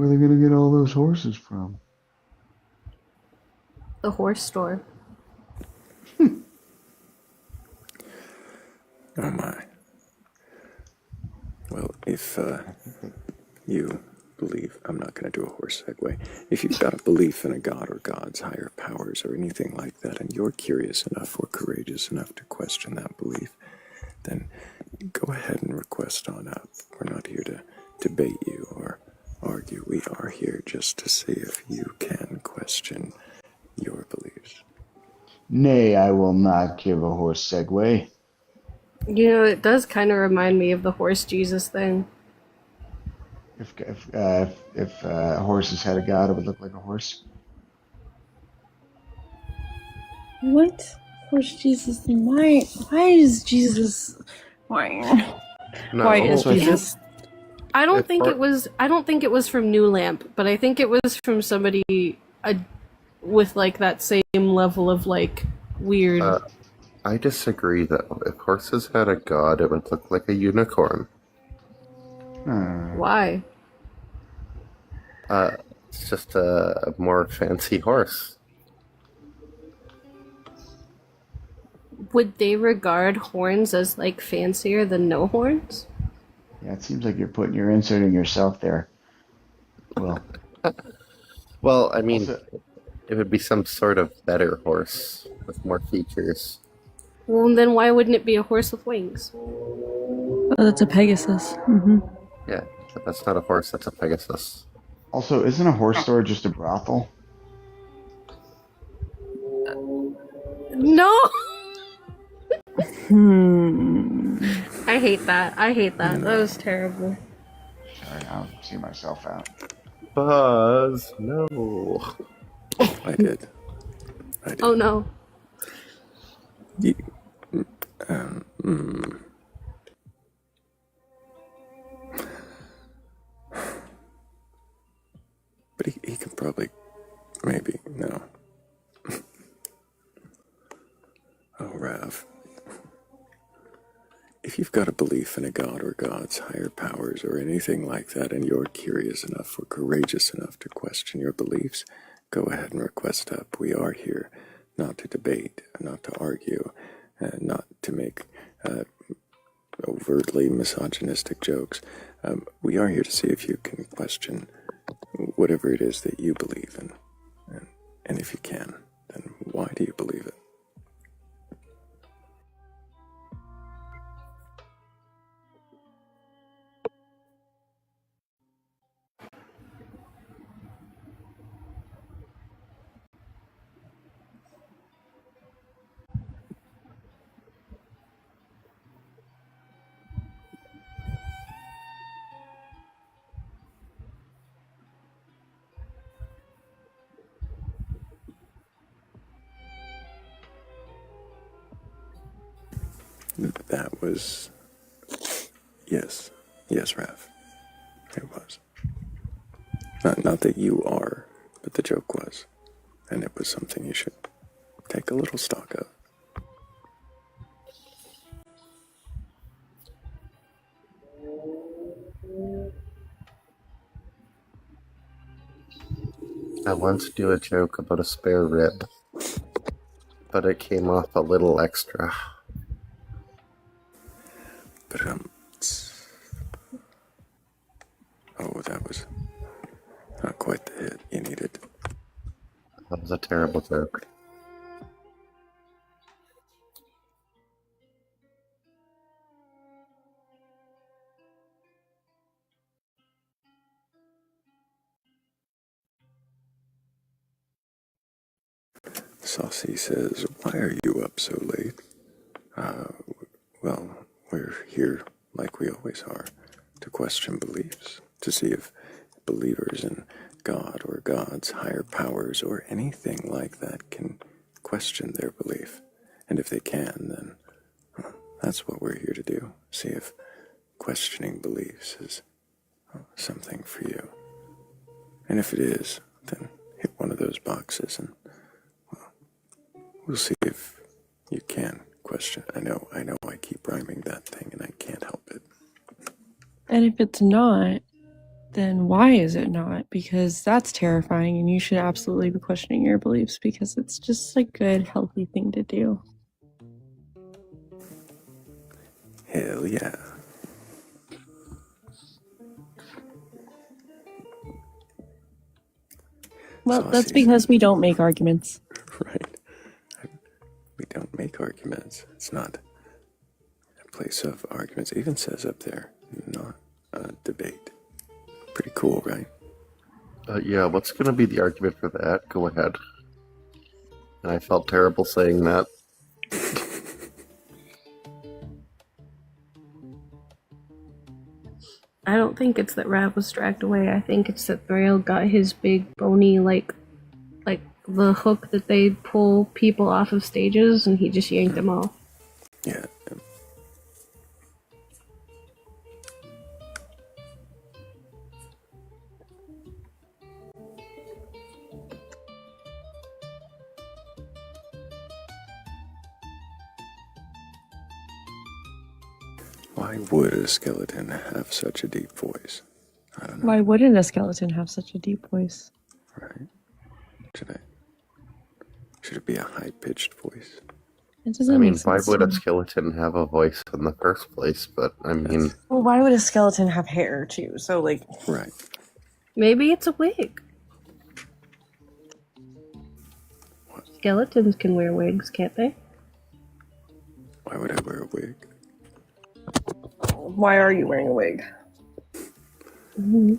Where are they gonna get all those horses from? The horse store. Oh my. Well, if you believe, I'm not going to do a horse segue. If you've got a belief in a god or gods, higher powers, or anything like that, and you're curious enough or courageous enough to question that belief, then go ahead and request on up. We're not here to debate you or argue. We are here just to see if you can question your beliefs. Nay, I will not give a horse segue. You know, it does kind of remind me of the horse Jesus thing. If horses had a god, it would look like a horse. What? Horse Jesus thing? Why is Jesus? Why? No, Why is Jesus? I don't think it was from New Lamp, but I think it was from somebody with like that same level of like weird. I disagree, though. If horses had a god, it would look like a unicorn. Why? It's just a more fancy horse. Would they regard horns as like fancier than no horns? Yeah, it seems like you're inserting yourself there. Well, Well, I mean, also, it would be some sort of better horse with more features. Well, then why wouldn't it be a horse with wings? Oh, that's a Pegasus. Mm-hmm. Yeah, but that's not a horse, that's a Pegasus. also, isn't a horse store just a brothel? No! I hate that. That was terrible. Sorry, I'll see myself out. Buzz, no. I did. Oh no. You, But he can probably, maybe, no. Oh, Rav. If you've got a belief in a god or gods, higher powers, or anything like that, and you're curious enough or courageous enough to question your beliefs, go ahead and request up. We are here not to debate, not to argue, not to make overtly misogynistic jokes. We are here to see if you can question whatever it is that you believe in. And if you can, then why do you believe it? That was... Yes, Raph. It was. Not that you are, but the joke was. And it was something you should take a little stock of. I want to do a joke about a spare rib, but it came off a little extra. But, oh, that was not quite the hit you needed. That was a terrible joke. Saucy says, "Why are you up so late?" Well, we're here, like we always are, to question beliefs, to see if believers in God or gods, higher powers, or anything like that can question their belief. And if they can, then that's what we're here to do. See if questioning beliefs is something for you. And if it is, then hit one of those boxes and, well, we'll see if you can question. I know I keep rhyming that thing and I can't help it. And if it's not, then why is it not? Because that's terrifying, and you should absolutely be questioning your beliefs because it's just a good, healthy thing to do. Hell yeah. Well, that's Saucy. because we don't make arguments. Right. We don't make arguments. It's not a place of arguments. It even says up there, not a debate. Pretty cool, right? Yeah, what's going to be the argument for that? Go ahead. I felt terrible saying that. I don't think it's that Rav was dragged away. I think it's that Thrayle got his big bony like the hook that they pull people off of stages, and he just yanked them off. Yeah. Why would a skeleton have such a deep voice? I don't know. Why wouldn't a skeleton have such a deep voice? Right? Should it be a high-pitched voice? It doesn't I mean, make sense. why would a skeleton have a voice in the first place? But, I mean... Well, why would a skeleton have hair, too? So, like... Right. Maybe it's a wig. What? Skeletons can wear wigs, can't they? Why would I wear a wig? Why are you wearing a wig?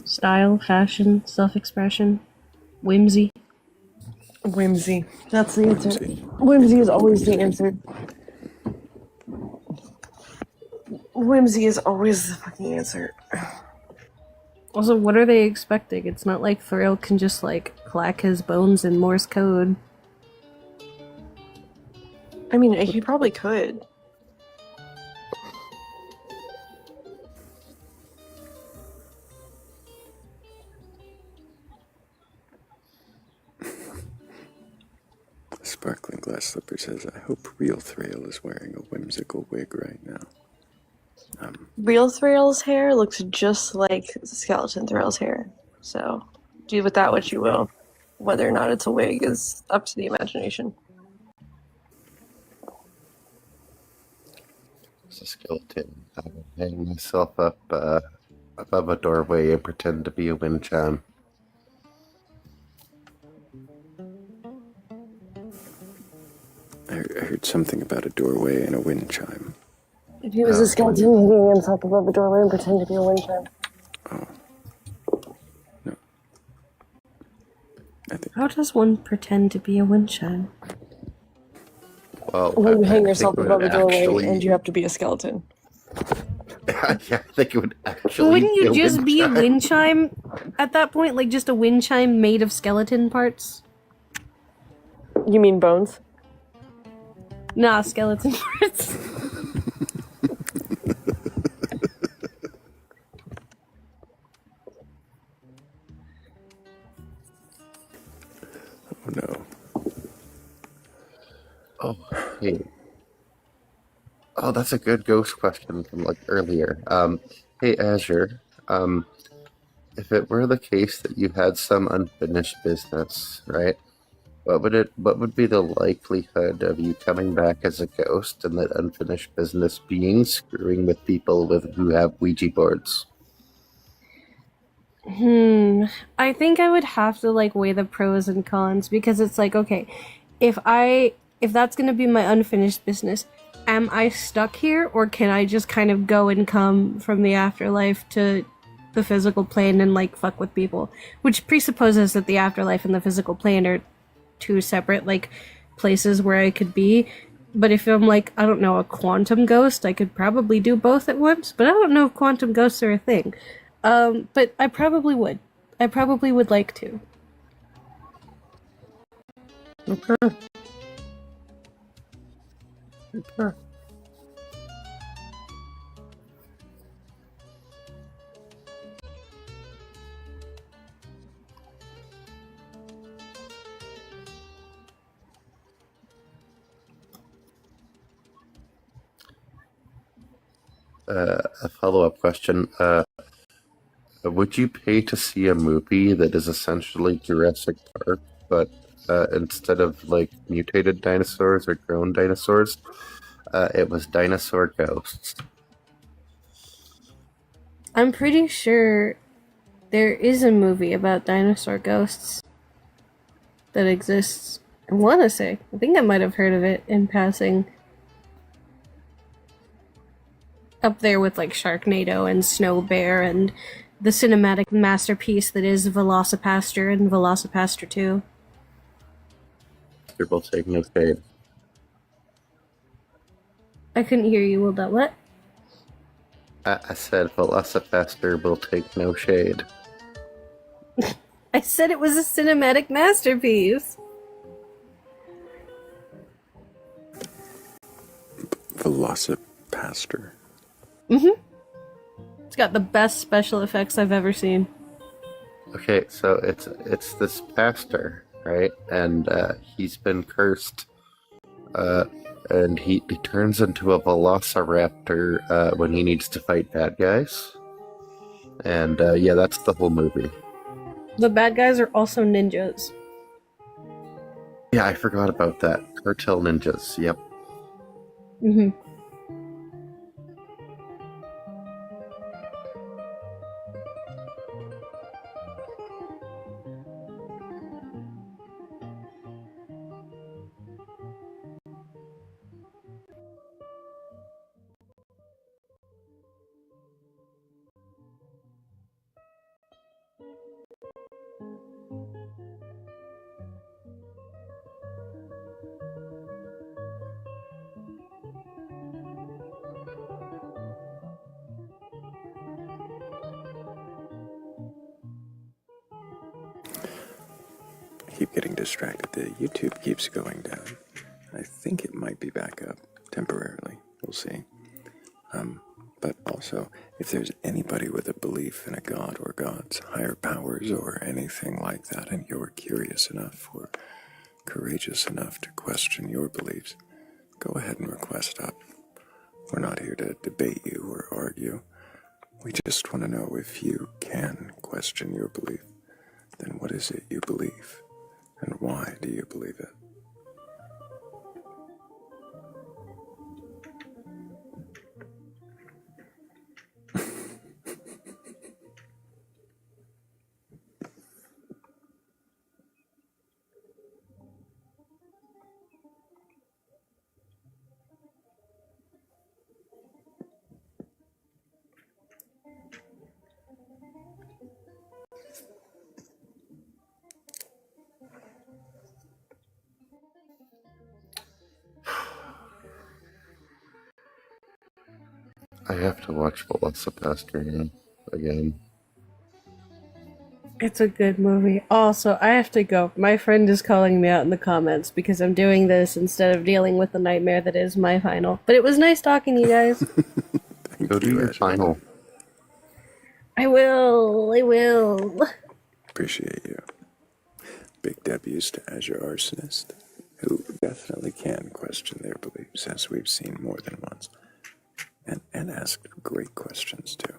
Style, fashion, self-expression, whimsy. Whimsy. That's the answer. Whimsy. Whimsy is always the answer. Whimsy is always the fucking answer. Also, what are they expecting? It's not like Thrayle can just, like, clack his bones in Morse code. I mean, he probably could. Sparkling Glass Slipper says, I hope real Thrayle is wearing a whimsical wig right now. Real Thrayle's hair looks just like skeleton Thrayle's hair. So, do with that what you will. Whether or not it's a wig is up to the imagination. As a skeleton, I would hang myself up above a doorway and pretend to be a wind chime. I heard something about a doorway and a wind chime. If he was a skeleton, he'd hang himself above a doorway and pretend to be a wind chime. Oh. No. I think How does one pretend to be a wind chime? Well, When you hang I yourself think it above a would doorway actually- and you have to be a skeleton. yeah, I think it would actually. Wouldn't you a just wind be a chime. wind chime at that point? Like just a wind chime made of skeleton parts? You mean bones? Nah, skeleton parts. Oh no. Oh, hey. Oh, that's a good ghost question from like earlier. Hey Azure, if it were the case that you had some unfinished business, right? What would be the likelihood of you coming back as a ghost and that unfinished business being screwing with people who have Ouija boards? I think I would have to like weigh the pros and cons because it's like, okay, if that's gonna be my unfinished business, am I stuck here or can I just kind of go and come from the afterlife to the physical plane and like fuck with people? Which presupposes that the afterlife and the physical plane are two separate like places where I could be. But if I'm like, I don't know, a quantum ghost, I could probably do both at once, but I don't know if quantum ghosts are a thing. But I probably would. I probably would like to. Okay. Okay. A follow-up question. Would you pay to see a movie that is essentially Jurassic Park, but instead of like mutated dinosaurs or grown dinosaurs, it was dinosaur ghosts? I'm pretty sure there is a movie about dinosaur ghosts that exists. I want to say. I think I might have heard of it in passing. Up there with like Sharknado and Snow Bear and the cinematic masterpiece that is Velocipaster and Velocipaster 2. They will take no shade. I couldn't hear you. Will that what? I said Velocipaster will take no shade. I said it was a cinematic masterpiece. Velocipaster. It's got the best special effects I've ever seen. Okay, so it's this pastor, right? And he's been cursed. And he turns into a velociraptor when he needs to fight bad guys. And yeah, that's the whole movie. The bad guys are also ninjas. Yeah, I forgot about that. Cartel ninjas, yep. Keep getting distracted. The YouTube keeps going down. I think it might be back up temporarily. We'll see. But also, if there's anybody with a belief in a god or gods, higher powers, or anything like that, and you're curious enough or courageous enough to question your beliefs, go ahead and request up. We're not here to debate you or argue. We just want to know if you can question your belief. Then what is it you believe? And why do you believe it? I have to watch Velocipaster again. It's a good movie. Also, I have to go. My friend is calling me out in the comments because I'm doing this instead of dealing with the nightmare that is my final. But it was nice talking to you guys. Go do your final. I will. Appreciate you. Big W's to Azure Arsonist, who definitely can question their beliefs, as we've seen more than once. And ask great questions, too.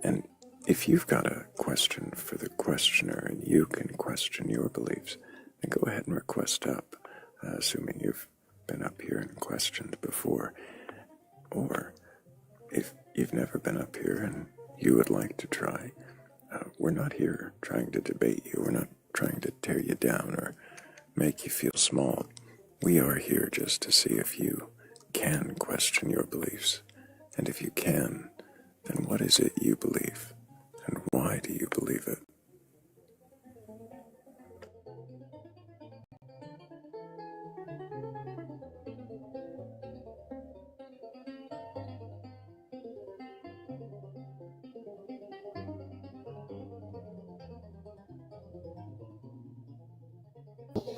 And if you've got a question for the questioner and you can question your beliefs, then go ahead and request up, assuming you've been up here and questioned before. Or if you've never been up here and you would like to try, we're not here trying to debate you. We're not trying to tear you down or make you feel small. We are here just to see if you can question your beliefs. And if you can, then what is it you believe? And why do you believe it?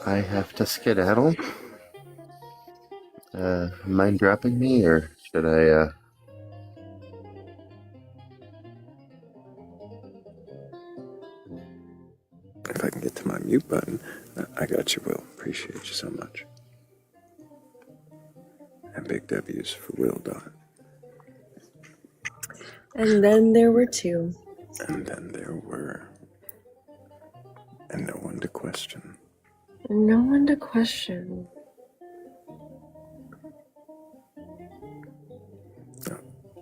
I have to skedaddle. Mind dropping me, or should I, If I can get to my mute button, I got you, Will. Appreciate you so much. And big W's for Will Dot. And then there were two. And then there were, and no one to question. No one to question.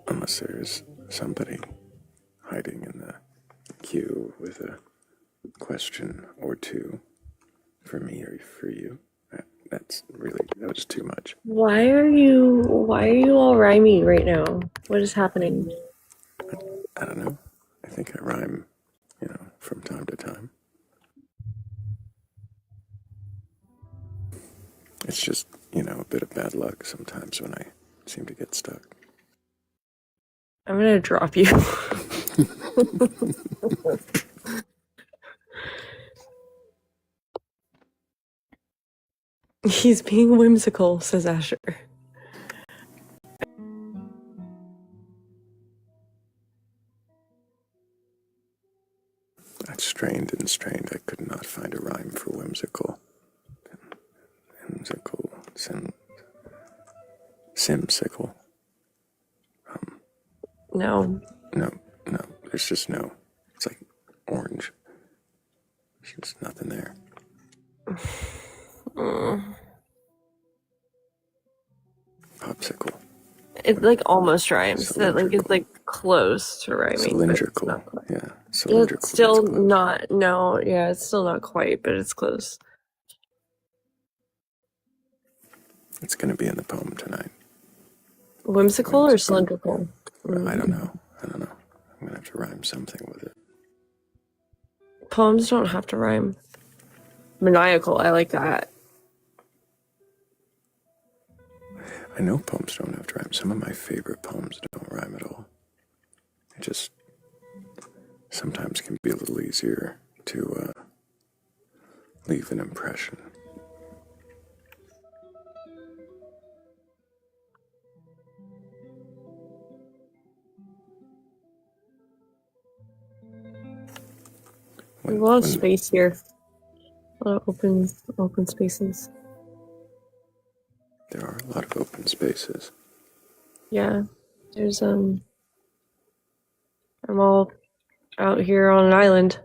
Unless there's somebody hiding in the queue with a question or two for me or for you. That was too much. Why are you all rhymey right now? What is happening? I don't know. I think I rhyme, from time to time. It's just, a bit of bad luck sometimes when I seem to get stuck. I'm gonna drop you. He's being whimsical, says Asher. I strained and strained. I could not find a rhyme for whimsical. Whimsical. Simsicle. No. No. There's just no. It's like orange. There's nothing there. Popsicle. It like almost rhymes. That like it's like close to rhyming. Cylindrical. But it's not quite. Yeah. Cylindrical. It's still not. No. Yeah. It's still not quite, but it's close. It's going to be in the poem tonight. Whimsical or cylindrical? I don't know. I'm going to have to rhyme something with it. Poems don't have to rhyme. Maniacal. I like that. I know poems don't have to rhyme. Some of my favorite poems don't rhyme at all. It just sometimes can be a little easier to leave an impression. There's a lot of space here. A lot of open spaces. There are a lot of open spaces. Yeah. There's I'm all out here on an island.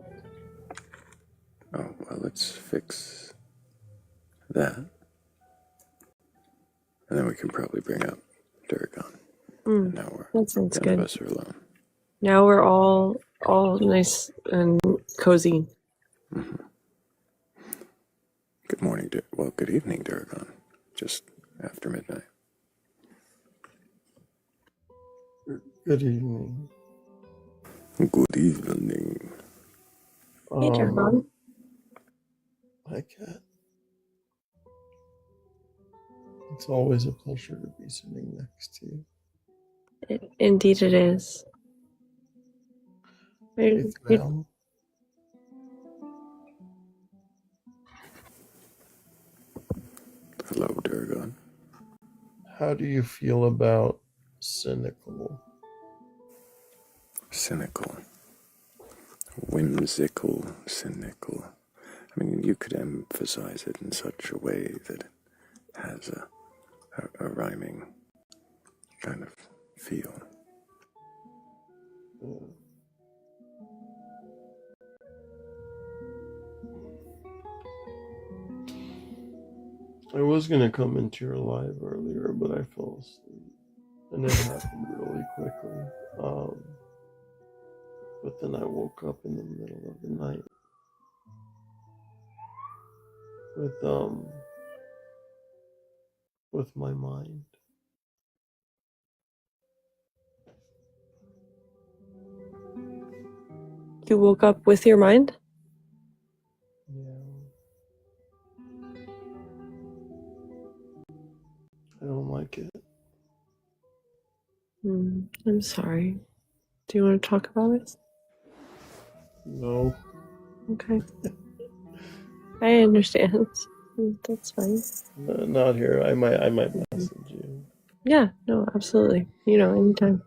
Oh, well, let's fix that. And then we can probably bring up Durgan. And now That sounds none good. of us are alone. Now we're all nice and cozy. Mm-hmm. Good morning, good evening, Durgan. Just after midnight. Good evening. Good evening. Hey, Durgan. Hi, Kat. It's always a pleasure to be sitting next to you. Indeed, it is. Hey, Thrayle. Hello, Durgan. How do you feel about cynical? Cynical. Whimsical, cynical. I mean, you could emphasize it in such a way that it has a rhyming kind of feel. I was going to come into your live earlier, but I fell asleep. And it happened really quickly. But then I woke up in the middle of the night with my mind. You woke up with your mind? Yeah. I don't like it. I'm sorry. Do you want to talk about it? No. Okay. I understand. That's fine. Not here. I might message you. Yeah, no, absolutely. Anytime.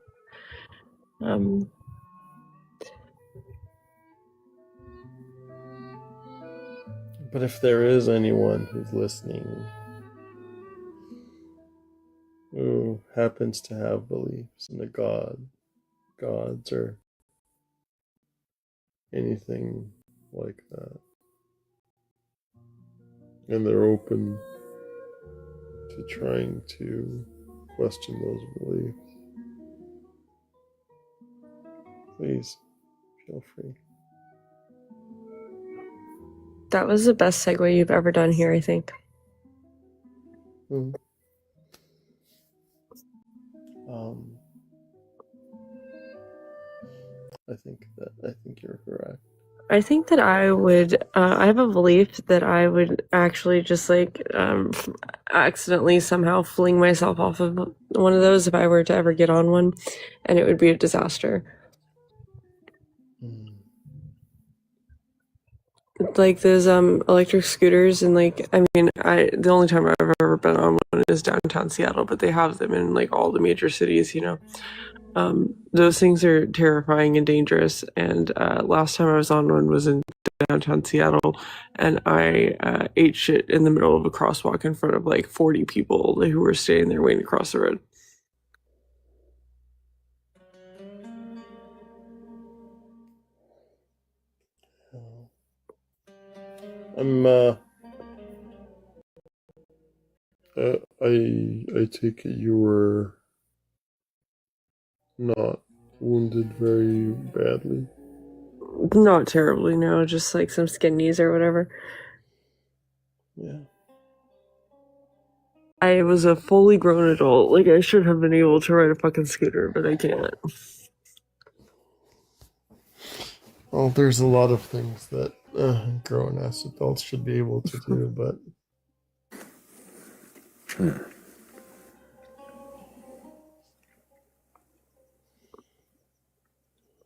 But if there is anyone who's listening who happens to have beliefs in the gods or anything like that. And they're open to trying to question those beliefs. Please, feel free. That was the best segue you've ever done here, I think. Hmm. I think you're correct. I think that I would, I have a belief that I would actually just like accidentally somehow fling myself off of one of those if I were to ever get on one, and it would be a disaster. Like those electric scooters, and like, I mean, the only time I've ever been on one is downtown Seattle, but they have them in like all the major cities, you know. Those things are terrifying and dangerous, and last time I was on one was in downtown Seattle, and I ate shit in the middle of a crosswalk in front of like 40 people who were standing there waiting to cross the road. I take it you were not wounded very badly. Not terribly, no, just like some skin knees or whatever. Yeah. I was a fully grown adult. Like, I should have been able to ride a fucking scooter, but I can't. Well, there's a lot of things that grown-ass adults should be able to do, but...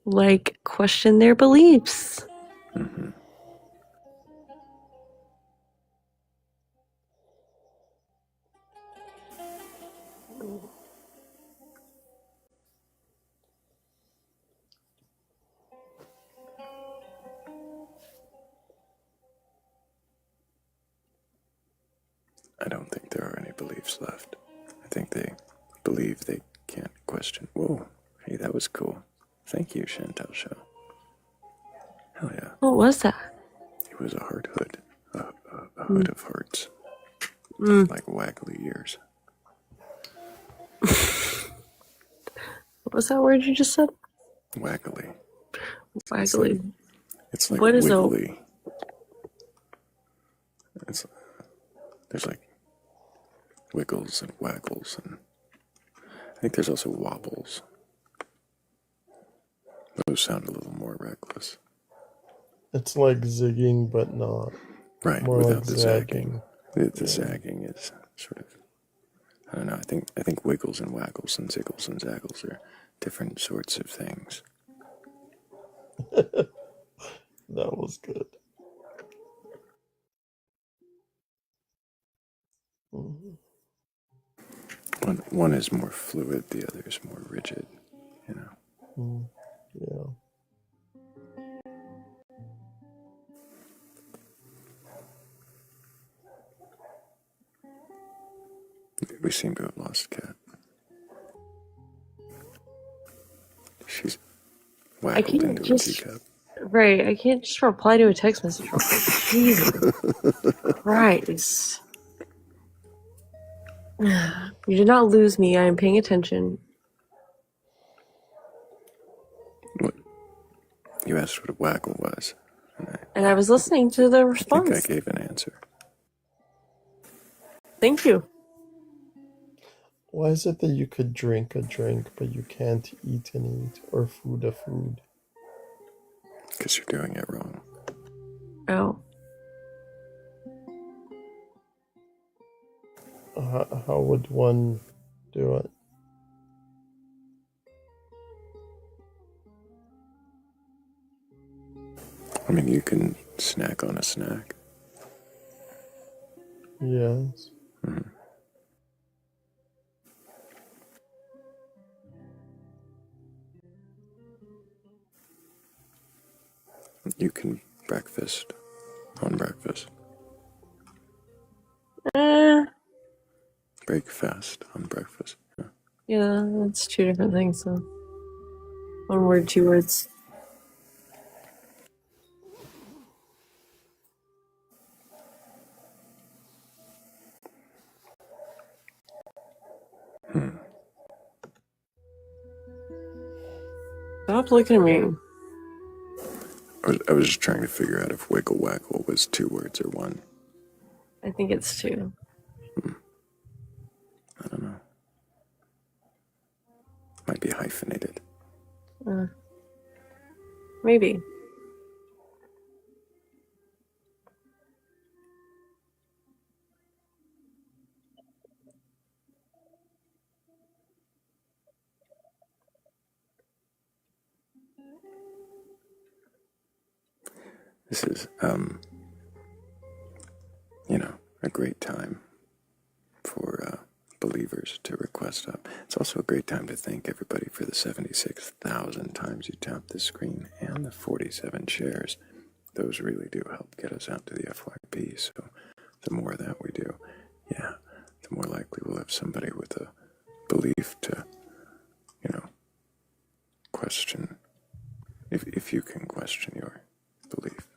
Like, question their beliefs. I don't think there are any beliefs left. I think they believe they can't question. Whoa, hey, that was cool. Thank you, Chantel Show. Hell yeah. What was that? It was a heart hood. A hood of hearts. Like waggly ears. What was that word you just said? Waggly. Waggly. It's like What is wiggly. There's like wiggles and waggles, and I think there's also wobbles. Those sound a little more reckless. It's like zigging, but not. Right, More without like the zagging. The zagging is sort of, I don't know, I think wiggles and waggles and ziggles and zaggles are different sorts of things. That was good. One is more fluid, the other is more rigid, you know. Yeah. We seem to have lost Kat. She's waggled into a teacup. Right, I can't just reply to a text message. Jesus Christ. You did not lose me. I am paying attention. What? You asked what a waggle was. And I was listening to the response. I think I gave an answer. Thank you. Why is it that you could drink a drink, but you can't eat and eat, or food a food? Because you're doing it wrong. Oh. How would one do it? I mean, you can snack on a snack. Yes. You can breakfast on breakfast. Break fast on breakfast. Yeah, that's two different things, though. One word, two words. Stop looking at me. I was just trying to figure out if wiggle waggle was 2 words or 1. I think it's 2. I don't know. Might be hyphenated. Maybe. This is, a great time for believers to request up. It's also a great time to thank everybody for the 76,000 times you tapped the screen and the 47 shares. Those really do help get us out to the FYP. So the more that we do, the more likely we'll have somebody with a belief to, question, if you can question your belief.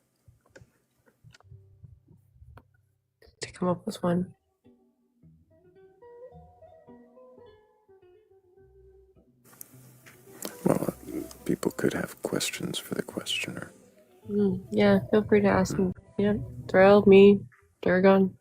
To come up with one. Well, people could have questions for the questioner. Yeah, feel free to ask me. Yeah, Thrayle, me, Durgon.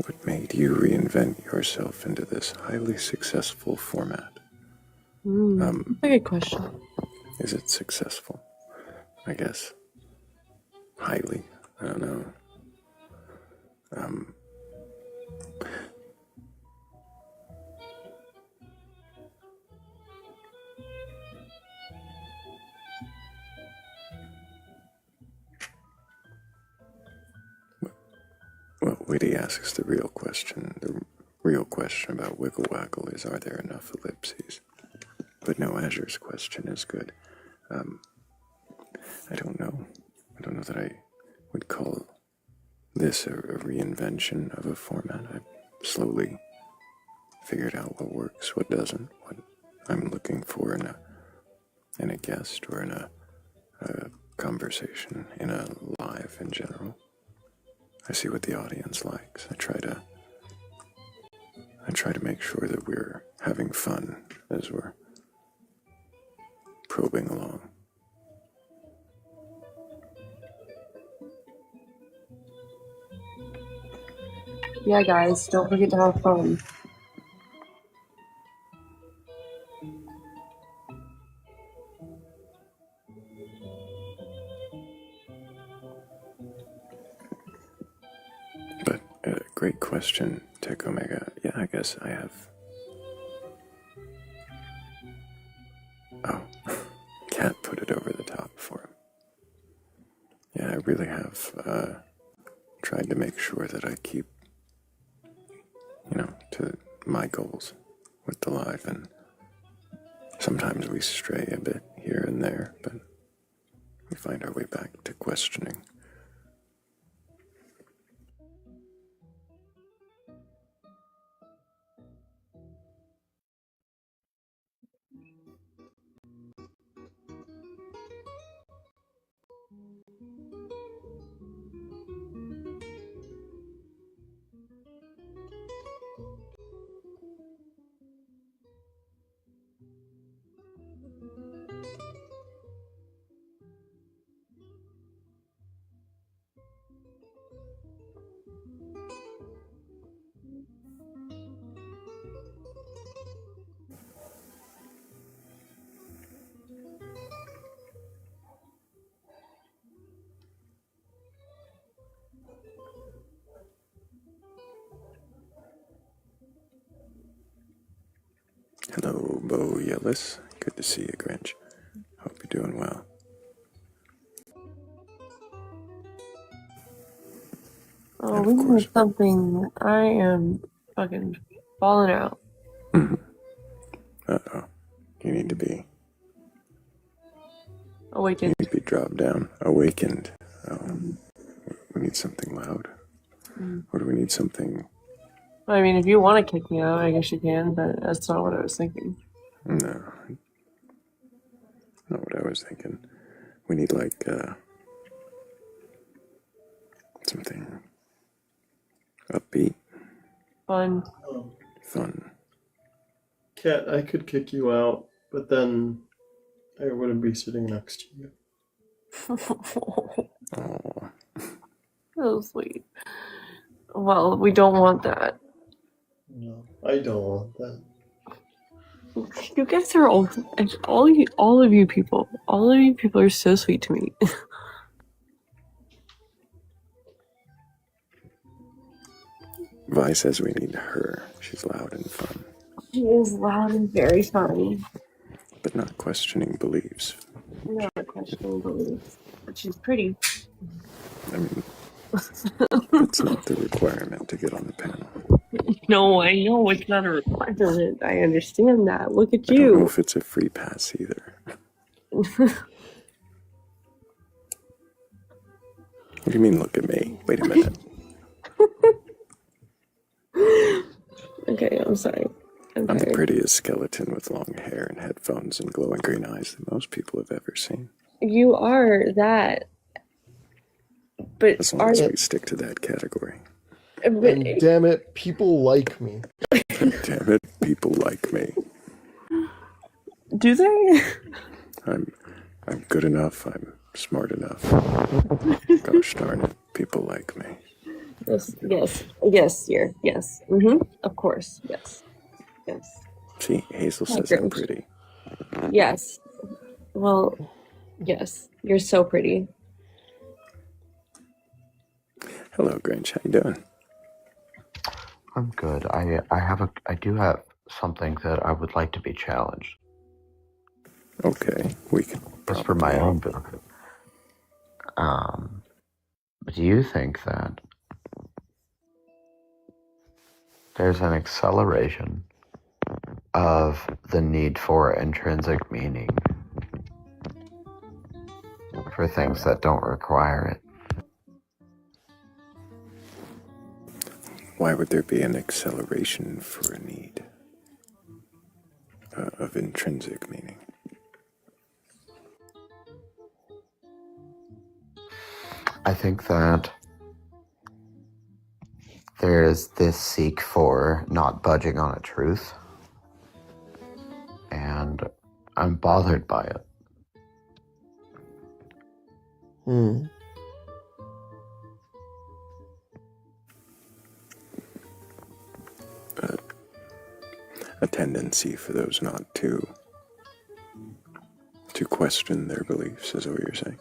What made you reinvent yourself into this highly successful format? That's a good question. Is it successful? I guess. Highly. I don't know. Well, Witty asks the real question. The real question about Wiggle Waggle is, are there enough ellipses? But no, Azure's question is good. I don't know. I don't know that I would call this a reinvention of a format. I've slowly figured out what works, what doesn't, what I'm looking for in a guest or in a conversation, in a live in general. I see what the audience likes. I try to make sure that we're having fun as we're probing along. Yeah, guys, don't forget to have fun. But great question, Tech Omega. Yeah, I guess I have. Oh, Cat put it over the top for him. Yeah, I really have tried to make sure that I keep, to my goals with the live, and sometimes we stray a bit here and there, but we find our way back to questioning. Bo Yellis. Good to see you, Grinch. Hope you're doing well. Oh, And we of course, need something. I am fucking falling out. uh-oh. You need to be Awakened. dropped down, awakened. We need something loud. Or do we need something? I mean, if you want to kick me out, I guess you can, but that's not what I was thinking. No, not what I was thinking. We need like something upbeat, Fun. fun. Cat, I could kick you out, but then I wouldn't be sitting next to you. Oh, So sweet. Well, we don't want that. No, I don't want that. You guys are all of you people are so sweet to me. Vi says we need her. She's loud and fun, She is loud and very funny. but not questioning beliefs. Not questioning beliefs, but she's pretty. I mean, that's not the requirement to get on the panel. No, I know it's not a requirement. I understand that. Look at I don't know you. if it's a free pass either. What do you mean, look at me? Wait a minute. Okay, I'm sorry. I'm I'm the tired. prettiest skeleton with long hair and headphones and glowing green eyes that most people have ever seen. You are that. But As long are as we stick to that category. And damn it, people like me. Damn it, people like me. do they? I'm good enough. I'm smart enough. Gosh darn it, people like me. Yes, dear. Yes. Of course. Yes. See, Hazel says Grinch. I'm pretty. Yes. Well, yes. You're so pretty. Hello, Grinch. How you doing? I'm good. I do have something that I would like to be challenged. Okay, we can. Just for my own benefit. Do you think that there's an acceleration of the need for intrinsic meaning for things that don't require it? Why would there be an acceleration for a need of intrinsic meaning? I think that there's this seek for not budging on a truth, and I'm bothered by it. A tendency for those not to question their beliefs, is what you're saying.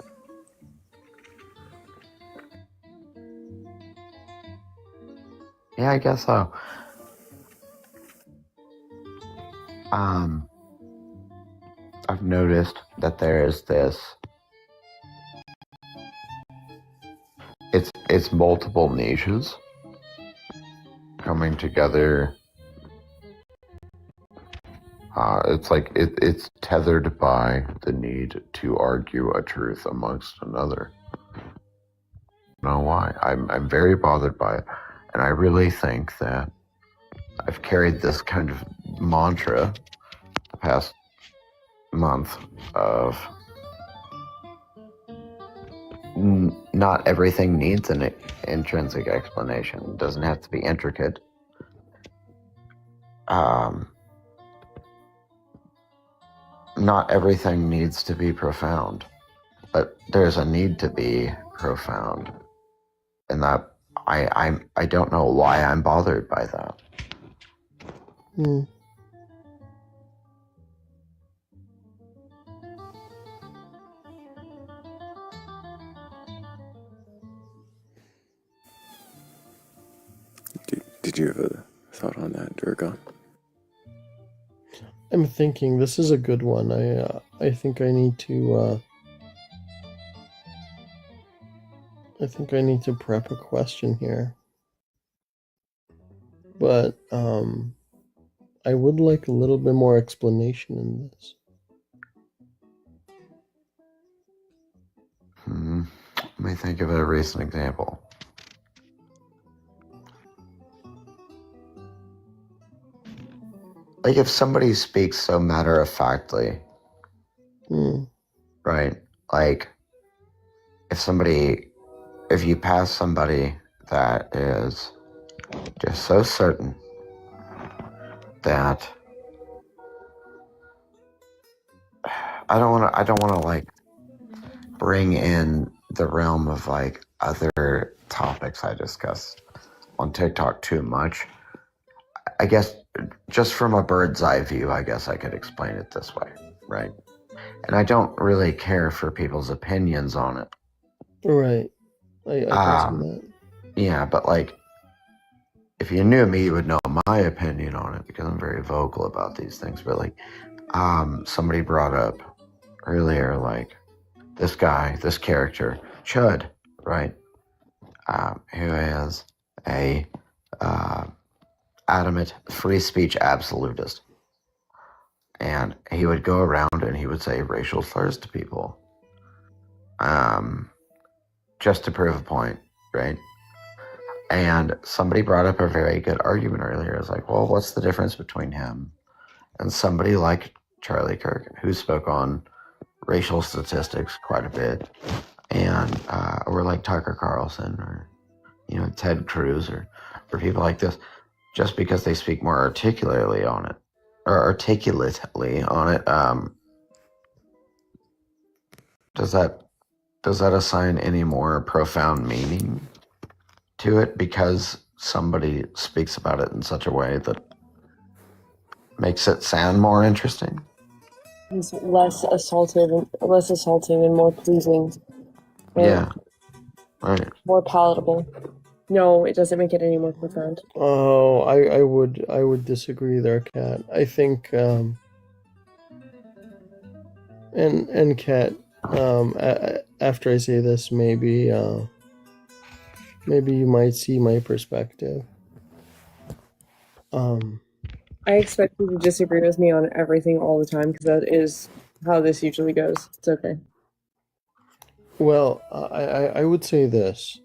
Yeah, I guess so. I've noticed that there is this. It's multiple niches coming together. It's like it's tethered by the need to argue a truth amongst another. I don't know why. I'm very bothered by it, and I really think that I've carried this kind of mantra the past month of not everything needs an intrinsic explanation. It doesn't have to be intricate. Not everything needs to be profound, but there's a need to be profound, and that I don't know why I'm bothered by that. Did you have a thought on that, Durgon? I'm thinking this is a good one. I think I need to. I think I need to prep a question here. But I would like a little bit more explanation in this. Let me think of a recent example. Like if somebody speaks so matter-of-factly, right? Like if you pass somebody that is just so certain that I don't want to like bring in the realm of like other topics I discuss on TikTok too much. I guess just from a bird's eye view, I guess I could explain it this way, right? And I don't really care for people's opinions on it. Right. I can see that. Yeah, but like, if you knew me, you would know my opinion on it because I'm very vocal about these things. But like, somebody brought up earlier, like this guy, this character, Chud, right? Who is a adamant free speech absolutist. And he would go around and he would say racial slurs to people. Just to prove a point, right? And somebody brought up a very good argument earlier. It's like, well, what's the difference between him and somebody like Charlie Kirk, who spoke on racial statistics quite a bit, and or like Tucker Carlson, or Ted Cruz, or people like this, just because they speak more articulately on it, does that assign any more profound meaning to it because somebody speaks about it in such a way that makes it sound more interesting? It's less assaulting and more pleasing. Right? Yeah, right. More palatable. No, it doesn't make it any more profound. Oh, I would disagree there, Kat. I think and Kat, after I say this, maybe you might see my perspective. I expect you to disagree with me on everything all the time because that is how this usually goes. It's okay. Well, I would say this.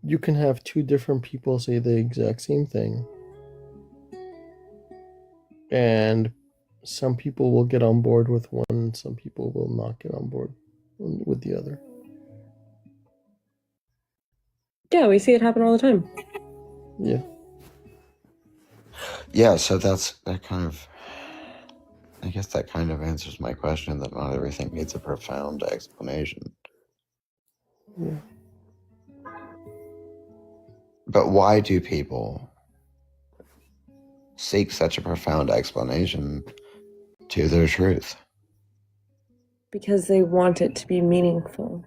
You can have two different people say the exact same thing. And some people will get on board with one, and some people will not get on board with the other. Yeah, we see it happen all the time. Yeah. Yeah, so that kind of answers my question that not everything needs a profound explanation. Yeah. But why do people seek such a profound explanation to their truth? Because they want it to be meaningful.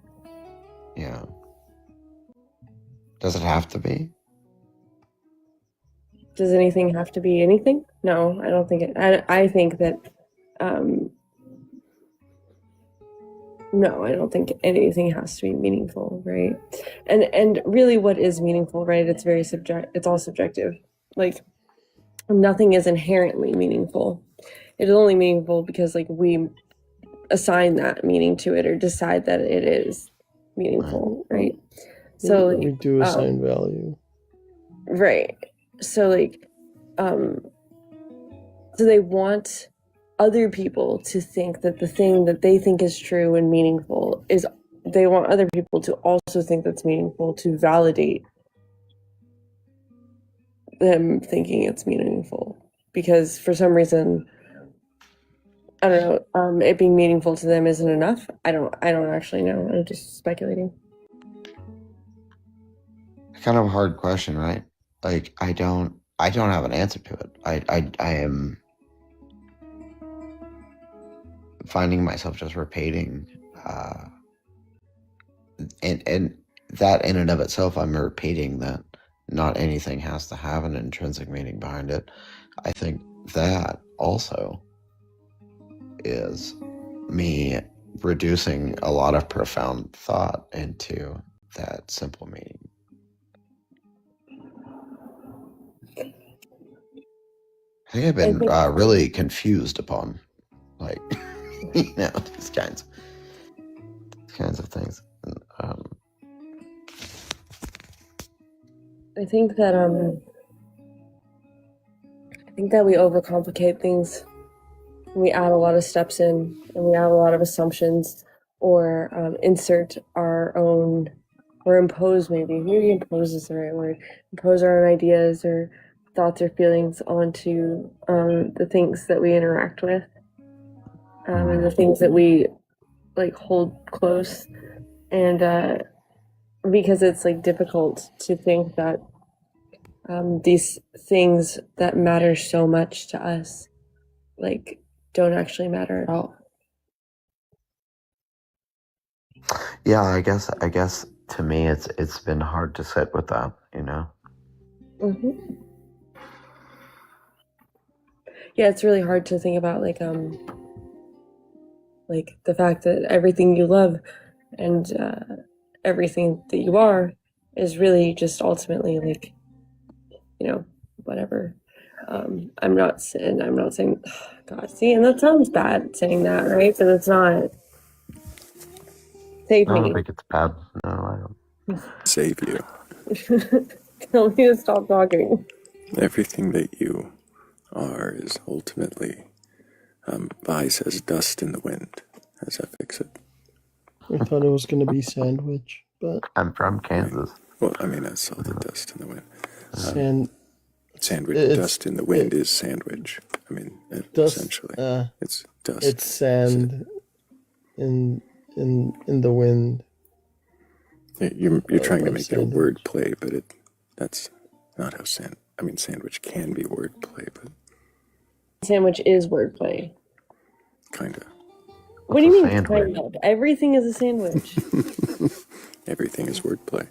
Yeah. Does it have to be? Does anything have to be anything? No, I don't think it. I think that. No, I don't think anything has to be meaningful, right? And really, what is meaningful, right? It's very It's all subjective. Like, nothing is inherently meaningful. It is only meaningful because, like, we assign that meaning to it or decide that it is meaningful, right? So we do assign value. Right. So like, so they want other people to think that the thing that they think is true and meaningful is, they want other people to also think that's meaningful to validate them thinking it's meaningful. Because for some reason, I don't know, it being meaningful to them isn't enough. I don't actually know. I'm just speculating. Kind of a hard question, right? Like, I don't have an answer to it. I am finding myself just repeating, and that in and of itself, I'm repeating that not anything has to have an intrinsic meaning behind it. I think that also is me reducing a lot of profound thought into that simple meaning. I think I've been really confused upon, like, these kinds of things. And, I think that we overcomplicate things. We add a lot of steps in, and we add a lot of assumptions, or insert our own, or impose maybe impose is the right word. Impose our own ideas or thoughts or feelings onto the things that we interact with, and the things that we like hold close, and because it's like difficult to think that these things that matter so much to us like don't actually matter at all. yeah, I guess to me it's been hard to sit with that, Mm-hmm. Yeah, it's really hard to think about like the fact that everything you love and everything that you are is really just ultimately like, whatever. I'm not saying, God, see, and that sounds bad saying that, right? But it's not. Save I don't me. think it's bad. No, I don't. Save you. Tell me to stop talking. Everything that you are is ultimately, Vi says, dust in the wind, as I fix it. I thought it was going to be sandwich, but I'm from Kansas. Well, I mean, I saw the dust in the wind. sandwich. Dust in the wind is sandwich. I mean, Dust. essentially, it's dust. It's sand in the wind. You're trying to make sandwich. it a word play, but that's not how sandwich can be word play, but Sandwich is wordplay. Kinda. What do you mean, kind of? Everything is a sandwich. Everything is wordplay.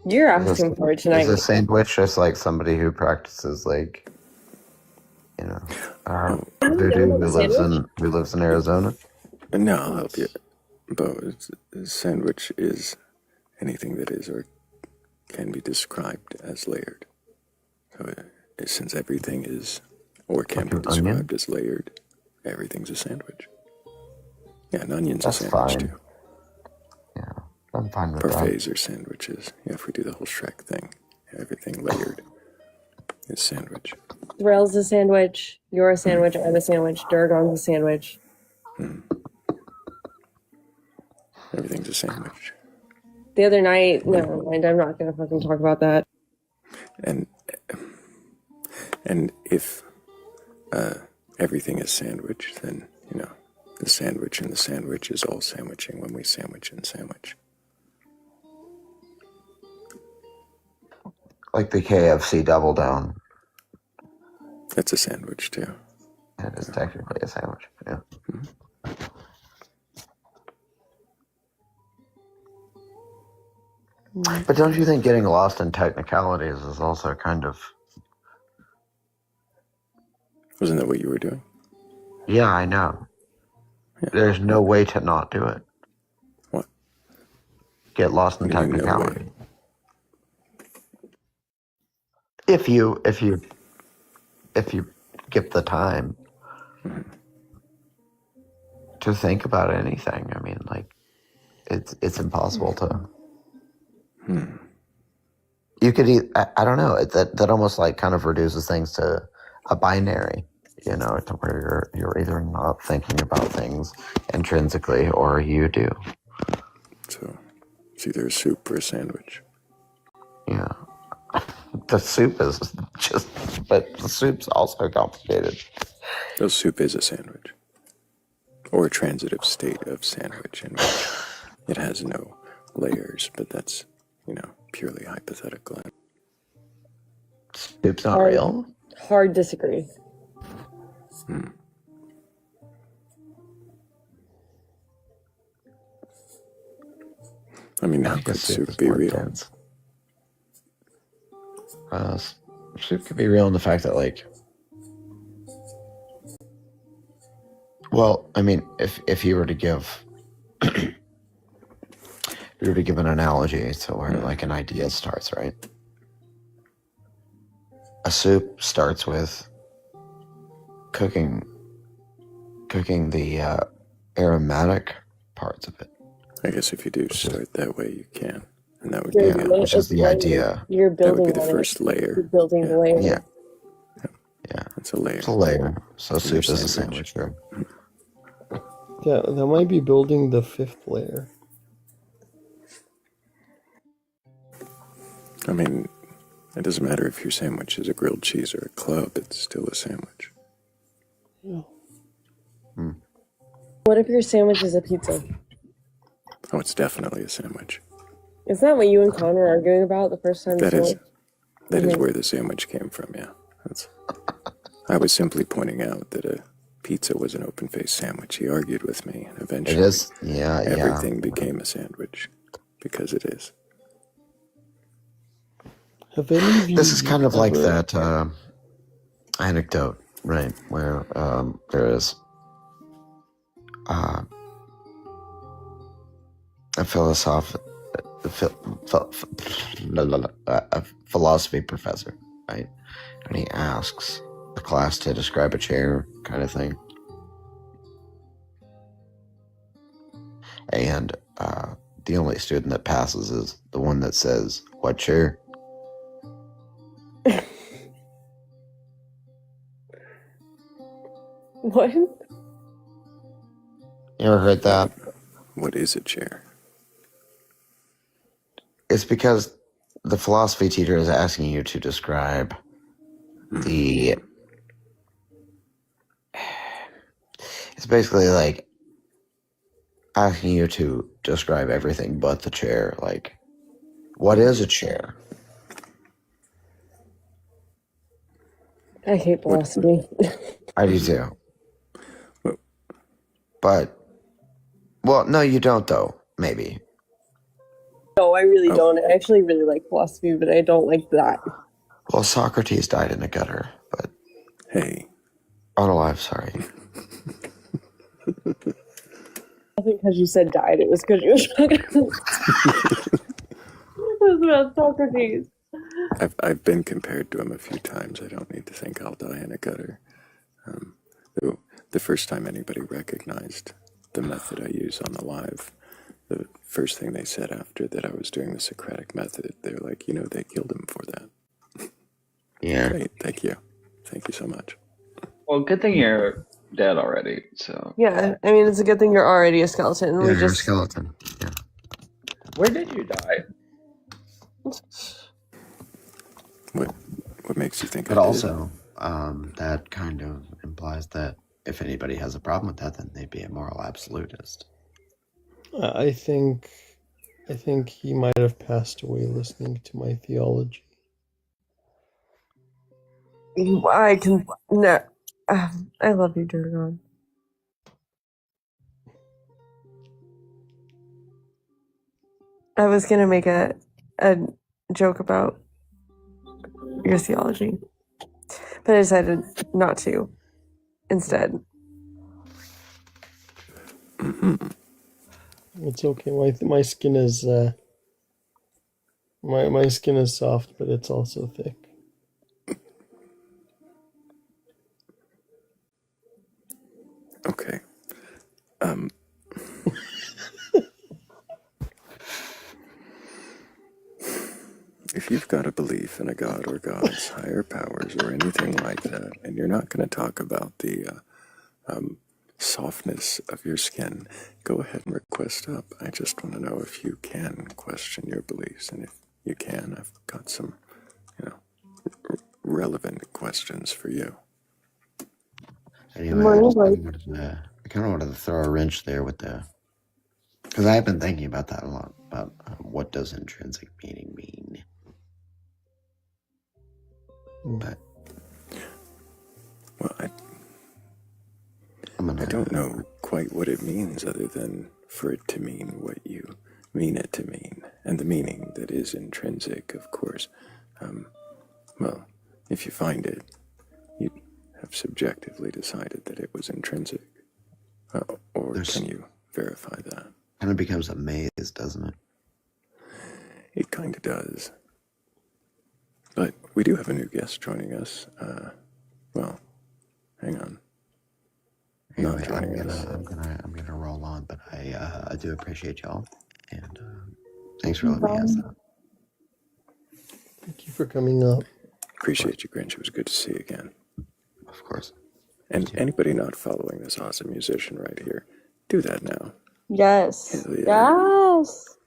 You're asking for it tonight. Is a sandwich just like somebody who practices like, voodoo who lives in Arizona? No, I'll help you. But sandwich is anything that is or can be described as layered. So since everything is or can be described as layered, everything's a sandwich. Yeah, an onion's a sandwich too. Yeah, I'm fine with Parfaits that. are sandwiches. Yeah, if we do the whole Shrek thing, everything layered is sandwich. Thrayle's a sandwich. You're a sandwich. I'm a sandwich. Durgon's a sandwich. Everything's a sandwich. The other night, never mind. I'm not gonna fucking talk about that. And if everything is sandwich, then the sandwich in the sandwich is all sandwiching when we sandwich and sandwich. Like the KFC Double Down. That's a sandwich too. It is technically a sandwich. Yeah. But don't you think getting lost in technicalities is also kind of... Wasn't that what you were doing? Yeah, I know. Yeah. There's no way to not do it. What? Get lost in technicality. If you give the time to think about anything, I mean, like, it's impossible to... You could I don't know, that almost like kind of reduces things to a binary, to where you're either not thinking about things intrinsically or you do. So it's either a soup or a sandwich. Yeah. The soup is but the soup's also complicated. So soup is a sandwich. Or a transitive state of sandwich in which it has no layers, but that's, purely hypothetical. Soup's not real? Hard disagree. I mean, how could soup be real? Dense. Soup could be real in the fact that, like, well, I mean, if you were to give, if you were to give an analogy to where like an idea starts, right? A soup starts with cooking the aromatic parts of it. I guess if you do start that way, you can. And that would You're, be, Which is the idea. You're that would building be the on first it. layer. You're building the layer. Yeah. It's a layer. It's a layer. So In your soup is a sandwich. sandwich, right? Yeah, that might be building the fifth layer. I mean, it doesn't matter if your sandwich is a grilled cheese or a club, it's still a sandwich. Yeah. What if your sandwich is a pizza? Oh, it's definitely a sandwich. Isn't that what you and Connor were arguing about the first time? That is Mhm. where the sandwich came from, yeah. I was simply pointing out that a pizza was an open-faced sandwich. He argued with me, and eventually It is. Yeah, everything became a sandwich, because it is. Have any of you This is kind of like ever- that anecdote, right? Where there is a philosophy professor, right? And he asks the class to describe a chair, kind of thing. And the only student that passes is the one that says, "What chair?" What? You ever heard that? What is a chair? It's because the philosophy teacher is asking you to describe the. It's basically like asking you to describe everything but the chair. Like, what is a chair? I hate philosophy. I do too. Well- But, well, no, you don't though. Maybe. No, I really don't. I actually really like philosophy, but I don't like that. Well, Socrates died in a gutter, but Hey, unalive. Sorry. I think because you said died, it was because you were talking It was about Socrates. I've been compared to him a few times. I don't need to think I'll die in a gutter. The first time anybody recognized the method I use on the live, the first thing they said after that I was doing the Socratic method, they're like, they killed him for that. Yeah. Great, thank you. Thank you so much. Well, good thing you're dead already. So, Yeah, I mean, it's a good thing you're already a skeleton. Yeah, We you're a just skeleton. Yeah. where did you die? What makes you think But I did? also, that kind of implies that if anybody has a problem with that, then they'd be a moral absolutist. I think he might have passed away listening to my theology. I can no. I love you, Durgon. I was gonna make a joke about your theology, but I decided not to. Instead, It's okay. My skin is my skin is soft, but it's also thick. Okay. If you've got a belief in a god or gods, higher powers, or anything like that, and you're not going to talk about the softness of your skin, go ahead and request up. I just want to know if you can question your beliefs, and if you can, I've got some, relevant questions for you. Anyway, I kind of wanted to throw a wrench there with because I've been thinking about that a lot, about what does intrinsic meaning mean. But Well, I don't know quite what it means other than for it to mean what you mean it to mean. And the meaning that is intrinsic, of course, Well, if you find it, you have subjectively decided that it was intrinsic. Or can you verify that? Kind of becomes a maze, doesn't it? It kind of does. But we do have a new guest joining us. Well, hang on. Anyway, Not joining us. I'm gonna roll on, but I do appreciate y'all, and thanks for letting me ask that. Thank you for coming up. Appreciate you, Grinch. It was good to see you again. Of course. And anybody not following this awesome musician right here, do that now. Yes. Hell yeah. Yes.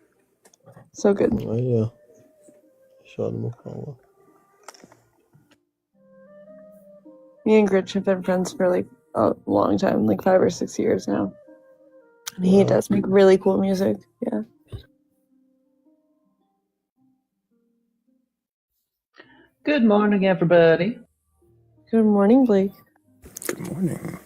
So good. I shot him a follow. Me and Grinch have been friends for like a long time, like 5 or 6 years now. And he Wow. does make really cool music. Yeah. Good morning, everybody. Good morning, Blake. Good morning.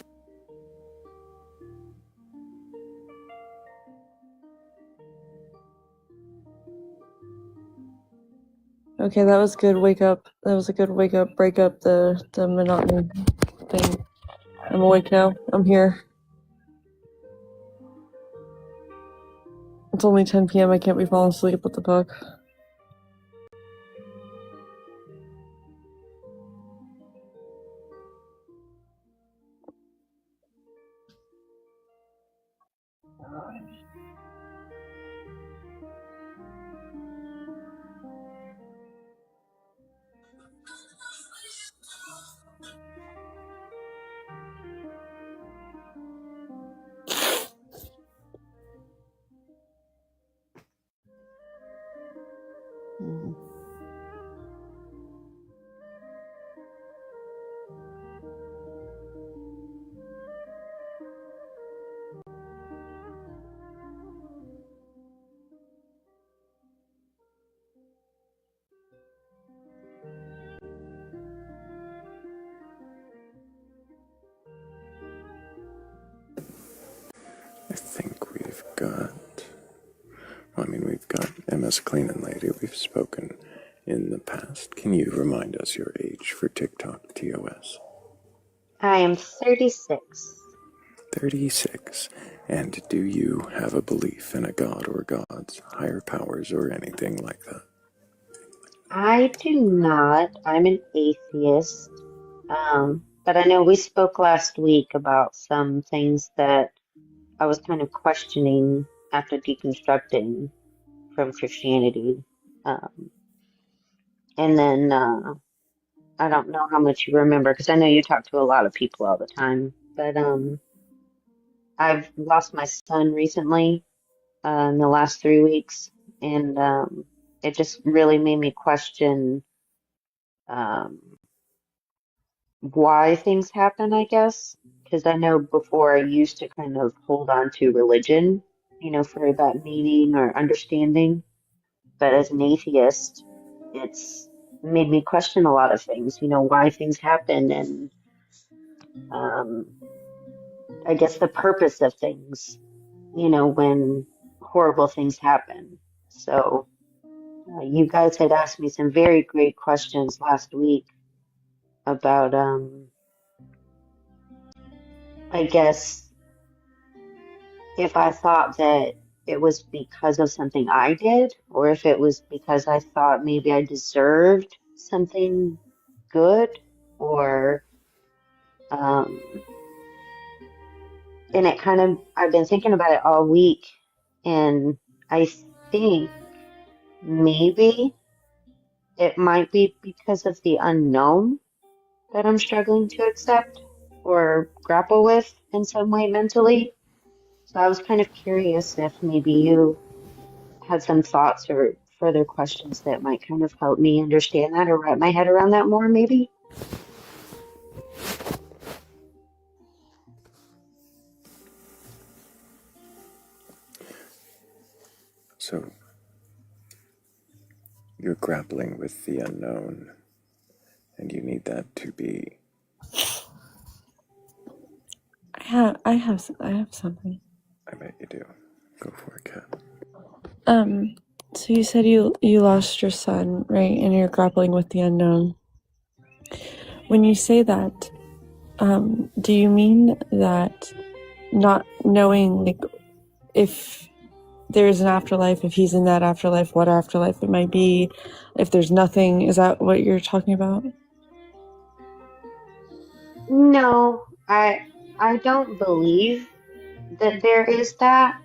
Okay, that was good. Wake up. That was a good wake up. Break up the monotony thing. I'm awake now. I'm here. It's only 10 p.m. I can't be falling asleep. What the fuck? I think we've got MS Cleaning Lady. We've spoken in the past. Can you remind us your age for TikTok TOS? I am 36. 36. And do you have a belief in a god or gods, higher powers, or anything like that? I do not. I'm an atheist. But I know we spoke last week about some things that I was kind of questioning after deconstructing from Christianity. Um, and then I don't know how much you remember because I know you talk to a lot of people all the time. But I've lost my son recently in the last 3 weeks, and it just really made me question um, why things happen, I guess. Because I know before I used to kind of hold on to religion, for that meaning or understanding. But as an atheist, it's made me question a lot of things, why things happen and um, I guess the purpose of things, when horrible things happen. So you guys had asked me some very great questions last week about, I guess, if I thought that it was because of something I did, or if it was because I thought maybe I deserved something good, or, um, and I've been thinking about it all week, and I think maybe it might be because of the unknown that I'm struggling to accept or grapple with in some way mentally. So I was kind of curious if maybe you had some thoughts or further questions that might kind of help me understand that or wrap my head around that more, maybe. So, you're grappling with the unknown, and you need that to be. I have something. I bet you do. Go for it, Kat. So you said you lost your son, right? And you're grappling with the unknown. When you say that, do you mean that not knowing, like, if there's an afterlife, if he's in that afterlife, what afterlife it might be, if there's nothing, is that what you're talking about? No, I don't believe that there is that.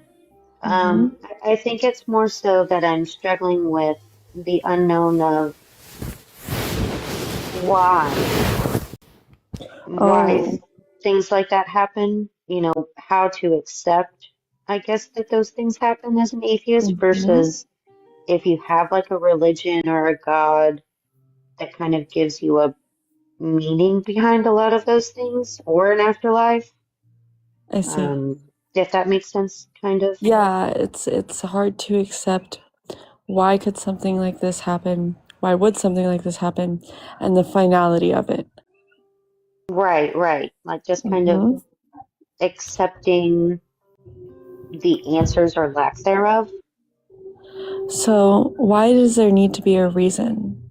Mm-hmm. I think it's more so that I'm struggling with the unknown of why, why Oh. things like that happen, how to accept, I guess, that those things happen as an atheist Mm-hmm. versus if you have like a religion or a God that kind of gives you a meaning behind a lot of those things or an afterlife. I see. If that makes sense, kind of. Yeah, it's hard to accept. Why could something like this happen? Why would something like this happen? And the finality of it. Right, right. Like just kind of Mm-hmm. accepting the answers or lack thereof. So why does there need to be a reason?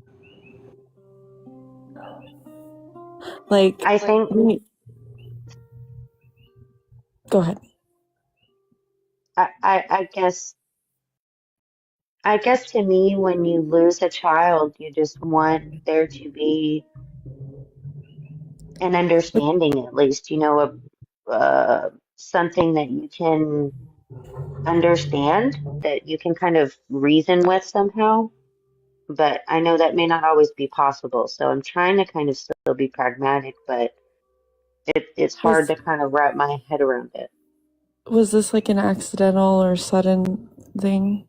Like, I think, go ahead. I guess to me, when you lose a child, you just want there to be an understanding, at least, something that you can understand, that you can kind of reason with somehow. But I know that may not always be possible. So I'm trying to kind of still be pragmatic, but it's hard Was to kind of wrap my head around it. was this like an accidental or sudden thing?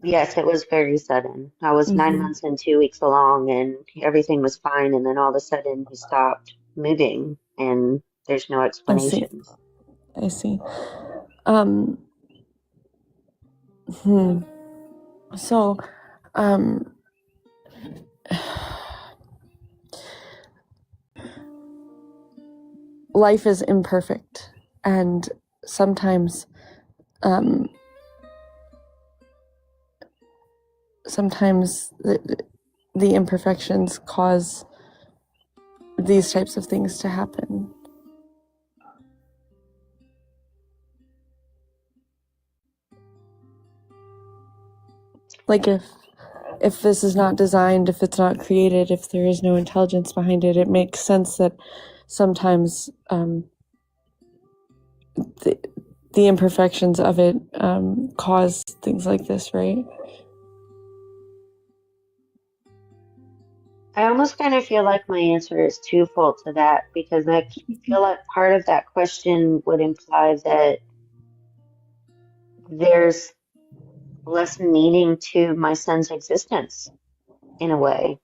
Yes, it was very sudden. I was 9 months Mm-hmm. and 2 weeks along, and everything was fine. And then all of a sudden, he stopped moving, and there's no I see. explanation. I see. Um, hmm. So, um, life is imperfect, and sometimes, um, sometimes the imperfections cause these types of things to happen. Like if this is not designed, if it's not created, if there is no intelligence behind it, it makes sense that sometimes the, the imperfections of it cause things like this, right? I almost kind of feel like my answer is twofold to that because I feel like part of that question would imply that there's less meaning to my son's existence in a way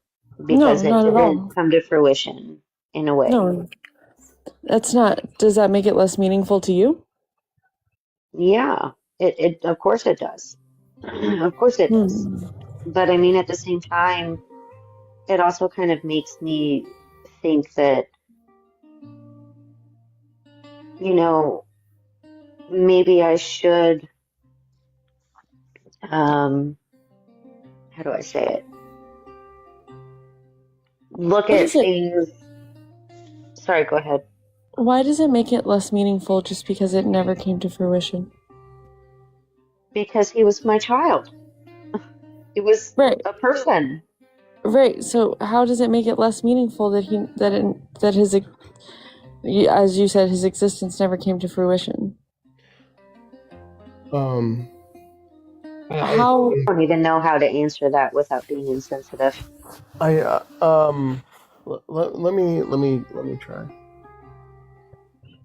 No, because it not at didn't all. come to fruition in a way. No, that's not. Does that make it less meaningful to you? Yeah, it of course it does. Of course it does. Hmm. But I mean, at the same time, it also kind of makes me think that, you know, maybe I should, um, how do I say it? Look What at is it? things. Sorry, go ahead. Why does it make it less meaningful just because it never came to fruition? Because he was my child. He was Right, a person. right. So how does it make it less meaningful that that his, as you said, his existence never came to fruition? Um, How? I don't even know how to answer that without being insensitive. I let me try.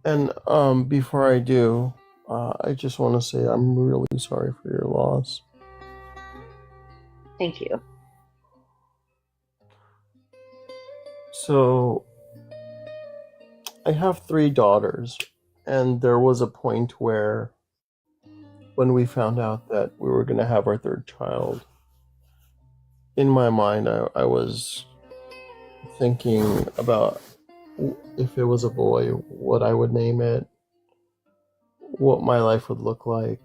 And before I do, I just want to say I'm really sorry for your loss. Thank you. So I have 3 daughters, and there was a point where, when we found out that we were going to have our third child, in my mind, I was thinking about if it was a boy, what I would name it, what my life would look like.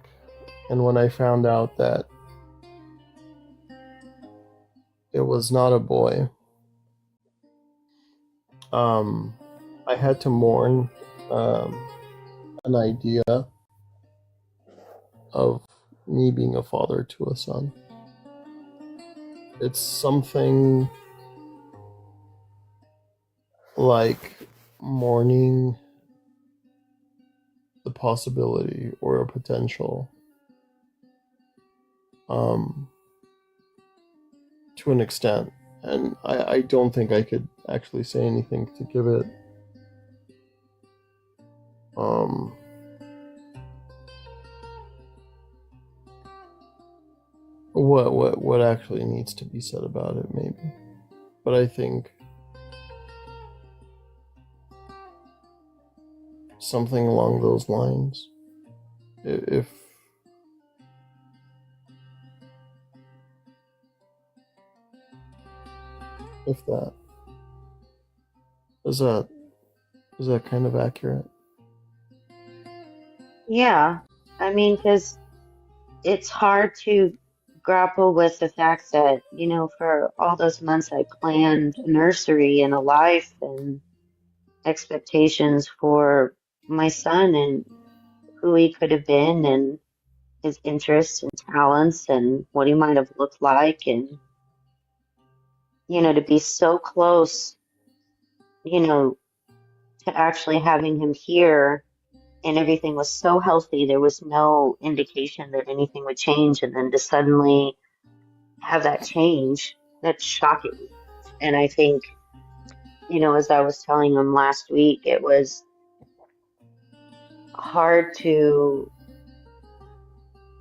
And when I found out that it was not a boy, I had to mourn an idea of me being a father to a son. It's something like mourning the possibility or a potential to an extent. And I don't think I could actually say anything to give it what actually needs to be said about it, maybe. But I think something along those lines. If that is that kind of accurate? Yeah, I mean, because it's hard to grapple with the fact that, you know, for all those months I planned a nursery and a life and expectations for my son and who he could have been and his interests and talents and what he might have looked like. And, you know, to be so close, you know, to actually having him here and everything was so healthy. There was no indication that anything would change. And then to suddenly have that change, that's shocking. And I think, you know, as I was telling him last week, it was hard to,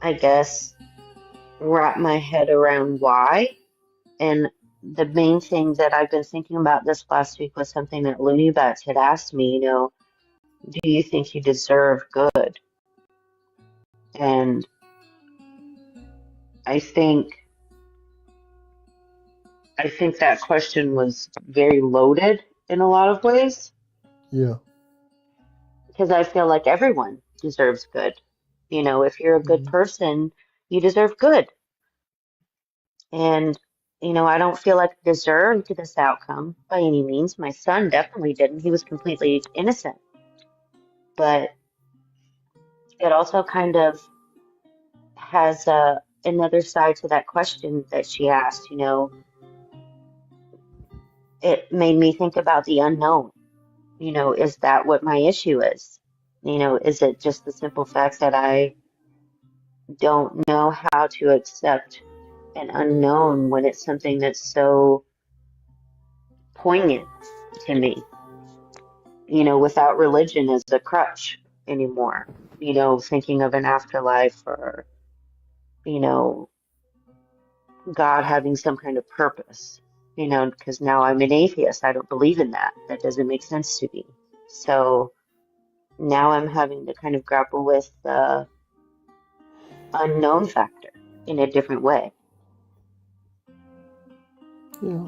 I guess, wrap my head around why. And the main thing that I've been thinking about this last week was something that Looney Bats had asked me, you know, do you think you deserve good? And I think that question was very loaded in a lot of ways Yeah. because I feel like everyone deserves good. You know, if you're a good Mhm. person, you deserve good. And, you know, I don't feel like I deserved this outcome by any means. My son definitely didn't. He was completely innocent. But it also kind of has another side to that question that she asked. You know, it made me think about the unknown. You know, is that what my issue is? You know, is it just the simple fact that I don't know how to accept an unknown when it's something that's so poignant to me? You know, without religion as a crutch anymore. You know, thinking of an afterlife or, you know, God having some kind of purpose, you know, because now I'm an atheist. I don't believe in that. That doesn't make sense to me. So now I'm having to kind of grapple with the unknown factor in a different way. Yeah.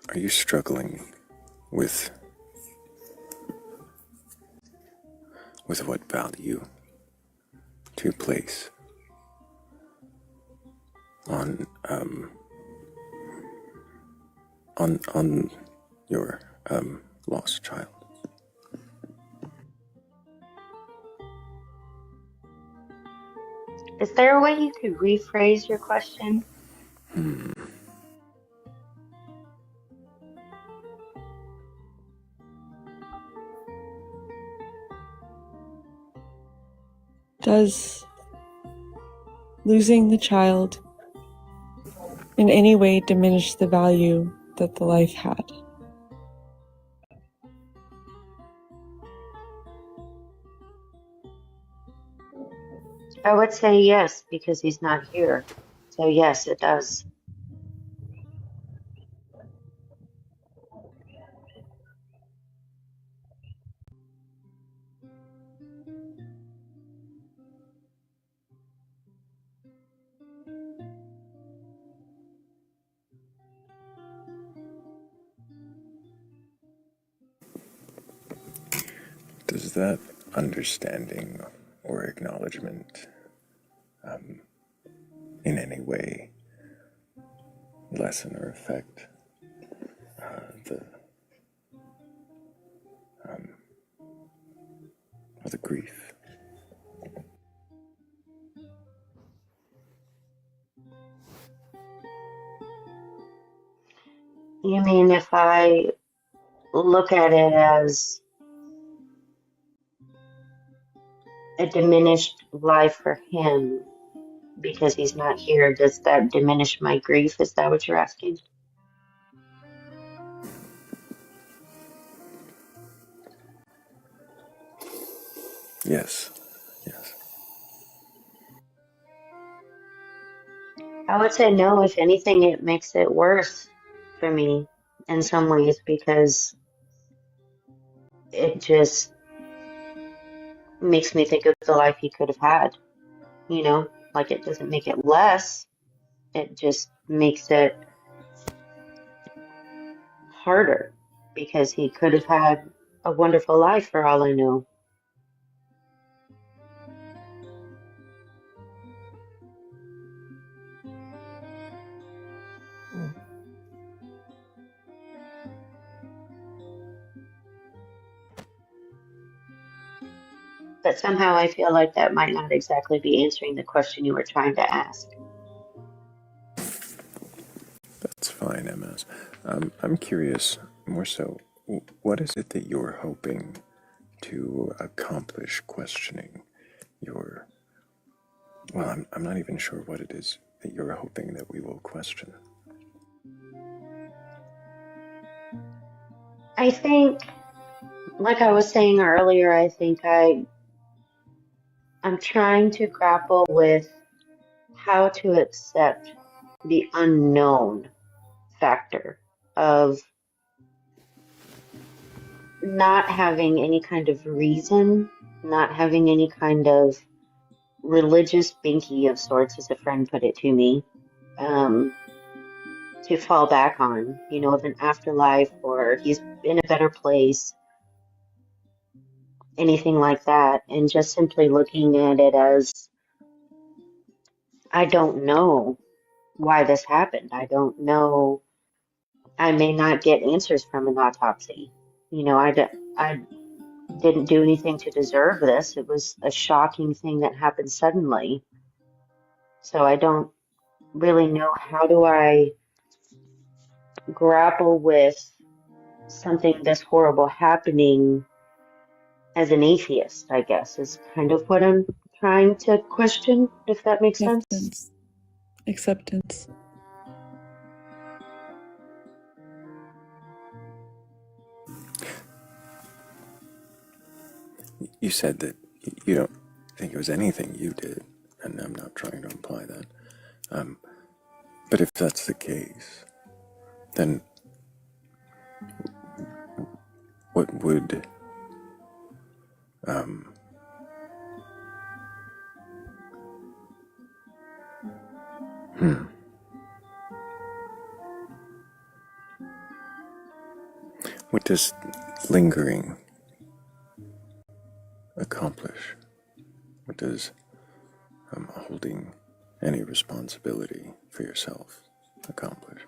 Are you struggling with what value to place on on your lost child? Is there a way you could rephrase your question? Does losing the child in any way diminish the value that the life had? I would say yes, because he's not here. So yes, it does. Does that understanding or acknowledgement in any way lessen or affect the the grief? You mean if I look at it as a diminished life for him because he's not here, does that diminish my grief? Is that what you're asking? Yes, yes. I would say no. If anything, it makes it worse for me in some ways because it just makes me think of the life he could have had, you know? Like it doesn't make it less, it just makes it harder because he could have had a wonderful life for all I know. But somehow I feel like that might not exactly be answering the question you were trying to ask. That's fine, MS. I'm curious, more so, what is it that you're hoping to accomplish questioning your... Well, I'm not even sure what it is that you're hoping that we will question. I think, like I was saying earlier, I think I'm trying to grapple with how to accept the unknown factor of not having any kind of reason, not having any kind of religious binky of sorts, as a friend put it to me, to fall back on, you know, of an afterlife or he's in a better place, anything like that, and just simply looking at it as I don't know why this happened. I don't know. I may not get answers from an autopsy. You know, I didn't do anything to deserve this. It was a shocking thing that happened suddenly. So I don't really know how do I grapple with something this horrible happening as an atheist, I guess, is kind of what I'm trying to question, if that makes sense. Acceptance. Acceptance. You said that you don't think it was anything you did, and I'm not trying to imply that. But if that's the case, then what would what does lingering accomplish? What does holding any responsibility for yourself accomplish?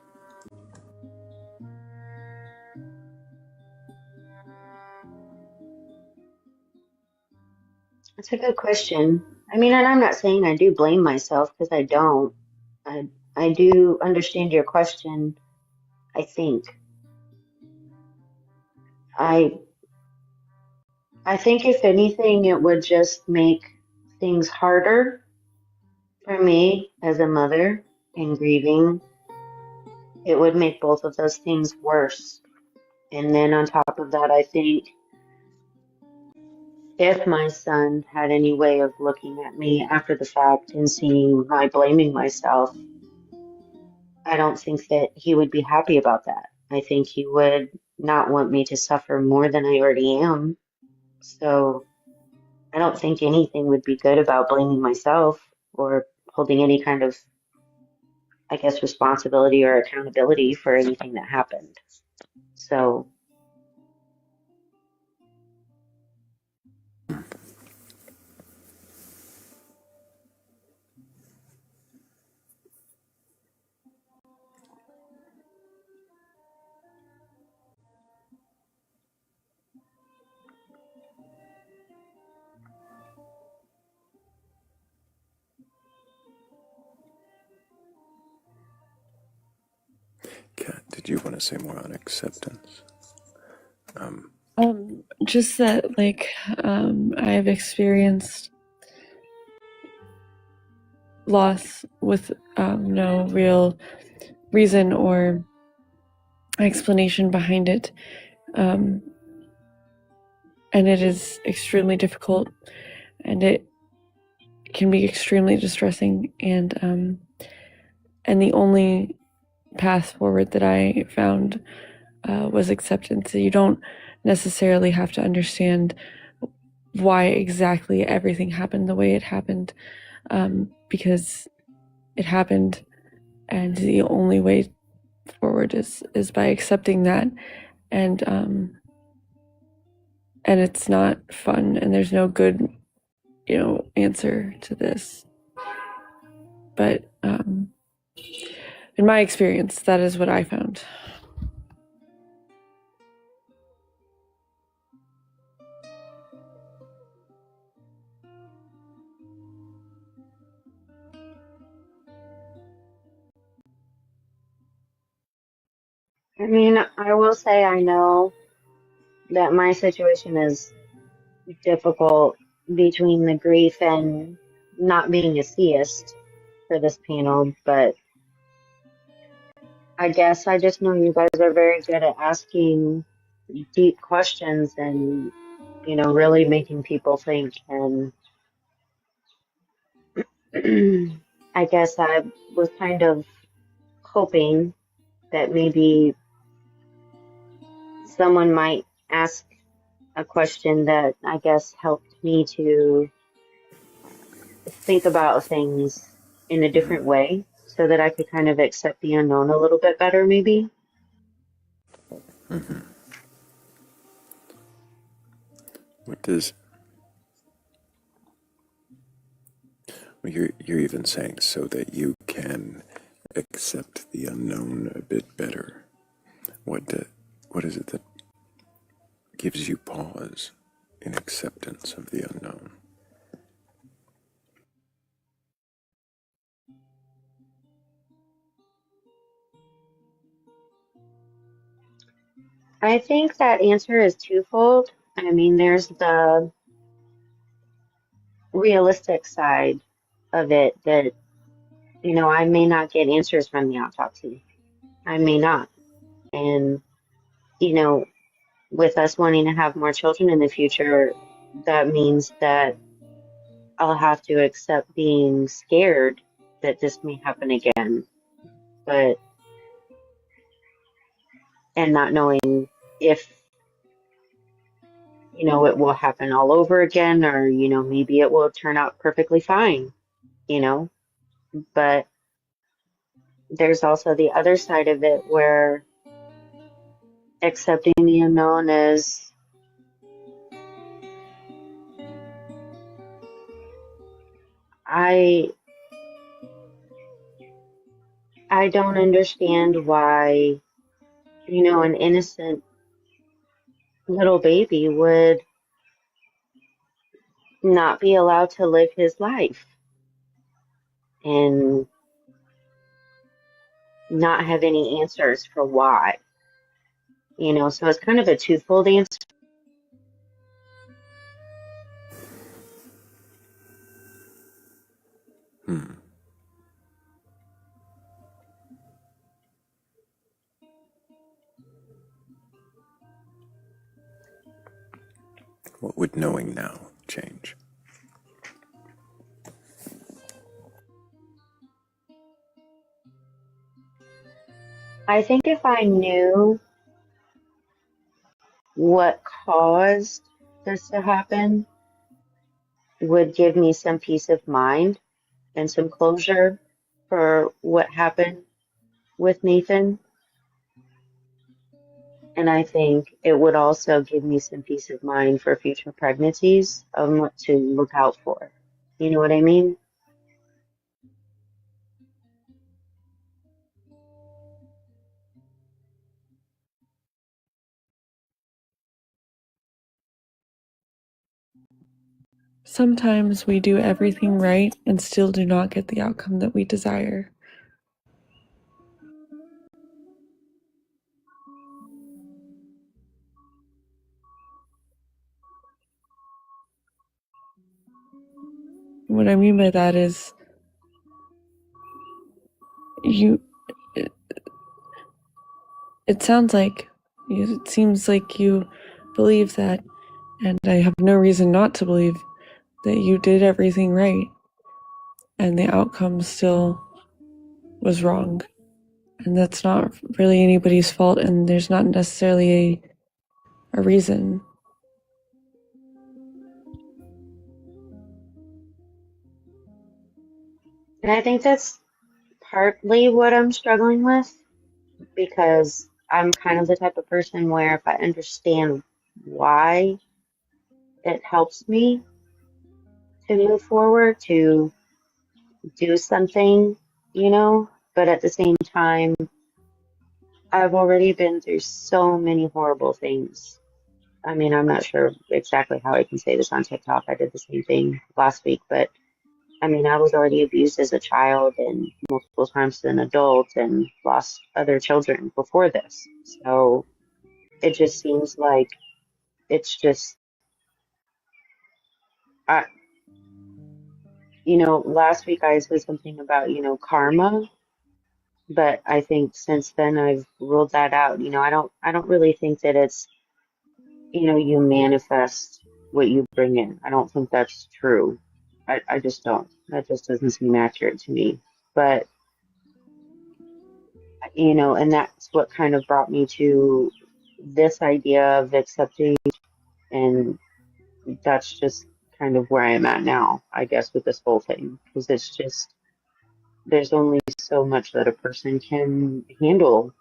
That's a good question. I mean, and I'm not saying I do blame myself because I don't. I do understand your question, I think. I I think if anything, it would just make things harder for me as a mother in grieving it would make both of those things worse. And then on top of that, I think if my son had any way of looking at me after the fact and seeing my blaming myself, I don't think that he would be happy about that. I think he would not want me to suffer more than I already am. So I don't think anything would be good about blaming myself or holding any kind of, I guess, responsibility or accountability for anything that happened. So, Kat, did you want to say more on acceptance? Just that, like, I've experienced loss with no real reason or explanation behind it. And it is extremely difficult, and it can be extremely distressing. And the only path forward that I found was acceptance. You don't necessarily have to understand why exactly everything happened the way it happened, because it happened, and the only way forward is by accepting that. And it's not fun, and there's no good answer to this, but in my experience, that is what I found. I mean, I will say I know that my situation is difficult between the grief and not being a theist for this panel, but I guess I just know you guys are very good at asking deep questions and, really making people think. And I guess I was kind of hoping that maybe someone might ask a question that I guess helped me to think about things in a different way so that I could kind of accept the unknown a little bit better, maybe. What does well, you're even saying so that you can accept the unknown a bit better. What is it that gives you pause in acceptance of the unknown? I think that answer is twofold. I mean, there's the realistic side of it that, I may not get answers from the autopsy. I may not. And, you know, with us wanting to have more children in the future, that means that I'll have to accept being scared that this may happen again, but, and not knowing if, it will happen all over again or, maybe it will turn out perfectly fine, you know, but there's also the other side of it where accepting the unknown is I I don't understand why, an innocent little baby would not be allowed to live his life and not have any answers for why. So it's kind of a twofold answer. Hmm. What would knowing now change? I think if I knew what caused this to happen, would give me some peace of mind and some closure for what happened with Nathan. And I think it would also give me some peace of mind for future pregnancies on what to look out for. You know what I mean? Sometimes we do everything right and still do not get the outcome that we desire. What I mean by that is you it sounds like it seems like you believe that, and I have no reason not to believe that you did everything right and the outcome still was wrong. And that's not really anybody's fault, and there's not necessarily a reason. And I think that's partly what I'm struggling with because I'm kind of the type of person where if I understand why, it helps me to move forward, to do something, you know? But at the same time, I've already been through so many horrible things. I mean, I'm not sure exactly how I can say this on TikTok. I did the same thing last week, but I mean, I was already abused as a child and multiple times as an adult and lost other children before this. So it just seems like it's just, I, last week I said something about, karma, but I think since then I've ruled that out. I don't really think that it's, you manifest what you bring in. I don't think that's true. I just don't. That just doesn't seem accurate to me. But, and that's what kind of brought me to this idea of accepting, and that's just kind of where I'm at now, I guess, with this whole thing. Because it's just, there's only so much that a person can handle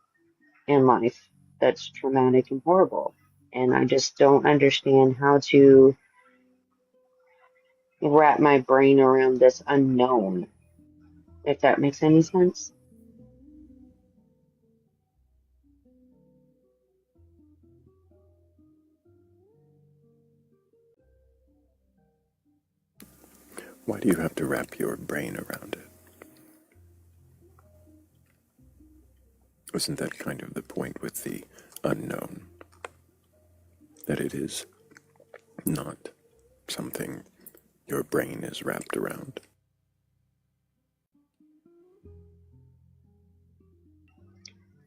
in life that's traumatic and horrible. And I just don't understand how to wrap my brain around this unknown, if that makes any sense. Why do you have to wrap your brain around it? Isn't that kind of the point with the unknown? That it is not something your brain is wrapped around?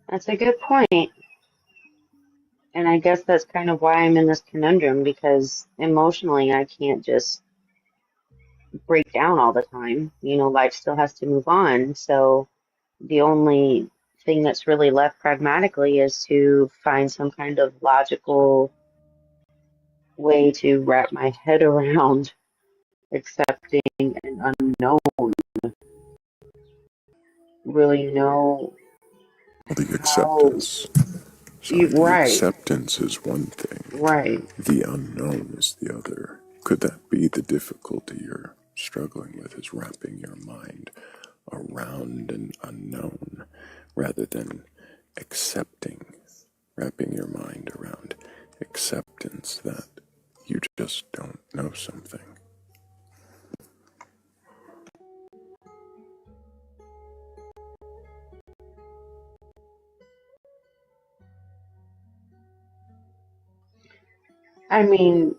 That's a good point. And I guess that's kind of why I'm in this conundrum because emotionally I can't just break down all the time. Life still has to move on. So the only thing that's really left pragmatically is to find some kind of logical way to wrap my head around accepting an unknown, really know Well, the how acceptance. you, Sorry, the right, acceptance is one thing. right. The unknown is the other. Could that be the difficulty you're struggling with, is wrapping your mind around an unknown rather than accepting, wrapping your mind around acceptance that you just don't know something? I mean,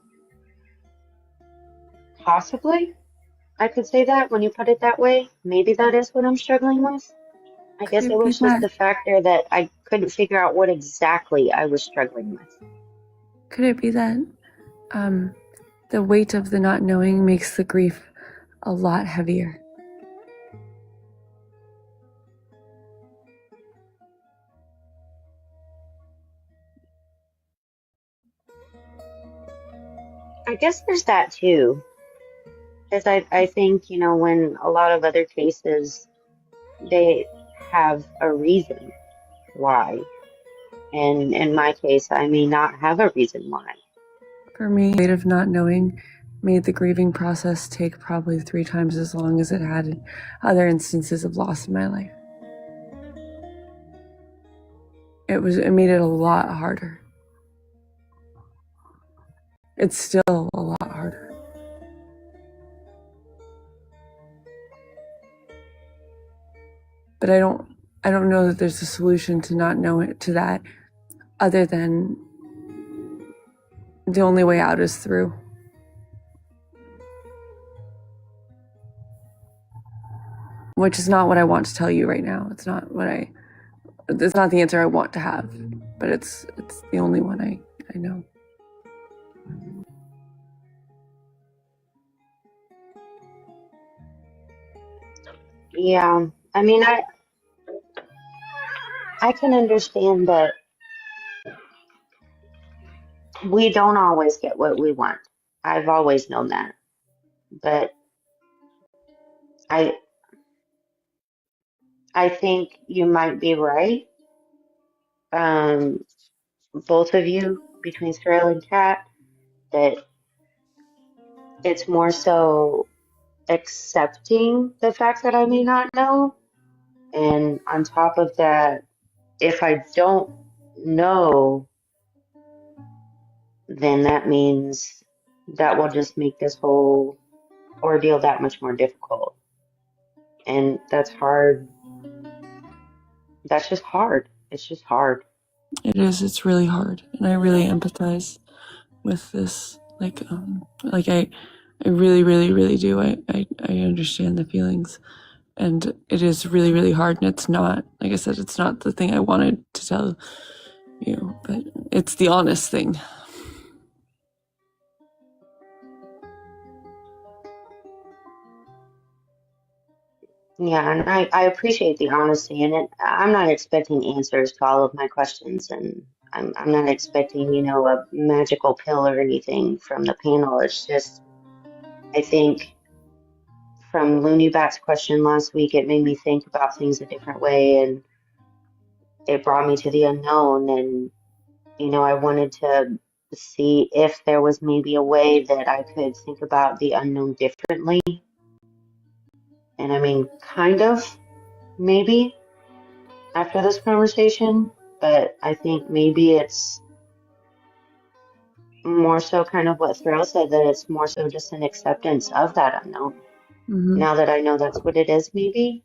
possibly I could say that when you put it that way. Maybe that is what I'm struggling with. I Could guess it it be was just that? the factor that I couldn't figure out what exactly I was struggling with. Could it be that? Um, the weight of the not knowing makes the grief a lot heavier. I guess there's that too. Because I think, when a lot of other cases, they have a reason why. And in my case, I may not have a reason why. For me, the weight of not knowing made the grieving process take probably 3 times as long as it had in other instances of loss in my life. It made it a lot harder. It's still a lot harder. But I don't know that there's a solution to not know it, to that, other than the only way out is through. Which is not what I want to tell you right now. It's not the answer I want to have, but it's the only one I know. Yeah, I mean, I can understand that we don't always get what we want. I've always known that. But I I think you might be right. Um, both of you, between Thrayle and Kat, that it's more so accepting the fact that I may not know. And on top of that, if I don't know, then that means that will just make this whole ordeal that much more difficult. And that's hard. That's just hard. It's just hard. It is. It's really hard, and I really empathize with this. I really, really, really do. I understand the feelings, and it is really, really hard. And it's not, like I said, it's not the thing I wanted to tell you, but it's the honest thing. Yeah, and I appreciate the honesty in it. I'm not expecting answers to all of my questions, and I'm not expecting, a magical pill or anything from the panel. It's just, I think from Looney Bat's question last week, it made me think about things a different way, and it brought me to the unknown. And, I wanted to see if there was maybe a way that I could think about the unknown differently. And I mean, kind of, maybe, after this conversation, but I think maybe it's more so kind of what Thrayle said, that it's more so just an acceptance of that unknown. Mm-hmm. Now that I know that's what it is, maybe.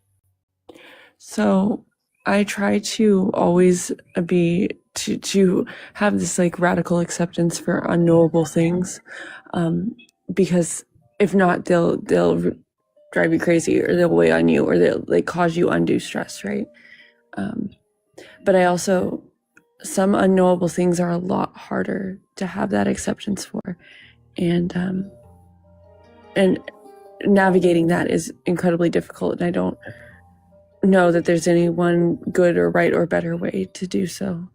So I try to always to have this like radical acceptance for unknowable things, because if not, they'll drive you crazy, or they'll weigh on you, or they'll like cause you undue stress, right? But I also, some unknowable things are a lot harder to have that acceptance for, and navigating that is incredibly difficult, and I don't know that there's any one good or right or better way to do so.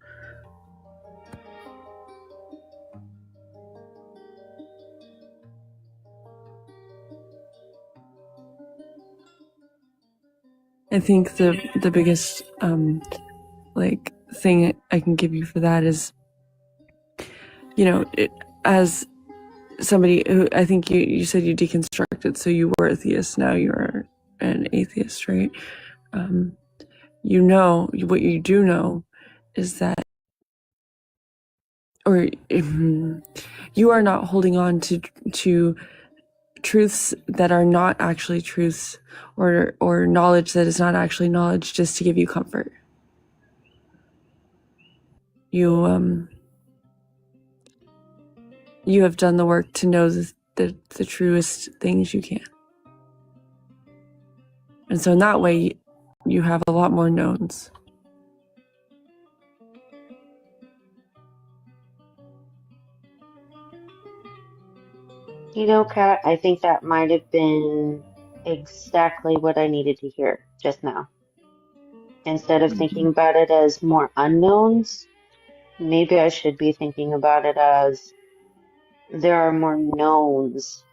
I think the biggest thing I can give you for that is, as somebody who, I think you said you deconstructed, so you were a theist, now you're an atheist, right? What you do know is that, or you are not holding on to truths that are not actually truths, or knowledge that is not actually knowledge, just to give you comfort. You have done the work to know the truest things you can. And so in that way, you have a lot more knowns. You know, Kat, I think that might have been exactly what I needed to hear just now. Instead of thinking Mhm. about it as more unknowns, maybe I should be thinking about it as there are more knowns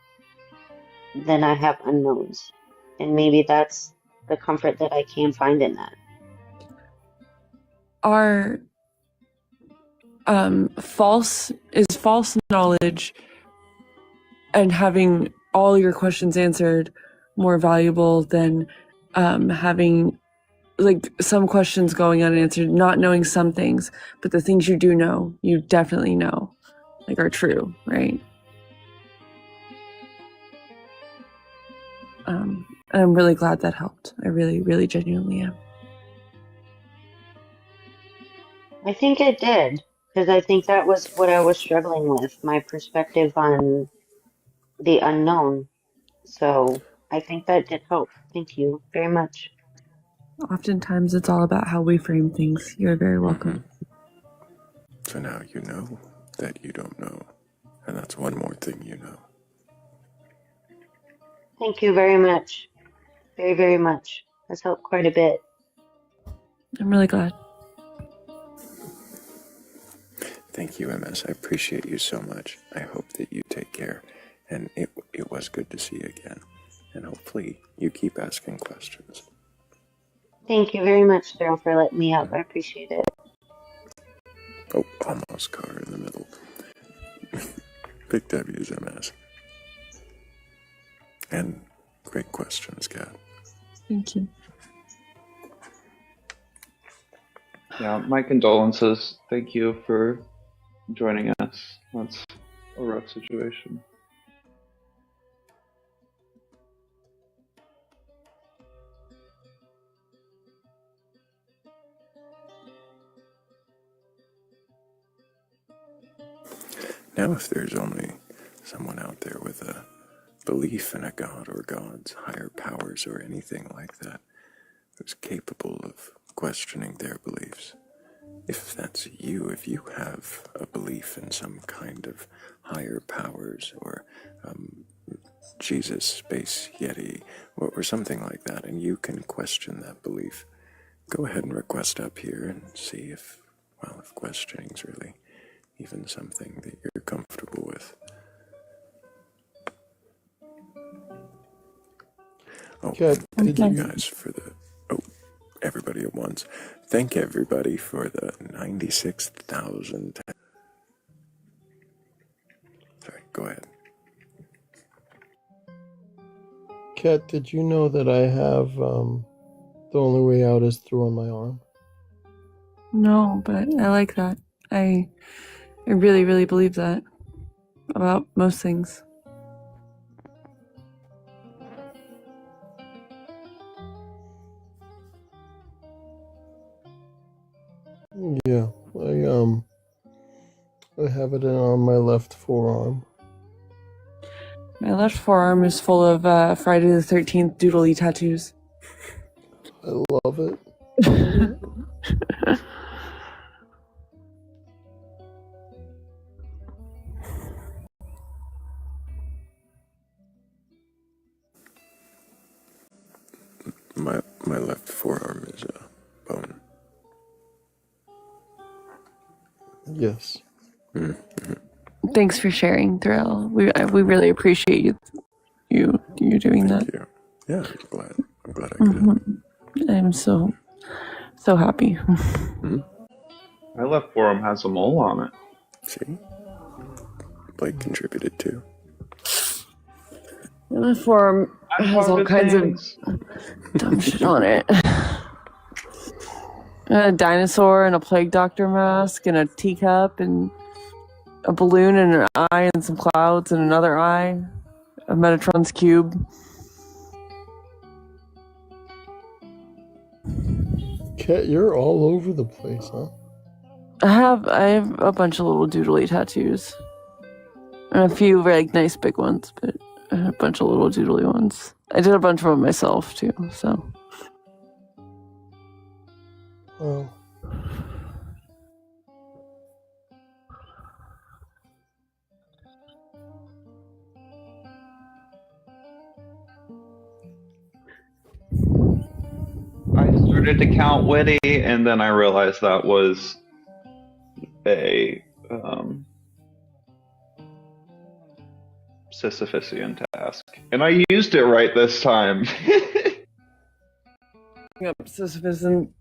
than I have unknowns. And maybe that's the comfort that I can find in that. Our false knowledge and having all your questions answered more valuable than having like some questions going unanswered, not knowing some things, but the things you do know, you definitely know, like are true, right? And I'm really glad that helped. I really, really genuinely am. I think it did, because I think that was what I was struggling with, my perspective on the unknown. So I think that did help. Thank you very much. Oftentimes it's all about how we frame things. You're very welcome. So now you know that you don't know. And that's one more thing you know. Thank you very much. Very, very much. That's helped quite a bit. I'm really glad. Thank you, MS. I appreciate you so much. I hope that you take care. And it was good to see you again. And hopefully you keep asking questions. Thank you very much, Thrayle, for letting me up. I appreciate it. Oh, almost caught her in the middle. Big W's, MS. And great questions, Kat. Thank you. Yeah, my condolences. Thank you for joining us. That's a rough situation. Now, if there's only someone out there with a belief in a god or gods, higher powers, or anything like that, who's capable of questioning their beliefs, if that's you, if you have a belief in some kind of higher powers or Jesus, Space Yeti, or something like that, and you can question that belief, go ahead and request up here and see if, well, if questioning's really even something that you're comfortable with. Oh, Kat, and did thank you you guys for the, oh, everybody at once. Thank everybody for the 96,000. Sorry, go ahead. Kat, did you know that I have the only way out is through on my arm? No, but I like that. I really, really believe that about most things. Yeah, I have it on my left forearm. My left forearm is full of Friday the 13th doodly tattoos. I love it. Love it. My left forearm is a bone. Yes. Thanks for sharing, Thrayle. We really appreciate you doing Thank that. you. Yeah, I'm glad I could help. I'm so happy. My left forearm has a mole on it. See? Blake contributed too. My left forearm I has all good kinds things. of dumb shit on it. A dinosaur and a plague doctor mask and a teacup and a balloon and an eye and some clouds and another eye. A Metatron's cube. Kat, you're all over the place, huh? I have a bunch of little doodly tattoos. And a few very nice big ones, but a bunch of little doodly ones. I did a bunch of them myself too, so. Oh. started to count witty, and then I realized that was a Sisyphusian task, and I used it right this time. Yep, Sisyphus and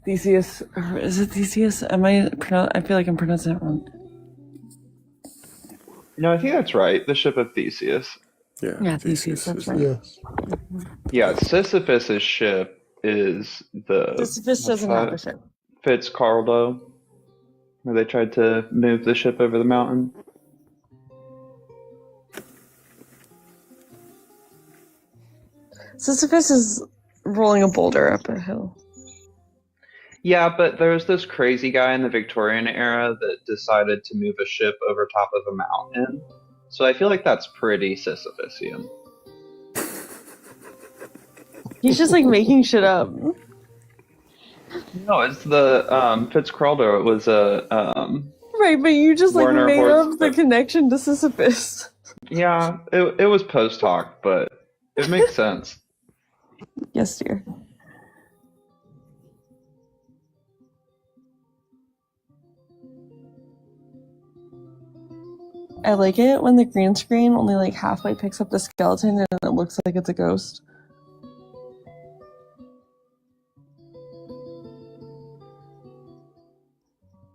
Theseus. Or is it Theseus? I feel like I'm pronouncing it wrong. No, I think that's right. The ship of Theseus. Yeah, Theseus. That's right. Yes. Yeah, Sisyphus's ship is the Sisyphus doesn't have a ship. Fitzcarraldo, where they tried to move the ship over the mountain. Sisyphus is rolling a boulder up a hill. Yeah, but there was this crazy guy in the Victorian era that decided to move a ship over top of a mountain. So I feel like that's pretty Sisyphusian. He's just like making shit up. No, it's the Fitzcarraldo. It was a Right, but you just like Warner made Horse- up the connection to Sisyphus. yeah. It was post hoc, but it makes sense. Yes, dear. I like it when the green screen only like halfway picks up the skeleton and it looks like it's a ghost.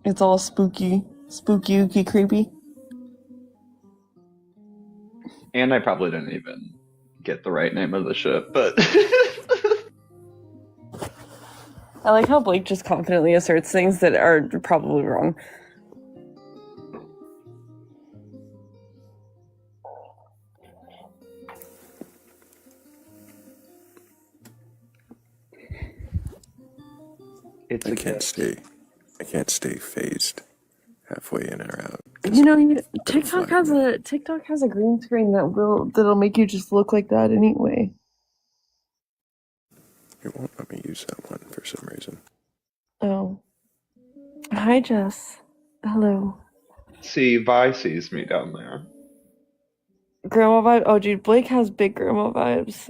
It's all spooky, creepy. And I probably didn't even get the right name of the ship, but I like how Blake just confidently asserts things that are probably wrong. it's I can't stay phased halfway in or out. You know, TikTok has a green screen that'll make you just look like that anyway. It won't let me use that one for some reason. Oh. Hi, Jess. Hello. See, Vi sees me down there. Grandma vibe? Oh, dude, Blake has big grandma vibes.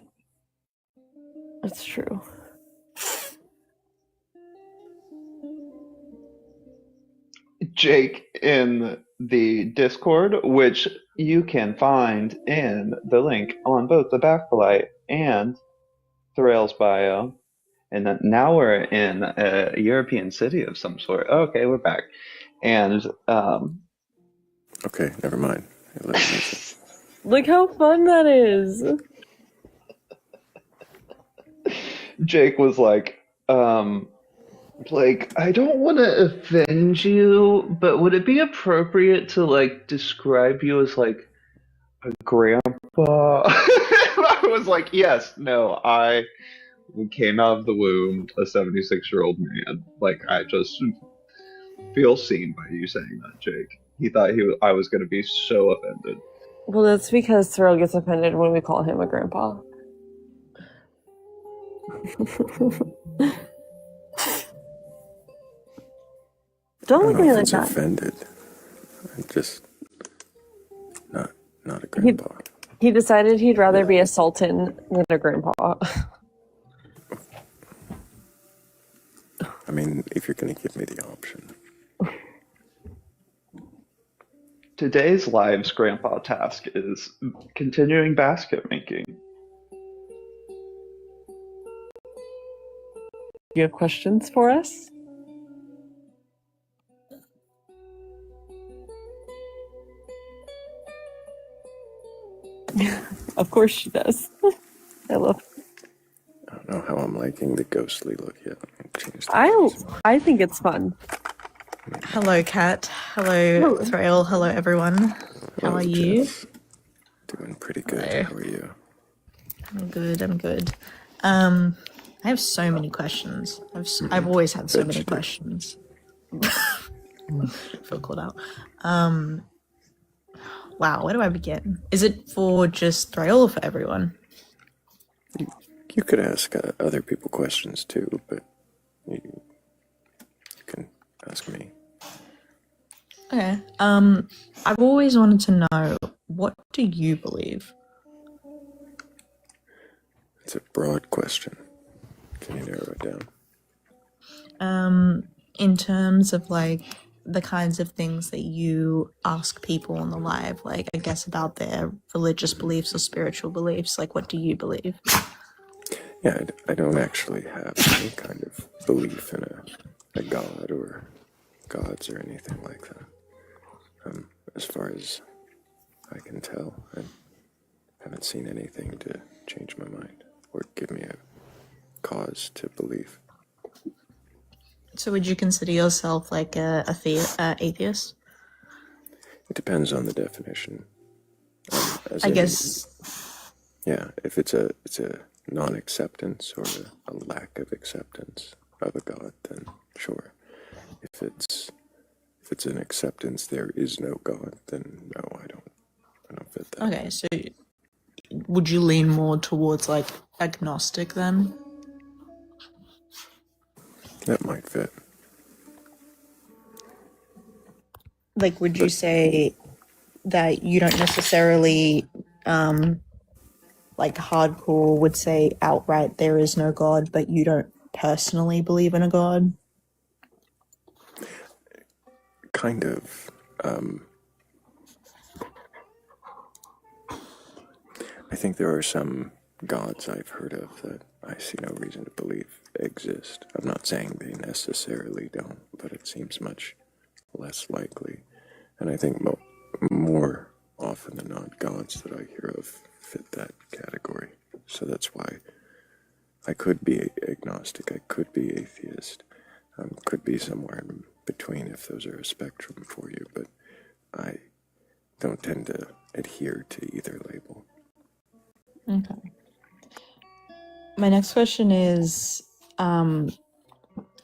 That's true. Jake in the Discord, which you can find in the link on both the Batcolyte and Thrayle's bio. And then now we're in a European city of some sort. Okay, we're back. And Okay, never mind. Look how fun that is. Jake was like, I don't want to offend you, but would it be appropriate to like describe you as like a grandpa? I was like, yes, no, I came out of the womb a 76-year-old man. Like, I just feel seen by you saying that, Jake. He thought I was going to be so offended. Well, that's because Thrayle gets offended when we call him a grandpa. Don't look at me like that. Offended. I'm just not a grandpa. He decided he'd rather be a sultan than a grandpa. I mean, if you're going to give me the option. Today's live's grandpa task is continuing basket making. You have questions for us? Of course she does. I love it. I don't know how I'm liking the ghostly look yet. I think it's fun. Hello, Kat. Hello, Thrayle. Hello, everyone. How are you? Doing pretty good. Hello. How are you? I'm good. I have so many questions. I've always had so many questions. Feel called out. Wow, where do I begin? Is it for just Thrayle or for everyone? You could ask other people questions too, but you can ask me. Okay. I've always wanted to know, what do you believe? It's a broad question. Can you narrow it down? In terms of like the kinds of things that you ask people on the live, like I guess about their religious beliefs or spiritual beliefs, like what do you believe? Yeah, I don't actually have any kind of belief in a god or gods or anything like that. As far as I can tell, I haven't seen anything to change my mind or give me a cause to believe. So would you consider yourself like a atheist? It depends on the definition. I guess. Yeah, if it's a non-acceptance or a lack of acceptance of a god, then sure. If it's an acceptance, there is no god, then no, I don't fit that. Okay, so would you lean more towards like agnostic then? That might fit. Like, would you say that you don't necessarily, like hardcore would say outright there is no God, but you don't personally believe in a God? Kind of. I think there are some gods I've heard of that I see no reason to believe exist. I'm not saying they necessarily don't, but it seems much less likely. And I think more often than not, gods that I hear of fit that category. So that's why I could be agnostic, I could be atheist, could be somewhere in between if those are a spectrum for you, but I don't tend to adhere to either label. Okay. My next question is,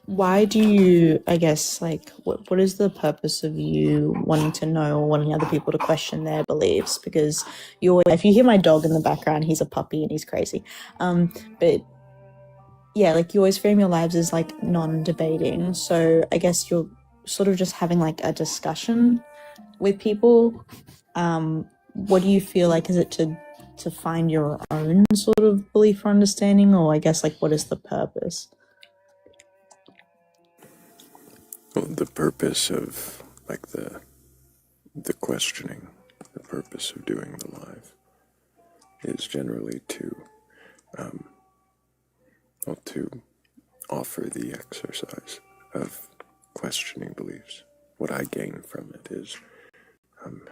why do you, I guess, like, what is the purpose of you wanting to know or wanting other people to question their beliefs? Because if you hear my dog in the background, he's a puppy and he's crazy. But yeah, like you always frame your lives as like non-debating. So I guess you're sort of just having like a discussion with people. What do you feel like? Is it to find your own sort of belief or understanding, or I guess like what is the purpose? Well, the purpose of like the questioning, the purpose of doing the live is generally to offer the exercise of questioning beliefs. What I gain from it is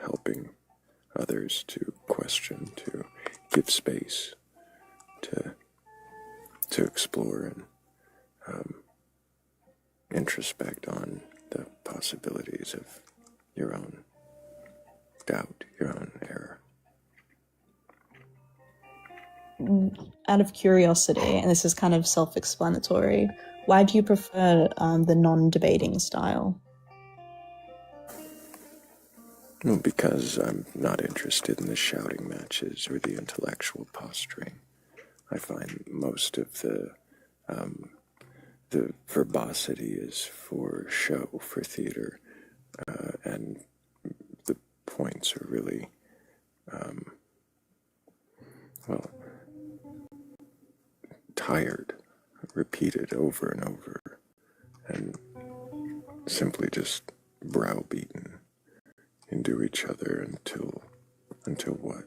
helping others to question, to give space, to explore and introspect on the possibilities of your own doubt, your own error. Out of curiosity, and this is kind of self-explanatory, why do you prefer the non-debating style? Well, because I'm not interested in the shouting matches or the intellectual posturing. I find most of the verbosity is for show, for theater, and the points are really, tired, repeated over and over, and simply just browbeaten into each other until what?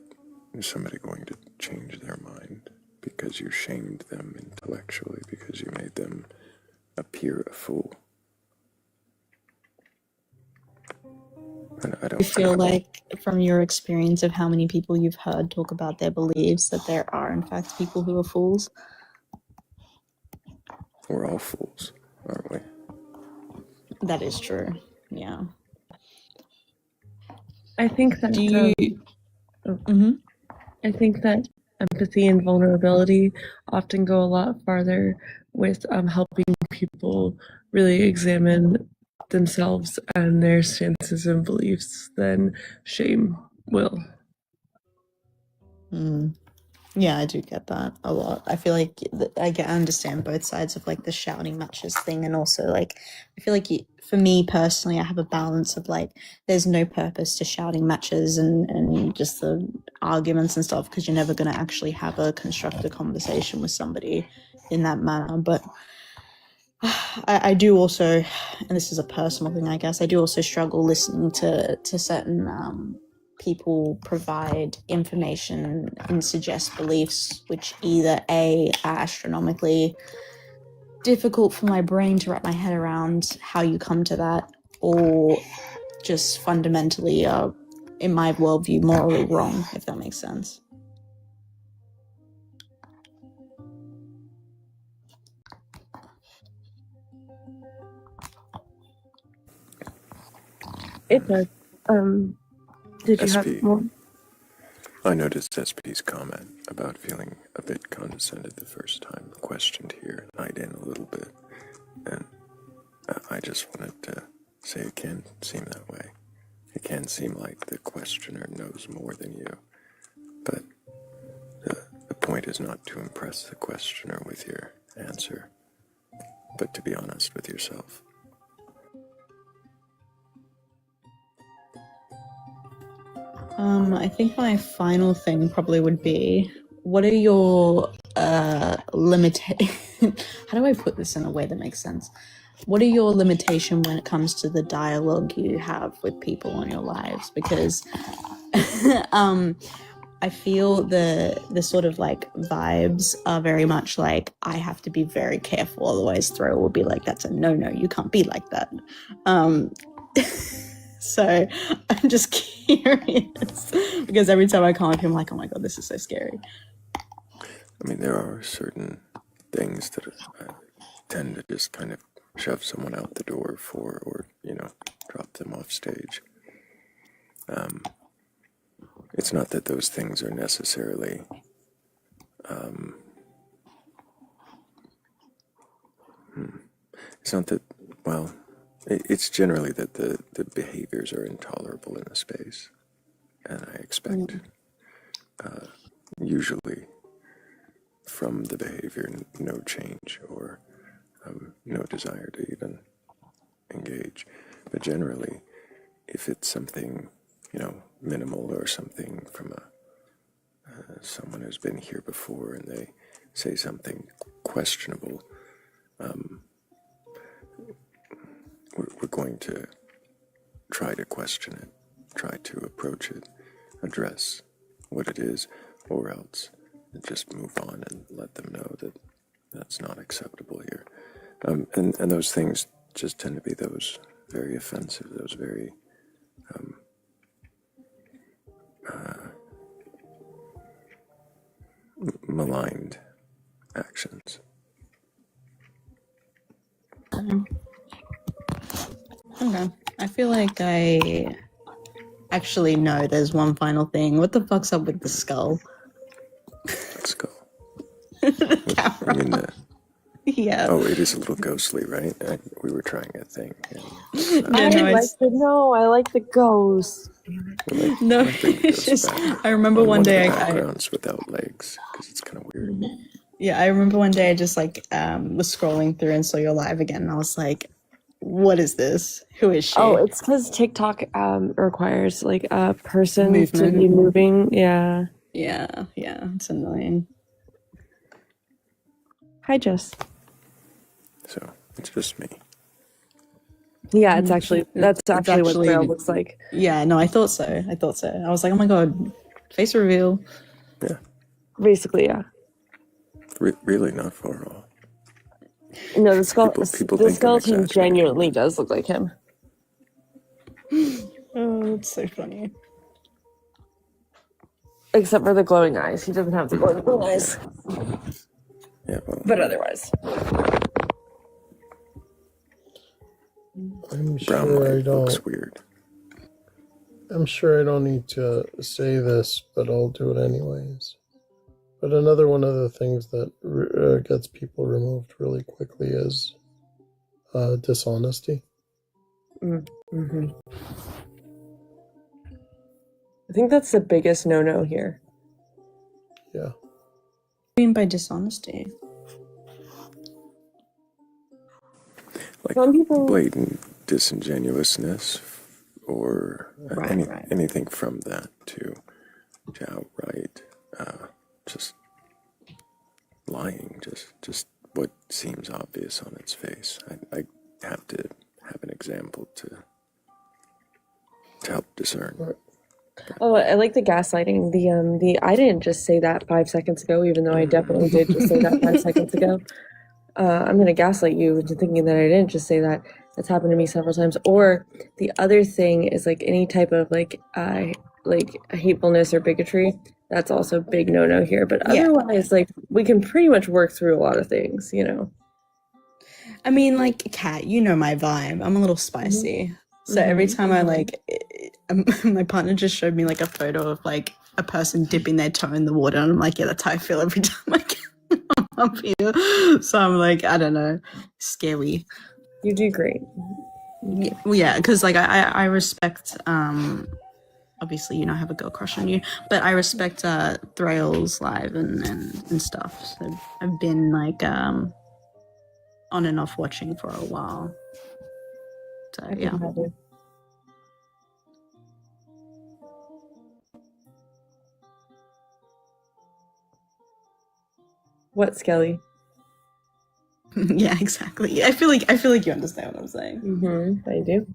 Is somebody going to change their mind because you shamed them intellectually, because you made them appear a fool? And I don't feel like, from your experience of how many people you've heard talk about their beliefs, that there are in fact people who are fools? We're all fools, aren't we? That is true. Yeah. I think that Do you? I think that empathy and vulnerability often go a lot farther with helping people really examine themselves and their stances and beliefs than shame will. Yeah, I do get that a lot. I feel like I understand both sides of like the shouting matches thing, and also like I feel like for me personally, I have a balance of like there's no purpose to shouting matches and just the arguments and stuff, because you're never going to actually have a constructive conversation with somebody in that manner. But I do also, and this is a personal thing, I guess, I do also struggle listening to certain people provide information and suggest beliefs which either A, are astronomically difficult for my brain to wrap my head around how you come to that, or just fundamentally are, in my worldview, morally wrong, if that makes sense. It does. Did you have SP. more? I noticed SP's comment about feeling a bit condescended the first time questioned here, eyed in a little bit, and I just wanted to say it can seem that way. It can seem like the questioner knows more than you, but the point is not to impress the questioner with your answer, but to be honest with yourself. I think my final thing probably would be, what are your limitations? How do I put this in a way that makes sense? What are your limitations when it comes to the dialogue you have with people in your lives? Because I feel the sort of like vibes are very much like, I have to be very careful, otherwise Thrayle will be like, that's a no, you can't be like that. So I'm just curious because every time I come up, I'm like, oh my god, this is so scary. I mean, there are certain things that I tend to just kind of shove someone out the door for, or, drop them off stage. It's not that those things are necessarily it's not that, well, it's generally that the behaviors are intolerable in the space, and I expect usually from the behavior no change or no desire to even engage. But generally, if it's something, minimal, or something from someone who's been here before and they say something questionable, we're going to try to question it, try to approach it, address what it is, or else just move on and let them know that that's not acceptable here. And those things just tend to be those very offensive, those very maligned actions. Okay. I feel like I actually know there's one final thing. What the fuck's up with the skull? Let's go. The camera. I mean, Yeah. oh, it is a little ghostly, right? We were trying a thing. No, no, it's I like the ghost. no. Bring the It's ghost just back I remember on one of the day backgrounds without legs, because it's kind of weird. yeah, I remember one day I just like was scrolling through and saw you live again, and I was like, "What is this? Who is she?" Oh, it's because TikTok requires like a person to Movement. be moving. Yeah. Yeah, it's annoying. Hi, Jess. So it's just me. Yeah, that's actually what Thrayle looks like. Yeah, no, I thought so. I was like, oh my god, face reveal. Yeah. Basically, yeah. Really not far off. No, the People think I'm skeleton exaggerating. genuinely does look like him. Oh, it's so funny. Except for the glowing eyes. He doesn't have the glowing eyes. Yeah, well, But otherwise. I'm brown sure light I don't. looks weird. I'm sure I don't need to say this, but I'll do it anyways. But another one of the things that gets people removed really quickly is dishonesty. Mm-hmm. I think that's the biggest no-no here. Yeah. What do you mean by dishonesty? Like Some people... blatant disingenuousness, or anything from that to outright just lying, just what seems obvious on its face. I have to have an example to help discern. Oh, I like the gaslighting. The I didn't just say that 5 seconds ago, even though I definitely did just say that 5 seconds ago. I'm gonna gaslight you into thinking that I didn't just say that. That's happened to me several times. Or the other thing is like any type of like hatefulness or bigotry. That's also a big no here. But Yeah. otherwise, like we can pretty much work through a lot of things, you know. I mean, like, Kat, you know my vibe. I'm a little spicy. So every time I like, my partner just showed me like a photo of like a person dipping their toe in the water, and I'm like, yeah, that's how I feel every time I get up here. So I'm like, I don't know, scary. You do great. Well, yeah, because like I respect. Obviously, you know, I have a girl crush on you, but I respect Thrayle's live and stuff. So I've been like on and off watching for a while. So I yeah. can have you. What, Skelly? Yeah, exactly. I feel like you understand what I'm saying. I do.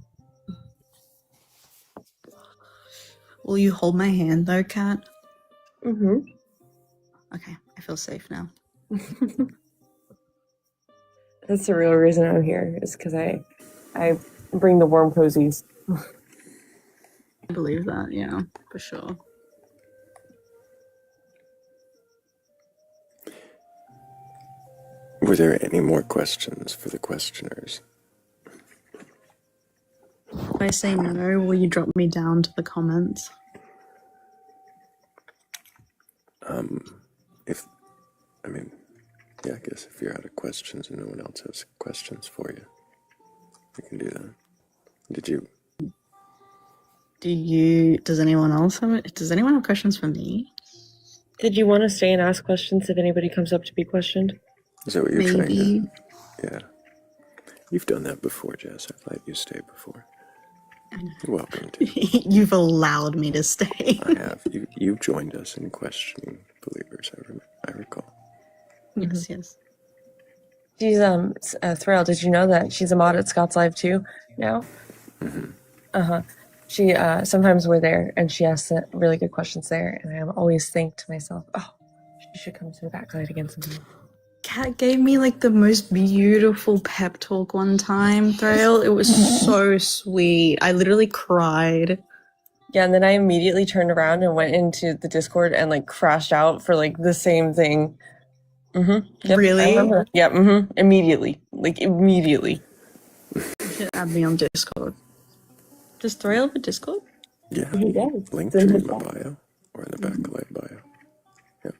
Will you hold my hand though, Kat? Mm-hmm. Okay, I feel safe now. That's the real reason I'm here, is because I bring the warm cozies. I believe that, yeah, for sure. Were there any more questions for the questioners? If I say no, will you drop me down to the comments? I guess if you're out of questions and no one else has questions for you, you can do that. Does anyone else have it? Does anyone have questions for me? Did you want to stay and ask questions if anybody comes up to be questioned? Is that what you're trying Maybe. to? Yeah. You've done that before, Jess. I've let you stay before. You're welcome to. You've allowed me to stay. I have. You joined us in questioning believers, I recall. Yes, yes. She's Thrayle, did you know that she's a mod at Scott's Live too now? She sometimes we're there and she asks really good questions there, and I always think to myself, oh, she should come to the Batcolyte again sometime. Kat gave me like the most beautiful pep talk one time, Thrayle. It was so sweet. I literally cried. Yeah, and then I immediately turned around and went into the Discord and like crashed out for like the same thing. Yep, Really? I remember. Yeah, immediately. Like immediately. You should add me on Discord. Does Thrayle have a Discord? Yeah. He does. Link It's tree in in his my bio. bio or in the Batcolyte bio. Yep.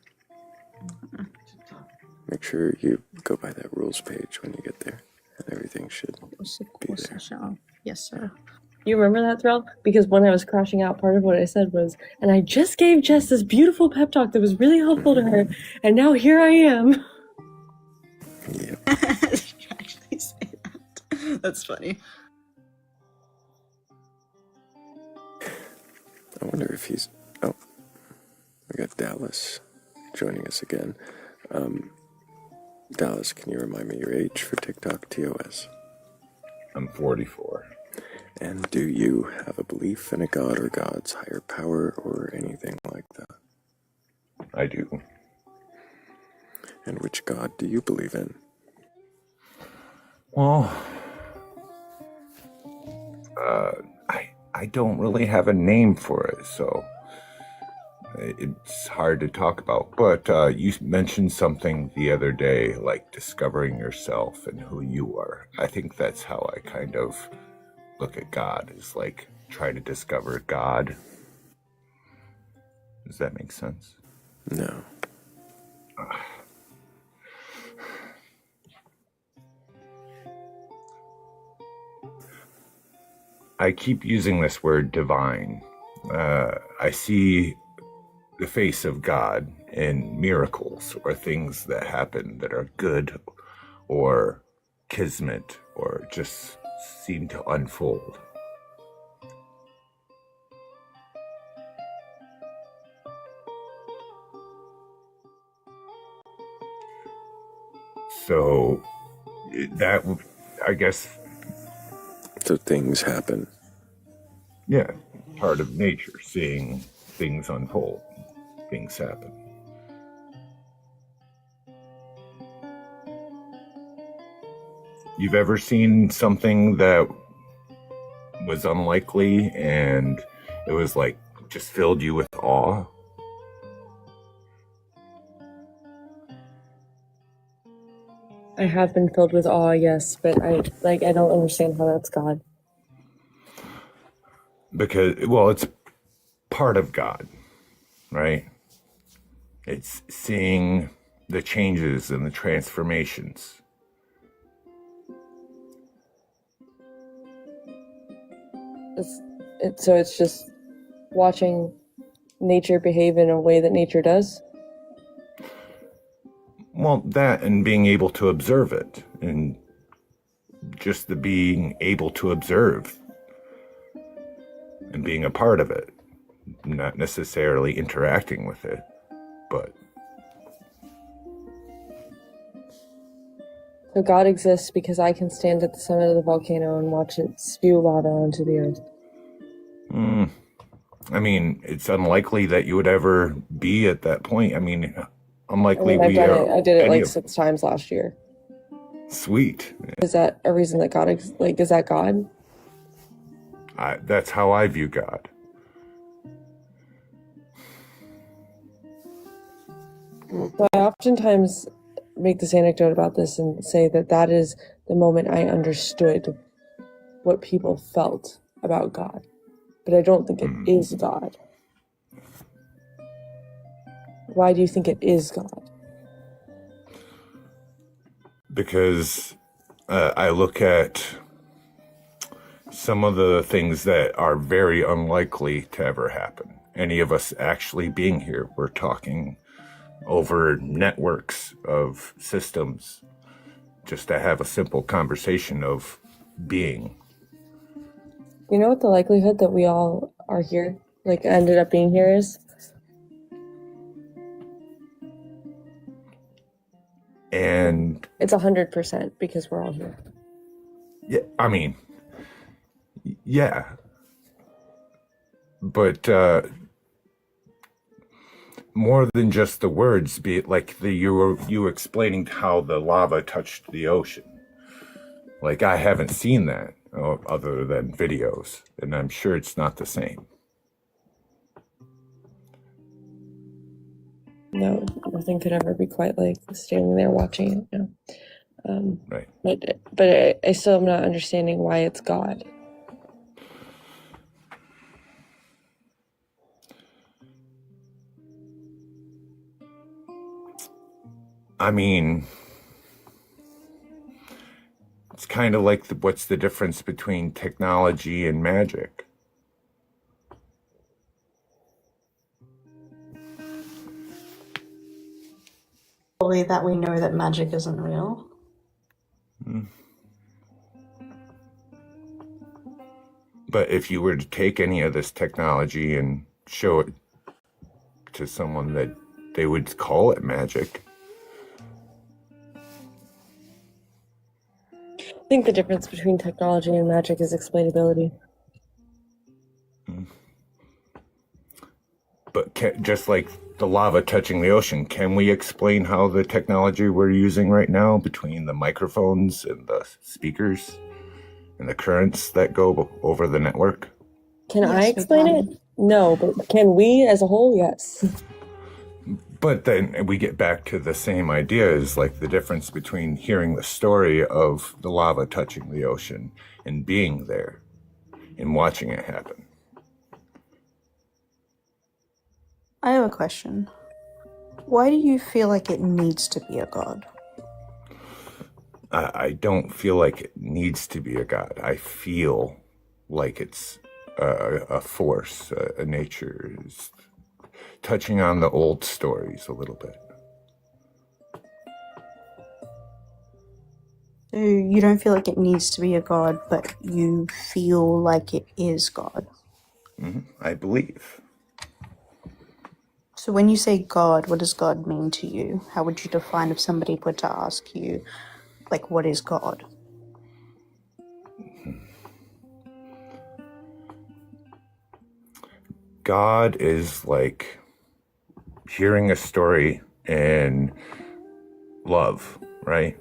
Make sure you go by that rules page when you get there, and everything should Of course, be I there. shall. Yes, sir. You remember that, Thrayle? Because when I was crashing out, part of what I said was, and I just gave Jess this beautiful pep talk that was really helpful to her, and now here I am. Yep. Did you actually say that? That's funny. I wonder if he's. Oh, we got Dallas joining us again. Dallas, can you remind me your age for TikTok TOS? I'm 44. And do you have a belief in a god or god's higher power or anything like that? I do. And which god do you believe in? Well, I don't really have a name for it, so it's hard to talk about. But you mentioned something the other day, like discovering yourself and who you are. I think that's how I kind of look at God, is like try to discover God. Does that make sense? No. I keep using this word divine. I see the face of God in miracles or things that happen that are good or kismet or just seem to unfold. So that, I guess, So things happen. yeah, part of nature, seeing things unfold, things happen. You've ever seen something that was unlikely and it was like just filled you with awe? I have been filled with awe, yes, but I don't understand how that's God. Because, well, it's part of God, right? It's seeing the changes and the transformations. So it's just watching nature behave in a way that nature does. Well, that and being able to observe it, and just the being able to observe and being a part of it, not necessarily interacting with it, but So God exists because I can stand at the summit of the volcano and watch it spew lava onto the earth. I mean, it's unlikely that you would ever be at that point. I mean, unlikely I've we done are. it. I did it any like of- 6 times last year. Sweet. Is that a reason that God is that God? That's how I view God. So I oftentimes make this anecdote about this and say that is the moment I understood what people felt about God. But I don't think it is God. Why do you think it is God? Because I look at some of the things that are very unlikely to ever happen. Any of us actually being here, we're talking over networks of systems just to have a simple conversation of being. You know what the likelihood that we all are here, ended up being here is? And it's 100% because we're all here. yeah, I mean, yeah. But more than just the words, be it like you explaining how the lava touched the ocean. Like, I haven't seen that other than videos, and I'm sure it's not the same. No, nothing could ever be quite like standing there watching it. No. Right. But I still am not understanding why it's God. I mean, it's kind of like what's the difference between technology and magic? Probably that we know that magic isn't real. But if you were to take any of this technology and show it to someone that they would call it magic. I think the difference between technology and magic is explainability. But just like the lava touching the ocean, can we explain how the technology we're using right now between the microphones and the speakers and the currents that go over the network? Can I explain it? No, but can we as a whole? Yes. But then we get back to the same idea, is like the difference between hearing the story of the lava touching the ocean and being there and watching it happen. I have a question. Why do you feel like it needs to be a god? I don't feel like it needs to be a god. I feel like it's a force, a nature, is touching on the old stories a little bit. So you don't feel like it needs to be a god, but you feel like it is God. I believe. So when you say God, what does God mean to you? How would you define if somebody were to ask you, like, what is God? God is like hearing a story and love, right?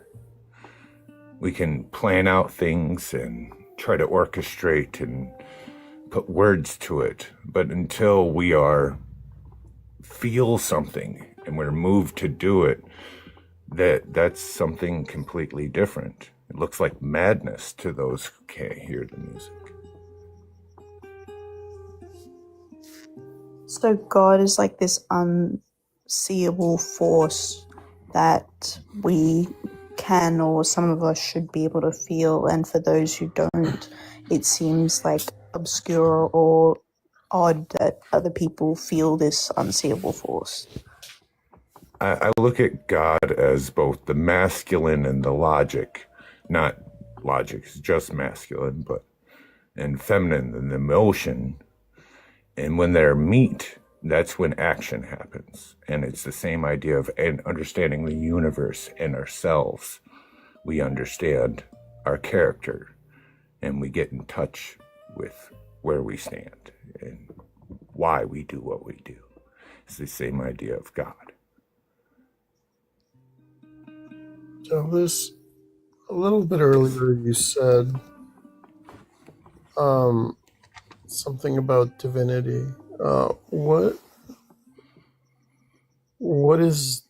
We can plan out things and try to orchestrate and put words to it, but until we feel something and we're moved to do it, that's something completely different. It looks like madness to those who can't hear the music. So God is like this unseeable force that we can, or some of us should be able to feel, and for those who don't, it seems like obscure or odd that other people feel this unseeable force. I look at God as both the masculine and the logic, not logic is just masculine, but and feminine and the emotion. And when they're meet, that's when action happens. And it's the same idea of understanding the universe and ourselves. We understand our character and we get in touch with where we stand and why we do what we do. It's the same idea of God. Elvis, a little bit earlier you said something about divinity. What is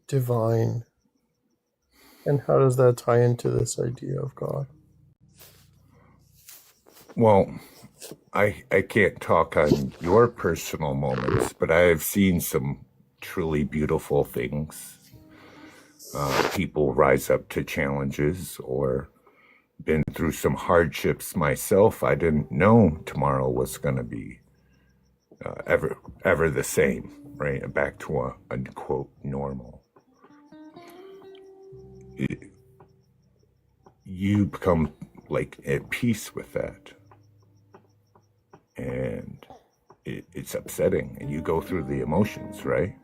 divine, and how does that tie into this idea of God? Well, I can't talk on your personal moments, but I have seen some truly beautiful things. People rise up to challenges or been through some hardships myself. I didn't know tomorrow was going to be ever the same, right? Back to a unquote normal. You become like at peace with that. And it's upsetting and you go through the emotions, right?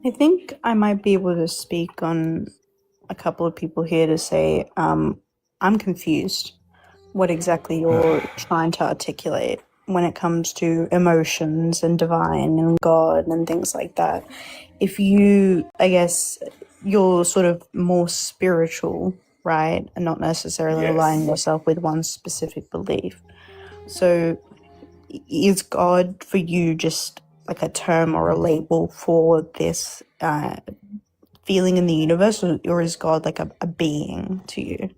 I think I might be able to speak on a couple of people here to say, I'm confused what exactly you're trying to articulate when it comes to emotions and divine and God and things like that. If you, I guess, you're sort of more spiritual, right? And not necessarily aligning Yes. yourself with one specific belief. So is God for you just like a term or a label for this feeling in the universe, or is God like a being to you?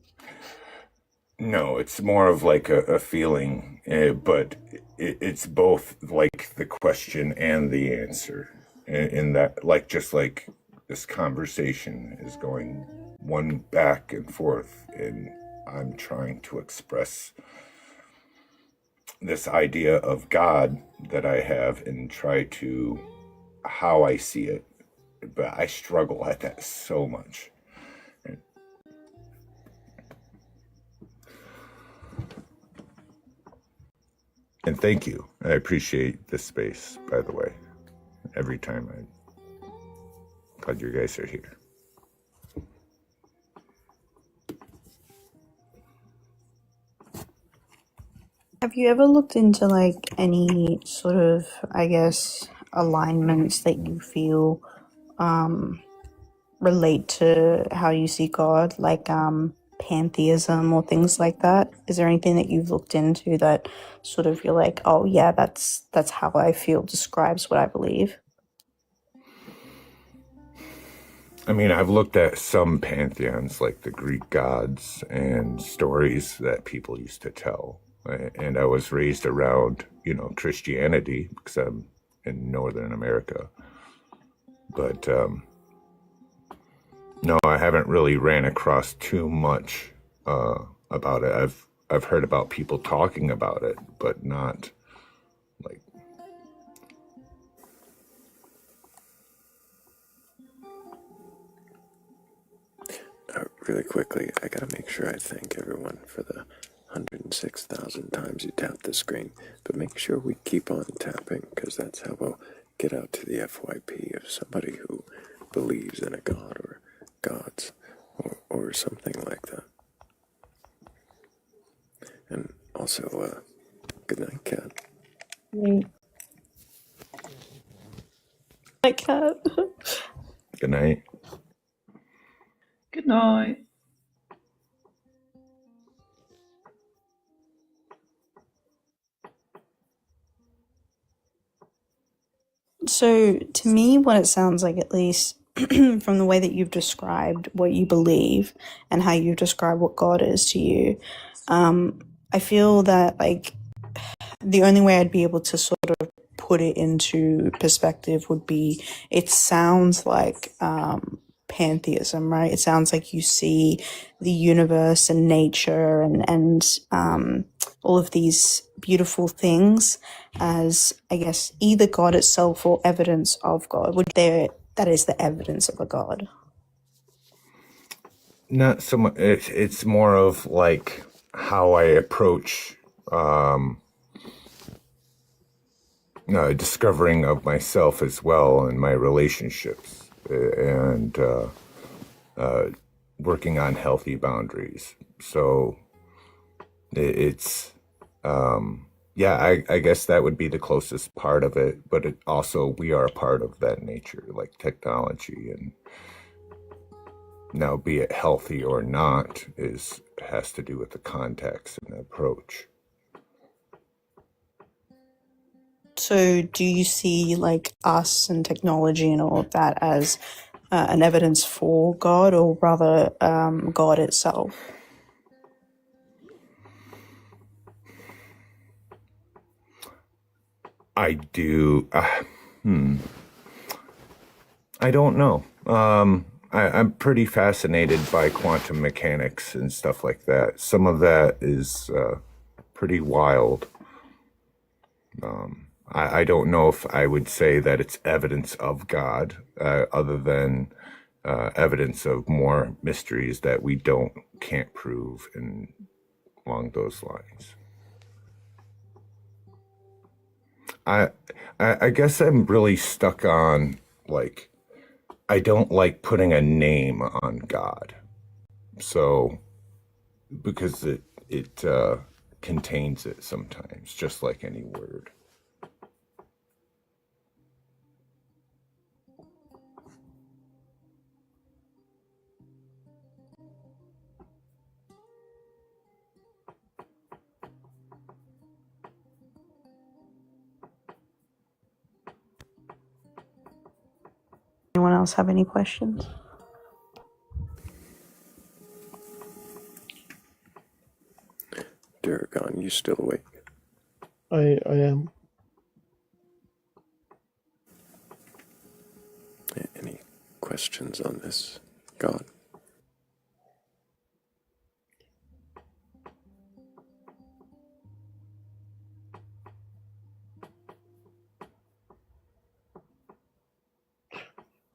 No, it's more of like a feeling, but it's both like the question and the answer. In that, like, just like this conversation is going one back and forth, and I'm trying to express this idea of God that I have and try to how I see it. But I struggle at that so much. And thank you. I appreciate this space, by the way. Every time I'm glad you guys are here. Have you ever looked into like any sort of, I guess, alignments that you feel relate to how you see God, like pantheism or things like that? Is there anything that you've looked into that sort of you're like, oh yeah, that's how I feel describes what I believe? I mean, I've looked at some pantheons, like the Greek gods and stories that people used to tell. And I was raised around, Christianity because I'm in Northern America. But no, I haven't really ran across too much about it. I've heard about people talking about it, but not like. really quickly, I gotta make sure I thank everyone for the 106,000 times you tapped the screen. But make sure we keep on tapping, because that's how we'll get out to the FYP of somebody who believes in a god or gods or something like that. And also, good night, Cat. I can't. Good night. Good night. So, to me, what it sounds like, at least from the way that you've described what you believe and how you've described what God is to you, I feel that, like, the only way I'd be able to sort of put it into perspective would be it sounds like pantheism, right? It sounds like you see the universe and nature and all of these beautiful things as, I guess, either God itself or evidence of God. That is the evidence of a God. Not so much. It's more of like how I approach discovering of myself as well and my relationships and working on healthy boundaries. So it's I guess that would be the closest part of it, but it also, we are a part of that nature, like technology, and now be it healthy or not has to do with the context and the approach. So, do you see like us and technology and all of that as an evidence for God, or rather God itself? I do. I don't know. I'm pretty fascinated by quantum mechanics and stuff like that. Some of that is pretty wild. I don't know if I would say that it's evidence of God, other than evidence of more mysteries that we can't prove, and along those lines. I guess I'm really stuck on, like, I don't like putting a name on God. So, because it contains it sometimes, just like any word. Anyone else have any questions? Duragon, you still awake? I am. Any questions on this god?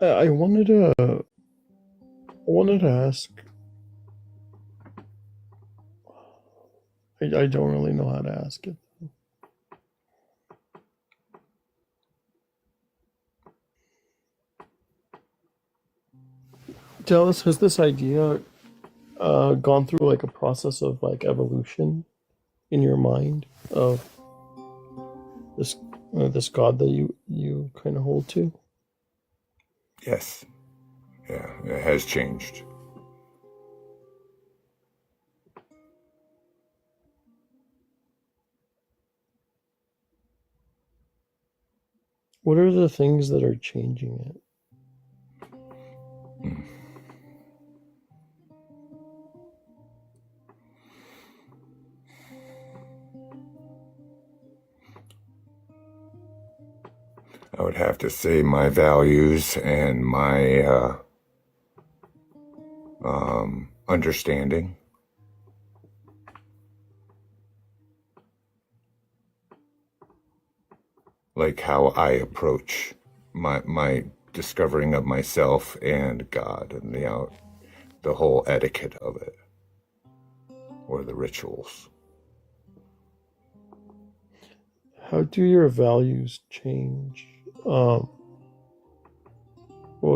I wanted to ask. I don't really know how to ask it. Dallas, has this idea gone through like a process of like evolution in your mind of this god that you kind of hold to? Yes. Yeah, it has changed. What are the things that are changing it? I would have to say my values and my understanding. Like how I approach my discovering of myself and God and the whole etiquette of it or the rituals. How do your values change? What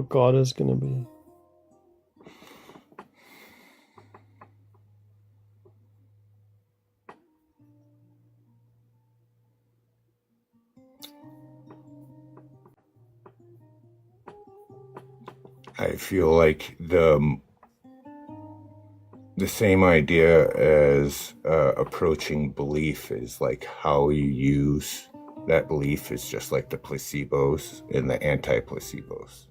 God is going to be? I feel like the same idea as approaching belief is like how you use that belief is just like the placebos and the anti-placebos.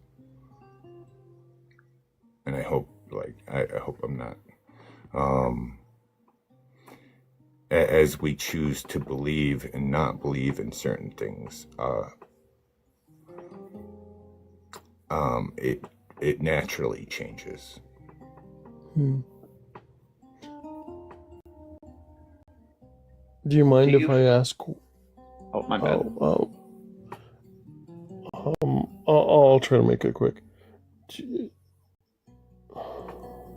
And I hope I'm not. As we choose to believe and not believe in certain things, it naturally changes. Do you mind if I ask? Oh, my bad. I'll try to make it quick.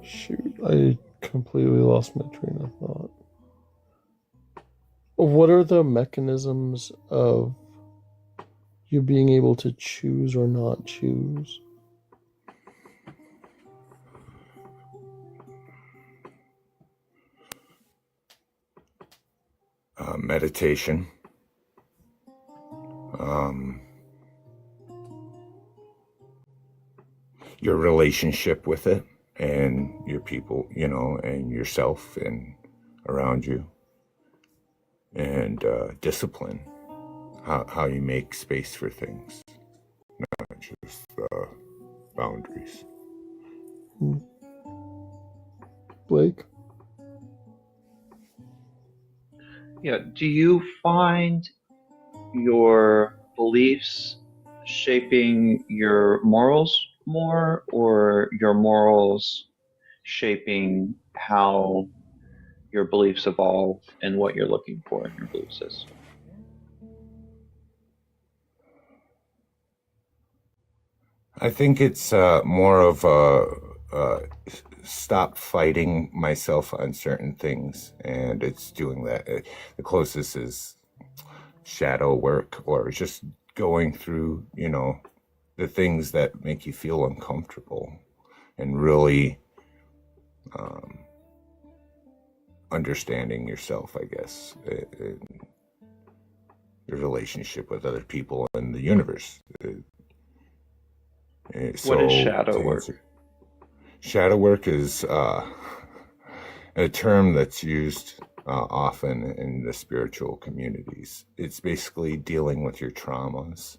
Shoot, I completely lost my train of thought. What are the mechanisms of you being able to choose or not choose? Meditation. Your relationship with it and your people, and yourself and around you. And discipline. How you make space for things. Not just boundaries. Blake? Yeah, do you find your beliefs shaping your morals more, or your morals shaping how your beliefs evolve and what you're looking for in your belief system? I think it's more of a stop fighting myself on certain things, and it's doing that. The closest is shadow work, or just going through, the things that make you feel uncomfortable, and really understanding yourself, I guess, your relationship with other people and the universe. What is shadow work? Shadow work is a term that's used often in the spiritual communities. It's basically dealing with your traumas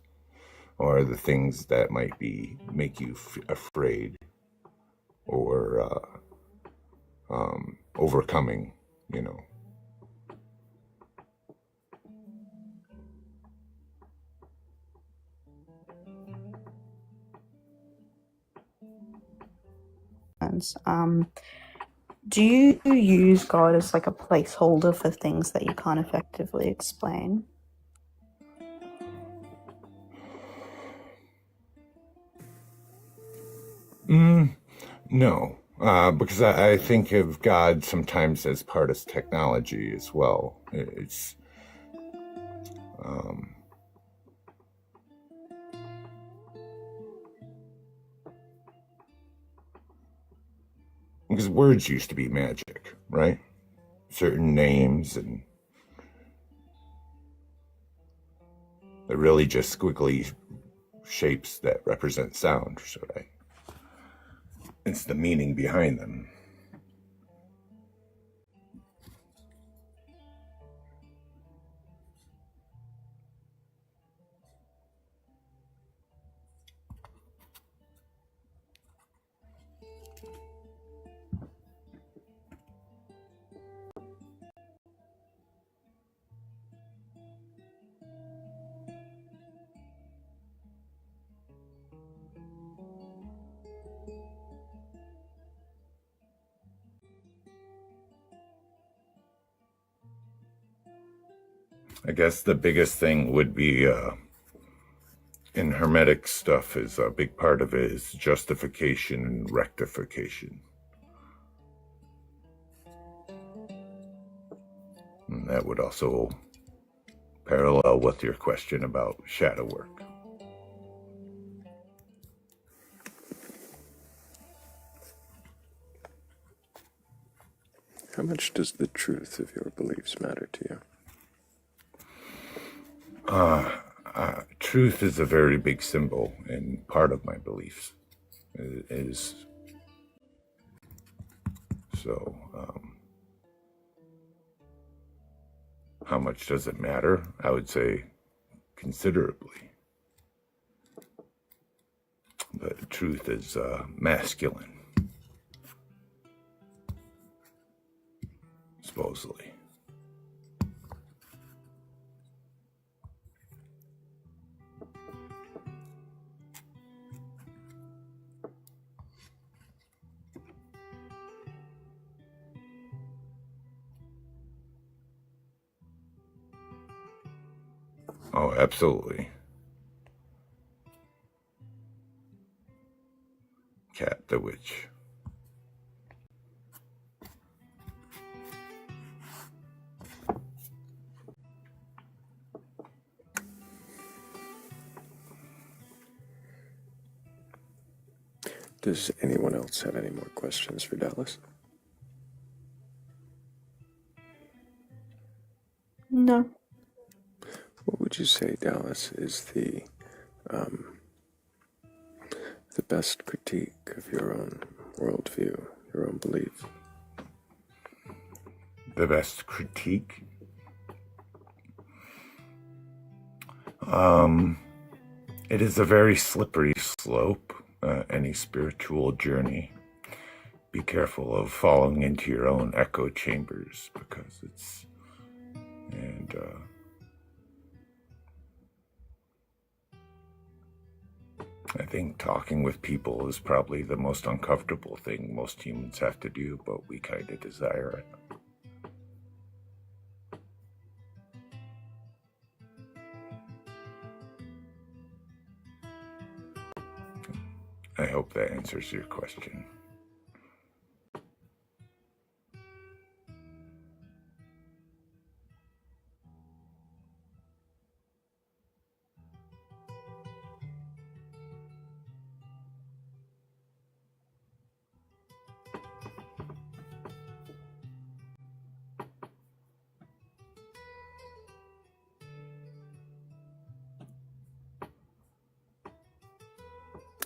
or the things that might make you afraid, or overcoming, Do you use God as like a placeholder for things that you can't effectively explain? No, because I think of God sometimes as part of technology as well. It's because words used to be magic, right? Certain names, and they're really just squiggly shapes that represent sound, right? It's the meaning behind them. I guess the biggest thing would be in Hermetic stuff is a big part of it is justification and rectification. And that would also parallel with your question about shadow work. How much does the truth of your beliefs matter to you? Truth is a very big symbol, and part of my beliefs is so. How much does it matter? I would say considerably. But truth is masculine, supposedly. Oh, absolutely. Cat the witch. Does anyone else have any more questions for Dallas? No. What would you say, Dallas, is the best critique of your own worldview, your own belief? The best critique? It is a very slippery slope, any spiritual journey. Be careful of falling into your own echo chambers, because it's, and I think talking with people is probably the most uncomfortable thing most humans have to do, but we kind of desire it. I hope that answers your question.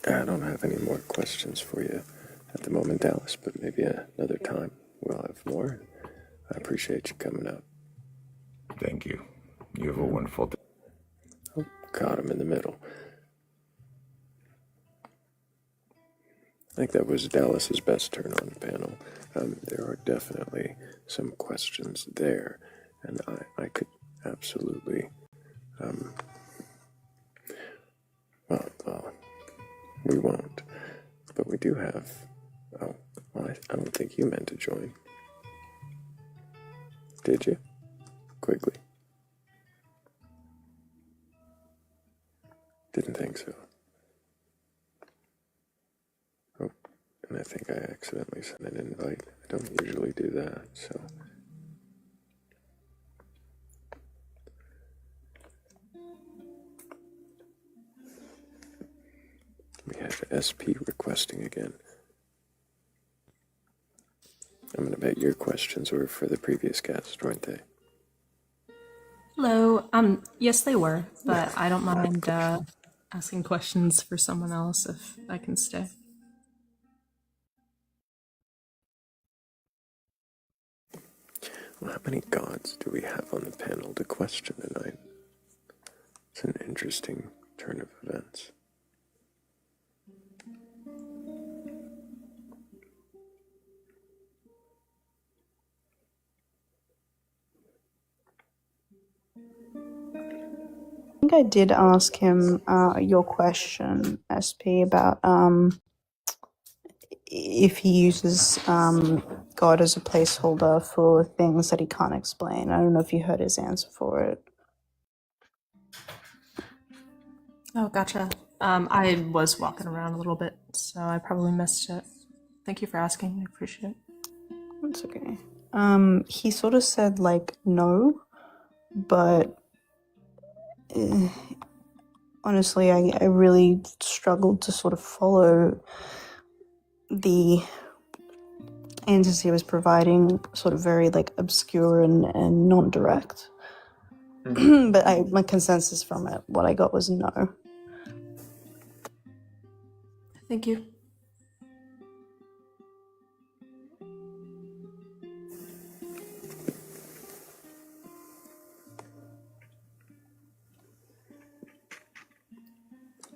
I don't have any more questions for you at the moment, Dallas, but maybe another time we'll have more. I appreciate you coming up. Thank you. You have a wonderful day. Oh, caught him in the middle. I think that was Dallas's best turn on the panel. There are definitely some questions there, and I could absolutely, well, we won't, but we do have, oh, well, I don't think you meant to join. Did you? Quigley? Didn't think so. Oh, and I think I accidentally sent an invite. I don't usually do that, so. We have SP requesting again. I'm gonna bet your questions were for the previous guest, weren't they? Hello. Yes, they were, but I don't mind asking questions for someone else if I can stay. Well, how many gods do we have on the panel to question tonight? It's an interesting turn of events. I think I did ask him your question, SP, about if he uses God as a placeholder for things that he can't explain. I don't know if you heard his answer for it. Oh, gotcha. I was walking around a little bit, so I probably missed it. Thank you for asking. I appreciate it. That's okay. He sort of said like no, but honestly, I really struggled to sort of follow the answers he was providing, sort of very like obscure and non-direct. But my consensus from it, what I got was no. Thank you.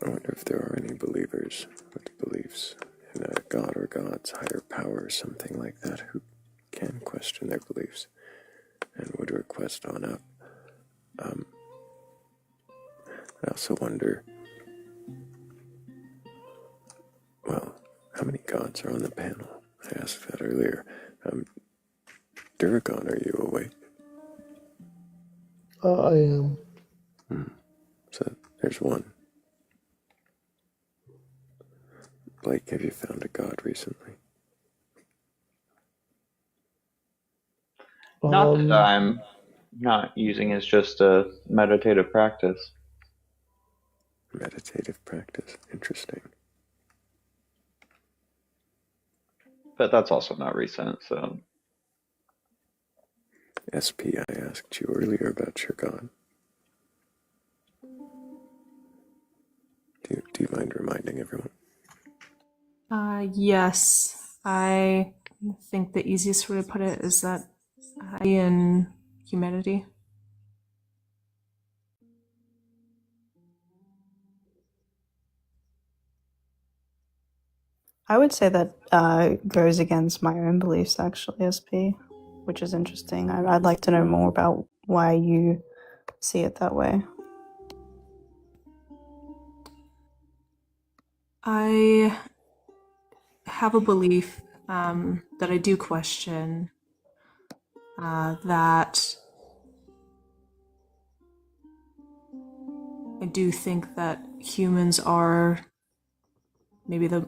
I wonder if there are any believers with beliefs in a god or gods, higher power, or something like that, who can question their beliefs and would request on up. I also wonder, well, how many gods are on the panel? I asked that earlier. Duragon, are you awake? I am. So there's one. Blake, have you found a god recently? Not that I'm not using as just a meditative practice. Meditative practice. Interesting. But that's also not recent, so. SP, I asked you earlier about your god. Do you mind reminding everyone? Yes. I think the easiest way to put it is that in humanity. I would say that goes against my own beliefs, actually, SP, which is interesting. I'd like to know more about why you see it that way. I have a belief that I do question that I do think that humans are maybe the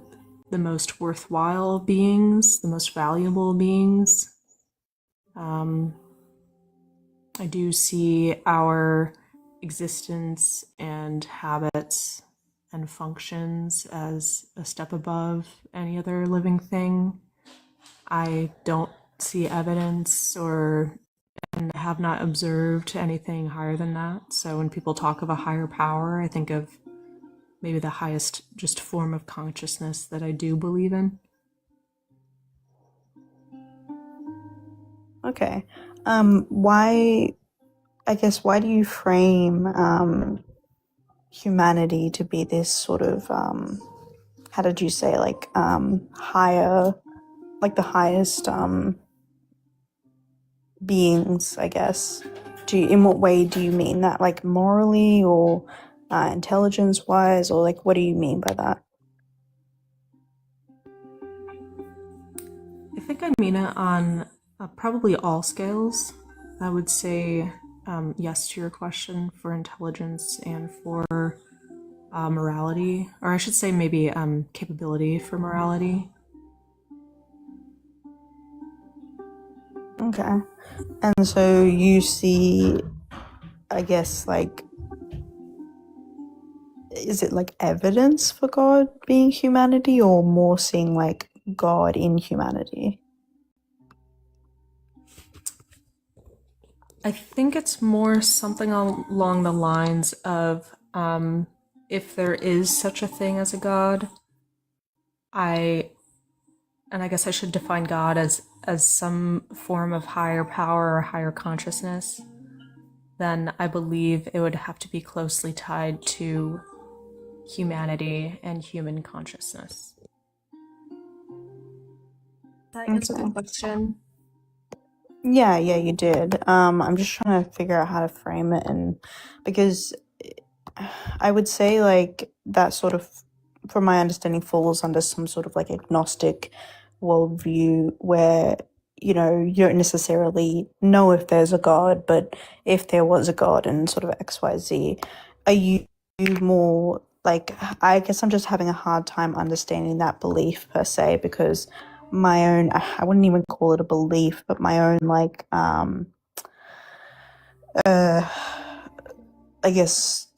most worthwhile beings, the most valuable beings. I do see our existence and habits and functions as a step above any other living thing. I don't see evidence and have not observed anything higher than that. So when people talk of a higher power, I think of maybe the highest just form of consciousness that I do believe in. Okay. Why do you frame humanity to be this sort of how did you say, like higher, like the highest beings, I guess? In what way do you mean that? Like morally or intelligence wise, or like what do you mean by that? I think I mean it on probably all scales. I would say yes to your question for intelligence and for morality, or I should say maybe capability for morality. Okay. And so you see, I guess, like, is it like evidence for God being humanity, or more seeing like God in humanity? I think it's more something along the lines of if there is such a thing as a God, I guess I should define God as some form of higher power or higher consciousness, then I believe it would have to be closely tied to humanity and human consciousness. Does that answer the question? Yeah, you did. I'm just trying to figure out how to frame it, and because I would say like that sort of, from my understanding, falls under some sort of like agnostic worldview where, you know, you don't necessarily know if there's a God, but if there was a God and sort of XYZ, are you more like, I guess I'm just having a hard time understanding that belief per se, because my own, I wouldn't even call it a belief, but my own like I guess,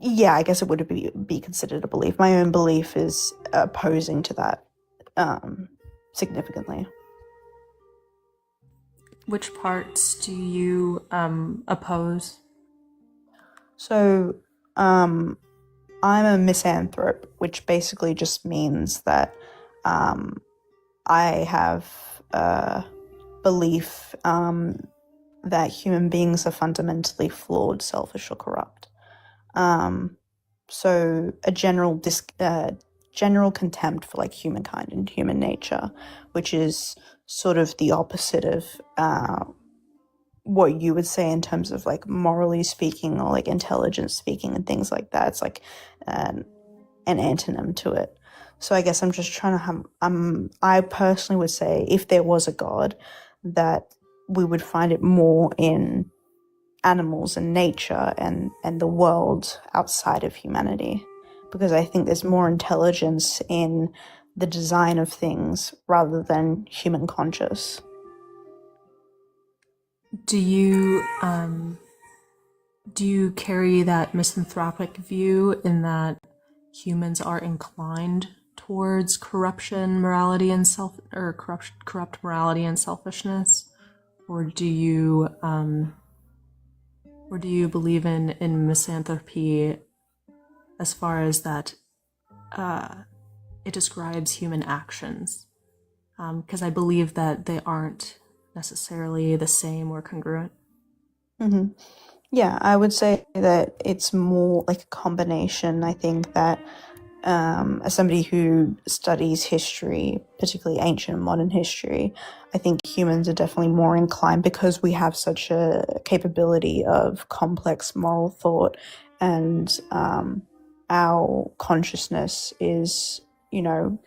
yeah, I guess it would be considered a belief. My own belief is opposing to that significantly. Which parts do you oppose? So, I'm a misanthrope, which basically just means that I have a belief that human beings are fundamentally flawed, selfish, or corrupt. So a general contempt for like humankind and human nature, which is sort of the opposite of what you would say in terms of like morally speaking or like intelligence speaking and things like that. It's like an antonym to it. So I guess I'm just trying to have. I personally would say if there was a God, that we would find it more in animals and nature and the world outside of humanity, because I think there's more intelligence in the design of things rather than human conscious. Do you carry that misanthropic view in that humans are inclined towards corruption, morality, and corrupt morality and selfishness, or do you believe in misanthropy as far as that it describes human actions? Because I believe that they aren't necessarily the same or congruent. Mm-hmm. Yeah, I would say that it's more like a combination. I think that as somebody who studies history, particularly ancient and modern history, I think humans are definitely more inclined, because we have such a capability of complex moral thought, and our consciousness is, to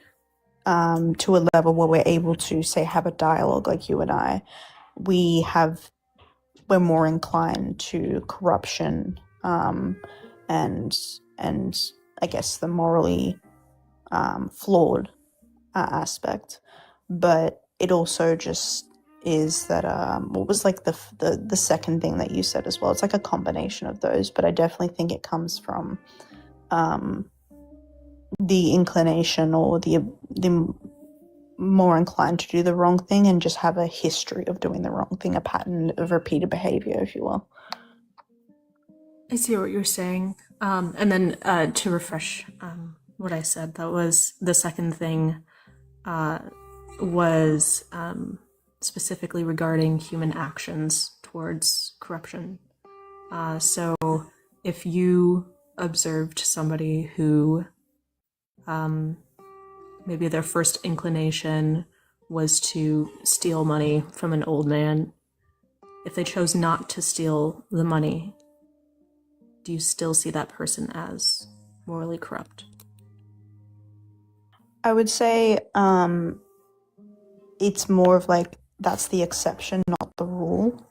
a level where we're able to, say, have a dialogue like you and I. We're more inclined to corruption, and I guess the morally flawed aspect. But it also just is that what was like the second thing that you said as well? It's like a combination of those, but I definitely think it comes from the inclination or the more inclined to do the wrong thing and just have a history of doing the wrong thing, a pattern of repeated behavior, if you will. I see what you're saying. And then to refresh what I said, that was the second thing was specifically regarding human actions towards corruption. So if you observed somebody who maybe their first inclination was to steal money from an old man, if they chose not to steal the money, do you still see that person as morally corrupt? I would say it's more of like that's the exception, not the rule.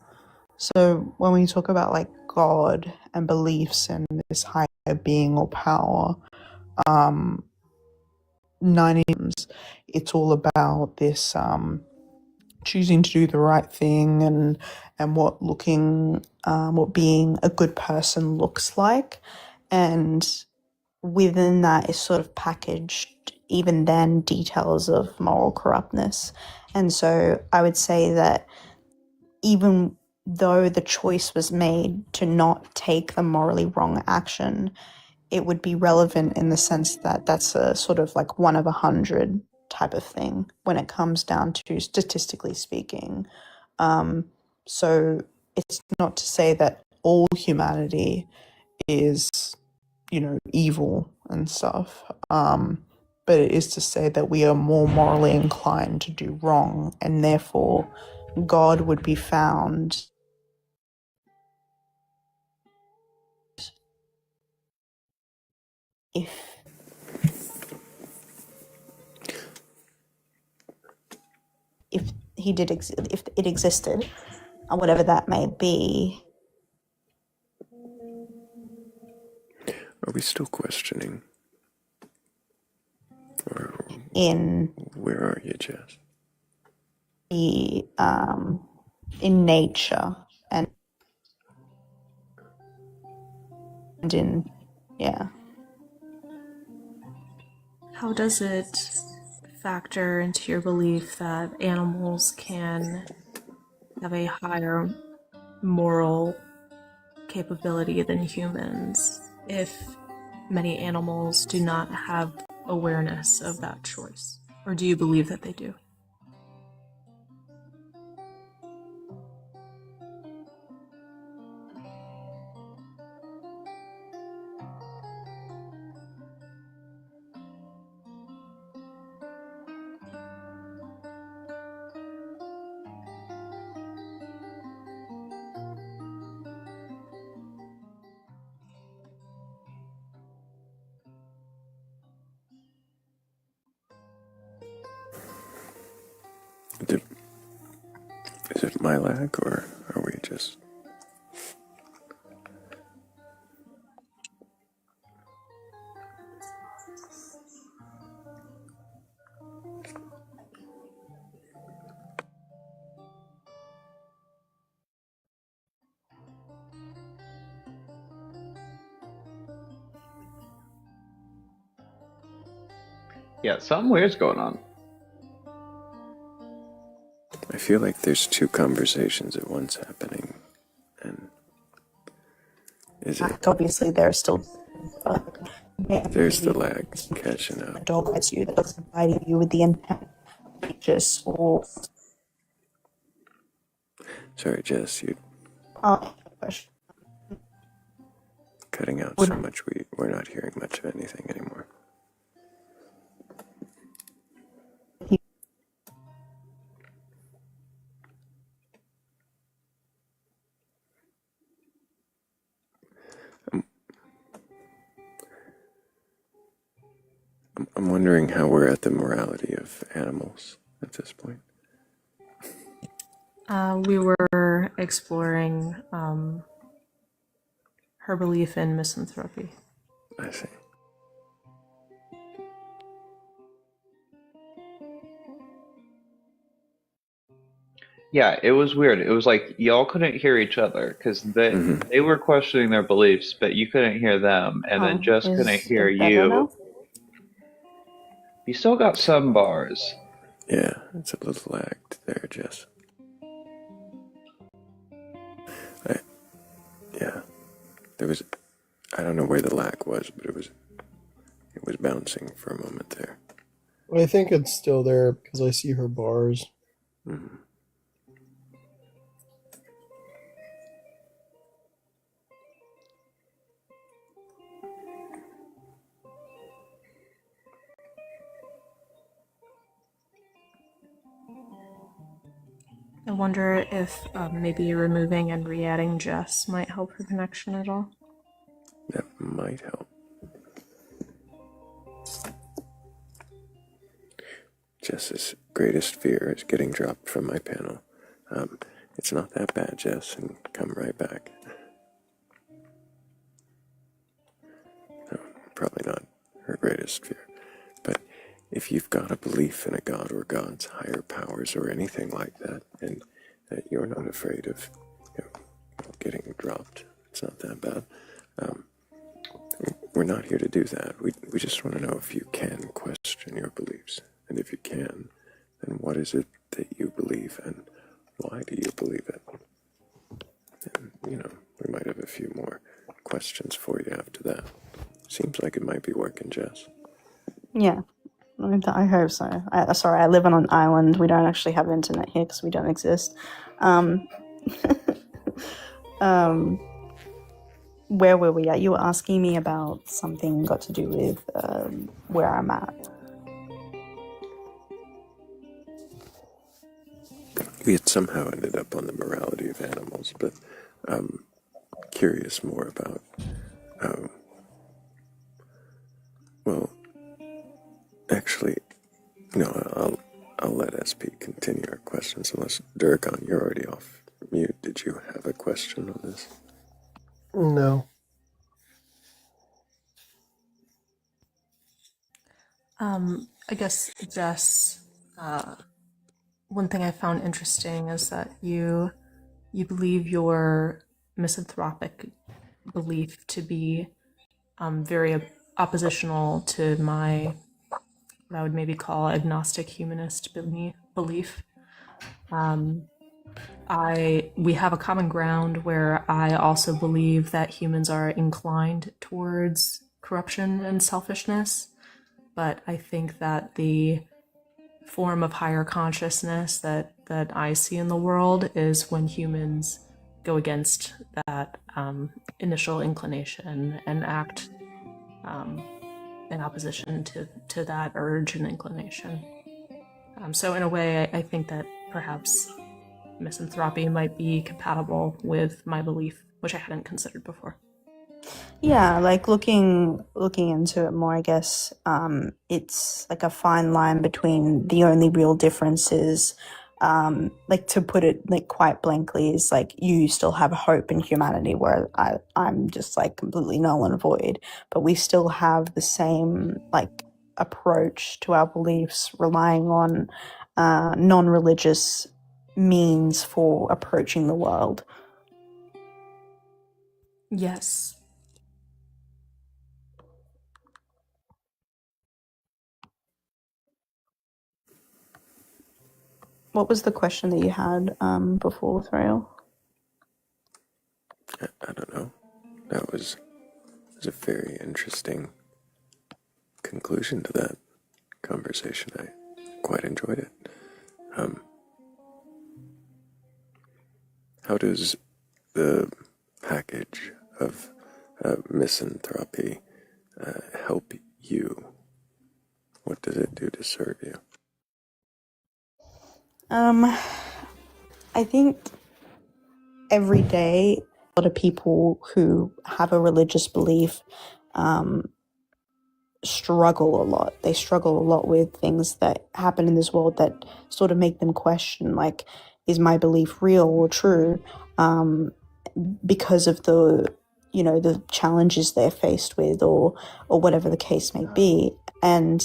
So when we talk about like God and beliefs and this higher being or power, 90 times it's all about this choosing to do the right thing and what being a good person looks like, and within that is sort of packaged even then details of moral corruptness. And so I would say that even though the choice was made to not take the morally wrong action, it would be relevant in the sense that that's a sort of like 1 of 100 type of thing when it comes down to statistically speaking. So it's not to say that all humanity is, evil and stuff. But it is to say that we are more morally inclined to do wrong, and therefore God would be found if he did if it existed, whatever that may be. Are we still questioning? Or in Where are you, Jess? the in nature and in yeah. How does it factor into your belief that animals can have a higher moral capability than humans if many animals do not have awareness of that choice? Or do you believe that they do? Is it my lag, or are we just... Yeah, something weird's going on. I feel like there's two conversations at once happening, and is it... Obviously, there are still. There's the lag catching A up. dog bites you, that doesn't bite you with the intent just or Sorry, Jess, you're question. cutting out so much we're not hearing much of anything anymore. I'm wondering how we're at the morality of animals at this point. We were exploring her belief in misanthropy. I see. Yeah, it was weird. It was like y'all couldn't hear each other because they were questioning their beliefs, but you couldn't hear them, and then just couldn't hear it better now? you. You still got some bars. Yeah, it's a little lagged there, Jess. Yeah, there was... I don't know where the lag was, but it was bouncing for a moment there. I think it's still there because I see her bars. Mm-hmm. I wonder if maybe removing and re-adding Jess might help her connection at all. That might help. Jess's greatest fear is getting dropped from my panel. It's not that bad, Jess, and come right back. No, probably not her greatest fear. But if you've got a belief in a god or gods, higher powers, or anything like that, and that you're not afraid of getting dropped, it's not that bad. We're not here to do that. We just want to know if you can question your beliefs. And if you can, then what is it that you believe and why do you believe it? And, we might have a few more questions for you after that. Seems like it might be working, Jess. Yeah, I hope so. Sorry, I live on an island. We don't actually have internet here because we don't exist. Where were we at? You were asking me about something got to do with where I'm at. We had somehow ended up on the morality of animals, but I'm curious more about well, actually, no, I'll let SP continue our questions unless, Durkon, you're already off mute. Did you have a question on this? No. I guess, Jess, one thing I found interesting is that you believe your misanthropic belief to be very oppositional to my what I would maybe call agnostic humanist belief. We have a common ground where I also believe that humans are inclined towards corruption and selfishness, but I think that the form of higher consciousness that I see in the world is when humans go against that initial inclination and act in opposition to that urge and inclination. So in a way, I think that perhaps misanthropy might be compatible with my belief, which I hadn't considered before. Yeah, like looking into it more, I guess it's like a fine line between the only real difference is, like to put it like quite blankly, is like you still have hope in humanity, where I'm just like completely null and void, but we still have the same like approach to our beliefs, relying on non-religious means for approaching the world. Yes. What was the question that you had before, Thrayle? I don't know. That was a very interesting conclusion to that conversation. I quite enjoyed it. How does the package of misanthropy help you? What does it do to serve you? I think every day a lot of people who have a religious belief struggle a lot. They struggle a lot with things that happen in this world that sort of make them question, like, is my belief real or true? Because of the the challenges they're faced with, or whatever the case may be. And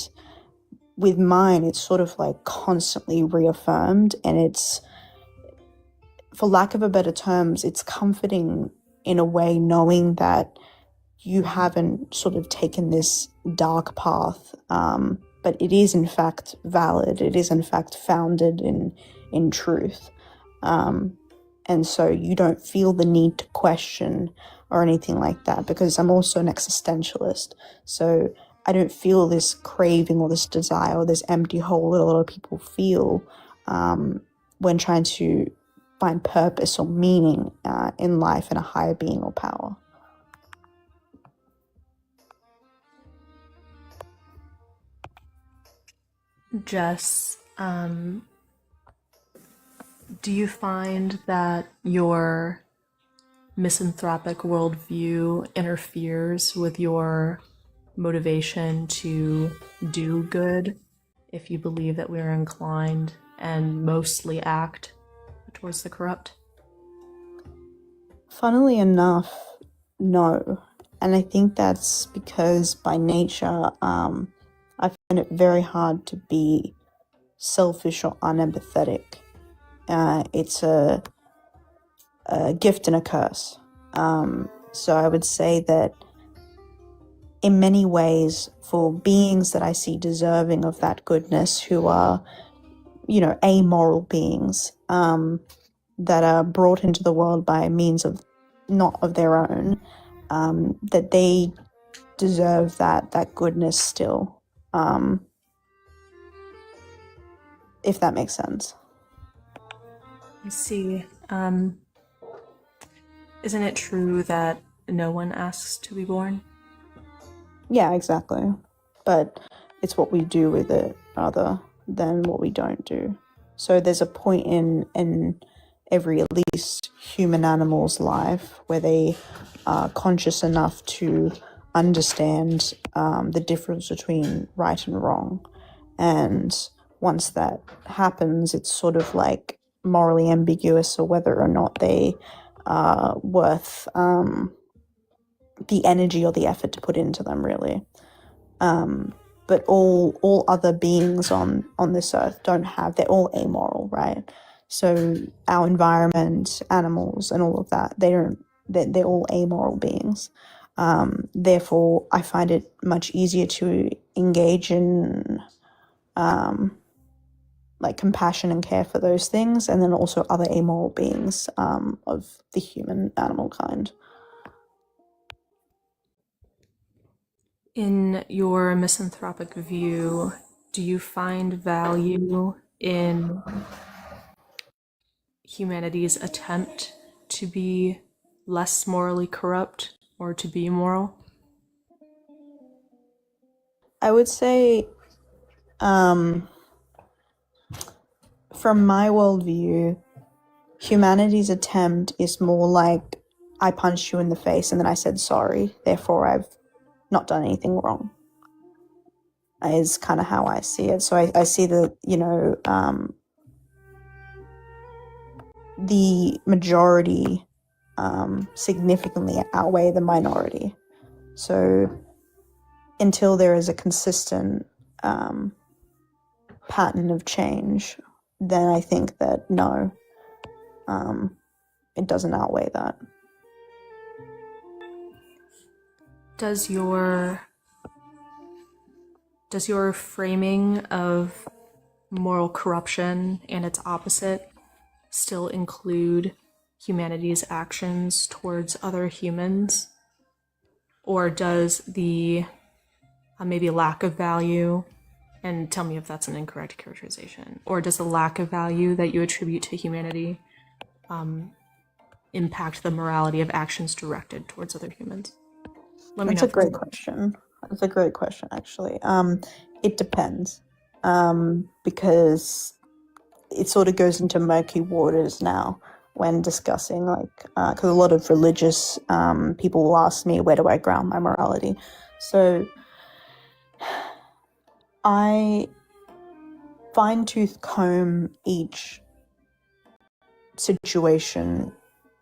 with mine, it's sort of like constantly reaffirmed, and it's, for lack of a better terms, it's comforting in a way, knowing that you haven't sort of taken this dark path, but it is in fact valid. It is in fact founded in truth, and so you don't feel the need to question or anything like that. Because I'm also an existentialist, so I don't feel this craving or this desire or this empty hole that a lot of people feel when trying to find purpose or meaning in life and a higher being or power. Jess, do you find that your misanthropic worldview interferes with your motivation to do good if you believe that we are inclined and mostly act towards the corrupt? Funnily enough, no. And I think that's because by nature, I find it very hard to be selfish or unempathetic. It's a gift and a curse. So I would say that in many ways, for beings that I see deserving of that goodness, who are, amoral beings, that are brought into the world by means of not of their own, that they deserve that goodness still, if that makes sense. I see. Isn't it true that no one asks to be born? Yeah, exactly. But it's what we do with it rather than what we don't do. So there's a point in every, at least human animal's life, where they are conscious enough to understand the difference between right and wrong. And once that happens, it's sort of like morally ambiguous or whether or not they are worth the energy or the effort to put into them, really. but all other beings on this earth don't have. They're all amoral, right? So our environment, animals, and all of that, they're all amoral beings. Therefore, I find it much easier to engage in like compassion and care for those things, and then also other amoral beings of the human animal kind. In your misanthropic view, do you find value in humanity's attempt to be less morally corrupt or to be moral? I would say, from my worldview, humanity's attempt is more like I punched you in the face and then I said sorry, therefore I've not done anything wrong, is kind of how I see it. So I see that, the majority significantly outweigh the minority. So until there is a consistent pattern of change, then I think that no, it doesn't outweigh that. Does your framing of moral corruption and its opposite still include humanity's actions towards other humans? Or does the maybe lack of value, and tell me if that's an incorrect characterization, or does the lack of value that you attribute to humanity impact the morality of actions directed towards other humans? That's a great question. That's a great question, actually. It depends, because it sort of goes into murky waters now when discussing, because a lot of religious people will ask me, where do I ground my morality? So I fine-tooth comb each situation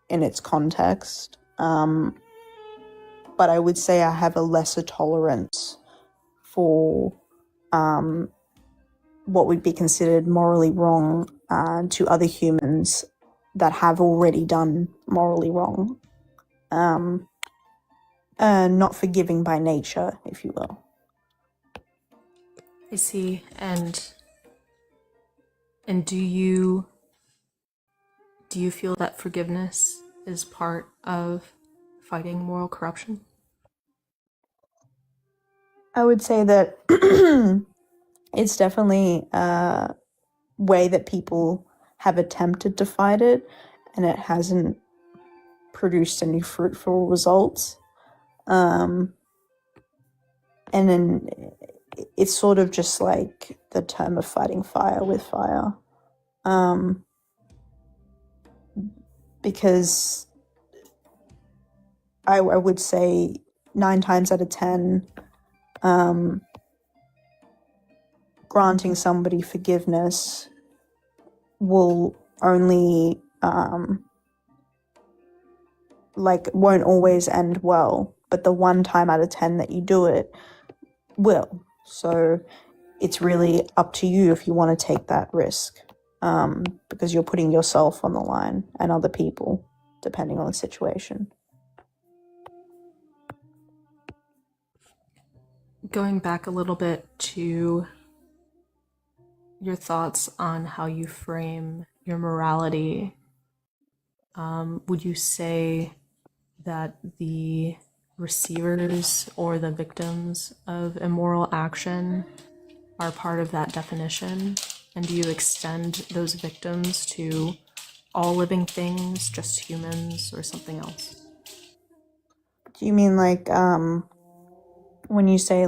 in its context, but I would say I have a lesser tolerance for what would be considered morally wrong to other humans that have already done morally wrong. Not forgiving by nature, if you will. I see. And do you feel that forgiveness is part of fighting moral corruption? I would say that it's definitely a way that people have attempted to fight it, and it hasn't produced any fruitful results. And then it's sort of just like the term of fighting fire with fire. Because I would say 9 times out of 10, granting somebody forgiveness will only won't always end well, but the 1 time out of 10 that you do it will. So it's really up to you if you want to take that risk, because you're putting yourself on the line and other people, depending on the situation. Going back a little bit to your thoughts on how you frame your morality, would you say that the receivers or the victims of immoral action are part of that definition? And do you extend those victims to all living things, just humans, or something else? Do you mean when you say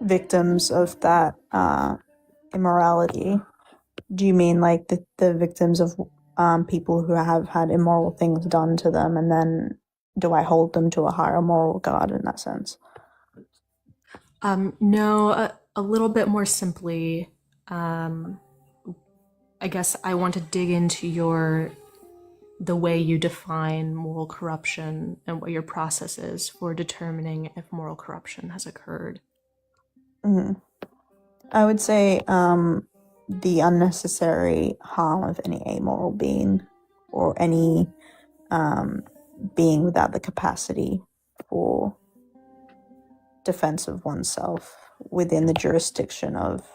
victims of that immorality, do you mean the victims of people who have had immoral things done to them, and then do I hold them to a higher moral regard in that sense? No, a little bit more simply, I guess I want to dig into the way you define moral corruption and what your process is for determining if moral corruption has occurred. Mhm. I would say the unnecessary harm of any amoral being or any being without the capacity for defense of oneself within the jurisdiction of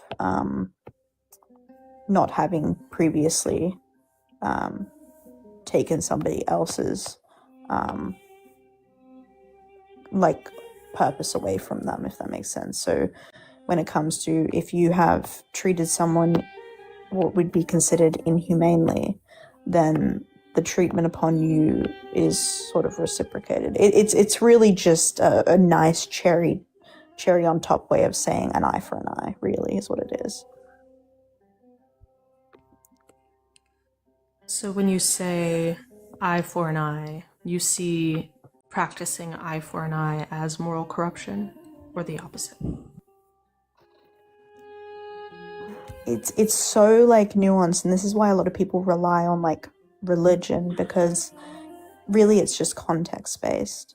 not having previously taken somebody else's like purpose away from them, if that makes sense. So when it comes to if you have treated someone what would be considered inhumanely, then the treatment upon you is sort of reciprocated. It's really just a nice cherry on top way of saying an eye for an eye, really, is what it is. So when you say eye for an eye, you see practicing eye for an eye as moral corruption, or the opposite? It's so like nuanced, and this is why a lot of people rely on like religion, because really it's just context based.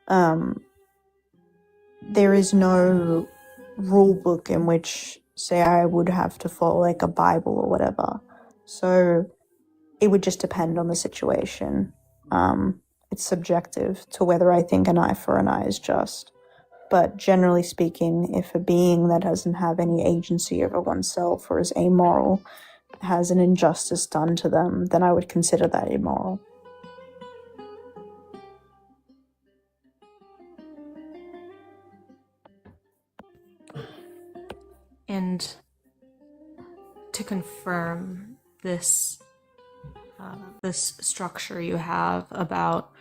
There is no rule book in which, say, I would have to follow like a Bible or whatever. So it would just depend on the situation. It's subjective to whether I think an eye for an eye is just. But generally speaking, if a being that doesn't have any agency over oneself or is amoral has an injustice done to them, then I would consider that immoral. And to confirm this this structure you have about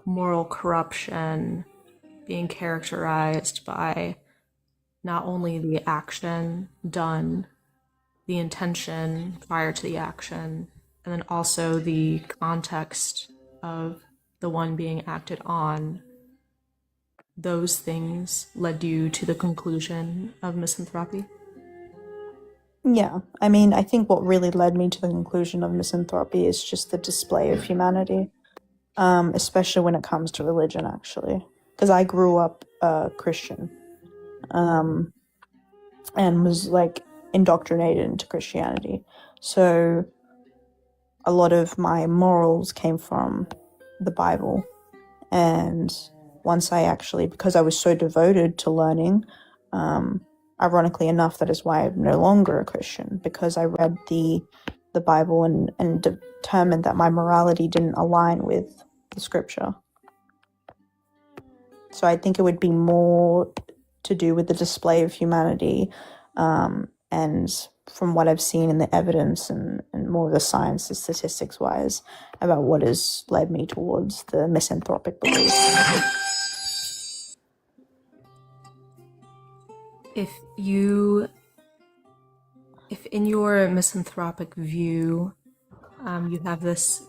moral corruption being characterized by not only the action done, the intention prior to the action, and then also the context of the one being acted on, those things led you to the conclusion of misanthropy? Yeah, I mean, I think what really led me to the conclusion of misanthropy is just the display of humanity, especially when it comes to religion, actually. Because I grew up Christian, and was like indoctrinated into Christianity. So a lot of my morals came from the Bible. And once I actually, because I was so devoted to learning, ironically enough, that is why I'm no longer a Christian, because I read the Bible and determined that my morality didn't align with the scripture. So I think it would be more to do with the display of humanity, and from what I've seen in the evidence and more of the science, the statistics wise, about what has led me towards the misanthropic belief. If in your misanthropic view, you have this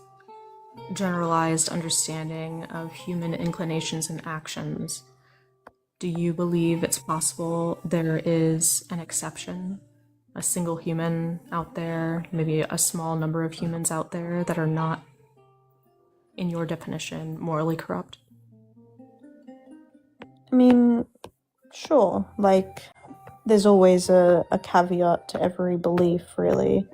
generalized understanding of human inclinations and actions, do you believe it's possible there is an exception, a single human out there, maybe a small number of humans out there that are not, in your definition, morally corrupt? I mean, sure, like, there's always a caveat to every belief, really.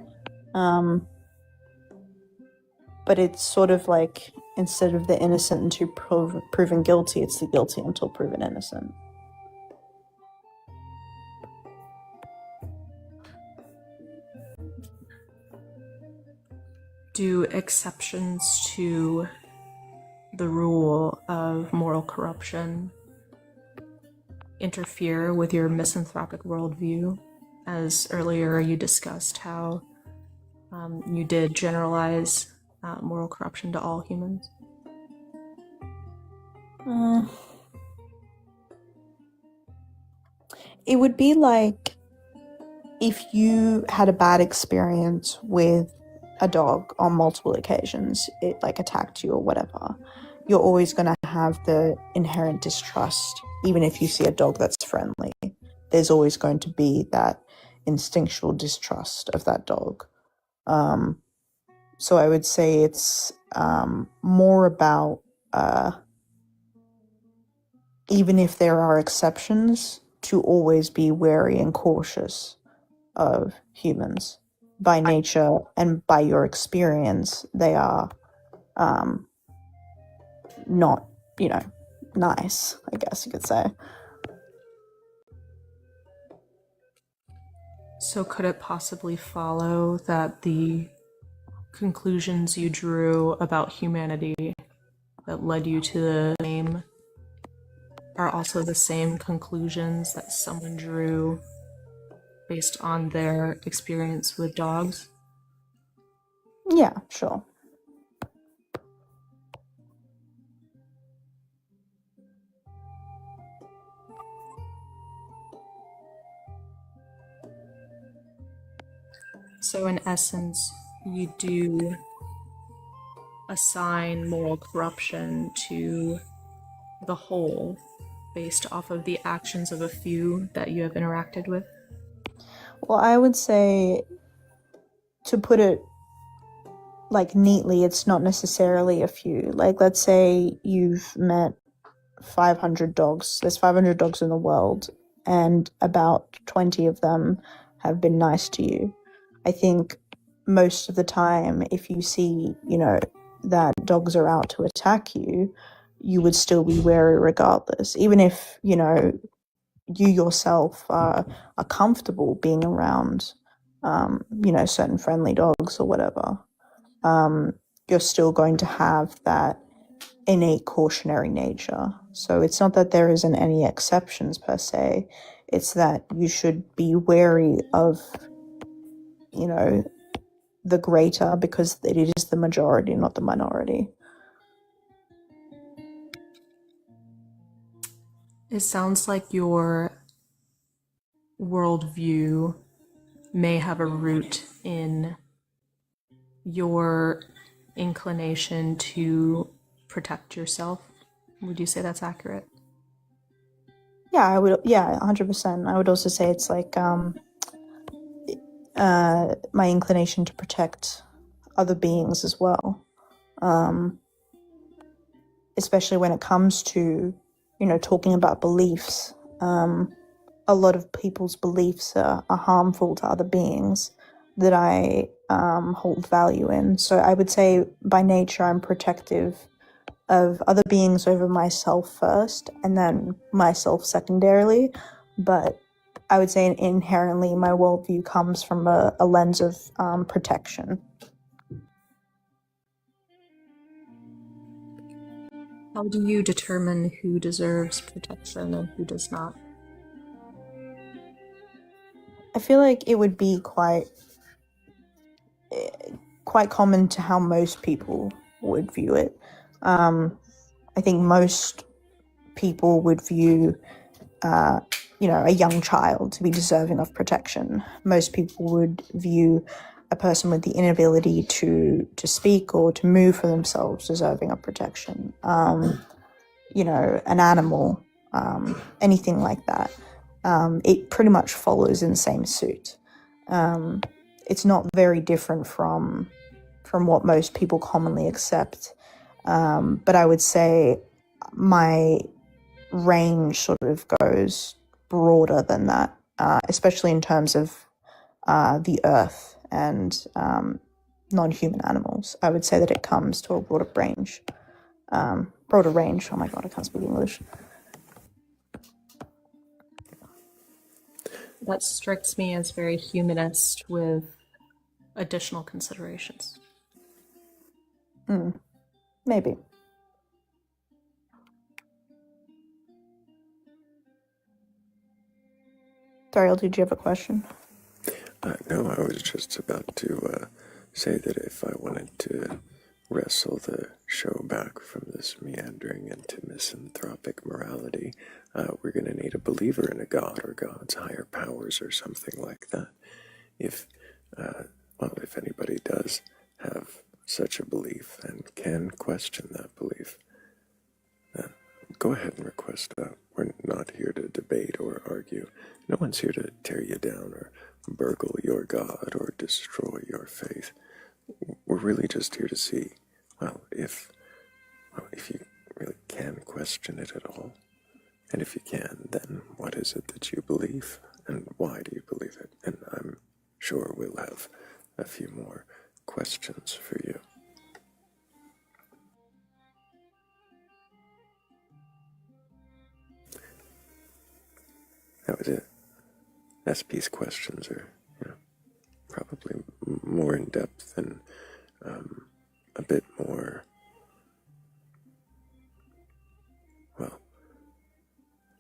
But it's sort of like, instead of the innocent until proven guilty, it's the guilty until proven innocent. Do exceptions to the rule of moral corruption interfere with your misanthropic worldview? As earlier you discussed how you did generalize moral corruption to all humans. It would be like if you had a bad experience with a dog on multiple occasions, it like attacked you or whatever, you're always going to have the inherent distrust. Even if you see a dog that's friendly, there's always going to be that instinctual distrust of that dog. So I would say it's more about, even if there are exceptions, to always be wary and cautious of humans. By nature and by your experience, they are not, nice, I guess you could say. So could it possibly follow that the conclusions you drew about humanity that led you to the name are also the same conclusions that someone drew based on their experience with dogs? Yeah, sure. So in essence, you do assign moral corruption to the whole based off of the actions of a few that you have interacted with? Well, I would say, to put it like neatly, it's not necessarily a few. Like, let's say you've met 500 dogs. There's 500 dogs in the world, and about 20 of them have been nice to you. I think most of the time, if you see, that dogs are out to attack you, you would still be wary regardless. Even if, you yourself are comfortable being around, certain friendly dogs or whatever, you're still going to have that innate cautionary nature. So it's not that there isn't any exceptions per se. It's that you should be wary of, the greater, because it is the majority, not the minority. It sounds like your worldview may have a root in your inclination to protect yourself. Would you say that's accurate? Yeah, I would. Yeah, 100%. I would also say it's like my inclination to protect other beings as well, especially when it comes to, talking about beliefs. A lot of people's beliefs are harmful to other beings that I hold value in. So I would say by nature I'm protective of other beings over myself first, and then myself secondarily. But I would say inherently my worldview comes from a lens of protection. How do you determine who deserves protection and who does not? I feel like it would be quite common to how most people would view it. I think most people would view, a young child to be deserving of protection. Most people would view a person with the inability to speak or to move for themselves deserving of protection. An animal, anything like that. It pretty much follows in the same suit. It's not very different from what most people commonly accept. But I would say my range sort of goes broader than that, especially in terms of the earth and non-human animals. I would say that it comes to a broader range. Oh my god, I can't speak English. That strikes me as very humanist with additional considerations. Maybe. Thrayle, did you have a question? No, I was just about to say that if I wanted to wrestle the show back from this meandering into misanthropic morality, we're going to need a believer in a god or God's higher powers or something like that. If anybody does have such a belief and can question that belief, then go ahead and request that. We're not here to debate or argue. No one's here to tear you down or burgle your God or destroy your faith. We're really just here to see, if you really can question it at all, And if you can, then what is it that you believe, and why do you believe it? And I'm sure we'll have a few more questions for you. That was it. SP's questions are, probably more in depth and a bit more, well,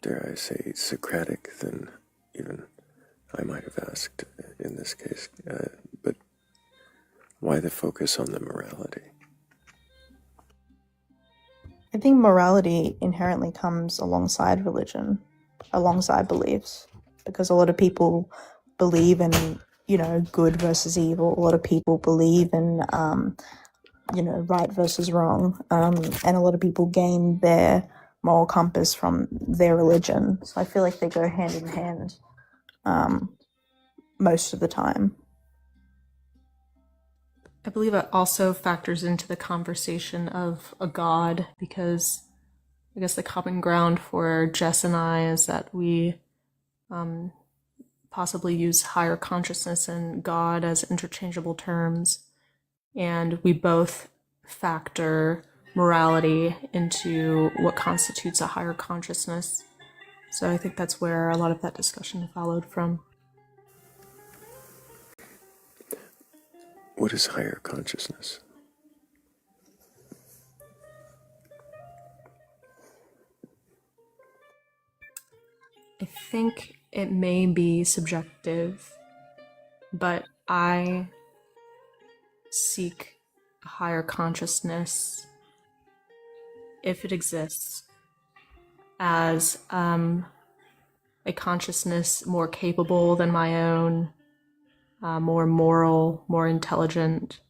dare I say, Socratic than even I might have asked in this case. But why the focus on the morality? I think morality inherently comes alongside religion, alongside beliefs, because a lot of people believe in, good versus evil. A lot of people believe in, right versus wrong. And a lot of people gain their moral compass from their religion. So I feel like they go hand in hand most of the time. I believe it also factors into the conversation of a god, because I guess the common ground for Jess and I is that we possibly use higher consciousness and God as interchangeable terms, and we both factor morality into what constitutes a higher consciousness. So I think that's where a lot of that discussion followed from. What is higher consciousness? I think it may be subjective, but I seek a higher consciousness, if it exists, as a consciousness more capable than my own, more moral, more intelligent.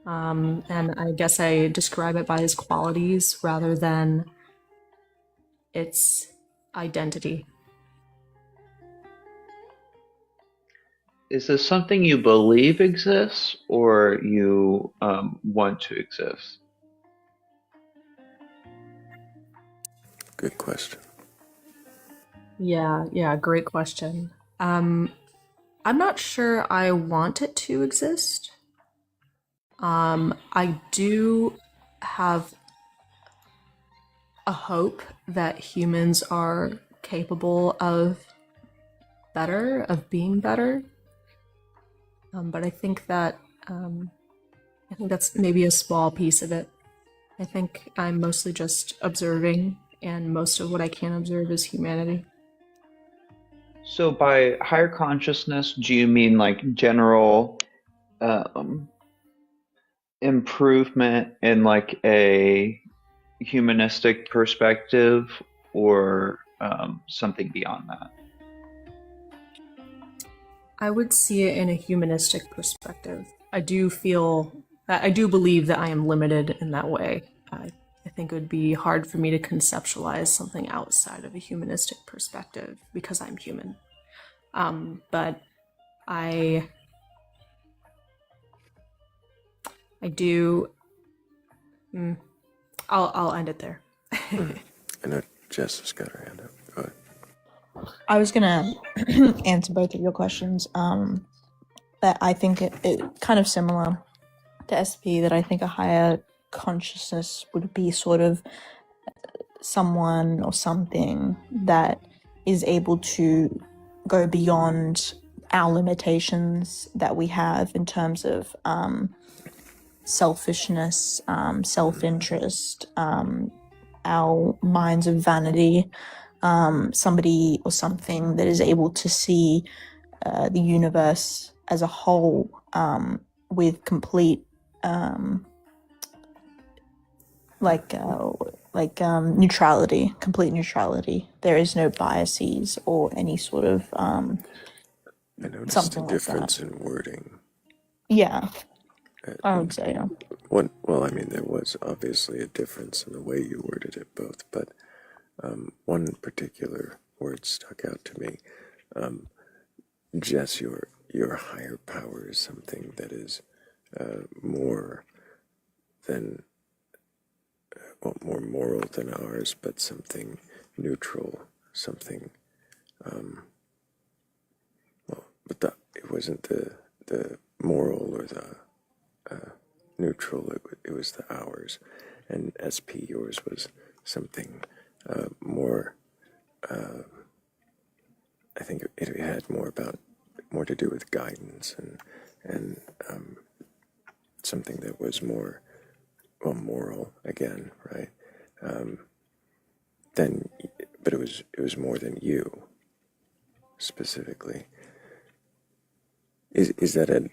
And I guess I describe it by its qualities rather than its identity. Is this something you believe exists or you want to exist? Good question. Yeah, great question. I'm not sure I want it to exist. I do have a hope that humans are capable of being better. But I think that's maybe a small piece of it. I think I'm mostly just observing, and most of what I can observe is humanity. So by higher consciousness, do you mean like general improvement in like a humanistic perspective, or something beyond that? I would see it in a humanistic perspective. I do believe that I am limited in that way. I think it would be hard for me to conceptualize something outside of a humanistic perspective because I'm human. But I do. I'll end it there. I know Jess has got her hand up. Go ahead. I was gonna answer both of your questions. That I think it kind of similar to SP. That I think a higher consciousness would be sort of someone or something that is able to go beyond our limitations that we have in terms of selfishness, self-interest, our minds of vanity. Somebody or something that is able to see the universe as a whole with complete neutrality, complete neutrality. There is no biases or any sort of I noticed something a like difference that. in wording. Yeah, I would say. Yeah. Well, I mean, there was obviously a difference in the way you worded it both, but one particular word stuck out to me. Jess, your higher power is something that is more than more moral than ours, but something neutral, something. Well, but it wasn't the moral or the neutral. It was the ours, and SP yours was something more. I think it had more to do with guidance and something that was more, well, moral again, right? Then, but it was more than you specifically. Is that it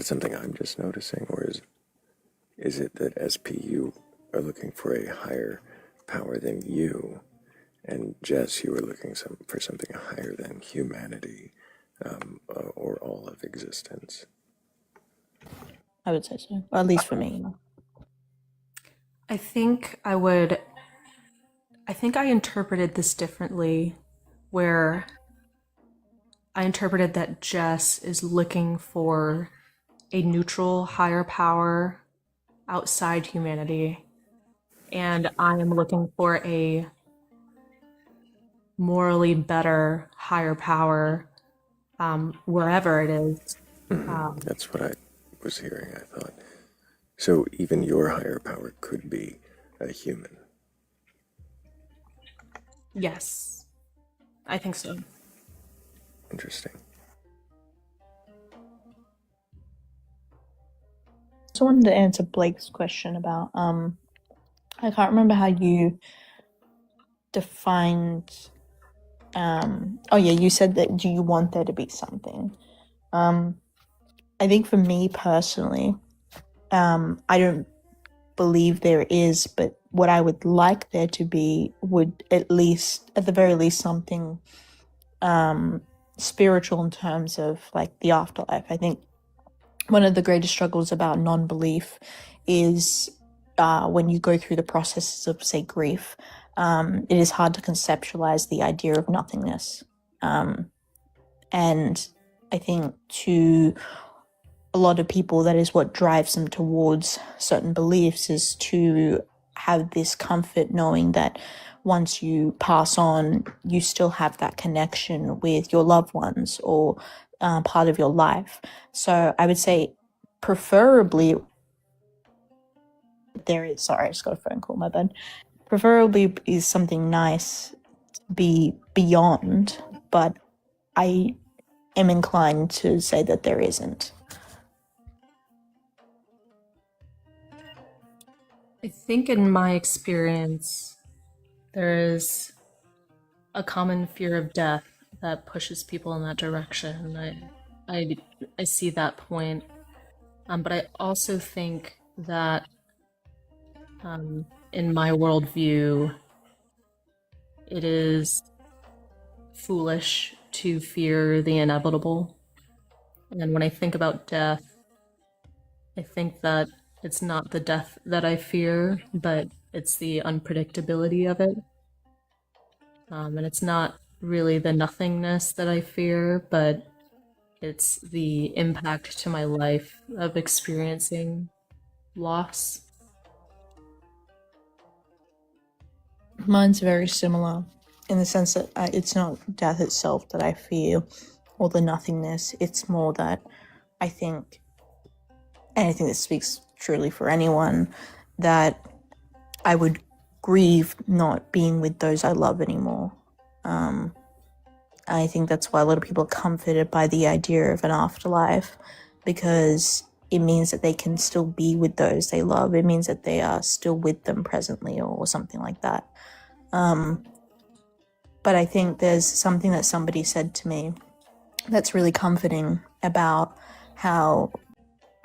something I'm just noticing, or is it that SPU are looking for a higher power than you, and Jess, you were looking for something higher than humanity, or all of existence? I would say so. Or at least for me. I think I interpreted this differently, where I interpreted that Jess is looking for a neutral higher power outside humanity, and I am looking for a morally better higher power wherever it is. That's what I was hearing, I thought. So even your higher power could be a human. Yes, I think so. Interesting. So I wanted to answer Blake's question about I can't remember how you defined oh yeah, you said that do you want there to be something? I think for me personally, I don't believe there is, but what I would like there to be would at the very least something spiritual in terms of like the afterlife. I think one of the greatest struggles about non-belief is when you go through the processes of, say, grief, it is hard to conceptualize the idea of nothingness. And I think to a lot of people, that is what drives them towards certain beliefs, is to have this comfort knowing that once you pass on, you still have that connection with your loved ones or part of your life. So I would say preferably there is, sorry, I just got a phone call, my bad. Preferably is something nice be beyond, but I am inclined to say that there isn't. I think in my experience, there is a common fear of death that pushes people in that direction. I see that point, but I also think that in my worldview, it is foolish to fear the inevitable. And when I think about death, I think that it's not the death that I fear, but it's the unpredictability of it. And it's not really the nothingness that I fear, but it's the impact to my life of experiencing loss. Mine's very similar in the sense that it's not death itself that I fear or the nothingness. It's more that I think, and I think this speaks truly for anyone, that I would grieve not being with those I love anymore. I think that's why a lot of people are comforted by the idea of an afterlife, because it means that they can still be with those they love. It means that they are still with them presently or something like that. But I think there's something that somebody said to me that's really comforting about how,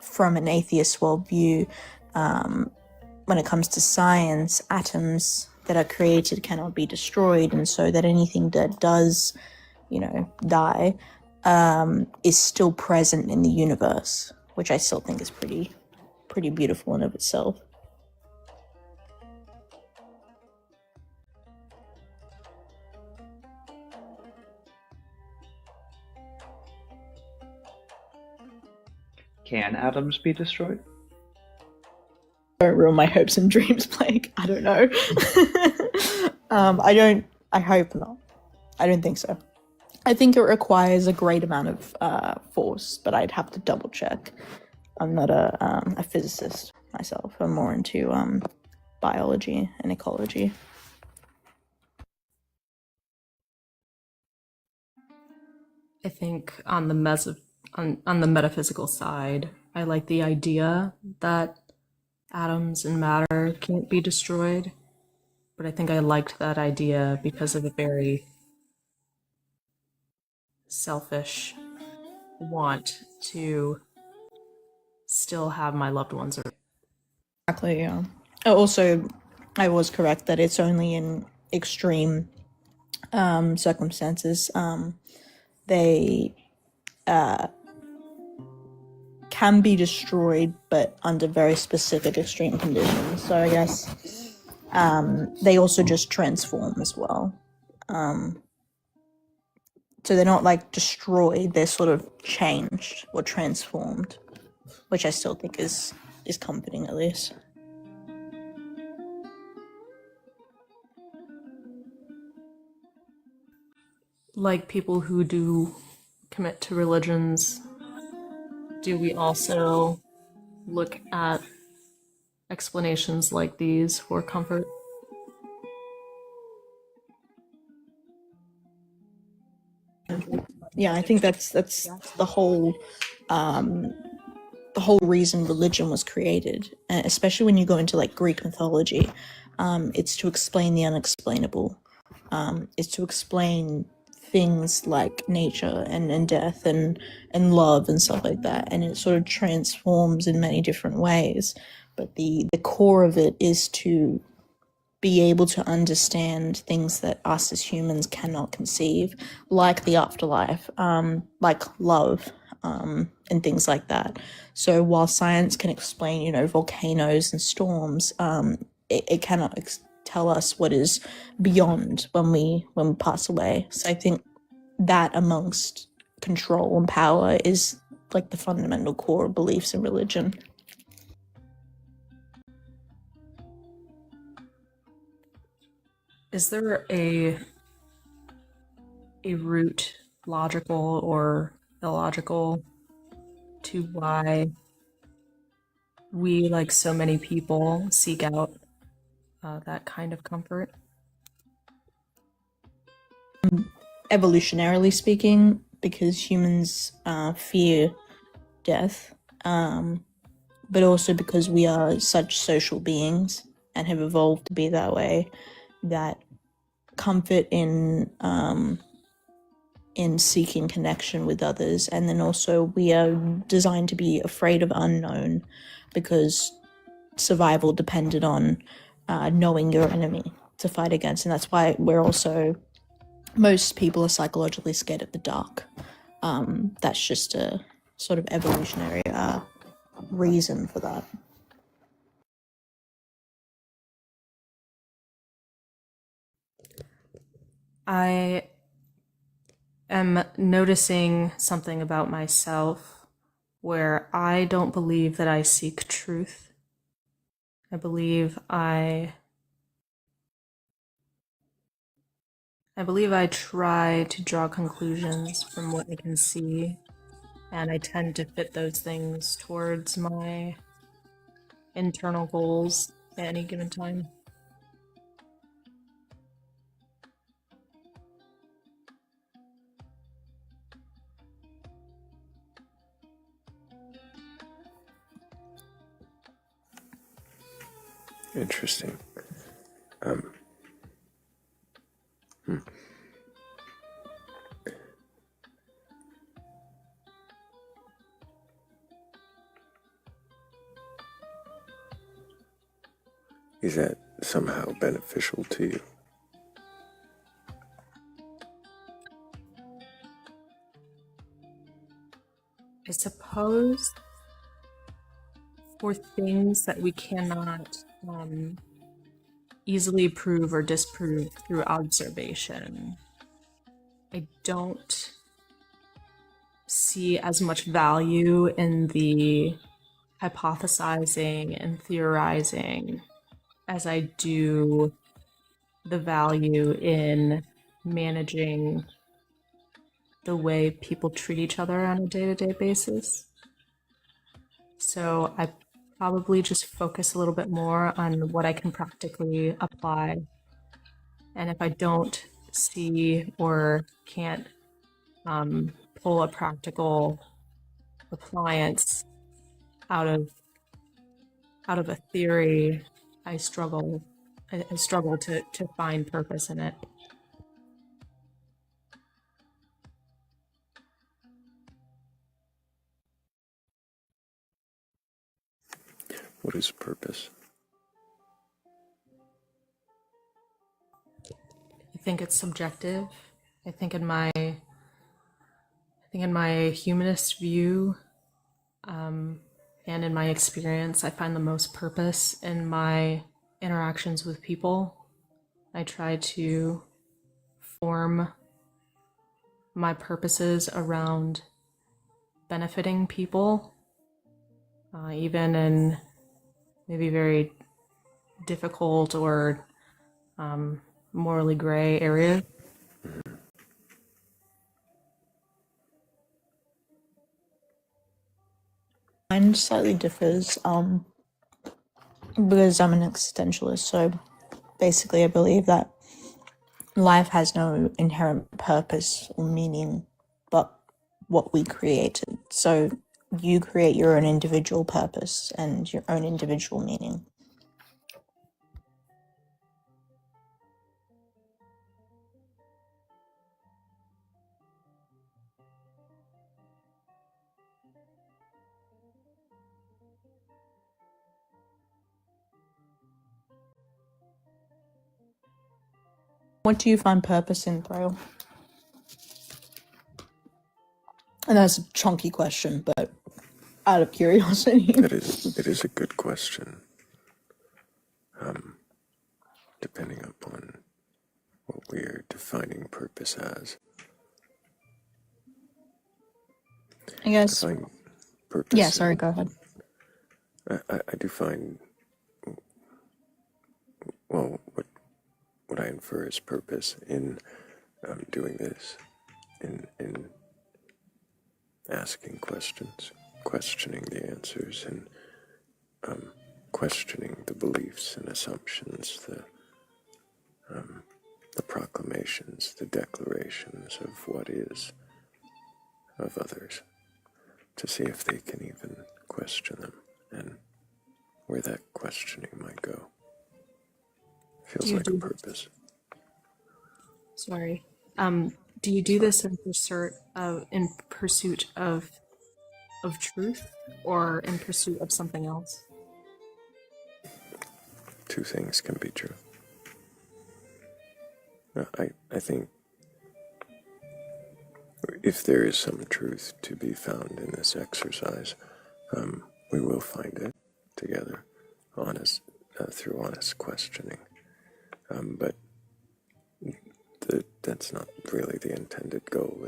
from an atheist worldview, when it comes to science, atoms that are created cannot be destroyed, and so that anything that does, die, is still present in the universe, which I still think is pretty beautiful in of itself. Can atoms be destroyed? Don't ruin my hopes and dreams, Blake. I don't know. I hope not. I don't think so. I think it requires a great amount of force, but I'd have to double check. I'm not a physicist myself. I'm more into biology and ecology. I think on the on the metaphysical side, I like the idea that atoms and matter can't be destroyed, but I think I liked that idea because of a very selfish want to still have my loved ones around. Exactly, yeah. Also, I was correct that it's only in extreme circumstances. They can be destroyed, but under very specific extreme conditions. So I guess they also just transform as well. So they're not like destroyed; they're sort of changed or transformed, which I still think is comforting at least. Like people who do commit to religions, do we also look at explanations like these for comfort? Yeah, I think that's the whole reason religion was created, especially when you go into like Greek mythology. It's to explain the unexplainable. It's to explain things like nature and death and love and stuff like that, and it sort of transforms in many different ways. But the core of it is to be able to understand things that us as humans cannot conceive, like the afterlife, like love, and things like that. So while science can explain, volcanoes and storms, it cannot tell us what is beyond when we pass away. So I think that amongst control and power is like the fundamental core beliefs in religion. Is there a root, logical or illogical, to why we, like so many people, seek out that kind of comfort? Evolutionarily speaking, because humans fear death, but also because we are such social beings and have evolved to be that way, that comfort in seeking connection with others, and then also we are designed to be afraid of unknown because survival depended on knowing your enemy to fight against, and that's why most people are psychologically scared of the dark. That's just a sort of evolutionary reason for that. I am noticing something about myself where I don't believe that I seek truth. I believe I try to draw conclusions from what I can see, and I tend to fit those things towards my internal goals at any given time. Interesting. Is that somehow beneficial to you? I suppose for things that we cannot easily prove or disprove through observation, I don't see as much value in the hypothesizing and theorizing as I do the value in managing the way people treat each other on a day-to-day basis. So I probably just focus a little bit more on what I can practically apply. And if I don't see or can't pull a practical appliance out of a theory, I struggle. I struggle to find purpose in it. What is purpose? I think it's subjective. I think in my humanist view, and in my experience, I find the most purpose in my interactions with people. I try to form my purposes around benefiting people, even in maybe very difficult or morally gray areas. Mine slightly differs, because I'm an existentialist. So basically, I believe that life has no inherent purpose or meaning but what we created. So you create your own individual purpose and your own individual meaning. What do you find purpose in, Thrayle? And that's a chunky question, but out of curiosity. It is a good question. Depending upon what we're defining purpose as. I guess. Define purpose. Yeah, sorry, go ahead. I do find, well, what I infer as purpose in doing this, in asking questions, questioning the answers, and questioning the beliefs and assumptions, the proclamations, the declarations of what is of others, to see if they can even question them and where that questioning might go. Feels like a purpose. Sorry. Do you do this in pursuit of truth, or in pursuit of something else? Two things can be true. I think if there is some truth to be found in this exercise, we will find it together, through honest questioning. But that's not really the intended goal.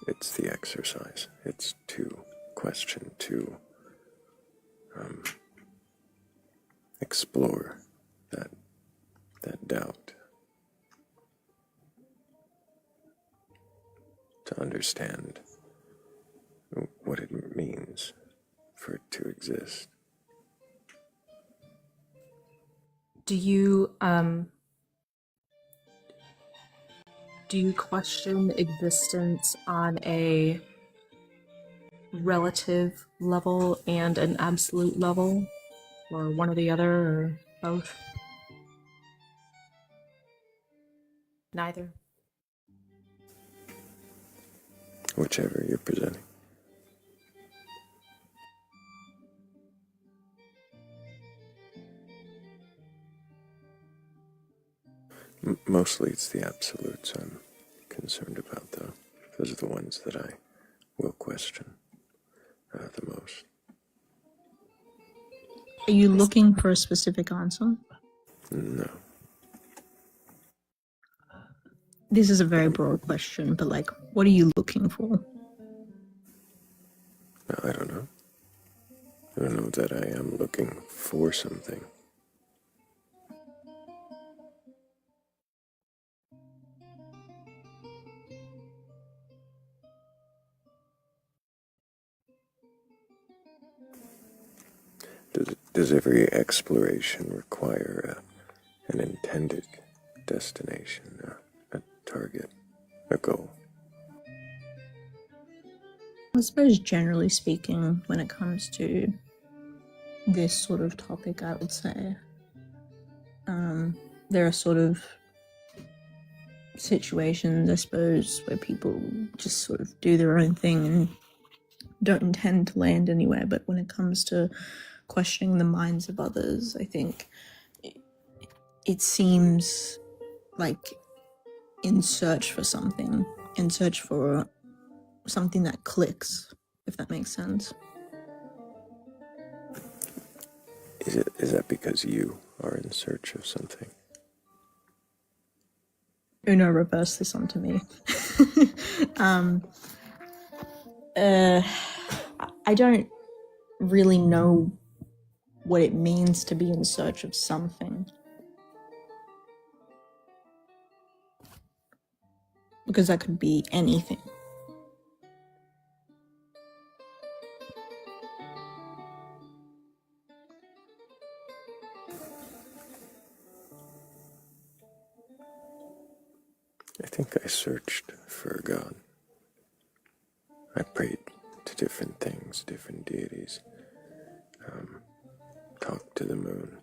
It's the exercise. It's to question, to explore that doubt, to understand what it means for it to exist. Do you question existence on a relative level and an absolute level, or one or the other, or both? Neither. Whichever you're presenting. Mostly it's the absolutes I'm concerned about, though. Those are the ones that I will question the most. Are you looking for a specific answer? No. This is a very broad question, but like, what are you looking for? I don't know. I don't know that I am looking for something. Does every exploration require an intended destination, a target, a goal? I suppose generally speaking, when it comes to this sort of topic, I would say there are sort of situations, I suppose, where people just sort of do their own thing and don't intend to land anywhere. But when it comes to questioning the minds of others, I think it seems like in search for something, in search for something that clicks, if that makes sense. Is that because you are in search of something? Uno, reverse this onto me. I don't really know what it means to be in search of something. Because that could be anything. I think I searched for a god. I prayed to different things, different deities. Talked to the moon.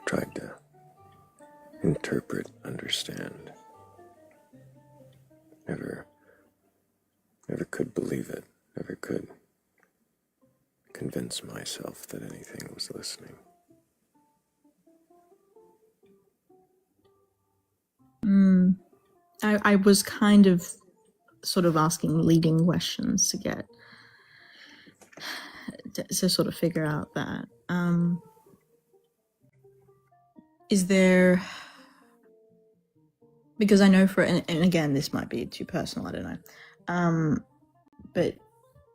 Tried to interpret, understand. Never could believe it. Never could convince myself that anything was listening. I was kind of sort of asking leading questions to sort of figure out that. Is there, because I know and again, this might be too personal, I don't know, but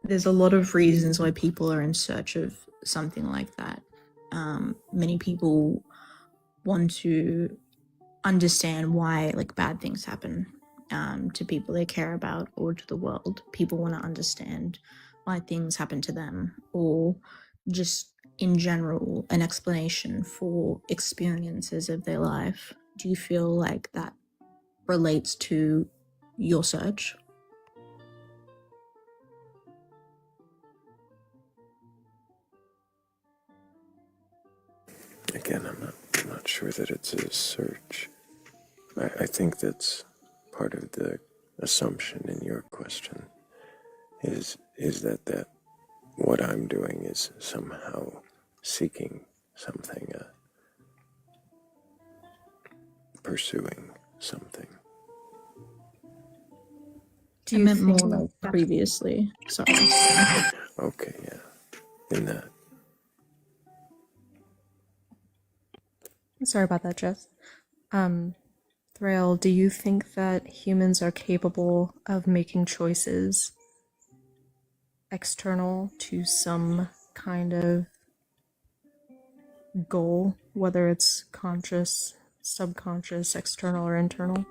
there's a lot of reasons why people are in search of something like that. Many people want to understand why like bad things happen to people they care about or to the world. People want to understand why things happen to them, or just in general an explanation for experiences of their life. Do you feel like that relates to your search? Again, I'm not sure that it's a search. I think that's part of the assumption in your question is that what I'm doing is somehow seeking something, pursuing something. I meant more like previously. Sorry. Okay, yeah. In that. Sorry about that, Jess. Thrayle, do you think that humans are capable of making choices external to some kind of goal, whether it's conscious, subconscious, external, or internal?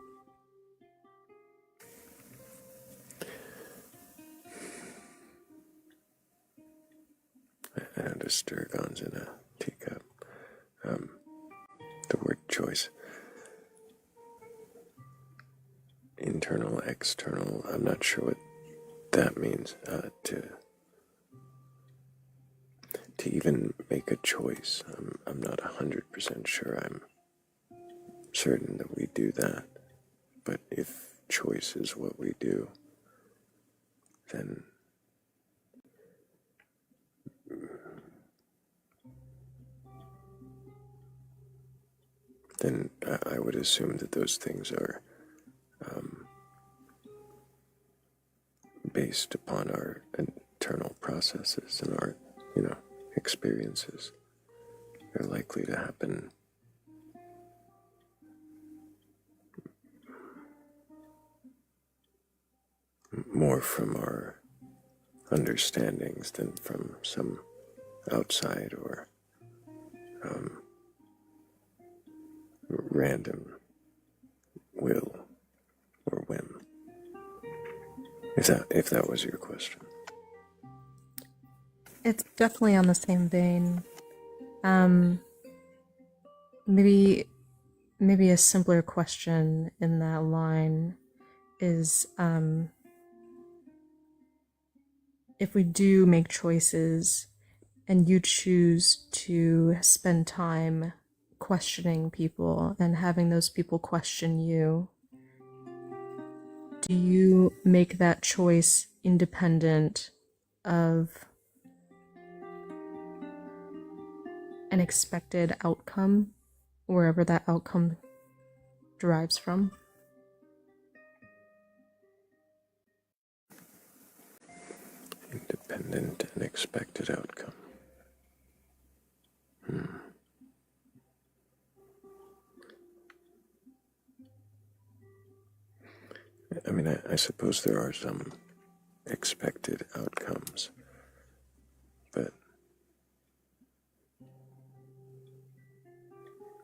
I know the Sturgon's in a teacup. The word choice. Internal, external, I'm not sure what that means. To even make a choice, I'm not 100% sure I'm certain that we do that. But if choice is what we do, then I would assume that those things are based upon our internal processes and our, experiences. They're likely to happen more from our understandings than from some outside or random will or whim. If that was your question. It's definitely on the same vein. Um, maybe a simpler question in that line is, if we do make choices and you choose to spend time questioning people and having those people question you, do you make that choice independent of an expected outcome, wherever that outcome derives from? Independent and expected outcome. I mean, I suppose there are some expected outcomes, but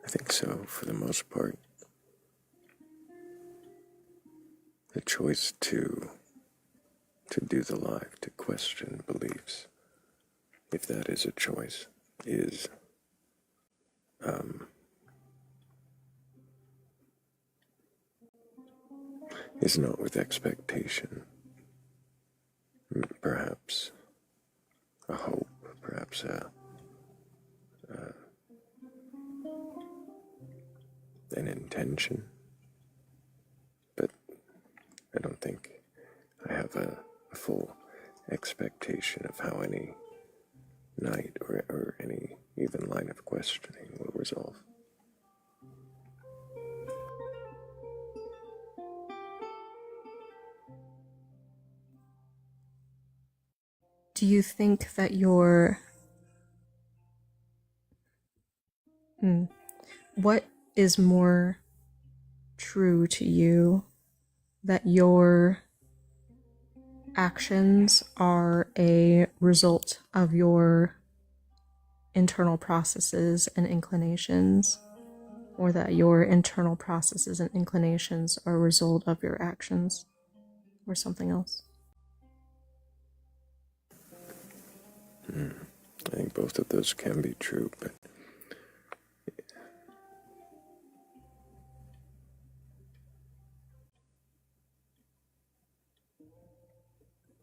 I think so, for the most part. The choice to do the live, to question beliefs, if that is a choice, is not with expectation. Perhaps a hope, perhaps an intention, but I don't think I have a full expectation of how any night or any even line of questioning will resolve. Do you think that what is more true to you, that your actions are a result of your internal processes and inclinations, or that your internal processes and inclinations are a result of your actions, or something else? I think both of those can be true, but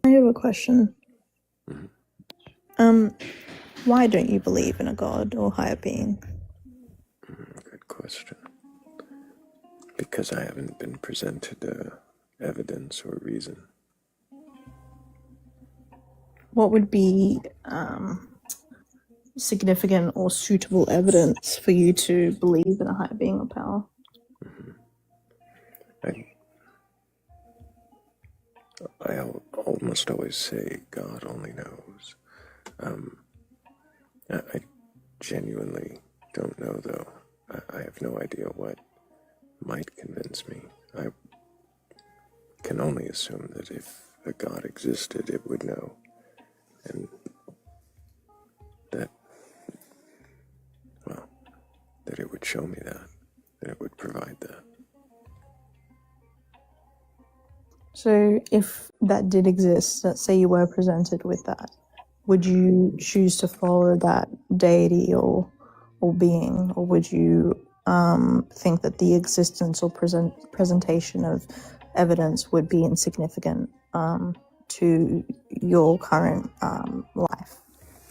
I have a question. Why don't you believe in a god or higher being? good question. Because I haven't been presented evidence or reason. What would be significant or suitable evidence for you to believe in a higher being or power? I almost always say God only knows. I genuinely don't know, though. I have no idea what might convince me. I can only assume that if a God existed, it would know. And that it would show me that it would provide that. So if that did exist, let's say you were presented with that, would you choose to follow that deity or being, or would you think that the existence or presentation of evidence would be insignificant to your current life?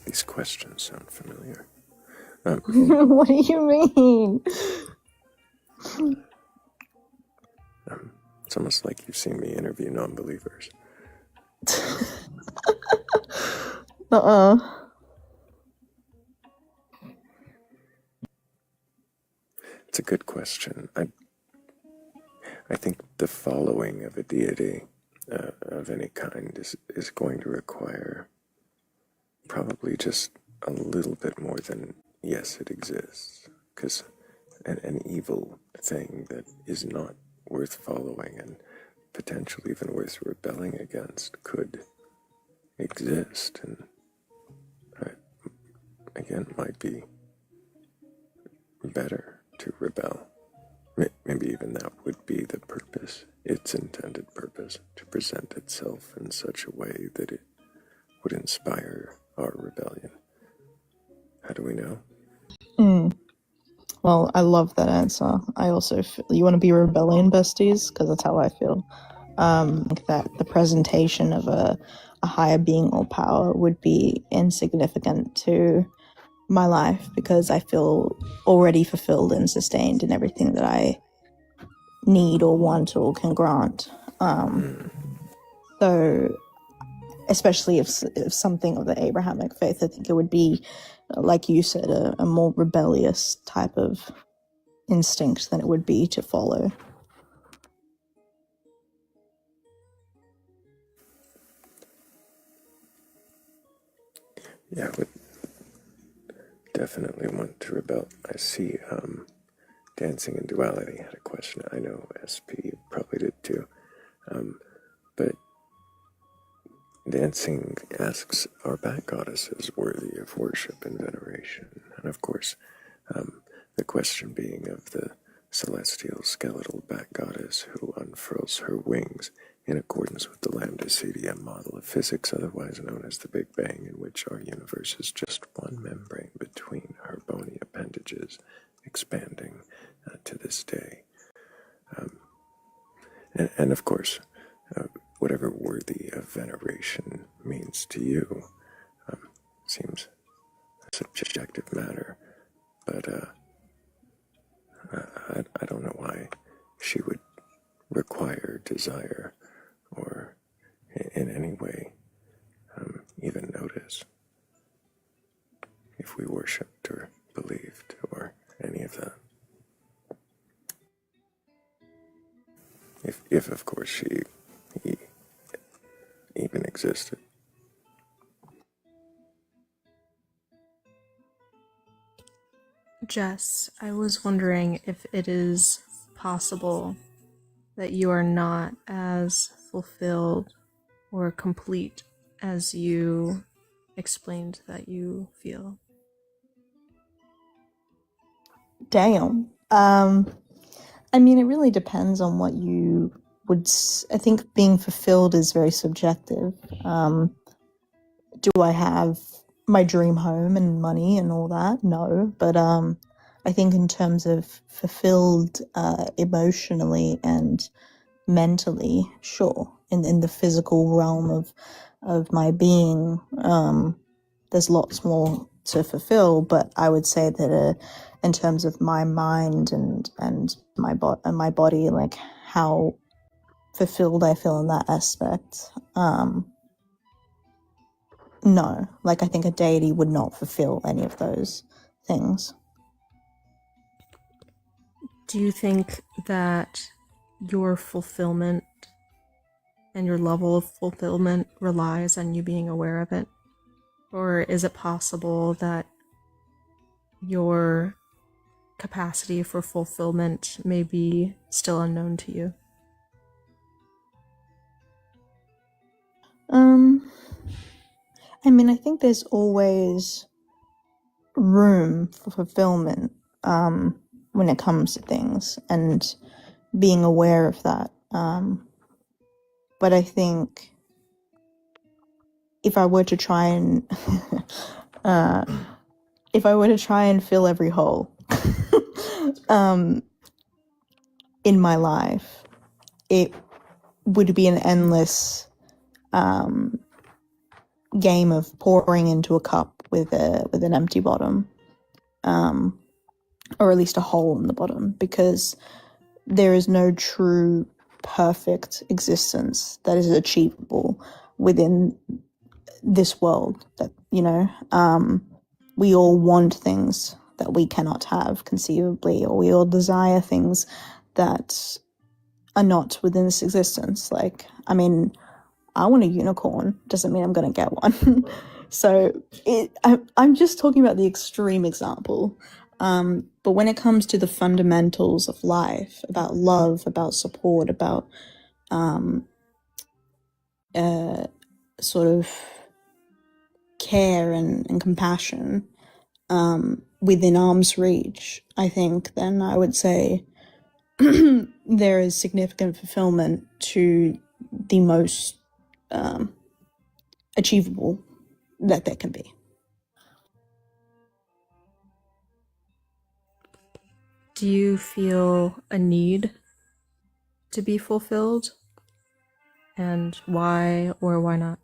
These questions sound familiar. What do you mean? It's almost like you've seen me interview non-believers. It's a good question. I think the following of a deity of any kind is going to require probably just a little bit more than, yes, it exists. Because an evil thing that is not worth following and potentially even worth rebelling against could exist, and again, might be better to rebel. Maybe even that would be the purpose, its intended purpose, to present itself in such a way that it would inspire our rebellion. How do we know? Well, I love that answer. I also feel, you want to be rebellion besties because that's how I feel. Like that the presentation of a higher being or power would be insignificant to my life because I feel already fulfilled and sustained in everything that I need or want or can grant. So, especially if something of the Abrahamic faith, I think it would be, like you said, a more rebellious type of instinct than it would be to follow. Yeah, I would definitely want to rebel. I see Dancing in Duality had a question. I know SP probably did too. But Dancing asks, are bat goddesses worthy of worship and veneration? And of course, the question being of the celestial skeletal bat goddess who unfurls her wings in accordance with the Lambda CDM model of physics, otherwise known as the Big Bang, in which our universe is just one membrane between her bony appendages, expanding to this day. And of course, whatever worthy of veneration means to you seems a subjective matter, but I don't know why she would require, desire, or in any way even notice if we worshipped or believed or any of that. If of course she even existed. Jess, I was wondering if it is possible that you are not as fulfilled or complete as you explained that you feel. Damn. I mean, it really depends on what you would. I think being fulfilled is very subjective. Do I have my dream home and money and all that? No, but I think in terms of fulfilled emotionally and mentally, sure. In the physical realm of my being, there's lots more to fulfill. But I would say that in terms of my mind and my body, like how fulfilled I feel in that aspect. No, like I think a deity would not fulfill any of those things. Do you think that your fulfillment and your level of fulfillment relies on you being aware of it? Or is it possible that your capacity for fulfillment may be still unknown to you? I mean, I think there's always room for fulfillment when it comes to things and being aware of that. But I think if I were to try and fill every hole in my life, it would be an endless game of pouring into a cup with an empty bottom, or at least a hole in the bottom, because there is no true perfect existence that is achievable within this world. That we all want things that we cannot have conceivably, or we all desire things that are not within this existence. Like, I mean, I want a unicorn, doesn't mean I'm going to get one. So I'm just talking about the extreme example. But when it comes to the fundamentals of life, about love, about support, about sort of care and compassion within arm's reach, I think then I would say there is significant fulfillment to the most achievable that there can be. Do you feel a need to be fulfilled? And why or why not?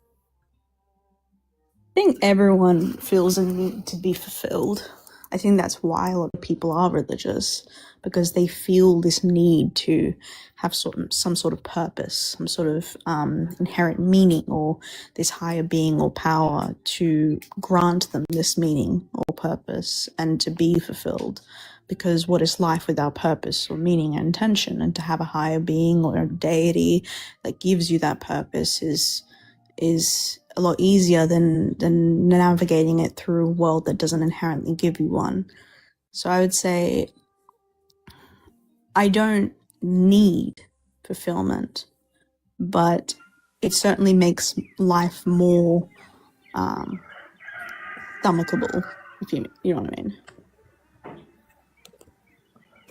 I think everyone feels a need to be fulfilled. I think that's why a lot of people are religious, because they feel this need to have some sort of purpose, some sort of inherent meaning, or this higher being or power to grant them this meaning or purpose and to be fulfilled. Because what is life without purpose or meaning and intention? And to have a higher being or a deity that gives you that purpose is a lot easier than navigating it through a world that doesn't inherently give you one. So I would say I don't need fulfillment, but it certainly makes life more stomachable, if you know what I mean.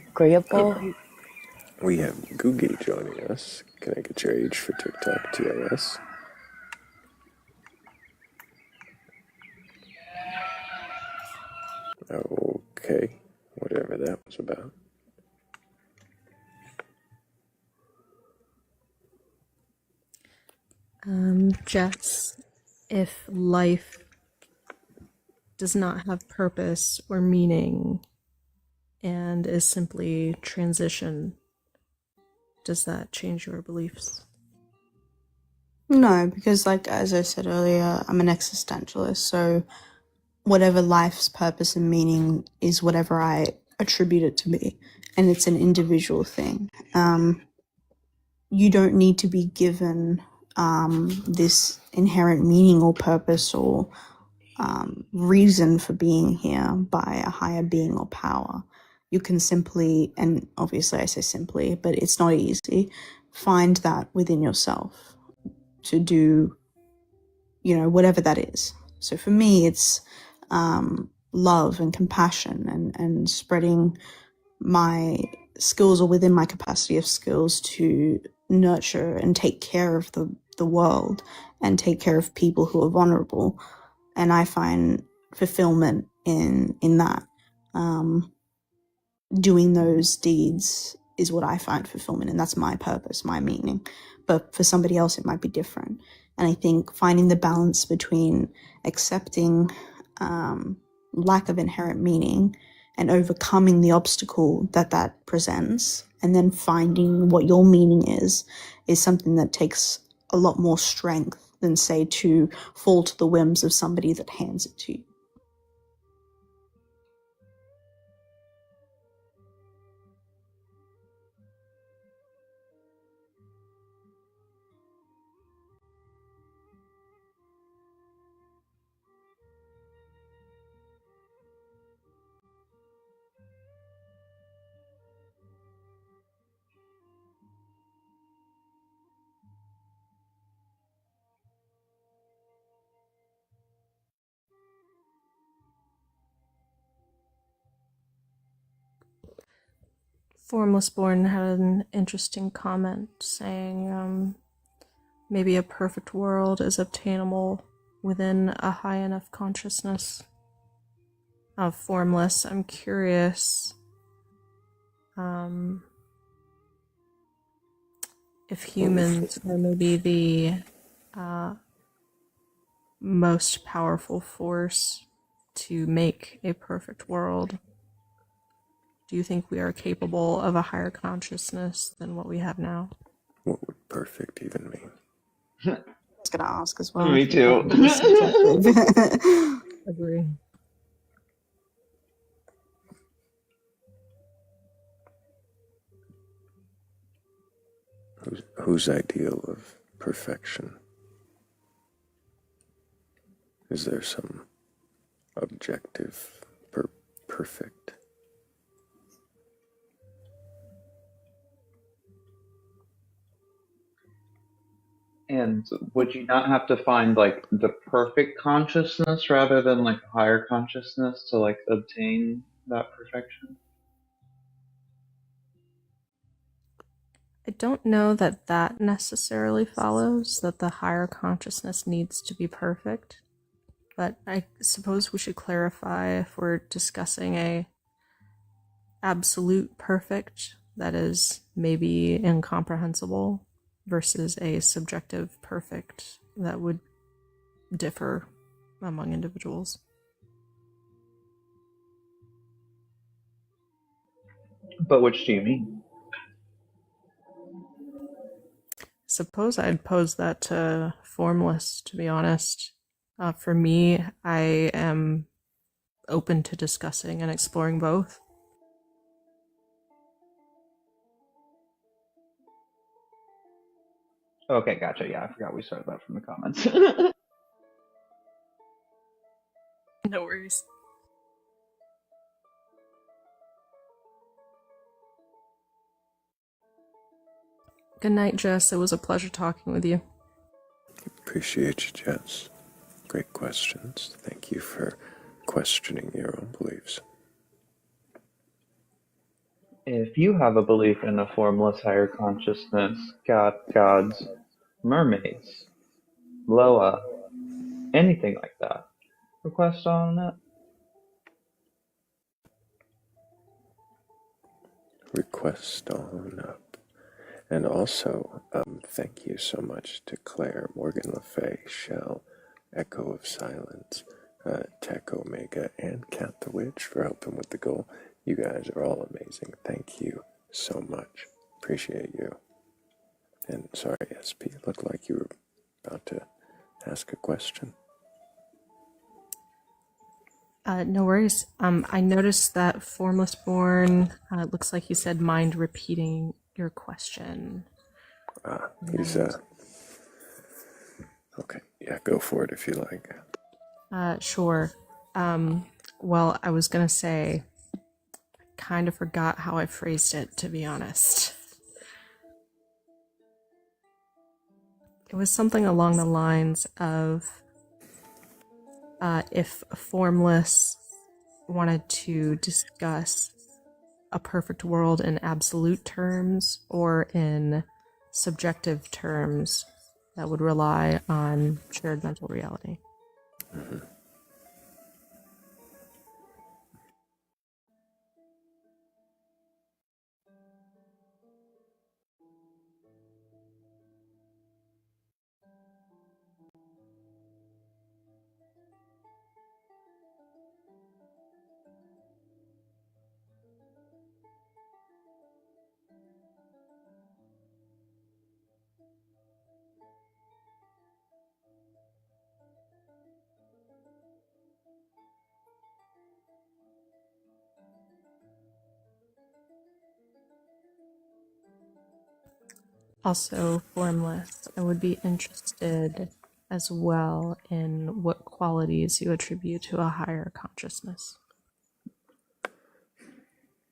Agreeable. We have Googie joining us. Can I get your age for TikTok TOS? Okay, whatever that was about. Jess, if life does not have purpose or meaning and is simply transition, does that change your beliefs? No, because like as I said earlier, I'm an existentialist, so whatever life's purpose and meaning is whatever I attribute it to be, and it's an individual thing. You don't need to be given this inherent meaning or purpose or reason for being here by a higher being or power. You can simply, and obviously I say simply, but it's not easy, find that within yourself to do, whatever that is. So for me, it's love and compassion and spreading my skills or within my capacity of skills to nurture and take care of the world and take care of people who are vulnerable. And I find fulfillment in that. Doing those deeds is what I find fulfillment, and that's my purpose, my meaning. But for somebody else, it might be different. And I think finding the balance between accepting lack of inherent meaning and overcoming the obstacle that presents, and then finding what your meaning is something that takes a lot more strength than, say, to fall to the whims of somebody that hands it to you. Formless Born had an interesting comment saying maybe a perfect world is obtainable within a high enough consciousness. Of Formless, I'm curious if humans are maybe the most powerful force to make a perfect world. Do you think we are capable of a higher consciousness than what we have now? What would perfect even mean? I was going to ask as well. Me too. Agree. Whose ideal of perfection? Is there some objective perfect? And would you not have to find like the perfect consciousness rather than like higher consciousness to like obtain that perfection? I don't know that that necessarily follows that the higher consciousness needs to be perfect, but I suppose we should clarify if we're discussing a absolute perfect that is maybe incomprehensible versus a subjective perfect that would differ among individuals. But which do you mean? Suppose I'd pose that to Formless, to be honest. For me, I am open to discussing and exploring both. Okay, gotcha. Yeah, I forgot we started that from the comments. No worries. Good night, Jess. It was a pleasure talking with you. Appreciate you, Jess. Great questions. Thank you for questioning your own beliefs. If you have a belief in a formless higher consciousness, gods, mermaids, Loa, anything like that, request on it. Request on up. And also, thank you so much to Claire, Morgan Le Fay, Shell, Echo of Silence, Tech Omega, and Cat the Witch for helping with the goal. You guys are all amazing. Thank you so much. Appreciate you. And sorry, SP, it looked like you were about to ask a question. No worries. I noticed that Formless Born, it looks like you said mind repeating your question. He's, okay, yeah, go for it if you like. Sure. Well, I was gonna say, I kind of forgot how I phrased it, to be honest. It was something along the lines of, if Formless wanted to discuss a perfect world in absolute terms or in subjective terms that would rely on shared mental reality. Mm-hmm. Also, Formless, I would be interested as well in what qualities you attribute to a higher consciousness.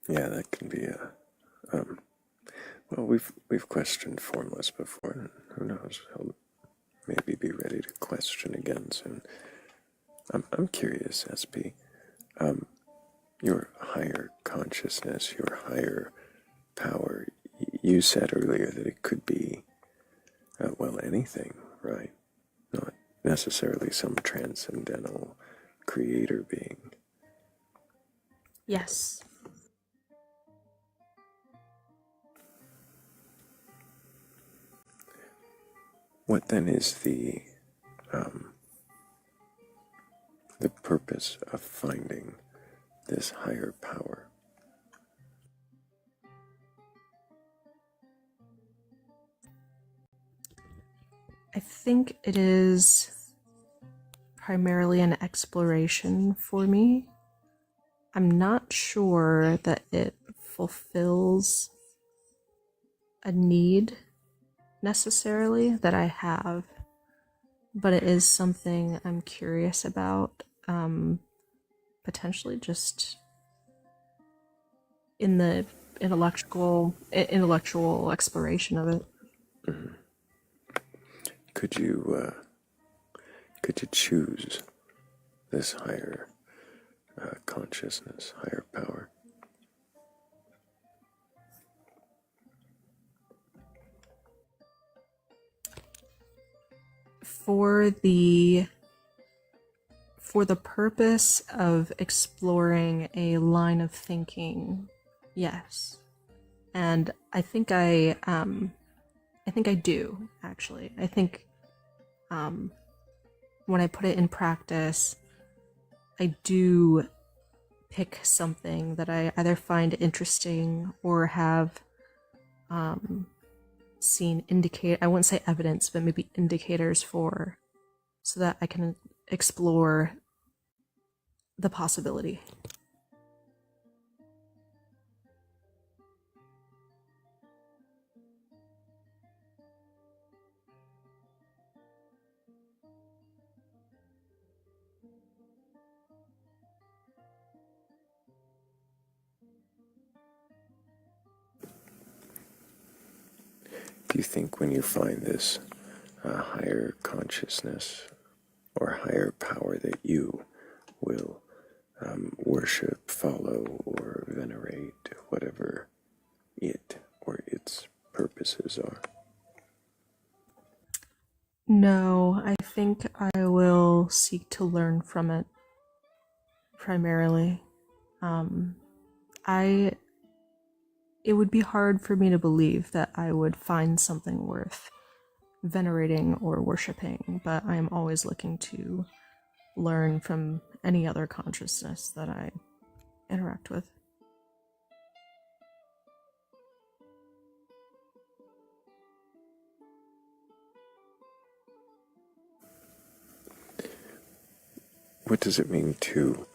Yeah, that can be a, well, we've questioned Formless before, and who knows, he'll maybe be ready to question again soon. I'm curious, SP, your higher consciousness, your higher power, you said earlier that it could be, well, anything, right? Not necessarily some transcendental creator being. Yes. What then is the purpose of finding this higher power? I think it is primarily an exploration for me. I'm not sure that it fulfills a need necessarily that I have, but it is something I'm curious about, potentially just in the intellectual exploration of it. Mm-hmm. Could you choose this higher consciousness, higher power? For the purpose of exploring a line of thinking Yes. And I think I do, actually. I think when I put it in practice, I do pick something that I either find interesting or have seen I wouldn't say evidence, but maybe indicators for, so that I can explore the possibility. Do you think when you find this higher consciousness or higher power that you will worship, follow, or venerate, whatever it or its purposes are? No, I think I will seek to learn from it primarily. It would be hard for me to believe that I would find something worth venerating or worshipping, but I am always looking to learn from any other consciousness that I interact with. What does it mean to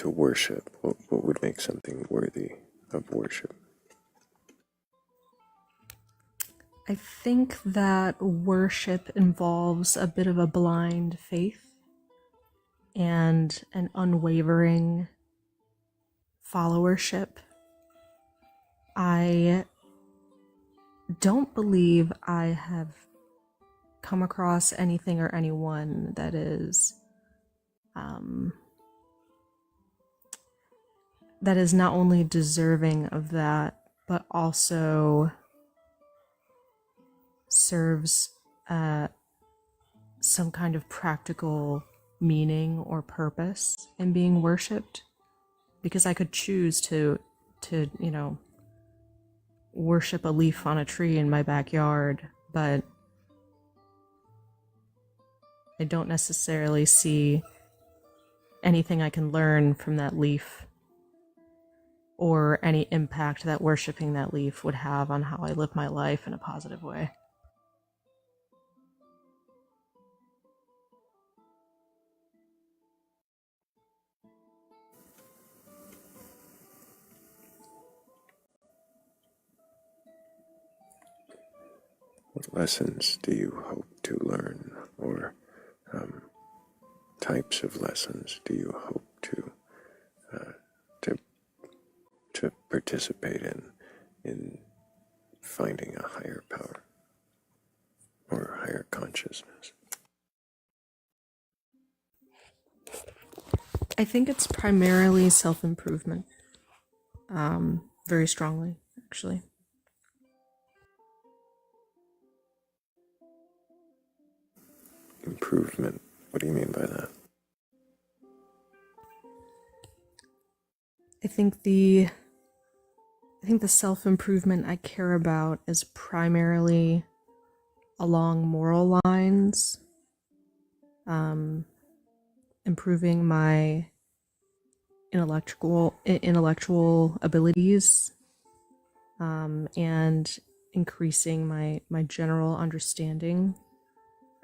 worship? What would make something worthy of worship? I think that worship involves a bit of a blind faith and an unwavering followership. I don't believe I have come across anything or anyone that is not only deserving of that, but also serves some kind of practical meaning or purpose in being worshipped. Because I could choose to worship a leaf on a tree in my backyard, but I don't necessarily see anything I can learn from that leaf or any impact that worshiping that leaf would have on how I live my life in a positive way. What lessons do you hope to learn, or types of lessons do you hope to participate in finding a higher power or higher consciousness? I think it's primarily self-improvement. Very strongly, actually. Improvement. What do you mean by that? I think the self-improvement I care about is primarily along moral lines, improving my intellectual abilities, and increasing my general understanding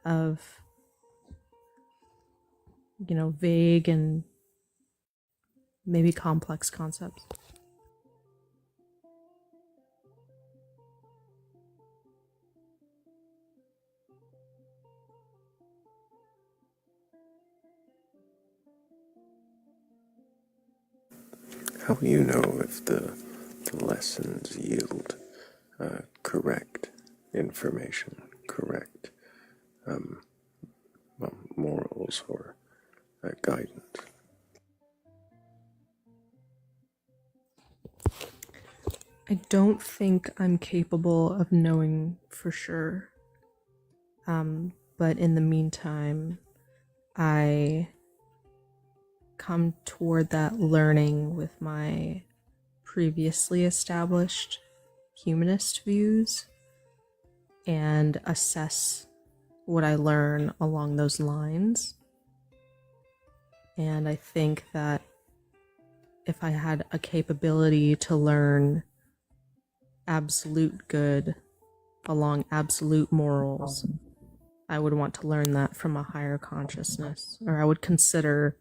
of vague and maybe complex concepts. How will you know if the lessons yield correct information, correct morals, or guidance? I don't think I'm capable of knowing for sure. But in the meantime, I come toward that learning with my previously established humanist views and assess what I learn along those lines. And I think that if I had a capability to learn absolute good along absolute morals, I would want to learn that from a higher consciousness, or I would consider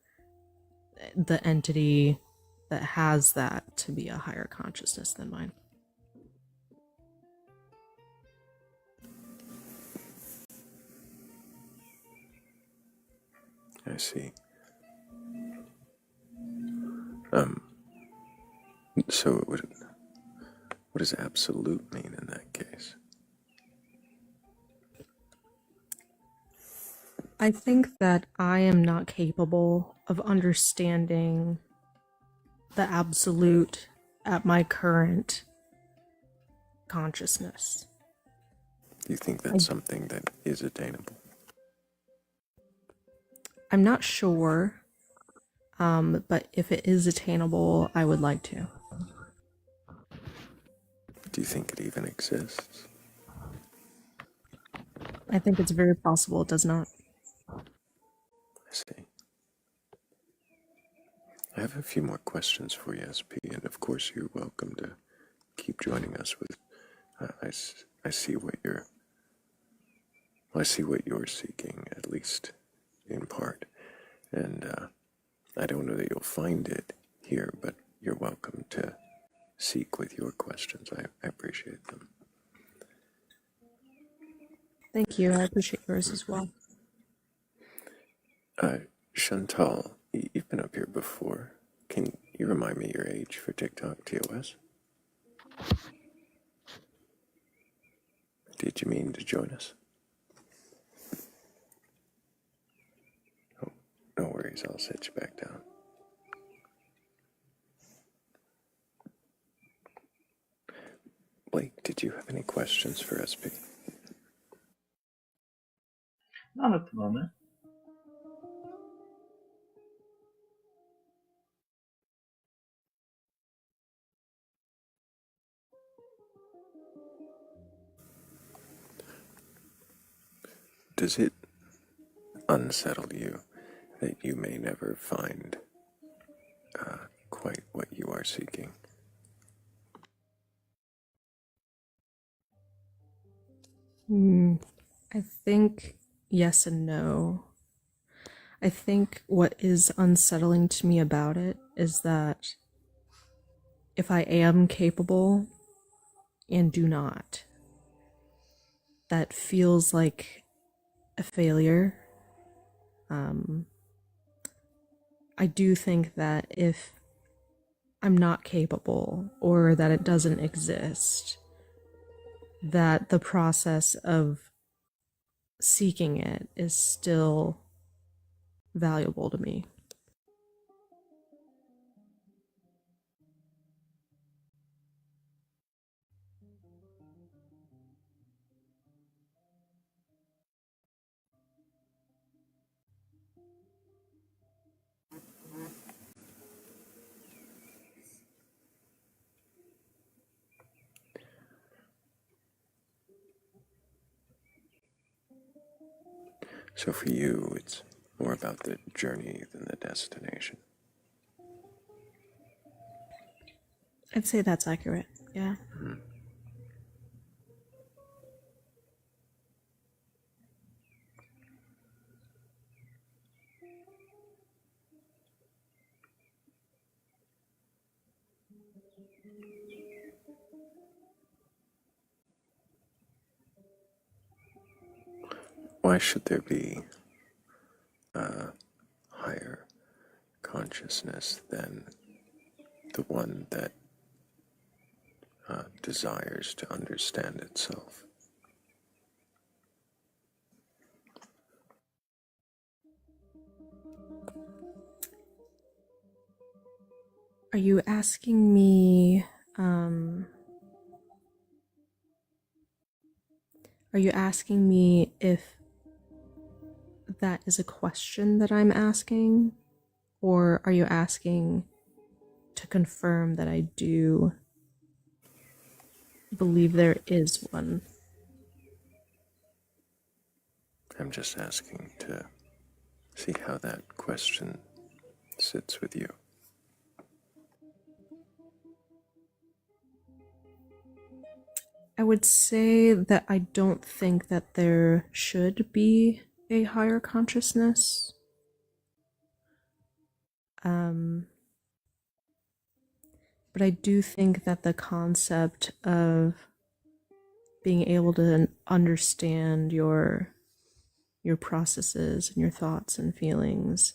the entity that has that to be a higher consciousness than mine. I see. So what does absolute mean in that case? I think that I am not capable of understanding the absolute at my current consciousness. Do you think that's something that is attainable? I'm not sure, but if it is attainable, I would like to. Do you think it even exists? I think it's very possible it does not. I see. I have a few more questions for you, SP, and of course you're welcome to keep joining us with. I see what you're. I see what you're seeking, at least in part, and I don't know that you'll find it here, but you're welcome to seek with your questions. I appreciate them. Thank you. I appreciate yours as well. Chantal, you've been up here before. Can you remind me your age for TikTok TOS? Did you mean to join us? Oh, no worries, I'll set you back down. Blake, did you have any questions for SP? Not at the moment. Does it unsettle you that you may never find quite what you are seeking? I think yes and no. I think what is unsettling to me about it is that if I am capable and do not, that feels like a failure. I do think that if I'm not capable or that it doesn't exist, that the process of seeking it is still valuable to me. So for you, it's more about the journey than the destination. I'd say that's accurate, yeah. Why should there be a higher consciousness than the one that desires to understand itself? Are you asking me, if that is a question that I'm asking, Or are you asking to confirm that I do believe there is one? I'm just asking to see how that question sits with you. I would say that I don't think that there should be a higher consciousness. But I do think that the concept of being able to understand your processes and your thoughts and feelings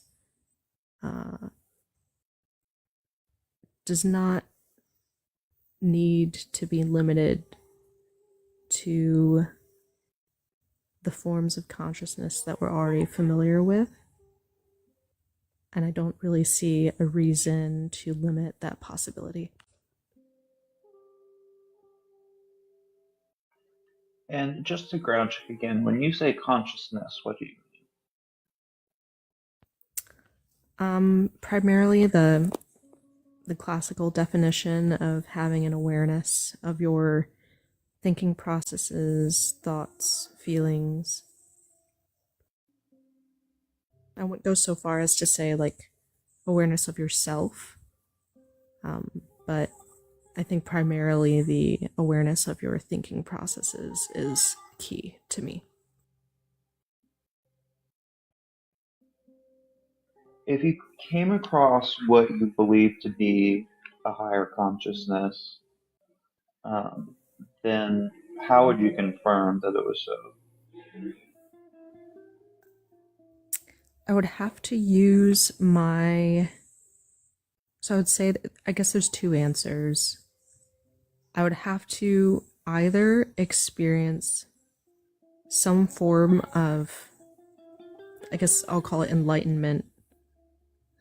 does not need to be limited to the forms of consciousness that we're already familiar with. And I don't really see a reason to limit that possibility. And just to ground check again, when you say consciousness, what do you mean? Primarily the classical definition of having an awareness of your thinking processes, thoughts, feelings. I wouldn't go so far as to say like awareness of yourself, but I think primarily the awareness of your thinking processes is key to me. If you came across what you believe to be a higher consciousness, then how would you confirm that it was so? I would have to use my... So I would say, that, I guess there's two answers. I would have to either experience some form of, I guess I'll call it enlightenment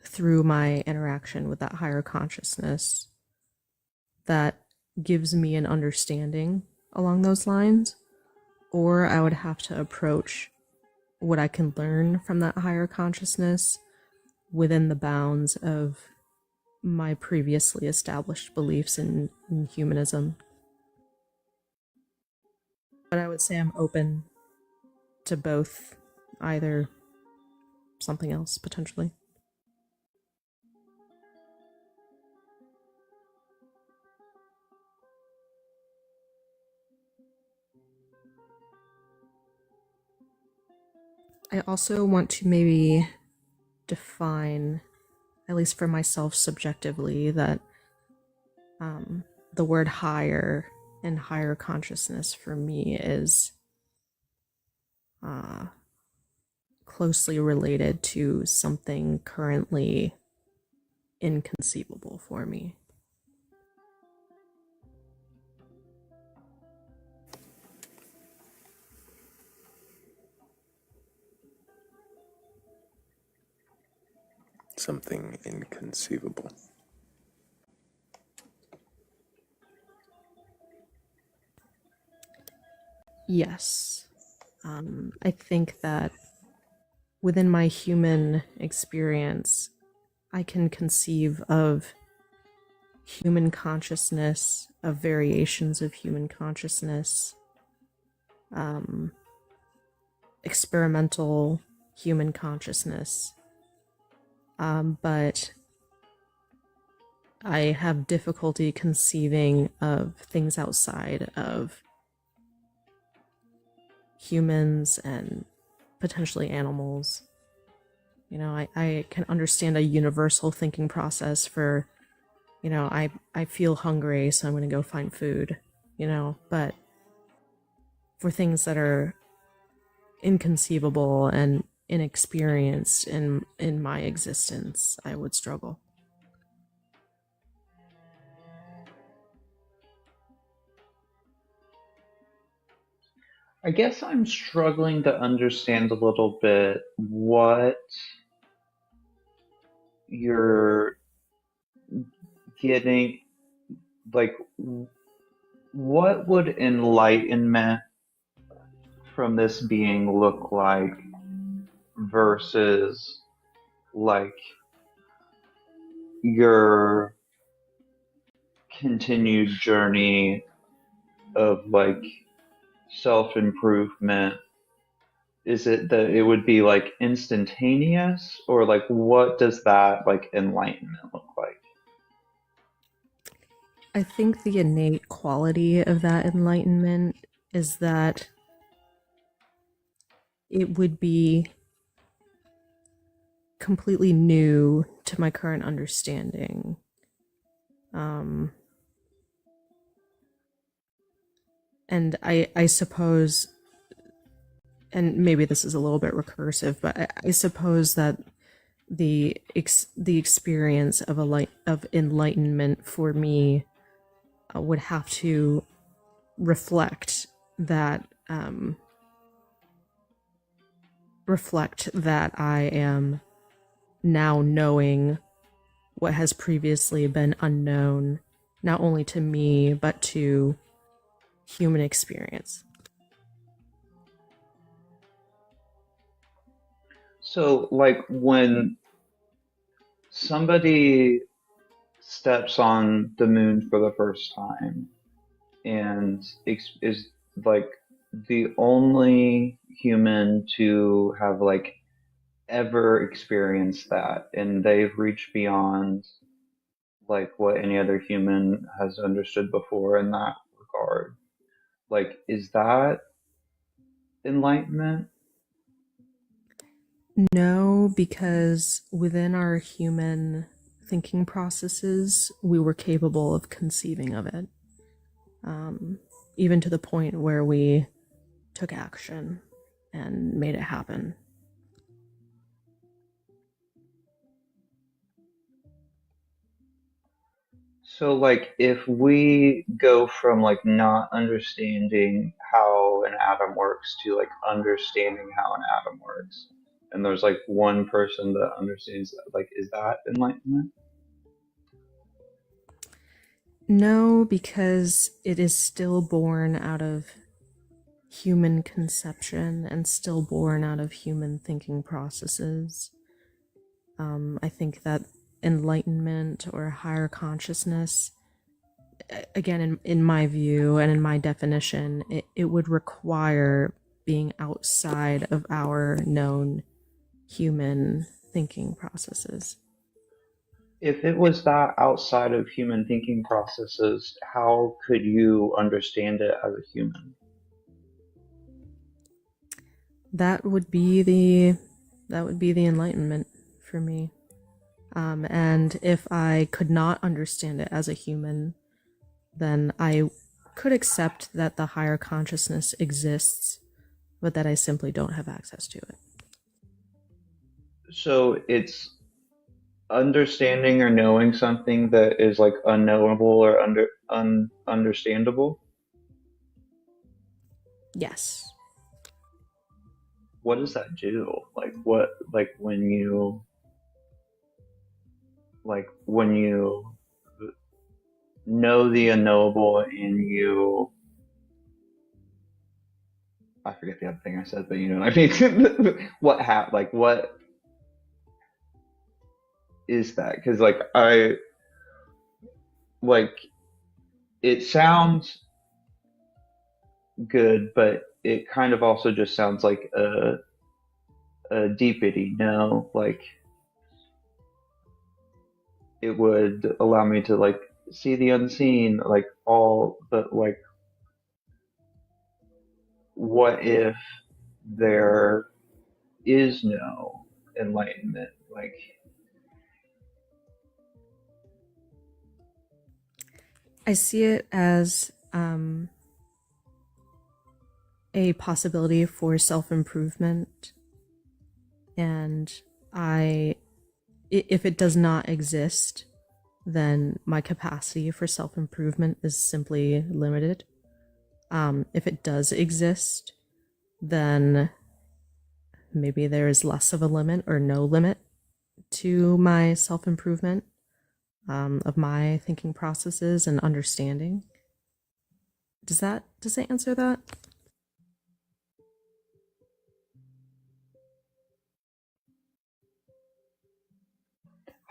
through my interaction with that higher consciousness that gives me an understanding along those lines, or I would have to approach what I can learn from that higher consciousness within the bounds of my previously established beliefs in humanism. But I would say I'm open to both, either something else potentially. I also want to maybe define, at least for myself subjectively, that the word higher and higher consciousness for me is closely related to something currently inconceivable for me. Something inconceivable. Yes. I think that within my human experience, I can conceive of human consciousness, of variations of human consciousness, experimental human consciousness, but I have difficulty conceiving of things outside of humans and potentially animals. You know, I can understand a universal thinking process for, you know, I feel hungry, so I'm going to go find food, you know, but for things that are inconceivable and inexperienced in my existence, I would struggle. I guess I'm struggling to understand a little bit what you're getting, like, what would enlightenment from this being look like versus, like, your continued journey of like self-improvement, is it that it would be like instantaneous, or like what does that like enlightenment look like? I think the innate quality of that enlightenment is that it would be completely new to my current understanding. And I suppose, and maybe this is a little bit recursive, but I suppose that the experience of enlightenment for me would have to reflect that I am now knowing what has previously been unknown, not only to me but to human experience. So like when somebody steps on the moon for the first time and is like the only human to have like ever experienced that, and they've reached beyond like what any other human has understood before in that regard, like is that enlightenment? No, because within our human thinking processes, we were capable of conceiving of it. Even to the point where we took action and made it happen. So like if we go from like not understanding how an atom works to like understanding how an atom works, and there's like one person that understands that, like is that enlightenment? No, because it is still born out of human conception and still born out of human thinking processes. I think that enlightenment or higher consciousness, again, in my view and in my definition, it would require being outside of our known human thinking processes. If it was that outside of human thinking processes, how could you understand it as a human? That would be the enlightenment for me. And if I could not understand it as a human, then I could accept that the higher consciousness exists, but that I simply don't have access to it. So it's understanding or knowing something that is like unknowable or understandable. Yes. What does that do? Like what, when you know the unknowable and you, I forget the other thing I said, but you know what I mean. What is that? Because like like it sounds good, but it kind of also just sounds like a deepity, no? Like it would allow me to like see the unseen, like all, but like what if there is no enlightenment? Like I see it as a possibility for self-improvement, and if it does not exist, then my capacity for self-improvement is simply limited. If it does exist, then maybe there is less of a limit or no limit to my self-improvement, of my thinking processes and understanding. Does that answer that?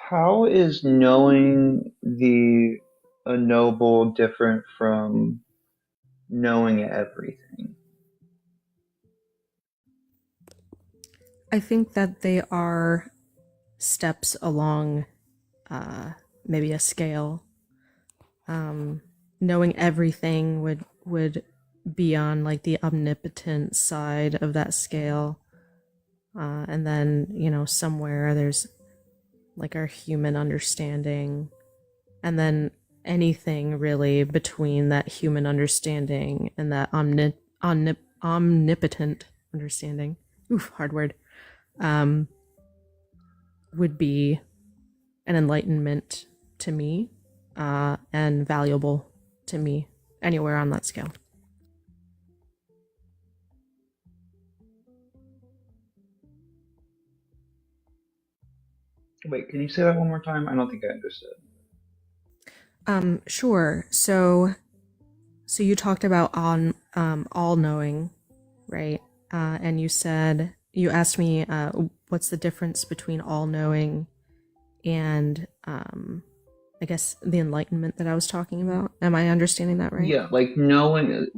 How is knowing the unknowable different from knowing everything? I think that they are steps along maybe a scale. Knowing everything would be on like the omnipotent side of that scale. And then, somewhere there's like our human understanding. And then anything really between that human understanding and that omnipotent understanding. Oof, hard word. Would be an enlightenment to me, and valuable to me anywhere on that scale. Wait, can you say that one more time? I don't think I understood. Sure. So you talked about on all knowing, right? And you asked me what's the difference between all knowing and I guess the enlightenment that I was talking about. Am I understanding that right? Yeah, like knowing,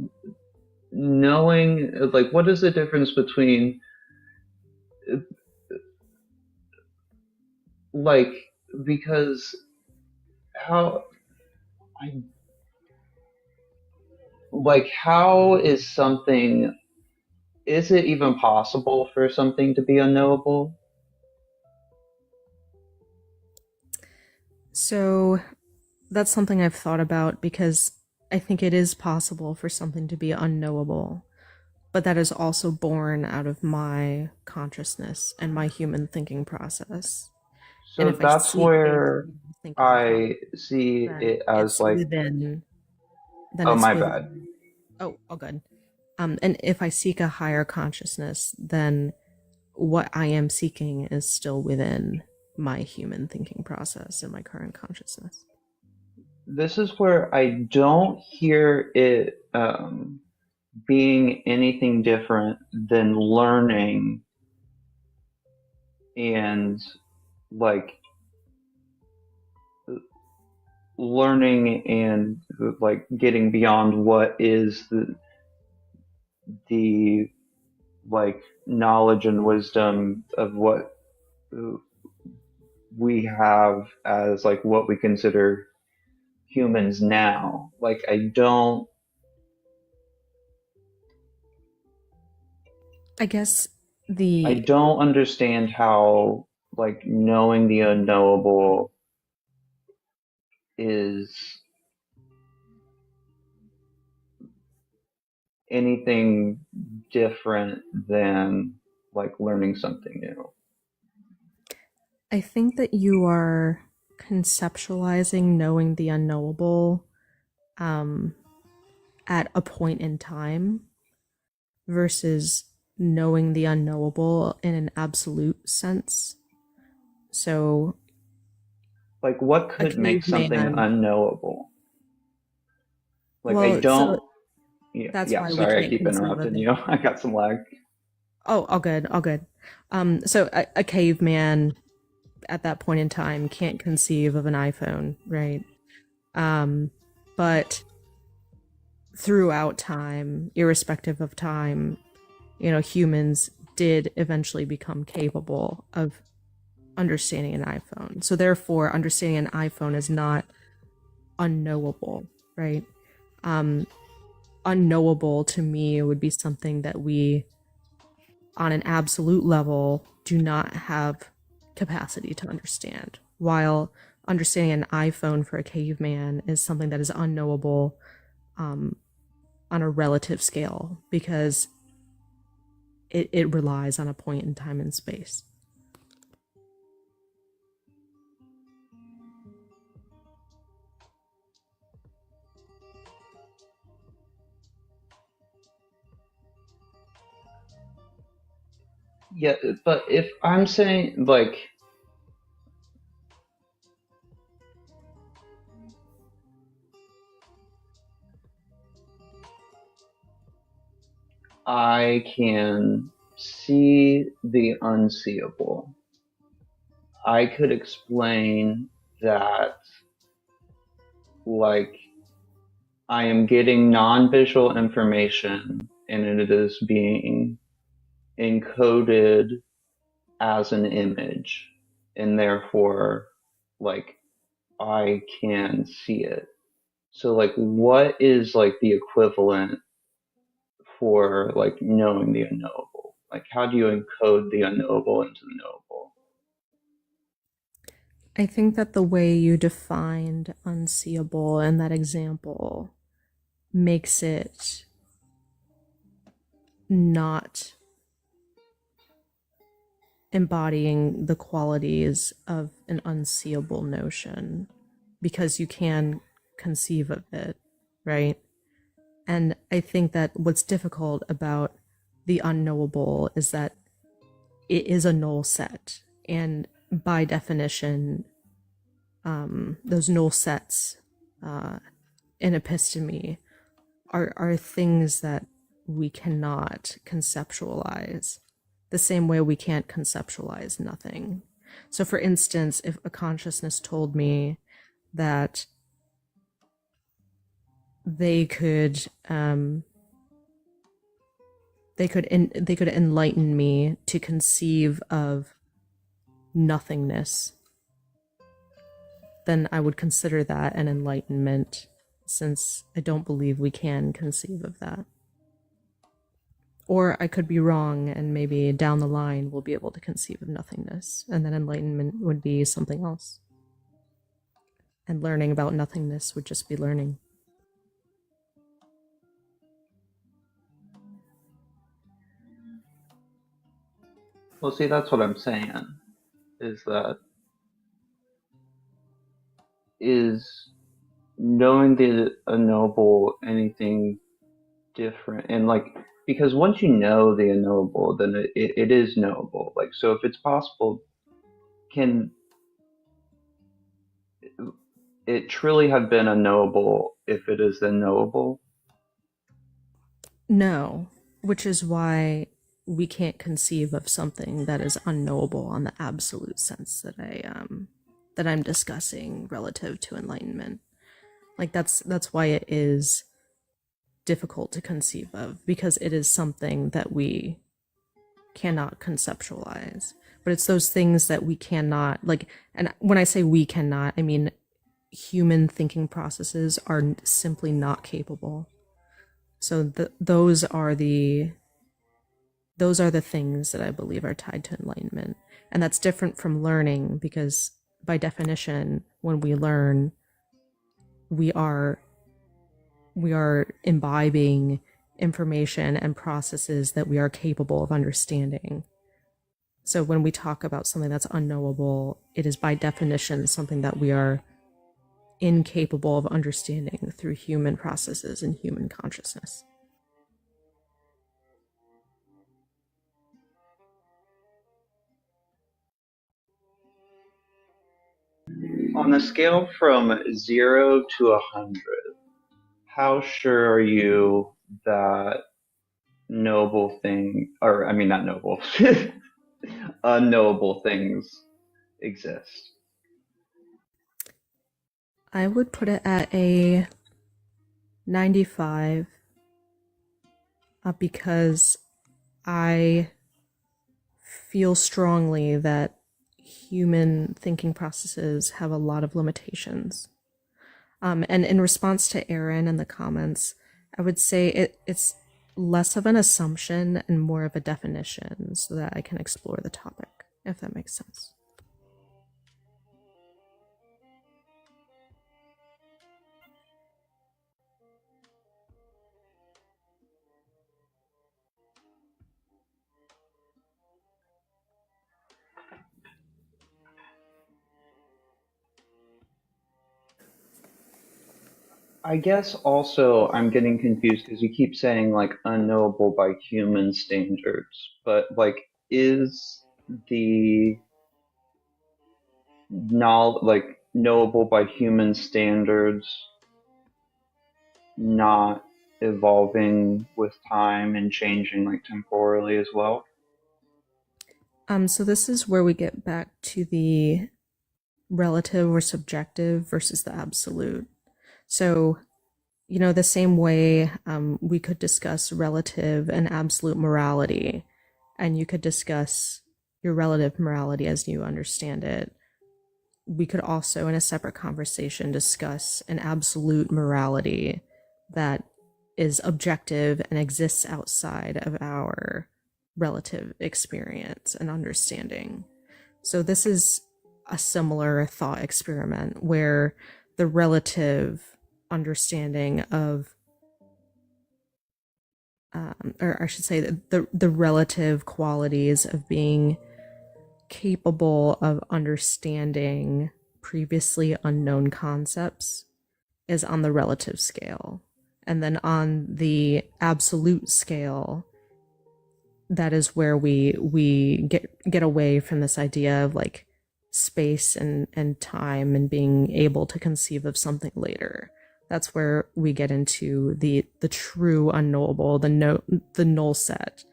like what is the difference between, like, because how I like how is something, is it even possible for something to be unknowable? So that's something I've thought about because I think it is possible for something to be unknowable, but that is also born out of my consciousness and my human thinking process. And So if I that's see things where in my thinking I process, see then it as it's like, within. Then oh, it's my bad. within. Oh, good. And if I seek a higher consciousness, then what I am seeking is still within my human thinking process and my current consciousness. This is where I don't hear it being anything different than learning and like like getting beyond what is the like knowledge and wisdom of what we have as like what we consider humans now. Like I guess I don't understand how like knowing the unknowable is anything different than like learning something new. I think that you are conceptualizing knowing the unknowable at a point in time versus knowing the unknowable in an absolute sense. So, Like what a could make something caveman. unknowable? Like I Well, so don't. Yeah, that's yeah. why we Sorry, I can't keep conceive of interrupting it. you. I got some lag. Oh, all good, all good. So a caveman at that point in time can't conceive of an iPhone, right? But throughout time, irrespective of time, humans did eventually become capable of understanding an iPhone. So therefore, understanding an iPhone is not unknowable, right? Unknowable to me would be something that we, on an absolute level, do not have capacity to understand. While understanding an iPhone for a caveman is something that is unknowable on a relative scale because it relies on a point in time and space. Yeah, but if I'm saying like I can see the unseeable, I could explain that, like, I am getting non-visual information and it is being encoded as an image, and therefore, like, I can see it. So, like, what is, like, the equivalent for, like, knowing the unknowable? Like, how do you encode the unknowable into the knowable? I think that the way you defined unseeable in that example makes it not embodying the qualities of an unseeable notion because you can conceive of it, right? And I think that what's difficult about the unknowable is that it is a null set. And by definition, those null sets in episteme are things that we cannot conceptualize the same way we can't conceptualize nothing. So for instance, if a consciousness told me that they could they could enlighten me to conceive of nothingness, then I would consider that an enlightenment, since I don't believe we can conceive of that. Or I could be wrong, and maybe down the line we'll be able to conceive of nothingness, and then enlightenment would be something else. And learning about nothingness would just be learning. Well, see, that's what I'm saying, is that is knowing the unknowable anything different? And, like, because once you know the unknowable, then it is knowable. Like, so if it's possible, can it truly have been unknowable if it is then knowable? No, which is why we can't conceive of something that is unknowable on the absolute sense that I'm discussing relative to enlightenment. Like that's why it is difficult to conceive of, because it is something that we cannot conceptualize. But it's those things that we cannot, like, and when I say we cannot, I mean human thinking processes are simply not capable. So those are the things that I believe are tied to enlightenment. And that's different from learning, because by definition, when we learn, we are imbibing information and processes that we are capable of understanding. So when we talk about something that's unknowable, it is by definition something that we are incapable of understanding through human processes and human consciousness. On a scale from 0 to 100, how sure are you that noble thing, or I mean, not noble, unknowable things exist? I would put it at a 95, because I feel strongly that human thinking processes have a lot of limitations. And in response to Aaron in the comments, I would say it's less of an assumption and more of a definition, so that I can explore the topic, if that makes sense. I guess also I'm getting confused because you keep saying, like, unknowable by human standards, but, like, is the like, knowable by human standards not evolving with time and changing, like, temporally as well? So this is where we get back to the relative or subjective versus the absolute. So, the same way we could discuss relative and absolute morality, and you could discuss your relative morality as you understand it. We could also, in a separate conversation, discuss an absolute morality that is objective and exists outside of our relative experience and understanding. So this is a similar thought experiment where the relative understanding of, or I should say, the relative qualities of being capable of understanding previously unknown concepts is on the relative scale. And then on the absolute scale, that is where we get away from this idea of like space and time and being able to conceive of something later. That's where we get into the true unknowable, the null set,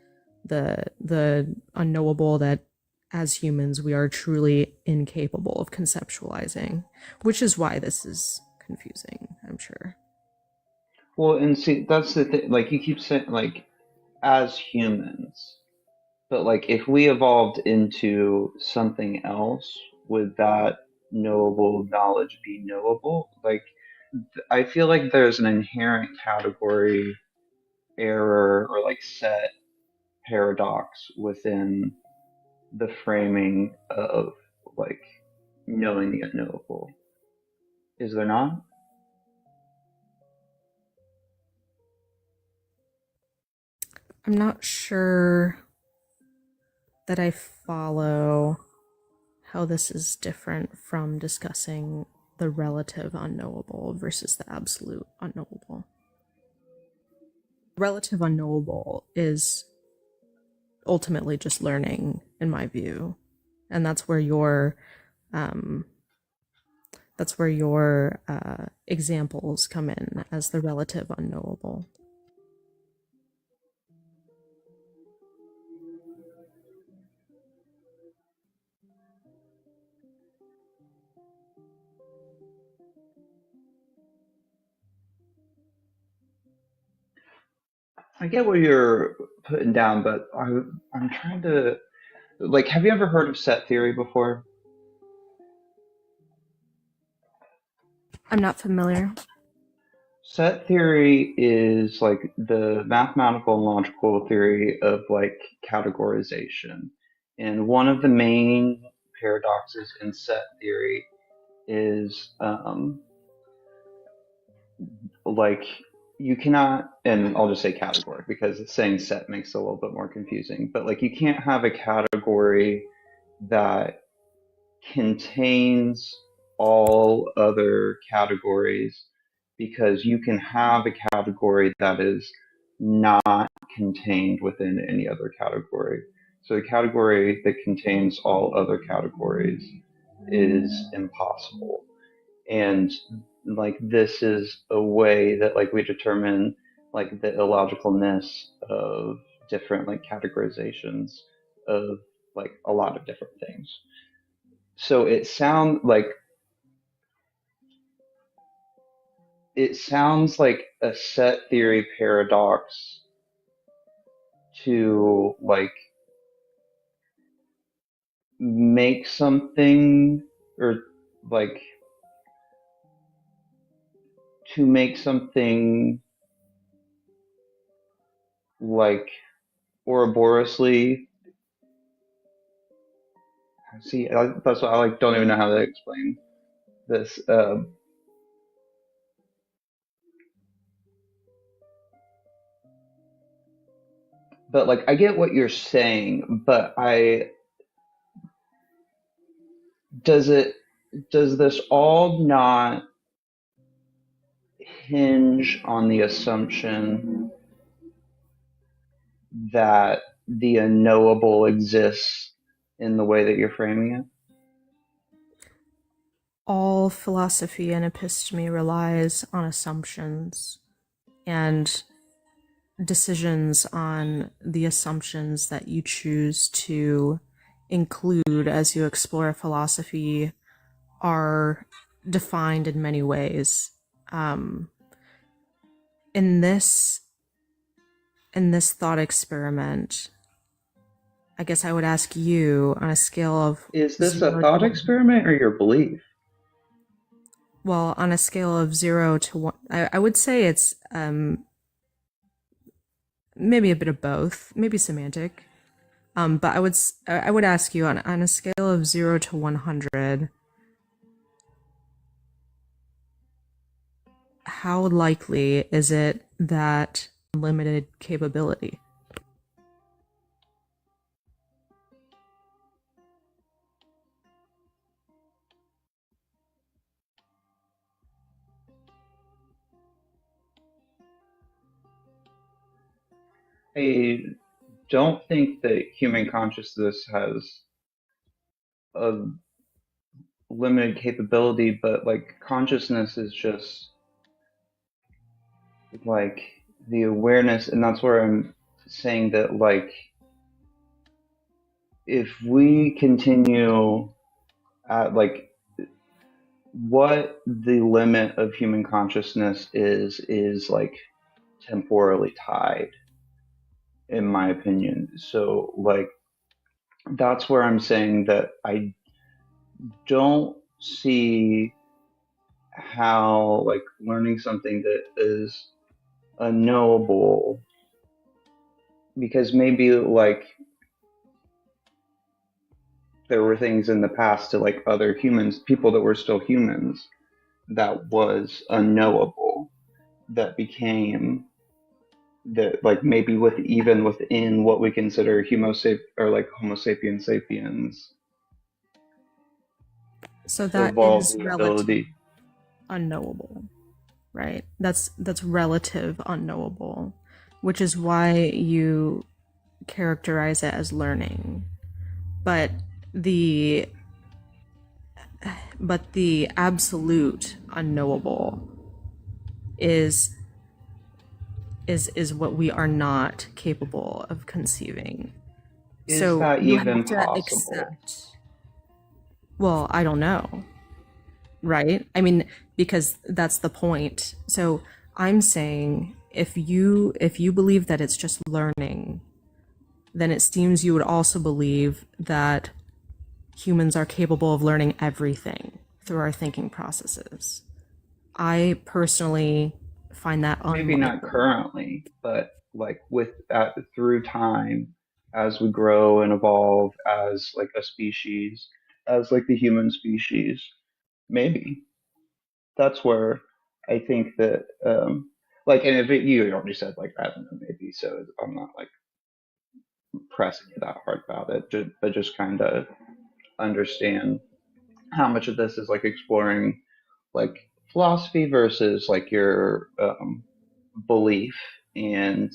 the unknowable that as humans we are truly incapable of conceptualizing, which is why this is confusing, I'm sure. Well, and see, that's the thing. Like, you keep saying, like, as humans, but like, if we evolved into something else, would that knowable knowledge be knowable? Like, I feel like there's an inherent category error or like set paradox within the framing of like knowing the unknowable. Is there not? I'm not sure that I follow how this is different from discussing the relative unknowable versus the absolute unknowable. Relative unknowable is ultimately just learning, in my view, and that's where your examples come in as the relative unknowable. I get what you're putting down, but I'm trying to like. Have you ever heard of set theory before? I'm not familiar. Set theory is like the mathematical and logical theory of like categorization. And one of the main paradoxes in set theory is like you cannot, and I'll just say category because saying set makes it a little bit more confusing, but like you can't have a category that contains all other categories because you can have a category that is not contained within any other category. So a category that contains all other categories is impossible. And like this is a way that like we determine like the illogicalness of different like categorizations of like a lot of different things. So it sounds like a set theory paradox to like make something or like to make something like Ouroboros-ly. See, that's why I like don't even know how to explain this. But like I get what you're saying, but does it does this all not hinge on the assumption that the unknowable exists in the way that you're framing it? All philosophy and episteme relies on assumptions and decisions on the assumptions that you choose to include as you explore philosophy are defined in many ways. In this thought experiment, I guess I would ask you on a scale of Is this a 0 thought to experiment or your belief? well, on a scale of 0 to 1, I would say it's maybe a bit of both, maybe semantic. But I would ask you on a scale of 0 to 100, how likely is it that unlimited capability? I don't think that human consciousness has a limited capability, but like consciousness is just like the awareness, and that's where I'm saying that like if we continue at like what the limit of human consciousness is like temporally tied, in my opinion. So like that's where I'm saying that I don't see how like learning something that is unknowable, because maybe like there were things in the past to like other humans, people that were still humans, that was unknowable, that became that like maybe with even within what we consider or like Homo sapiens sapiens So that evolved is the relative ability. unknowable, right? That's relative unknowable, which is why you characterize it as learning. But the absolute unknowable is what we are not capable of conceiving. Is So that you have even to possible? accept. Well, I don't know, right? I mean, because that's the point. So I'm saying if you believe that it's just learning, then it seems you would also believe that humans are capable of learning everything through our thinking processes. I personally find that Maybe not unlikely. currently, but like through time, as we grow and evolve as like a species, as like the human species, maybe that's where I think that like, and if you already said like I don't know, maybe, so I'm not like pressing you that hard about it, but just kind of understand how much of this is like exploring like philosophy versus like your belief. And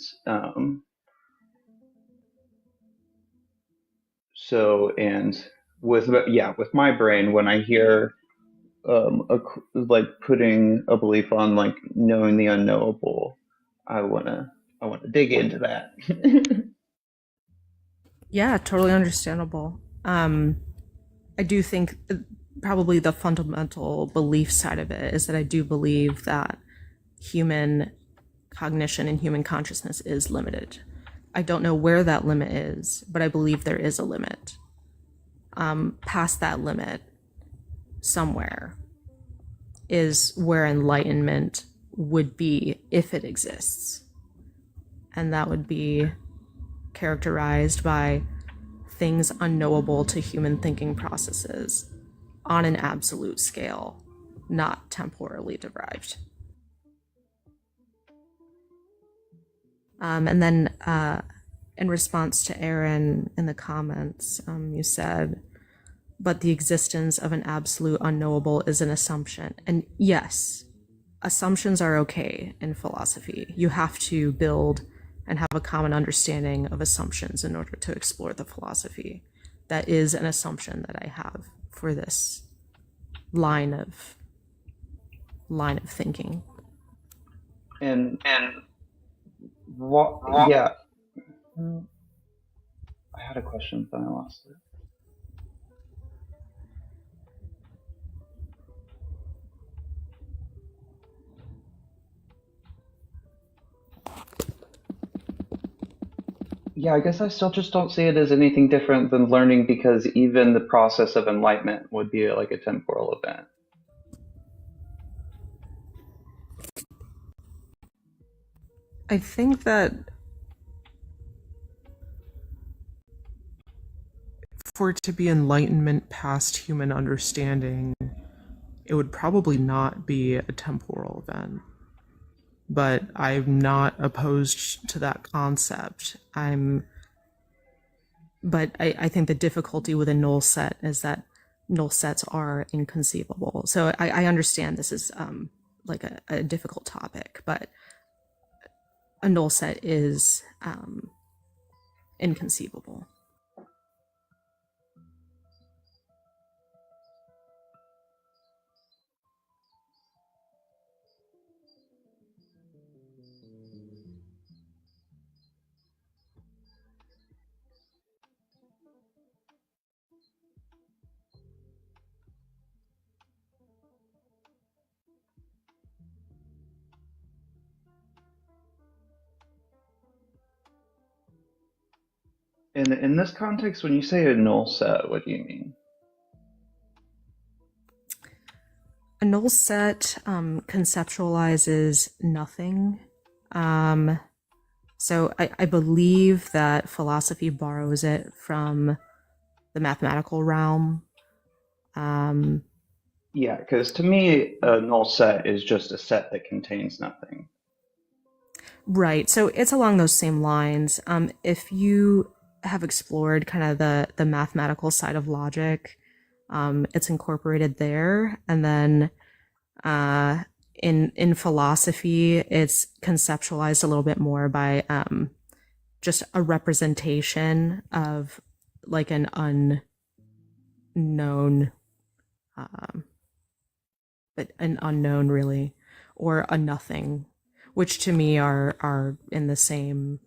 and with my brain, when I hear like putting a belief on like knowing the unknowable, I wanna dig into that. Yeah, totally understandable. I do think probably the fundamental belief side of it is that I do believe that human cognition and human consciousness is limited. I don't know where that limit is, but I believe there is a limit. Past that limit, somewhere, is where enlightenment would be if it exists. And that would be characterized by things unknowable to human thinking processes on an absolute scale, not temporally derived. And then in response to Aaron in the comments, you said, but the existence of an absolute unknowable is an assumption. And yes, assumptions are okay in philosophy. You have to build and have a common understanding of assumptions in order to explore the philosophy. That is an assumption that I have for this line of thinking. And what? Yeah, I had a question, but I lost it. Yeah, I guess I still just don't see it as anything different than learning because even the process of enlightenment would be like a temporal event. I think that for it to be enlightenment past human understanding, it would probably not be a temporal event. But I'm not opposed to that concept. I think the difficulty with a null set is that null sets are inconceivable. So I understand this is like a difficult topic, but a null set is inconceivable. In this context, when you say a null set, what do you mean? A null set conceptualizes nothing. So I believe that philosophy borrows it from the mathematical realm. Yeah, because to me, a null set is just a set that contains nothing. Right. So it's along those same lines. If you have explored kind of the mathematical side of logic, it's incorporated there, and then in philosophy, it's conceptualized a little bit more by just a representation of like an unknown, but an unknown really, or a nothing, which to me are in the same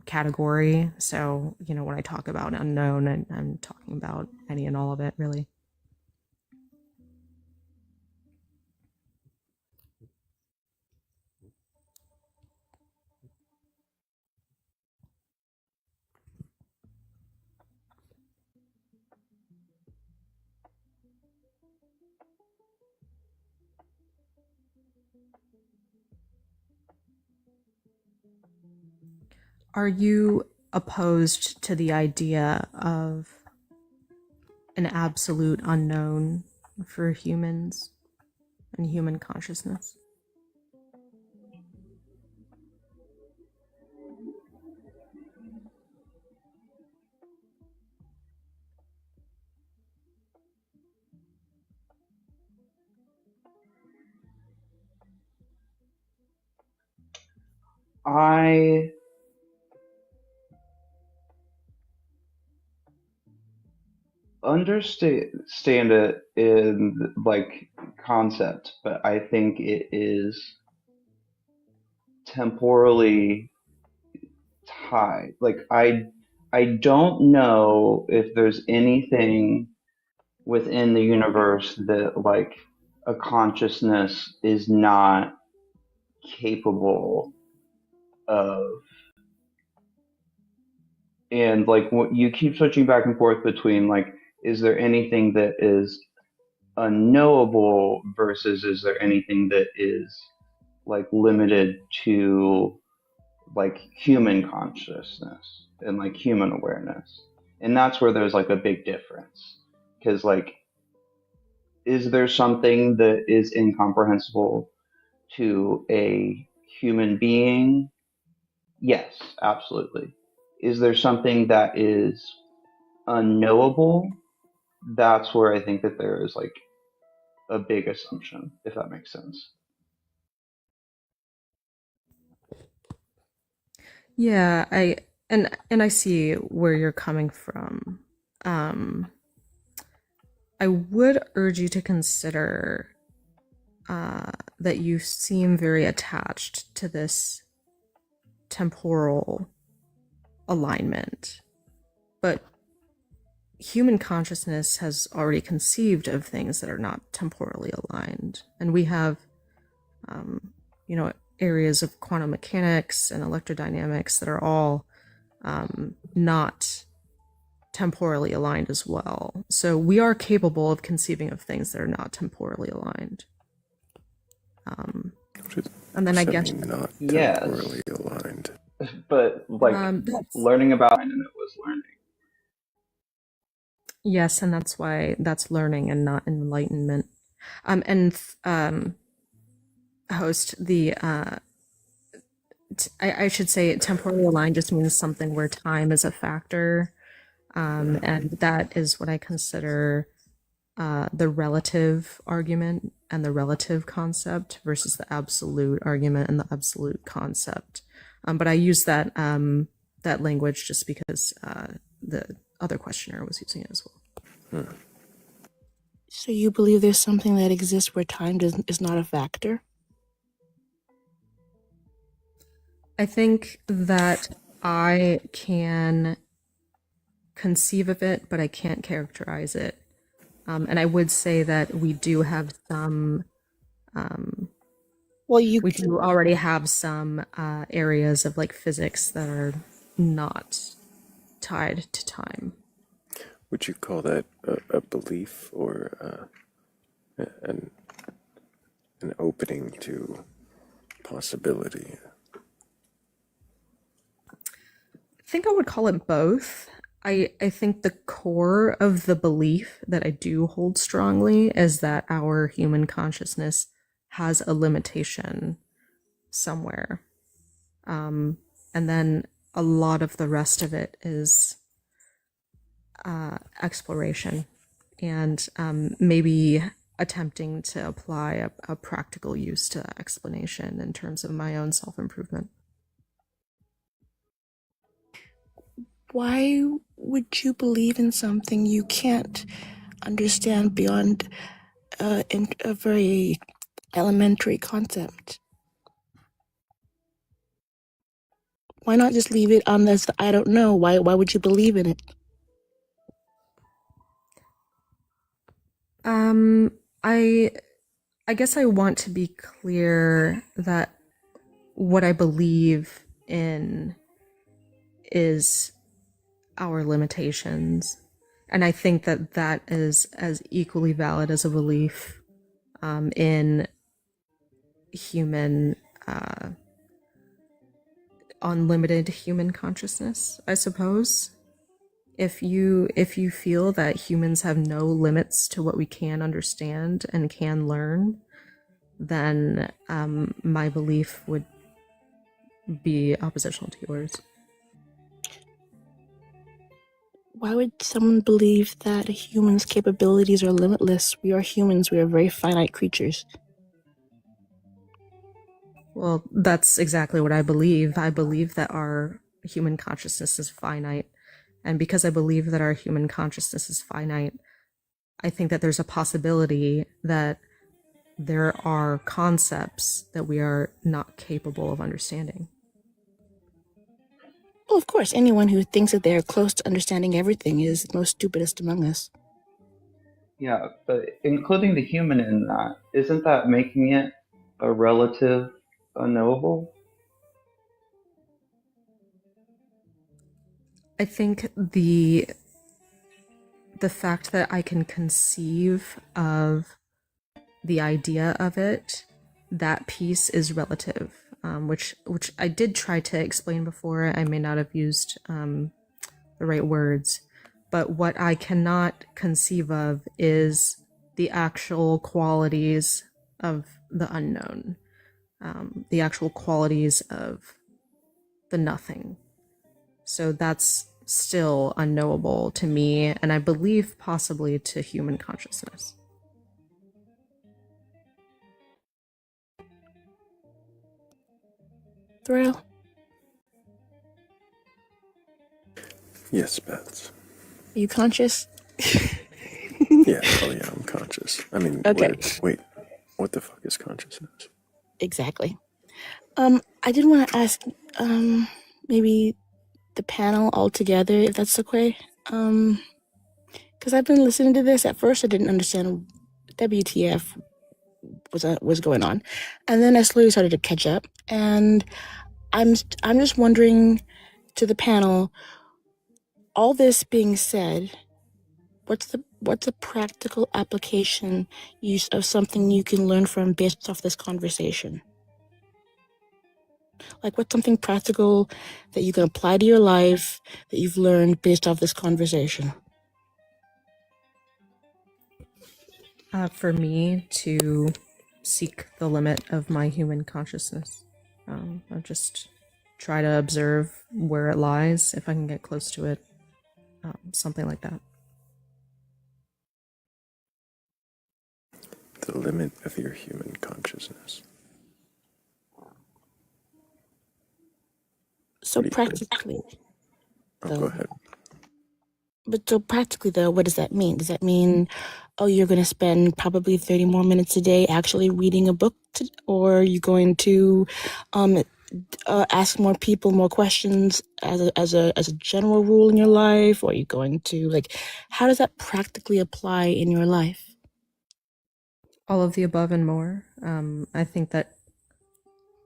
category. So, you know, when I talk about unknown, I'm talking about any and all of it, really. Are you opposed to the idea of an absolute unknown for humans and human consciousness? I understand it in like concept, but I think it is temporally tied. Like I don't know if there's anything within the universe that like a consciousness is not capable of. And like what you keep switching back and forth between like is there anything that is unknowable versus is there anything that is like limited to like human consciousness and like human awareness. And that's where there's like a big difference. Because like, is there something that is incomprehensible to a human being? Yes, absolutely. Is there something that is unknowable? That's where I think that there is like a big assumption, if that makes sense. Yeah, and I see where you're coming from. Um, I would urge you to consider that you seem very attached to this temporal alignment, but human consciousness has already conceived of things that are not temporally aligned, and we have, you know, areas of quantum mechanics and electrodynamics that are all not temporally aligned as well. So we are capable of conceiving of things that are not temporally aligned. And then I guess not Yes. temporally aligned. But like learning about and it was learning. yes, and that's why that's learning and not enlightenment. Host the I should say temporally aligned just means something where time is a factor, and that is what I consider the relative argument and the relative concept versus the absolute argument and the absolute concept. But I use that that language just because the other questioner was using it as well. So you believe there's something that exists where time is not a factor? I think that I can conceive of it, but I can't characterize it. And I would say that we do have some. We do already have some areas of like physics that are not tied to time. Would you call that a belief or an opening to possibility? I think I would call it both. I think the core of the belief that I do hold strongly is that our human consciousness has a limitation somewhere. And then a lot of the rest of it is exploration and maybe attempting to apply a practical use to explanation in terms of my own self-improvement. Why would you believe in something you can't understand beyond a very elementary concept? Why not just leave it on this I don't know? Why would you believe in it? I guess I want to be clear that what I believe in is our limitations. And I think that that is as equally valid as a belief in human, unlimited human consciousness, I suppose. If you feel that humans have no limits to what we can understand and can learn, then my belief would be oppositional to yours. Why would someone believe that a human's capabilities are limitless? We are humans. We are very finite creatures. Well, that's exactly what I believe. I believe that our human consciousness is finite. And because I believe that our human consciousness is finite, I think that there's a possibility that there are concepts that we are not capable of understanding. Well, of course, anyone who thinks that they're close to understanding everything is the most stupidest among us. Yeah, but including the human in that, isn't that making it a relative unknowable? I think the fact that I can conceive of the idea of it, that piece is relative, which I did try to explain before. I may not have used the right words, but what I cannot conceive of is the actual qualities of the unknown, the actual qualities of the nothing. So that's still unknowable to me, and I believe possibly to human consciousness. Thrayle? Yes, Bats. Are you conscious? Yeah, oh yeah, I'm conscious. I mean, Okay. wait, what the fuck is consciousness? Exactly. I did want to ask, maybe the panel altogether, if that's okay. Because I've been listening to this. At first, I didn't understand WTF was going on, and then I slowly started to catch up. And I'm just wondering, to the panel, all this being said, what's a practical application use of something you can learn from based off this conversation? Like, what's something practical that you can apply to your life that you've learned based off this conversation? For me to seek the limit of my human consciousness. I'll just try to observe where it lies, if I can get close to it, something like that. The limit of your human consciousness. So practically, Go ahead. But so practically, though, what does that mean? Does that mean, oh, you're going to spend probably 30 more minutes a day actually reading a book, or are you going to ask more people more questions as a general rule in your life? Or are you going to, like, how does that practically apply in your life? All of the above and more. I think that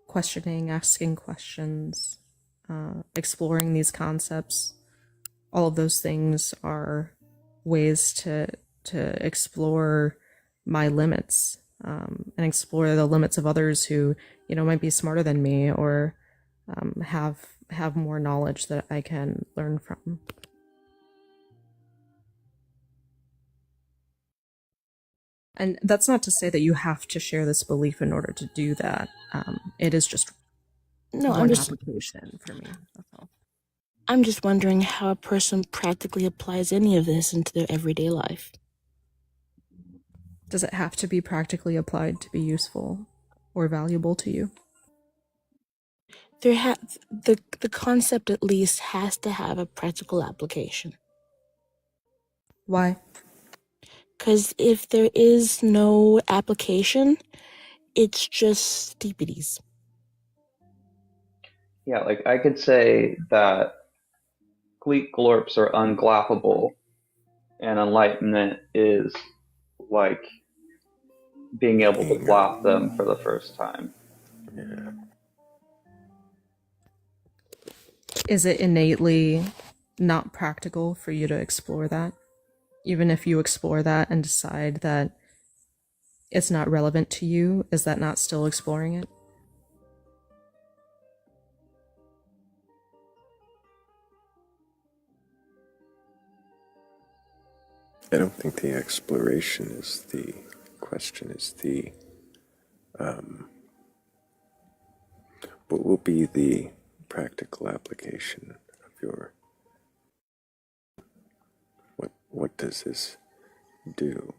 questioning, asking questions, exploring these concepts, all of those things are ways to explore my limits, and explore the limits of others who, you know, might be smarter than me, or have more knowledge that I can learn from. And that's not to say that you have to share this belief in order to do that. It is just one application for me. That's all. I'm just wondering how a person practically applies any of this into their everyday life. Does it have to be practically applied to be useful or valuable to you? The concept at least has to have a practical application. Why? Because if there is no application, it's just stupidities. Yeah, like I could say that Gleek glorps are unglappable, and enlightenment is like being able to glop them for the first time. Yeah. Is it innately not practical for you to explore that? Even if you explore that and decide that it's not relevant to you, is that not still exploring it? I don't think the exploration is the question, is the what will be the practical application of your what does this do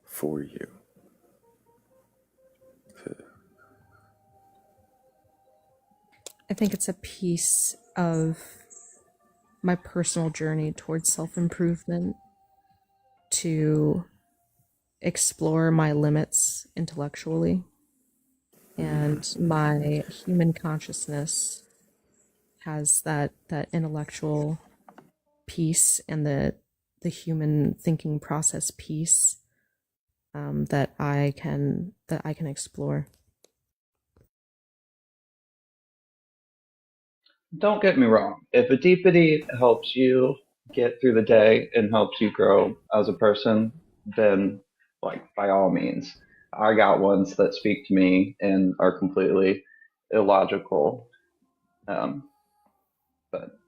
for you? I think it's a piece of my personal journey towards self-improvement, to explore my limits intellectually, and my human consciousness has that intellectual piece and the human thinking process piece, that I can explore. Don't get me wrong. If a deepity helps you get through the day and helps you grow as a person, then like by all means. I got ones that speak to me and are completely illogical. But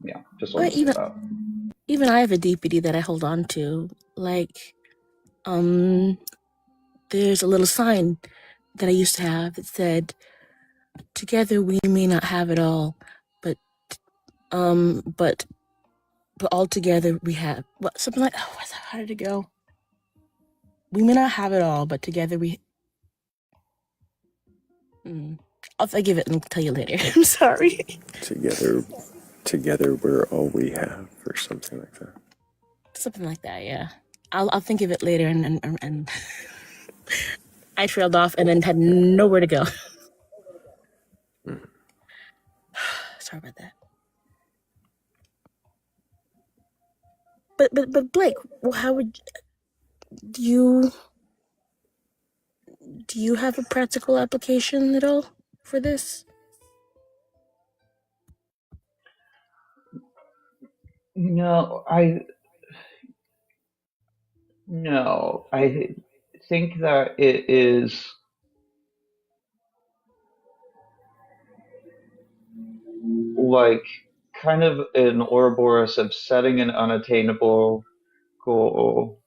yeah, just wanted But to say that. even I have a DPD that I hold on to. Like, there's a little sign that I used to have that said, "Together we may not have it all, but all together we have what something like how did it go? We may not have it all, but together we." I'll forgive it and tell you later. I'm sorry. Together we're all we have, or something like that. Something like that, yeah. I'll think of it later, and I trailed off and then had nowhere to go. Sorry about that. But Blake, how would do you have a practical application at all for this? No, no, I think that it is like kind of an Ouroboros of setting an unattainable goal,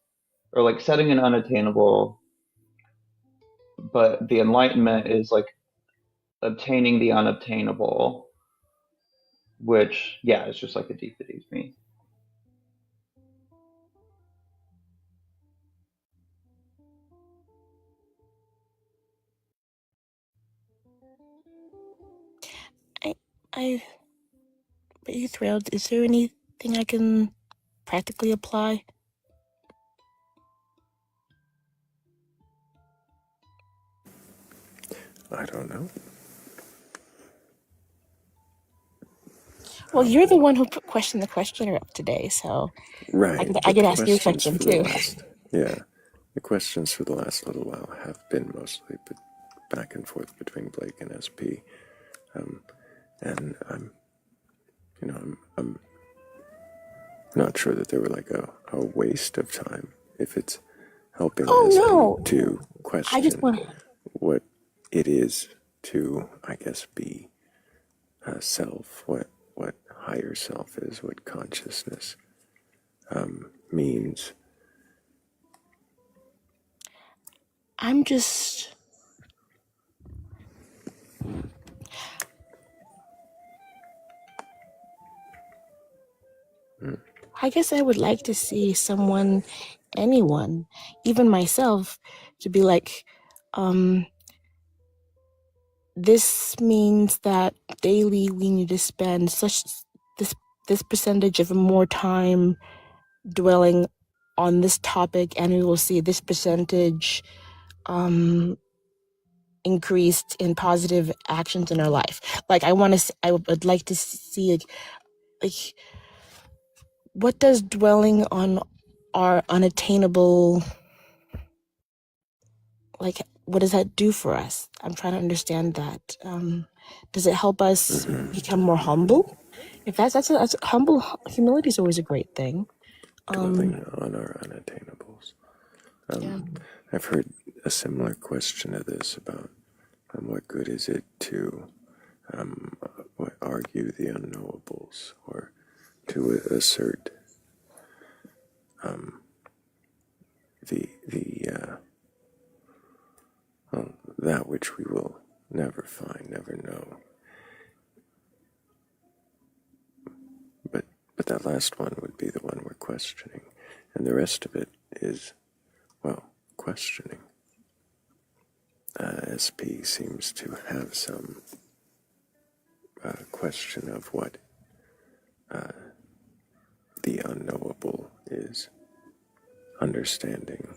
or like setting an unattainable, but the enlightenment is like obtaining the unobtainable, which, yeah, it's just like a deepity to me. I, I, but you thrilled. Is there anything I can practically apply? I don't know. Well, you're the one who questioned the questioner up today, so Right, I but could the ask you a questions question for the too. last, yeah, the questions for the last little while have been mostly back and forth between Blake and SP. And I'm not sure that they were like a waste of time if it's helping Oh SP no, to I just question want. what it is to, I guess, be self, what higher self is, what consciousness means. I'm just. I guess I would like to see someone, anyone, even myself, to be like, um, this means that daily we need to spend this this percentage of more time dwelling on this topic, and we will see this percentage increased in positive actions in our life. Like I would like to see like what does dwelling on our unattainable, like what does that do for us? I'm trying to understand that. Does it help us become more humble? If that's humble, humility is always a great thing. Dwelling on our unattainables. Yeah. I've heard a similar question to this about what good is it to argue the unknowables, or to assert the that which we will never find, never know. But that last one would be the one we're questioning, and the rest of it is, well, questioning. SP seems to have some question of what the unknowable is, understanding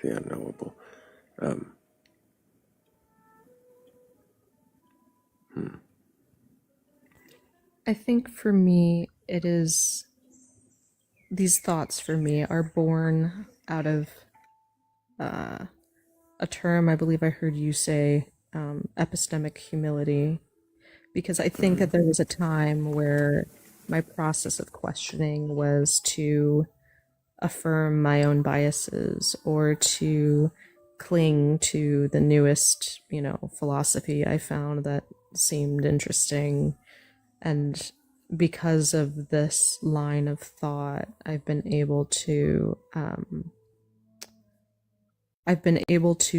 the unknowable. I think for me, it is these thoughts for me are born out of a term I believe I heard you say, epistemic humility, because I think that there was a time where my process of questioning was to affirm my own biases or to cling to the newest, philosophy I found that seemed interesting. And because of this line of thought, I've been able to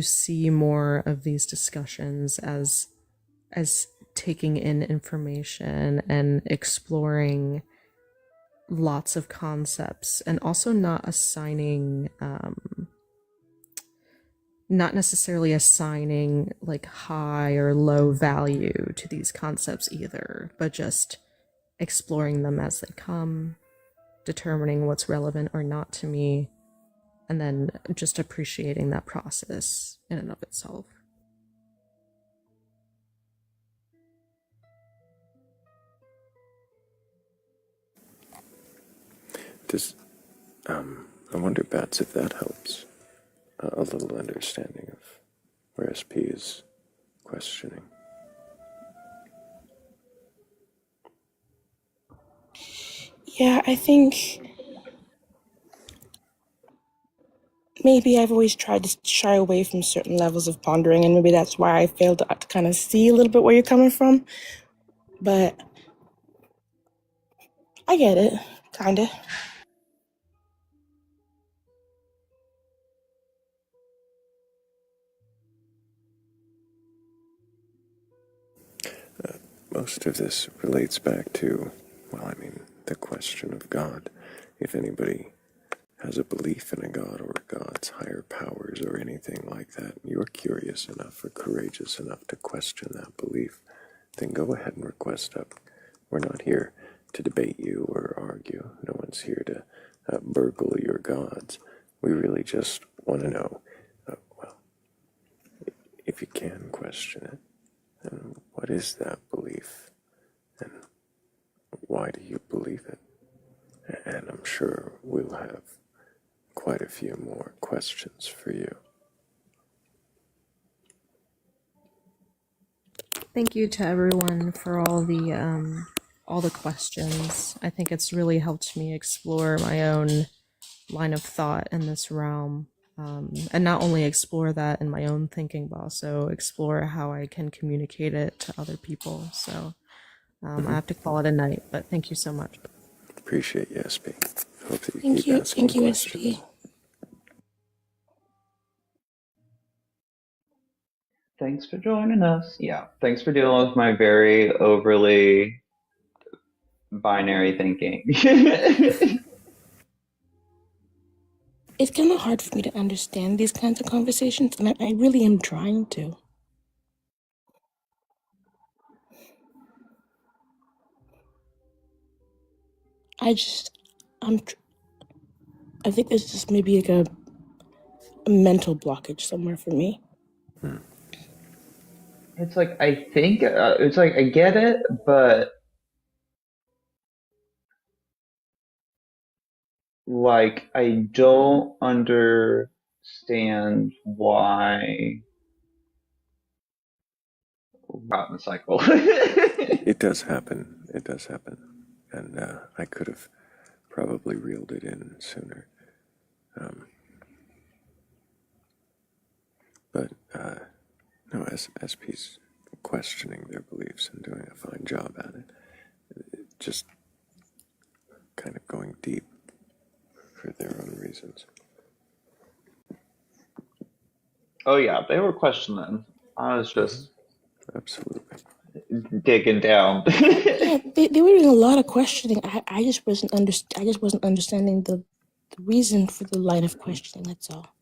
see more of these discussions as taking in information and exploring lots of concepts, and also not necessarily assigning like high or low value to these concepts either, but just exploring them as they come, determining what's relevant or not to me, and then just appreciating that process in and of itself. Does I wonder, Bats, if that helps a little understanding of where SP is questioning. Yeah, I think maybe I've always tried to shy away from certain levels of pondering, and maybe that's why I failed to kind of see a little bit where you're coming from. But I get it, kinda. Most of this relates back to, the question of God. If anybody has a belief in a God or God's higher powers or anything like that, you're curious enough or courageous enough to question that belief, then go ahead and request up. We're not here to debate you or argue. No one's here to burgle your gods. We really just want to know, if you can question it, then what is that belief? And why do you believe it? And I'm sure we'll have quite a few more questions for you. Thank you to everyone for all the questions. I think it's really helped me explore my own line of thought in this realm, and not only explore that in my own thinking, but also explore how I can communicate it to other people. So I have to call it a night, but thank you so much. Appreciate you, SP. Hope that you keep asking Thank you, questions. SP. Thanks for joining us. Yeah, thanks for dealing with my very overly binary thinking. It's kind of hard for me to understand these kinds of conversations, and I really am trying to. I just, I think there's just maybe like a mental blockage somewhere for me. It's like I think it's like I get it, but like I don't understand why we're out in the cycle. It does happen. It does happen. And I could have probably reeled it in sooner. But no, SP's questioning their beliefs and doing a fine job at it. Just kind of going deep for their own reasons. Oh yeah, they were questioning. I was just Absolutely. digging down. Yeah, they were doing a lot of questioning. I just wasn't I just wasn't understanding the reason for the line of questioning. That's all.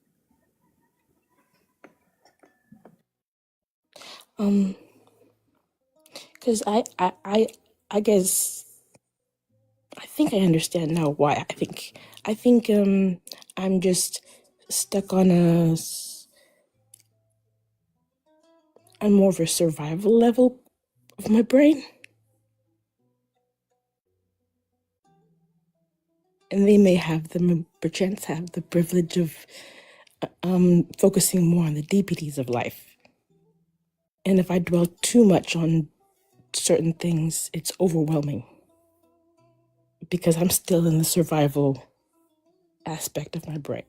Because I guess I think I understand now why. I think I'm just stuck on on more of a survival level of my brain, and they may have perchance have the privilege of focusing more on the deepities of life. And if I dwell too much on certain things, it's overwhelming because I'm still in the survival aspect of my brain.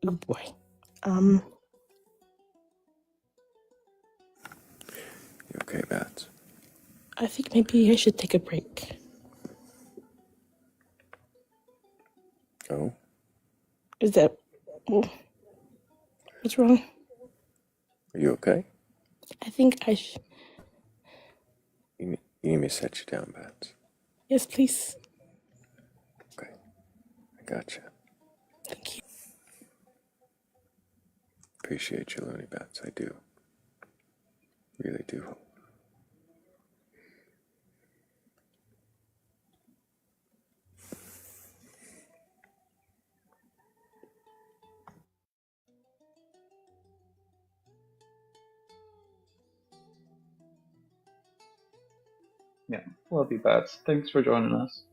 Oh boy. You okay, Bats? I think maybe I should take a break. Oh? Is that what's wrong? Are you okay? I think You need me to set you down, Bats? yes, please. Okay. I gotcha. Thank you. Appreciate you, Looney Bats. I do. Really do. Yeah, love you, Bats. Thanks for joining us.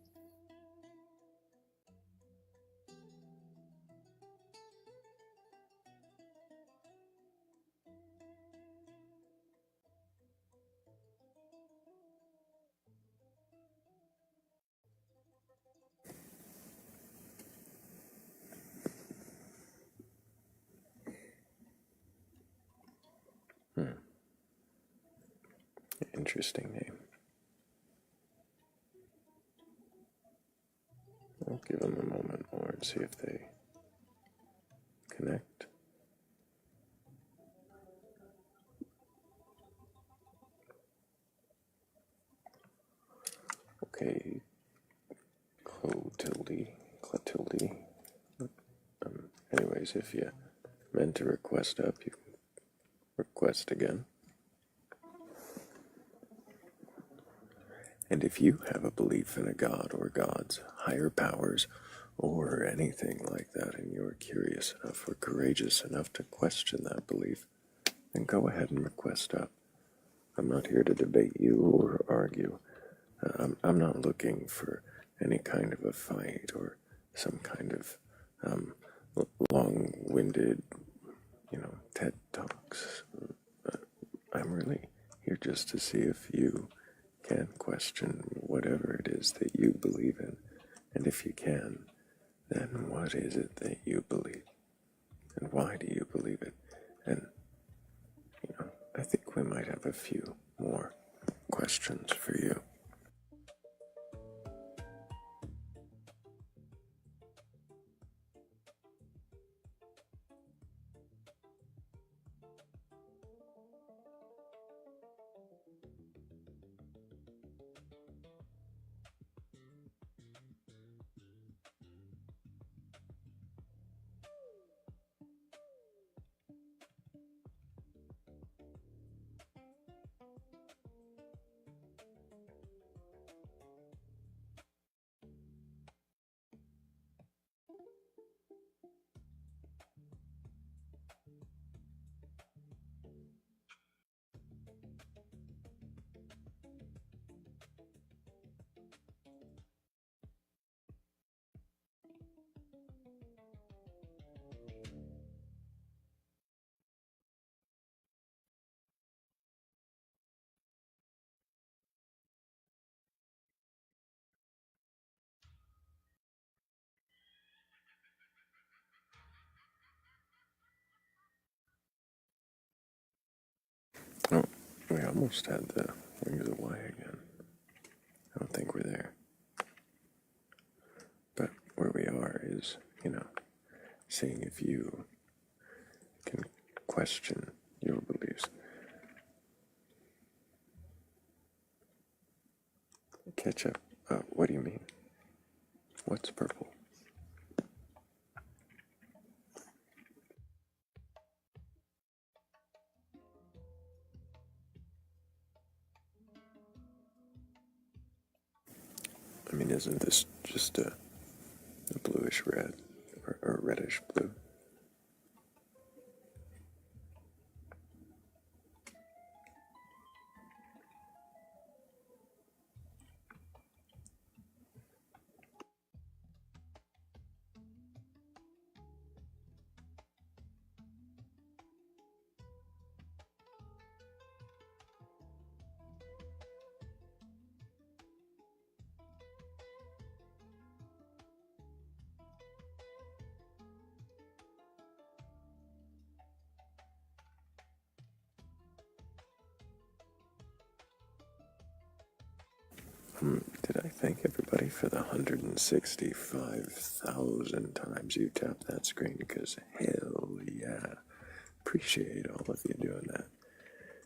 interesting name. I'll give them a moment more and see if they connect. Okay, Clotilde. Anyways, if you meant to request up, you can request again. And if you have a belief in a god or gods, higher powers, or anything like that, and you're curious enough or courageous enough to question that belief, then go ahead and request up. I'm not here to debate you or argue. I'm not looking for any kind of a fight or some kind of long-winded, TED Talks. I'm really here just to see if you can question whatever it is that you believe in. And if you can, then what is it that you believe? And why do you believe it? And, I think we might have a few more questions for you. Oh, we almost had the Wings of Y again. I don't think we're there. But where we are is, seeing if you can question your beliefs. Ketchup? What do you mean? What's purple? I mean, isn't this just a bluish red or reddish blue? Did I thank everybody for the 165,000 times you tapped that screen? Because hell yeah, appreciate all of you doing that.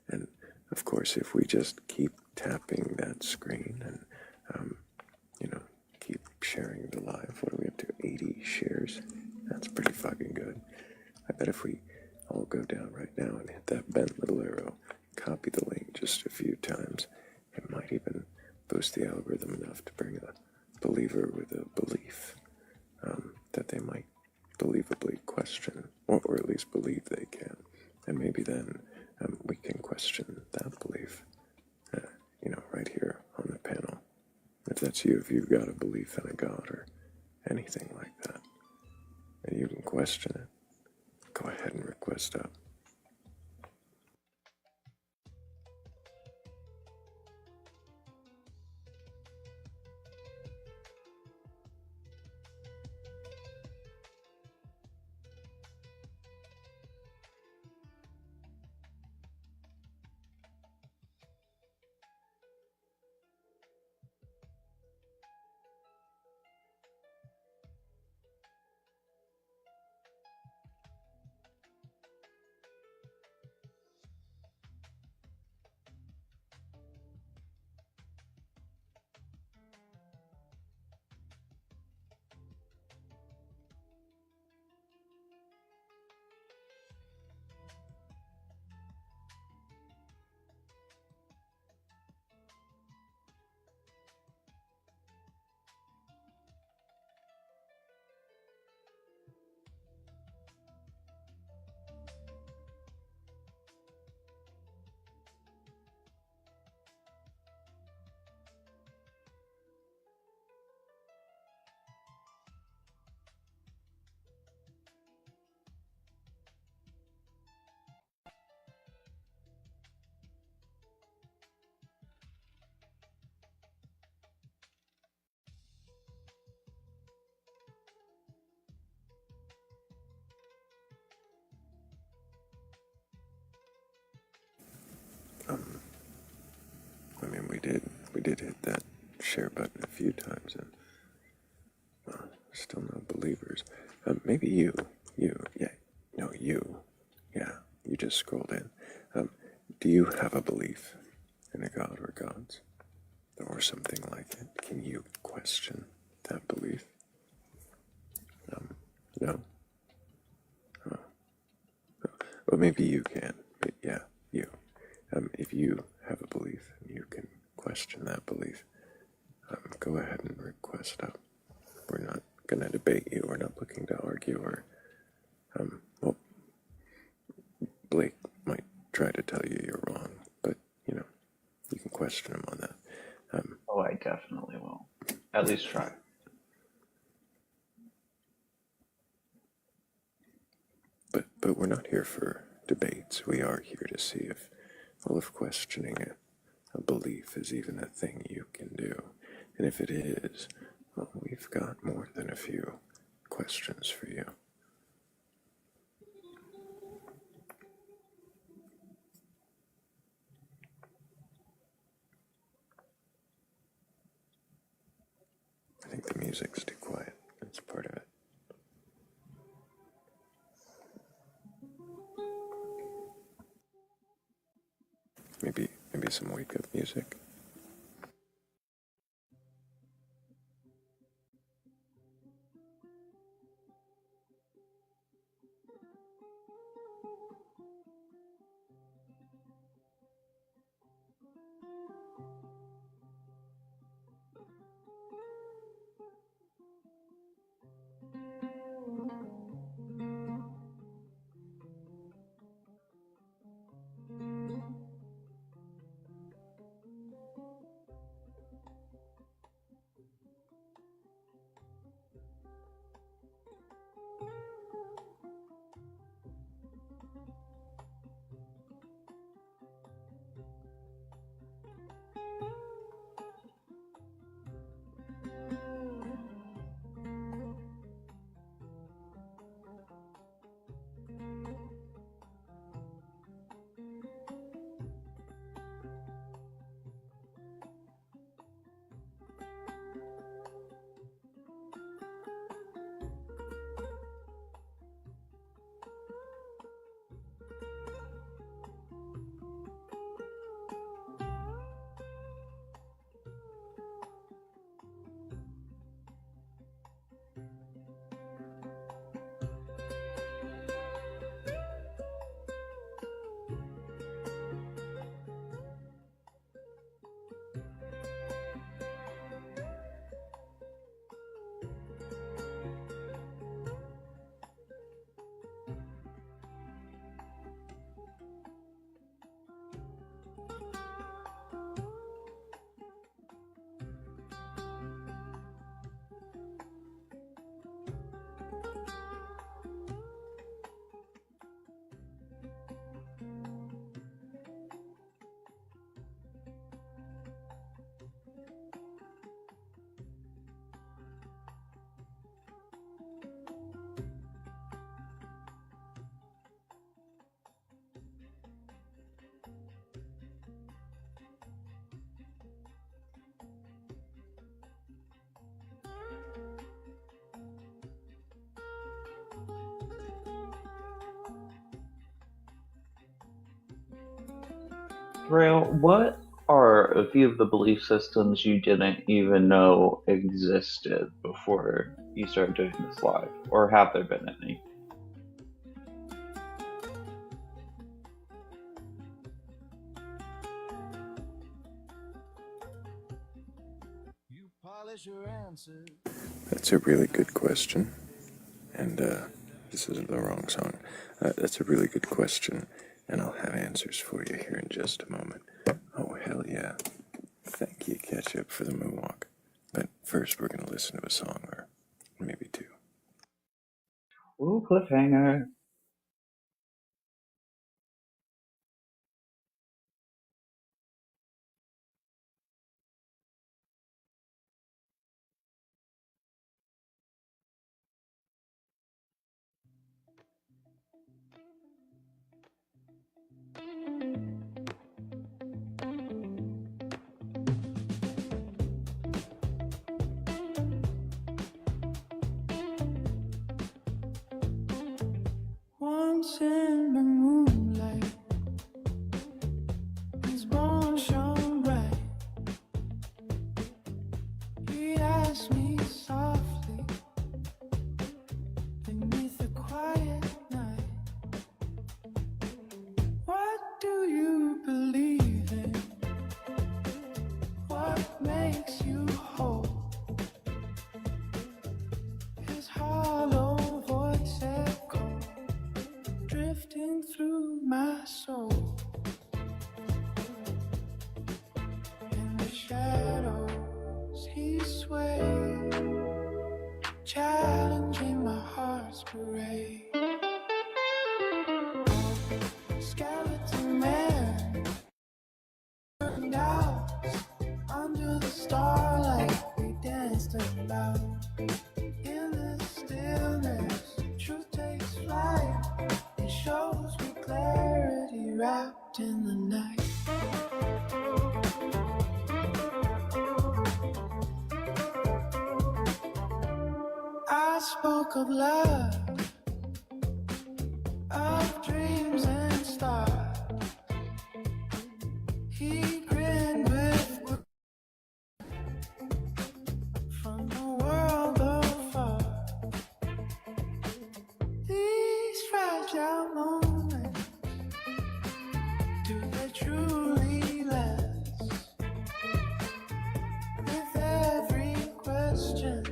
And of course, if we just keep tapping that screen and, keep sharing the live, what are we up to, 80 shares? That's pretty fucking good. I bet if we all go down right now and hit that bent little arrow, copy the link just a few times, it might even boost the algorithm enough to bring a believer with a belief that they might believably question, or at least believe they can. And maybe then we can question that belief, right here on the panel. If that's you, if you've got a belief in a god or anything like that, and you can question it, go ahead and request up. did hit that share button a few times, and still no believers. Maybe you, yeah, no, yeah, you just scrolled in. Do you have a belief in a god or gods, or something like it? Can you question that belief? No. Well, maybe you can. But yeah, you. If you have a belief and you can question that belief, go ahead and request up. We're not going to debate you. We're not looking to argue or, well, Blake might try to tell you you're wrong, but, you can question him on that. Oh, I definitely will. At least try. But we're not here for debates. We are here to see if questioning a belief is even a thing you can do. And if it is, well, we've got more than a few questions for you. I think the music's too quiet. That's part of it. Maybe some wake-up music. Thrayle, what are a few of the belief systems you didn't even know existed before you started doing this live? Or have there been any? That's a really good question. And this is the wrong song. That's a really good question, and I'll have answers for you here in just a moment. Oh, hell yeah. Thank you, Ketchup, for the moonwalk. But first, we're going to listen to a song, or maybe two. Ooh, cliffhanger. Close in the moonlight, his bones shone bright. He asked me softly beneath the quiet night, what do you believe in? What makes you whole? His hollow voice echoed, drifting through my soul. In the shadows he swayed, challenging my heart's parade. Skeleton man burned out under the starlight. We danced about in the stillness. Truth takes flight. It shows me clarity wrapped in the night. I spoke of love, of dreams and stars. He grinned with from the world afar. These fragile moments, do they truly last? With every question,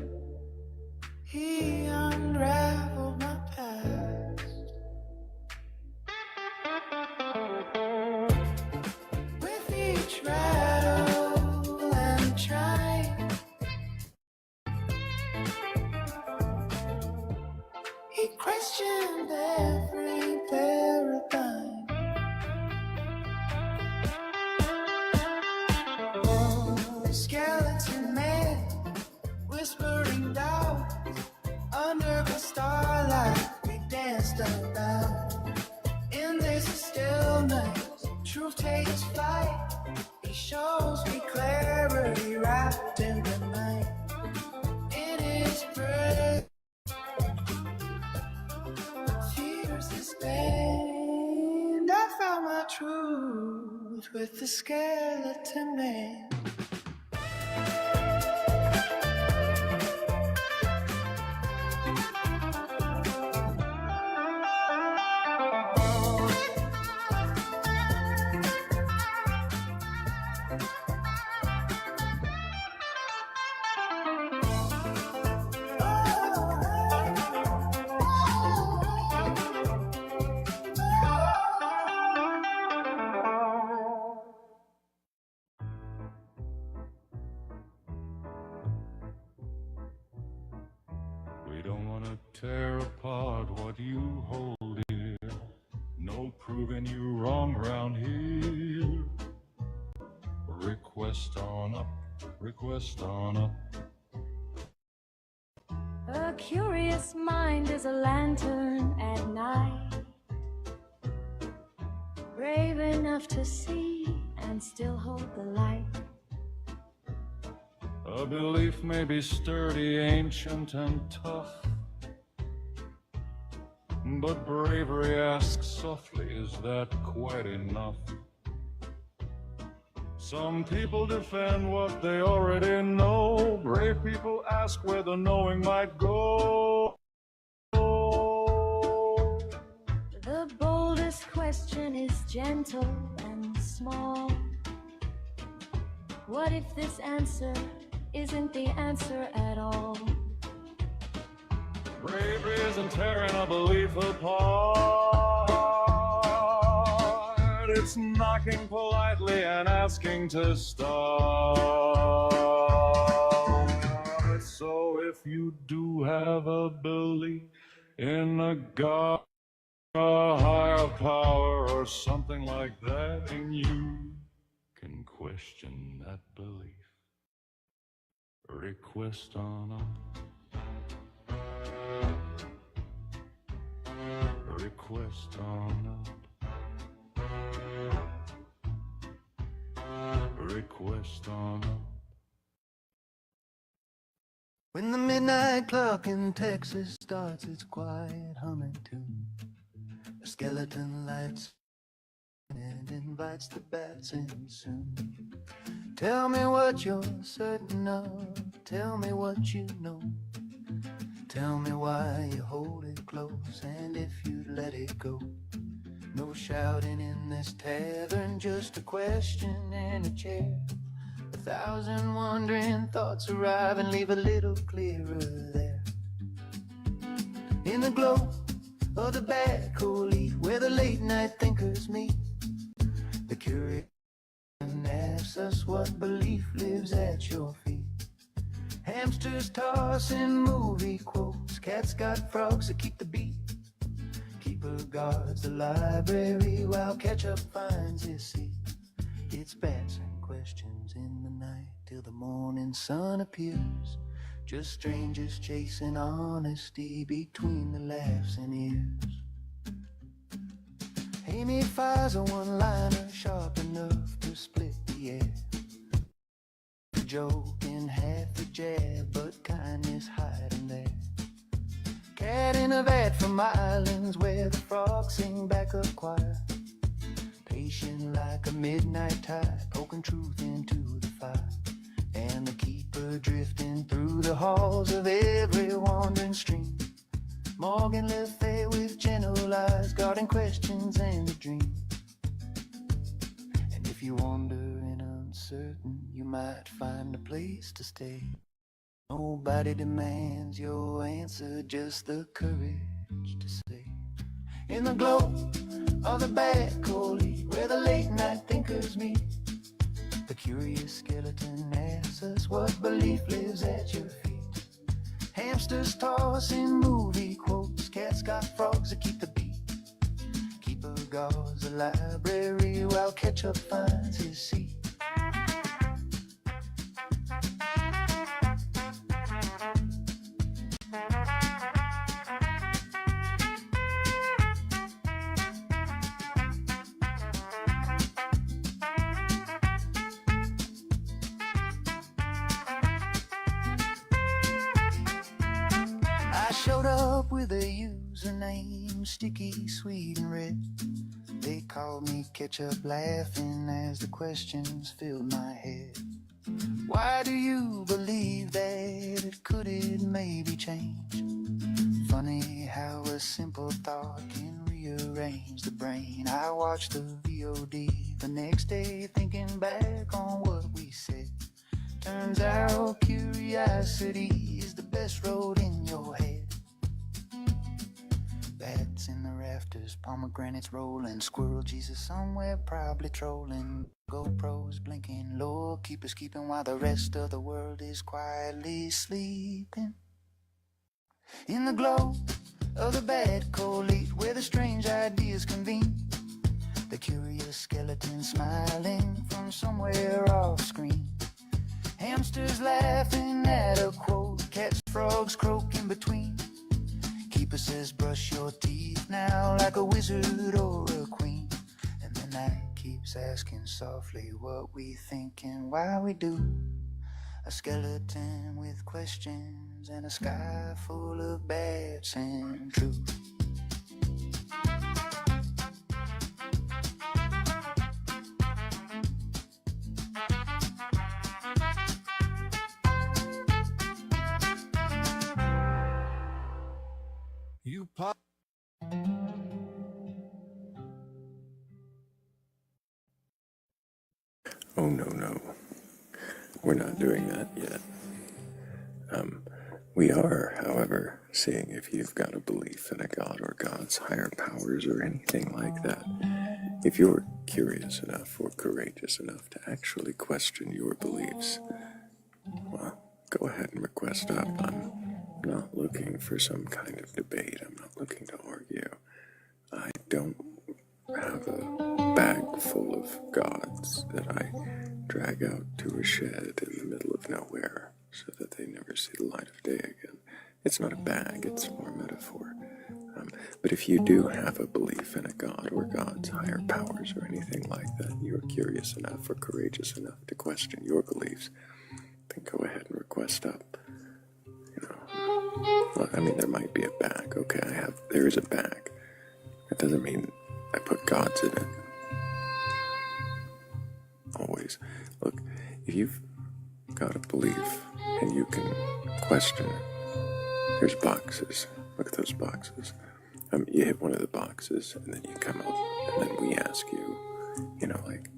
he unraveled my past. With each rattle and chime, he questioned every paradigm. Oh, the skeleton man, whispering doubt. Under the starlight, we danced about. In this stillness, truth takes flight. He shows me clarity wrapped in the night. In his breath, fears sustained. I found my truth with the skeleton man. We don't want to tear apart what you hold dear. No proving you wrong round here. Request on up, request on up. A curious mind is a lantern at night, brave enough to see and still hold the light. A belief may be sturdy, ancient and tough, but bravery asks softly, is that quite enough? Some people defend what they already know. Brave people ask where the knowing might go. The boldest question is gentle and small. What if this answer isn't the answer at all? Bravery isn't tearing a belief apart. It's knocking politely and asking to start. So if you do have a belief in a God, a higher power, or something like that, and you can question that belief, request on up. Request on up. Request on up. When the midnight clock in Texas starts its quiet humming tune, a skeleton lights and invites the bats in soon. Tell me what you're certain of, tell me what you know. Tell me why you hold it close and if you'd let it go. No shouting in this tavern, just a question and a chair. 1,000 wandering thoughts arrive and leave a little clearer there. In the glow of the Batcolyte, where the late night thinkers meet, the curious asks us what belief lives at your feet. Hamsters tossing movie quotes, cats got frogs that keep the beat. Keeper guards the library while ketchup finds his seat. It's bats and questions in the night till the morning sun appears. Just strangers chasing honesty between the laughs and ears. Amy fires a one-liner sharp enough to split the air. A joke in half a jab, but kindness hiding there. Cat in a vat from islands where the frogs sing back a choir. Patient like a midnight tide, poking truth into the fire. And the keeper drifting through the halls of every wandering stream. Morgan Le Fay with gentle eyes, guarding questions and a dream. And if you wander and uncertain, you might find a place to stay. Nobody demands your answer, just the courage to say. In the glow of the Batcolyte, where the late night thinkers meet, the curious skeleton asks us what belief lives at your feet. Hamsters tossing movie quotes, cats got frogs that keep the beat. Keeper guards the library while ketchup finds his seat. I showed up with a username, sticky, sweet, and red. They called me Ketchup, laughing as the questions filled my head. Why do you believe that? Could it maybe change? Funny how a simple thought can rearrange the brain. I watched the VOD the next day, thinking back on what we said. Turns out curiosity is the best road in your head. Bats in the rafters, pomegranates rolling, squirrel Jesus somewhere probably trolling. GoPros blinking, lore keepers keeping while the rest of the world is quietly sleeping. In the glow of the Batcolyte, where the strange ideas convene, the curious skeleton smiling from somewhere off screen. Hamsters laughing at a quote, cats, frogs croak in between. Keeper says brush your teeth now like a wizard or a queen. And the night keeps asking softly what we think and why we do. A skeleton with questions and a sky full of bats and truth. You pop. Oh, no. We're not doing that yet. We are, however, seeing if you've got a belief in a god or gods, higher powers, or anything like that. If you're curious enough or courageous enough to actually question your beliefs, well, go ahead and request up. I'm not looking for some kind of debate. I'm not looking to argue. I don't have a bag full of gods that I drag out to a shed in the middle of nowhere so that they never see the light of day again. It's not a bag, it's more metaphor. But if you do have a belief in a god or gods, higher powers, or anything like that, you're curious enough or courageous enough to question your beliefs, then go ahead and request up. Well, I mean, there might be a bag. Okay, there is a bag. It doesn't mean I put gods in it. Always. Look, if you've got a belief and you can question it, there's boxes. Look at those boxes. You hit one of the boxes and then you come up and then we ask you, like,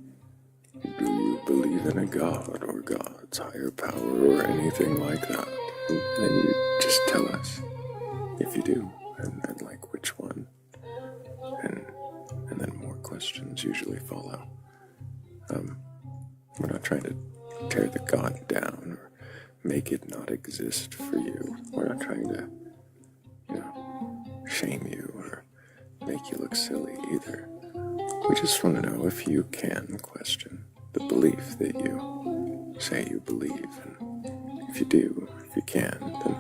do you believe in a god or God's higher power or anything like that? And then you just tell us if you do, and like which one. And then more questions usually follow. We're not trying to tear the God down or make it not exist for you. We're not trying to, shame you or make you look silly either. We just want to know if you can question the belief that you say you believe. And if you do, if you can, then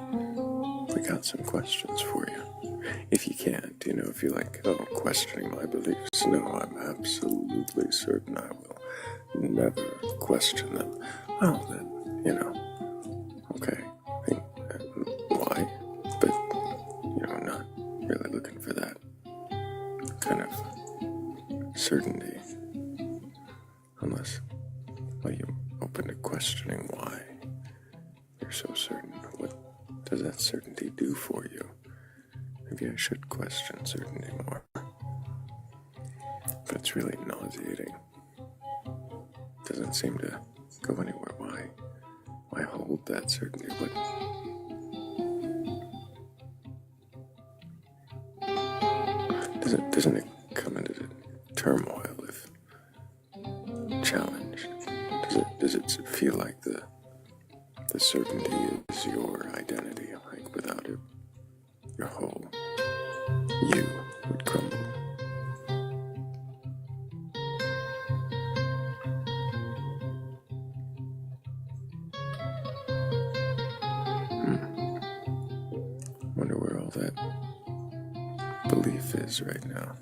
we got some questions for you. If you can't, if you're like, questioning my beliefs, no, I'm absolutely certain I will never question them. Well, then, okay, why? But, I'm not really looking for that kind of certainty. Unless, you're open to questioning why you're so certain. What does that certainty do for you? Maybe I should question certainty more. But it's really nauseating. Doesn't seem to go anywhere. Why hold that certainty? Doesn't it come into turmoil if challenged? Does it feel like the certainty is your identity? Like without it, your whole you would crumble. Wonder where all that belief is right now.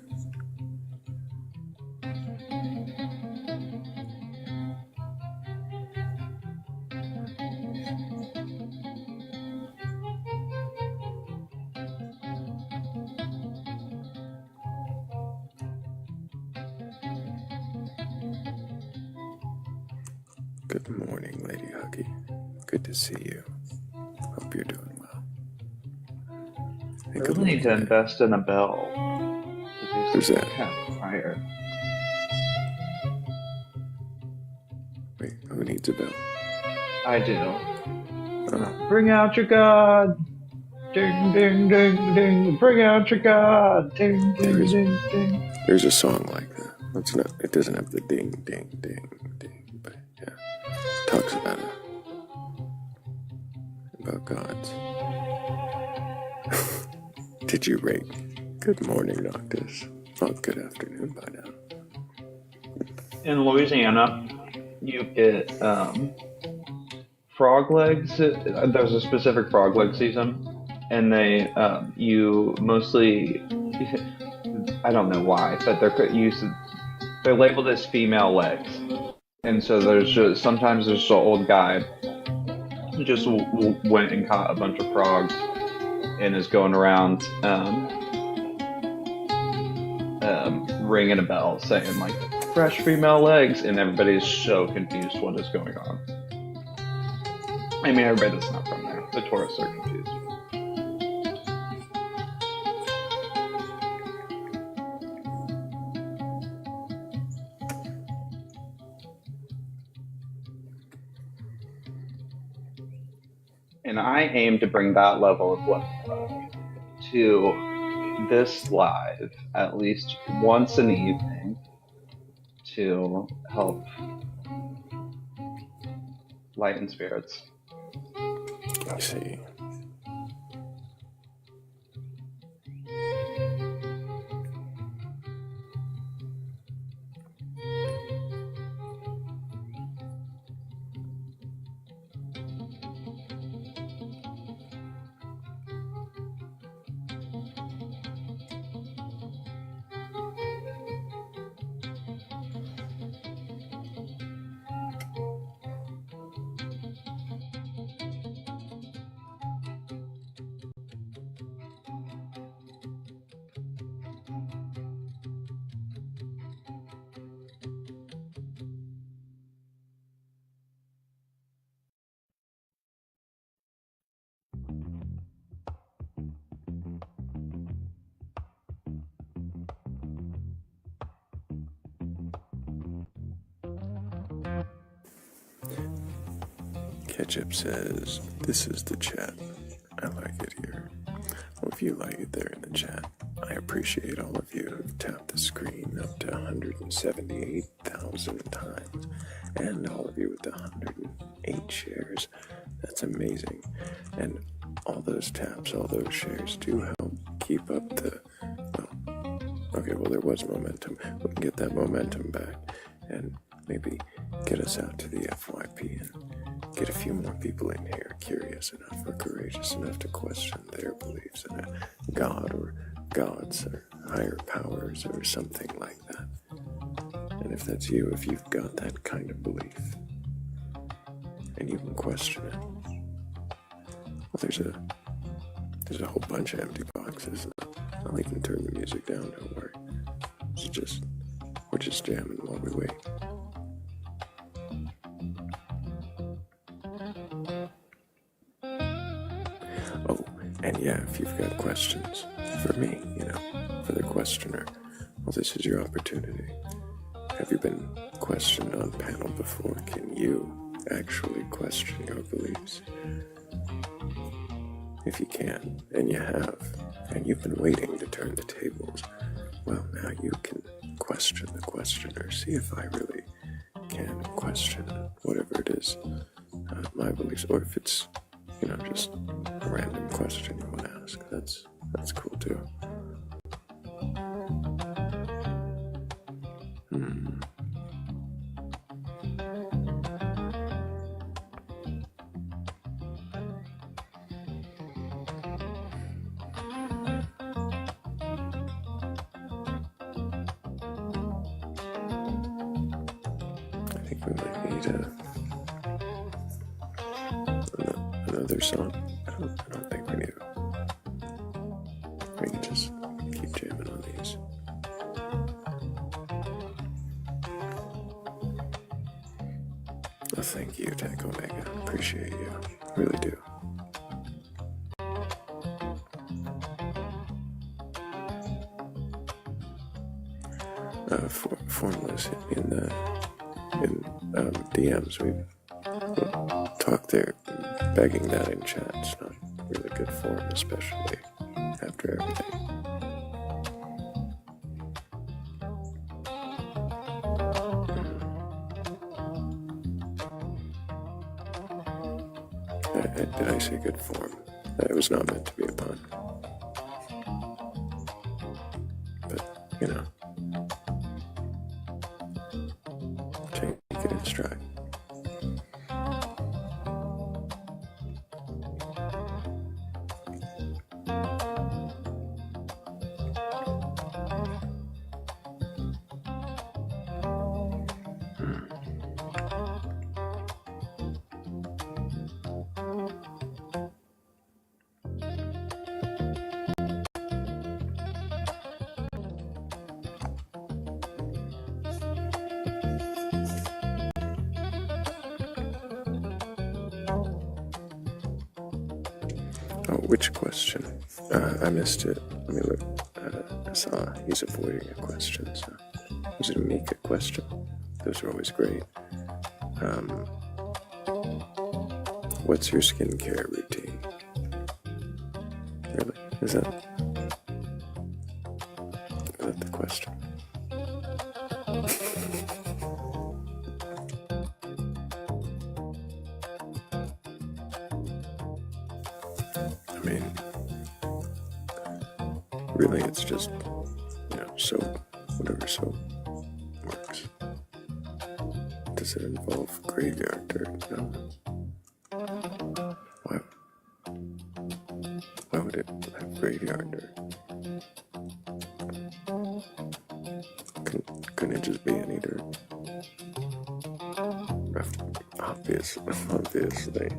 Good morning, Lady Huggy. Good to see you. Hope you're doing well. I really need to invest in a bell to do Who's some that? campfire. Wait, who needs a bell? I do. Bring out your god! Ding, ding, ding, ding. Bring out your god! Ding, ding, ding, ding. There's a song like that. It doesn't have the ding, ding, ding, ding, but yeah, it talks about gods. Did you rate? Good morning, Noctis. Well, good afternoon by now. In Louisiana, you get frog legs. There's a specific frog leg season, and you mostly, I don't know why, but they're labeled as female legs, and so sometimes there's an old guy who just went and caught a bunch of frogs and is going around ringing a bell saying like fresh female legs, and everybody's so confused what is going on. I mean, everybody that's not from there, the tourists are confused. And I aim to bring that level of level to this live at least once in the evening to help lighten spirits. I see. Ketchup says, "This is the chat. I like it here." Well, if you like it there in the chat, I appreciate all of you who've tapped the screen up to 178,000 times, and all of you with the 108 shares. That's amazing. And all those taps, all those shares do help keep up the, there was momentum. We can get that momentum back and maybe get us out to the FYP and get a few more people in here curious enough or courageous enough to question their beliefs in a god or gods or higher powers or something like that. And if that's you, if you've got that kind of belief and you can question it, well, there's a whole bunch of empty boxes. I'll even turn the music down, don't worry. We're just jamming while we wait. Oh, and yeah, if you've got questions for me, for the questioner, well, this is your opportunity. Have you been questioned on panel before? Can you actually question your beliefs? If you can, and you have, and you've been waiting to turn the tables, well, now you can question the questioner. See if I really can question whatever it is, my beliefs, or if it's, just a random question you want to ask. That's cool too. I think we might need another song. I don't think we need. We can just keep jamming on these. Well, thank you, Tech Omega. Appreciate you. Really do. Formless in DMs. We've talked there, begging that in chat. It's not really good form, especially after everything. Did I say good form? It was not meant to be a pun. But, take it in stride. Oh, which question? I missed it. Let me look. I saw he's avoiding a question. So, was it a Mika question? Those are always great. What's your skincare routine? Really? Is that the question? Really, it's just, soap, whatever soap works. Does it involve graveyard dirt? No. Why would it have graveyard dirt? Couldn't it just be any dirt? Obviously.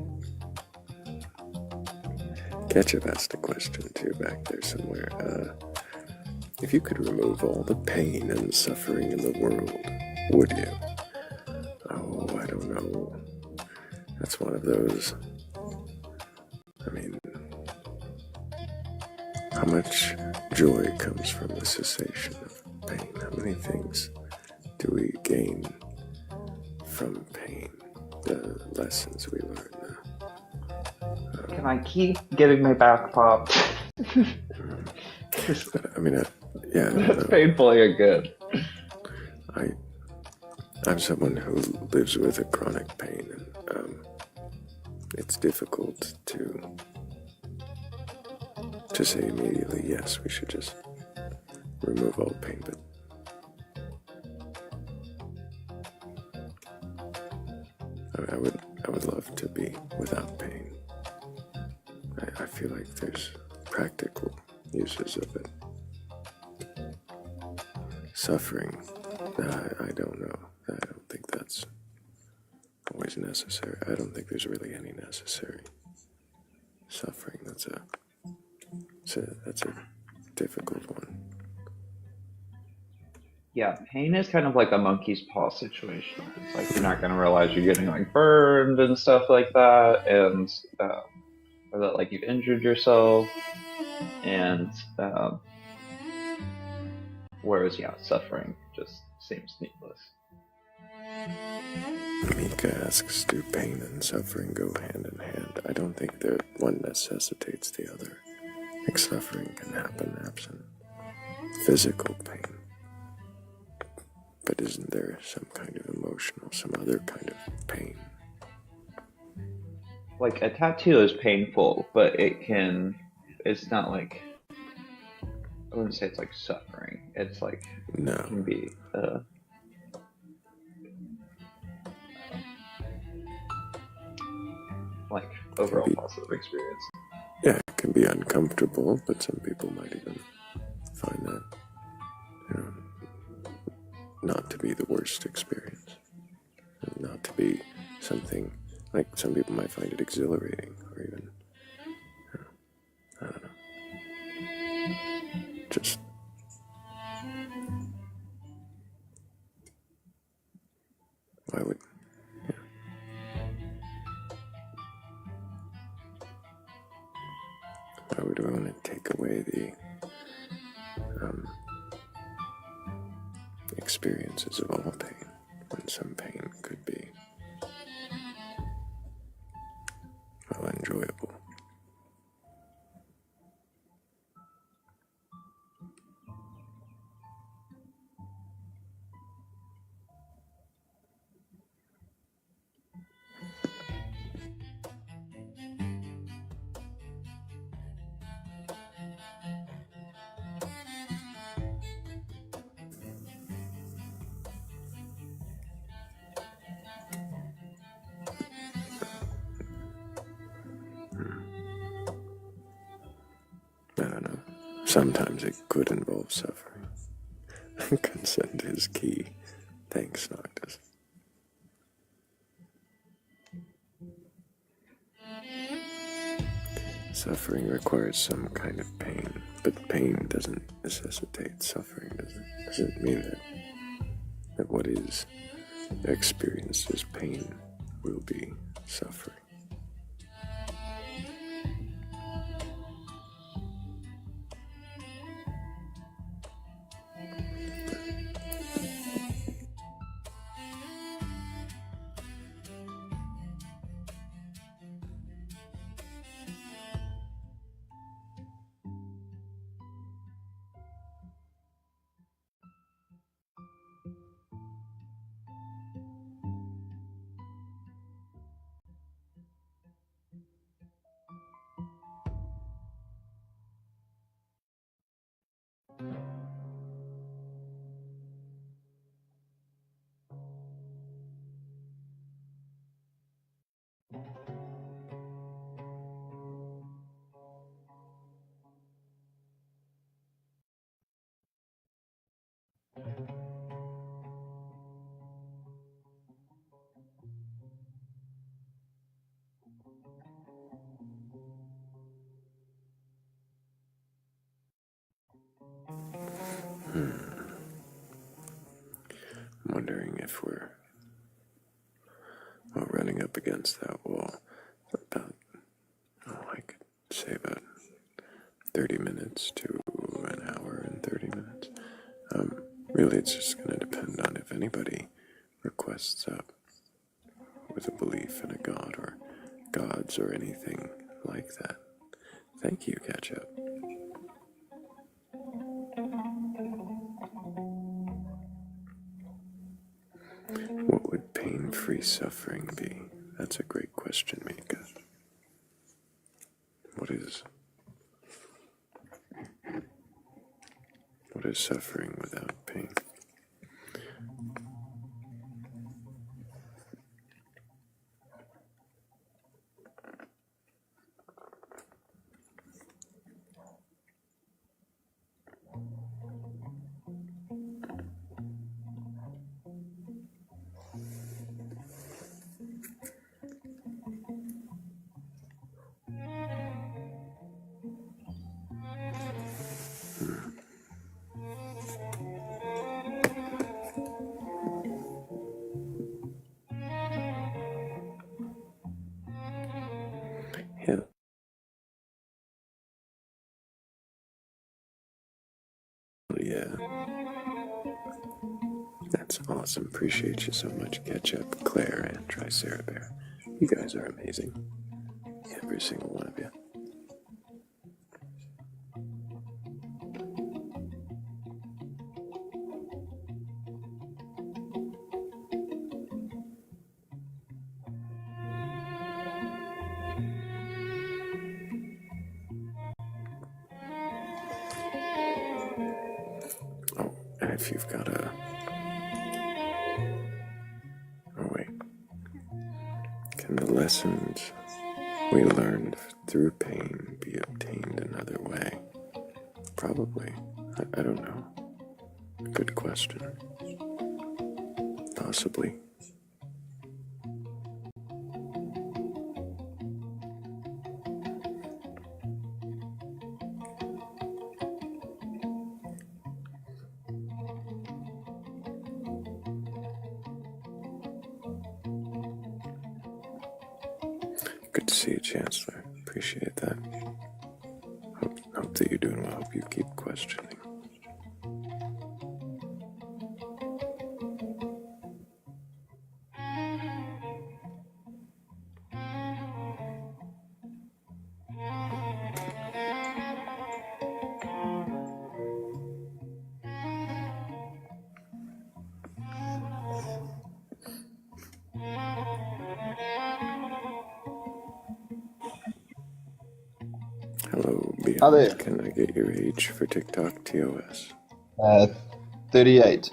Ketchup asked a question too back there somewhere. If you could remove all the pain and suffering in the world, would you? Oh, I don't know. That's one of those. How much joy comes from the cessation of pain? How many things do we gain from pain? the lessons we learn. Can I keep getting my back popped? I mean, yeah. That's painfully good. I'm someone who lives with a chronic pain, and it's difficult to say immediately, yes, we should just remove all pain, but I would love to be without pain. I feel like there's practical uses of it. Suffering, I don't know. I don't think that's always necessary. I don't think there's really any necessary suffering. That's a difficult one. Yeah, pain is kind of like a monkey's paw situation. It's like you're not going to realize you're getting like burned and stuff like that, and or that like you've injured yourself, and whereas suffering just seems needless. Mika asks, do pain and suffering go hand in hand? I don't think that one necessitates the other. Like suffering can happen absent physical pain. But isn't there some kind of emotional, some other kind of pain? Like a tattoo is painful, but it's not like, I wouldn't say it's like suffering. It's like, no. It can be, like overall positive experience. Yeah, it can be uncomfortable, but some people might even find that, not to be the worst experience. Not to be something, like some people might find it exhilarating, or even, I don't know. Just why would we want to take away the experiences of all pain when some pain could be enjoyable? I don't know. Sometimes it could involve suffering. Consent is key. Thanks, Noctis. Suffering requires some kind of pain, but pain doesn't necessitate suffering, does it? Does it mean that what is experienced as pain will be suffering? I'm wondering if we're running up against that wall. About, I could say about 30 minutes to an hour and 30 minutes. Really, it's just going to depend on if anybody requests up. with a belief in a god or gods or anything like that. Thank you, Ketchup. What would pain-free suffering be? That's a great question, Mika. What is suffering without pain? Hell yeah. That's awesome. Appreciate you so much, Ketchup, Claire, and Triceratops. You guys are amazing. Every single one of you. Oh, and if you've got a... Oh, wait. Can the lessons we learned through pain be obtained another way? Probably. I don't know. Good question. Possibly. Good to see you, Chancellor. Appreciate that. Hope that you're doing well. Hope you keep questioning. Hello, Hi Beyond. there. Can I get your age for TikTok TOS? 38.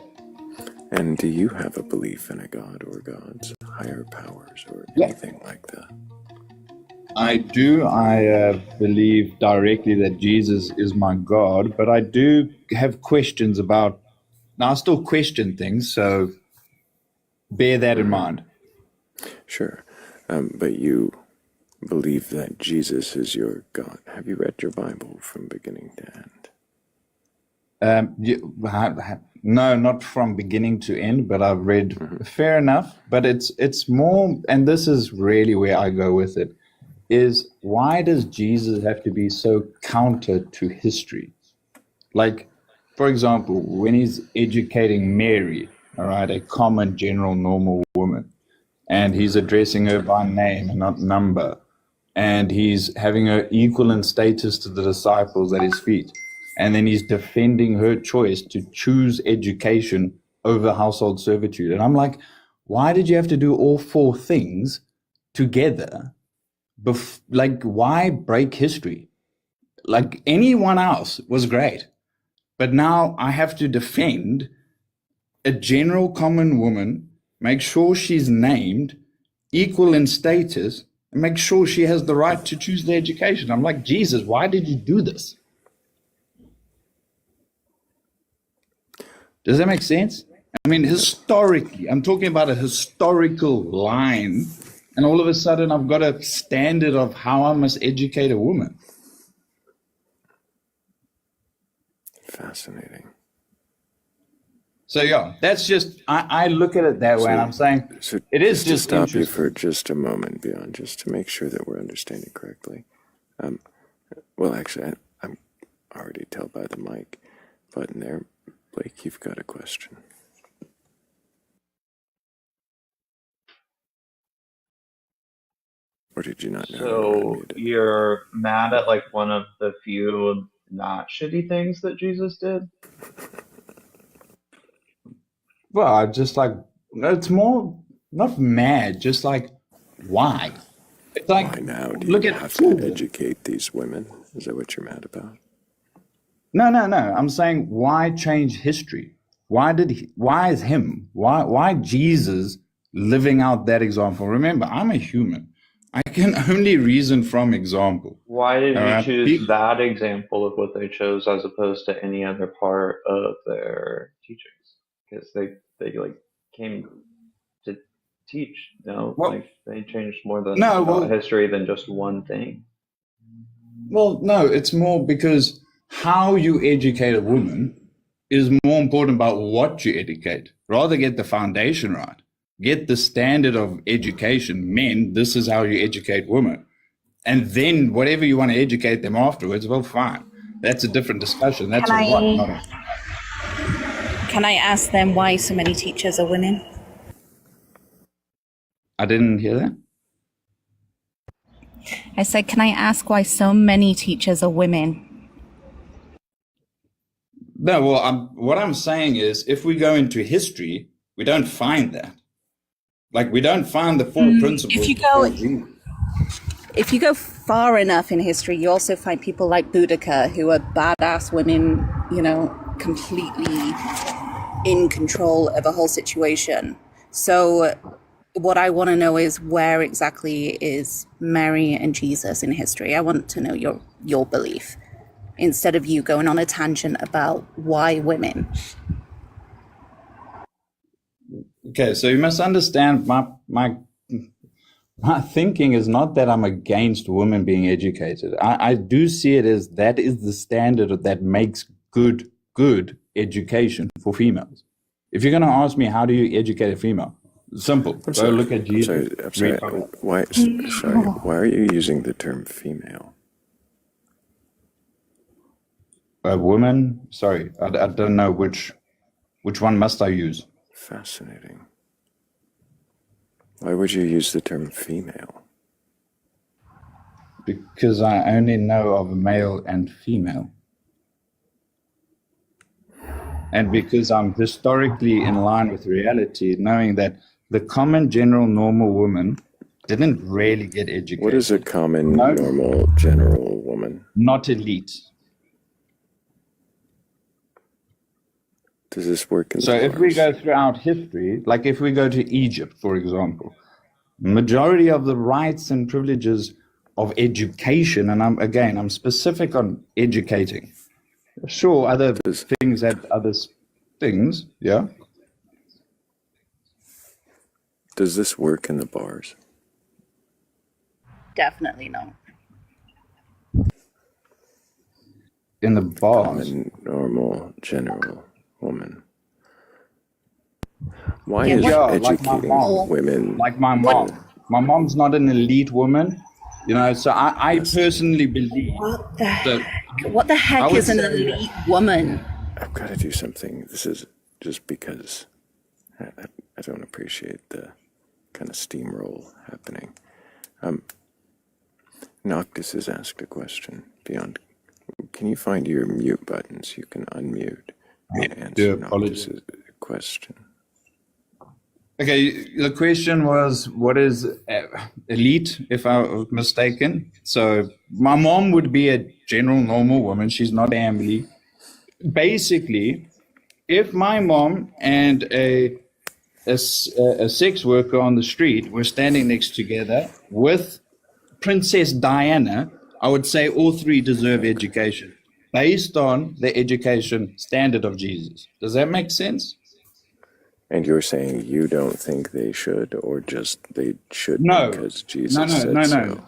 And do you have a belief in a god or gods, higher powers, or Yeah, anything like that? I do. I believe directly that Jesus is my God, but I do have questions about. Now, I still question things, so bear that in mind. Sure. But you believe that Jesus is your God. Have you read your Bible from beginning to end? No, not from beginning to end, but I've read fair enough. But it's more, and this is really where I go with it, is why does Jesus have to be so counter to history? Like, for example, when he's educating Mary, all right, a common, general, normal woman, and he's addressing her by name and not number, and he's having her equal in status to the disciples at his feet, and then he's defending her choice to choose education over household servitude. And I'm like, why did you have to do all four things together? Like, why break history? Like, anyone else was great. But now I have to defend a general common woman, make sure she's named, equal in status, and make sure she has the right to choose the education. I'm like, Jesus, why did you do this? Does that make sense? I mean, historically, I'm talking about a historical line, and all of a sudden I've got a standard of how I must educate a woman. Fascinating. So yeah, that's just, I look at it that way, and I'm saying it is to just stop you interesting. for just a moment, Beyond, just to make sure that we're understanding correctly. Well, actually, I'm already tell by the mic button there. Blake, you've got a question. Or did you not know you were So unmuted? you're mad at like one of the few not shitty things that Jesus did? Well, I just like, it's more not mad, just like, why? It's like, Why now do look you at have two to of them. educate these women? Is that what you're mad about? No. I'm saying, why change history? Why is him? Why Jesus living out that example? Remember, I'm a human. I can only reason from example. Why did All you right. choose that example of what they chose as opposed to any other part of their teachings? Because they like came to teach, you know, Well, like they changed more than no, about well, history than just one thing. Well, no, it's more because how you educate a woman is more important about what you educate. Rather get the foundation right. Get the standard of education. Men, this is how you educate women. And then whatever you want to educate them afterwards, well, fine. That's a different discussion. That's Can a what, I not a... can I ask them why so many teachers are women? I didn't hear that. I said, can I ask why so many teachers are women? No, well, what I'm saying is if we go into history, we don't find that. Like, we don't find the four principles before Jesus. If you go far enough in history, you also find people like Boudica, who are badass women, you know, completely in control of a whole situation. So what I want to know is where exactly is Mary and Jesus in history? I want to know your belief instead of you going on a tangent about why women. Okay, so you must understand my thinking is not that I'm against women being educated. I do see it as that is the standard that makes good education for females. If you're going to ask me, how do you educate a female? Simple. Go look at Jesus. I'm sorry. Why are you using the term female? A woman? Sorry, I don't know which one must I use. Fascinating. Why would you use the term female? Because I only know of male and female. And because I'm historically in line with reality, knowing that the common, general, normal woman didn't really get educated. What is a common, normal, general woman? Not elite. Does this work in So the if we go throughout history, like if we go to Egypt, for example, majority of the rights and privileges of education, and I'm specific on educating. Sure, other things had other things, yeah. Does this work in the bars? Definitely not. In the bars? Common, normal, general woman. Why Yeah, is like my educating mom. women... Like my mom. My mom's not an elite woman, you know, so I personally believe What the heck is an elite woman? I've got to do something. This is just because I don't appreciate the kind of steamroll happening. Noctis has asked a question. Beyond, can you find your mute buttons? You can unmute and answer Noctis's question. Okay, the question was, what is elite, if I was mistaken? So my mom would be a general normal woman. She's not elite. Basically, if my mom and a sex worker on the street were standing next together with Princess Diana, I would say all three deserve education based on the education standard of Jesus. Does that make sense? And you're saying you don't think they should, or just they should because Jesus said so?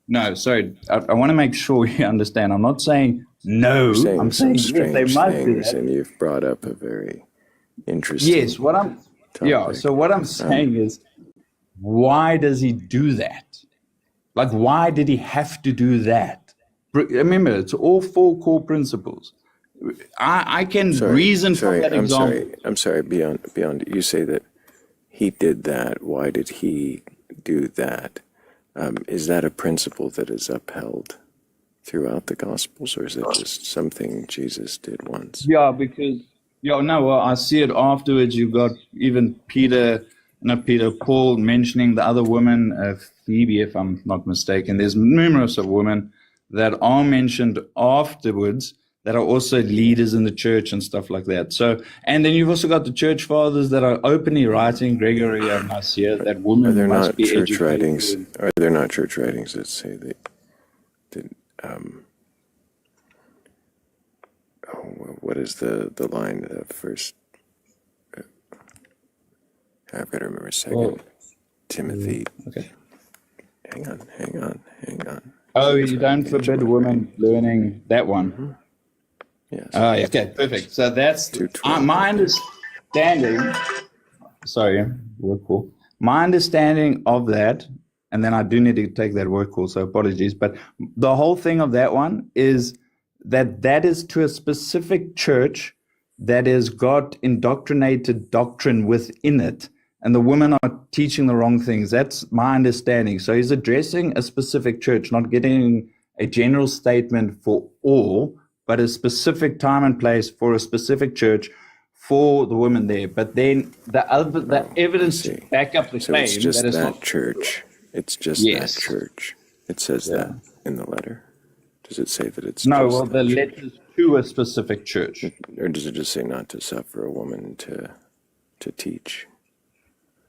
No, sorry. I want to make sure you understand. I'm not saying no. You're saying I'm some saying yes, they strange must do things, that. and you've brought up a very interesting Yes, so what I'm saying is, why does he do that? Like, why did he have to do that? Remember, it's all four core principles. I can reason from that example. I'm sorry, beyond, you say that he did that. Why did he do that? Is that a principle that is upheld throughout the Gospels, or is it just something Jesus did once? Yeah, because I see it afterwards. You've got even Paul mentioning the other woman, Phoebe, if I'm not mistaken. There's numerous of women that are mentioned afterwards that are also leaders in the church and stuff like that. So, and then you've also got the church fathers that are openly writing, Gregory of Nyssa, that women must be educated. Are there not church writings that say that what is the line of first? I've got to remember second Timothy. Okay. Hang on. Oh, you don't forbid women learning that one. Yes. Oh, okay, perfect. So that's my understanding. Sorry, word call. My understanding of that, and then I do need to take that word call, so apologies. But the whole thing of that one is that is to a specific church that has got indoctrinated doctrine within it, and the women are teaching the wrong things. That's my understanding. So he's addressing a specific church, not getting a general statement for all, but a specific time and place for a specific church for the women there. But then the evidence to back up the claim it's just that it's that not church. It's just that church. It says that in the letter. Does it say that it's no? Just Well, the letters to a specific church, or does it just say not to suffer a woman to teach?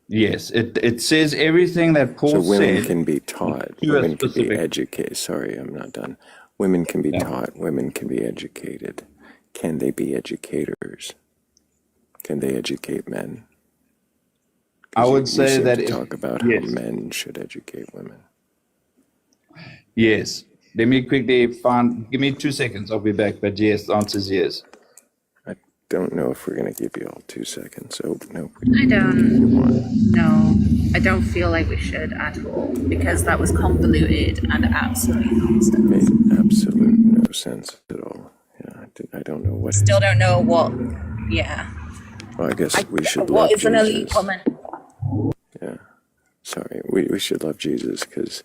Yes, it says everything that Paul said. So women can be taught. Women can be educated. Sorry, I'm not done. Women can be taught. Women can be educated. Can they be educators? Can they educate men? I would say that you talk about how men should educate women. Yes. Let me quickly give me 2 seconds. I'll be back. But yes, the answer is yes. I don't know if we're going to give you all 2 seconds. Oh, no. I don't. No, I don't feel like we should at all because that was convoluted and absolutely nonsense. Made absolute no sense at all. Yeah, I don't know what. Still don't know what. Yeah. Well, I guess we should What love is an Jesus. elite woman? Yeah. Sorry, we should love Jesus because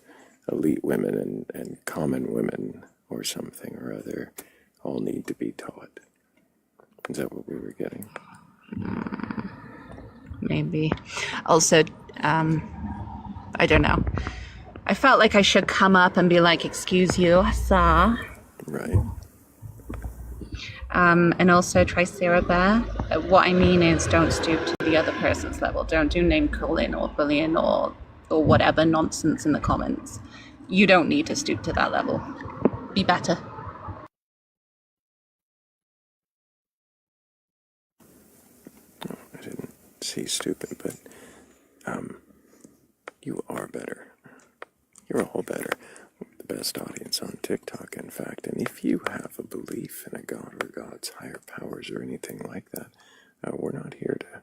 elite women and common women or something or other all need to be taught. Is that what we were getting? Maybe. Also, I don't know. I felt like I should come up and be like, excuse you, sir. Right. And also Triceratops. What I mean is don't stoop to the other person's level. Don't do name calling or bullying or whatever nonsense in the comments. You don't need to stoop to that level. Be better. No, I didn't see stupid, but you are better. You're all better. The best audience on TikTok, in fact. And if you have a belief in a God or God's higher powers or anything like that, we're not here to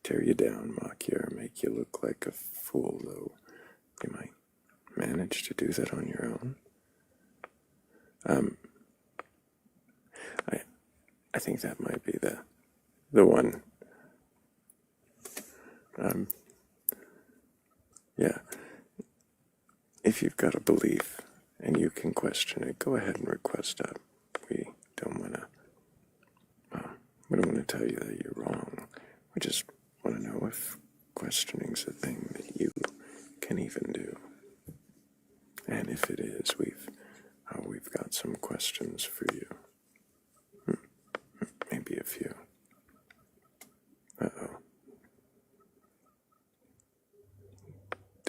tear you down, mock you, or make you look like a fool, though you might manage to do that on your own. I think that might be the one. Yeah. If you've got a belief and you can question it, go ahead and request up. We don't want to tell you that you're wrong. We just want to know if questioning's a thing that you can even do. And if it is, we've got some questions for you. Maybe a few. Uh-oh.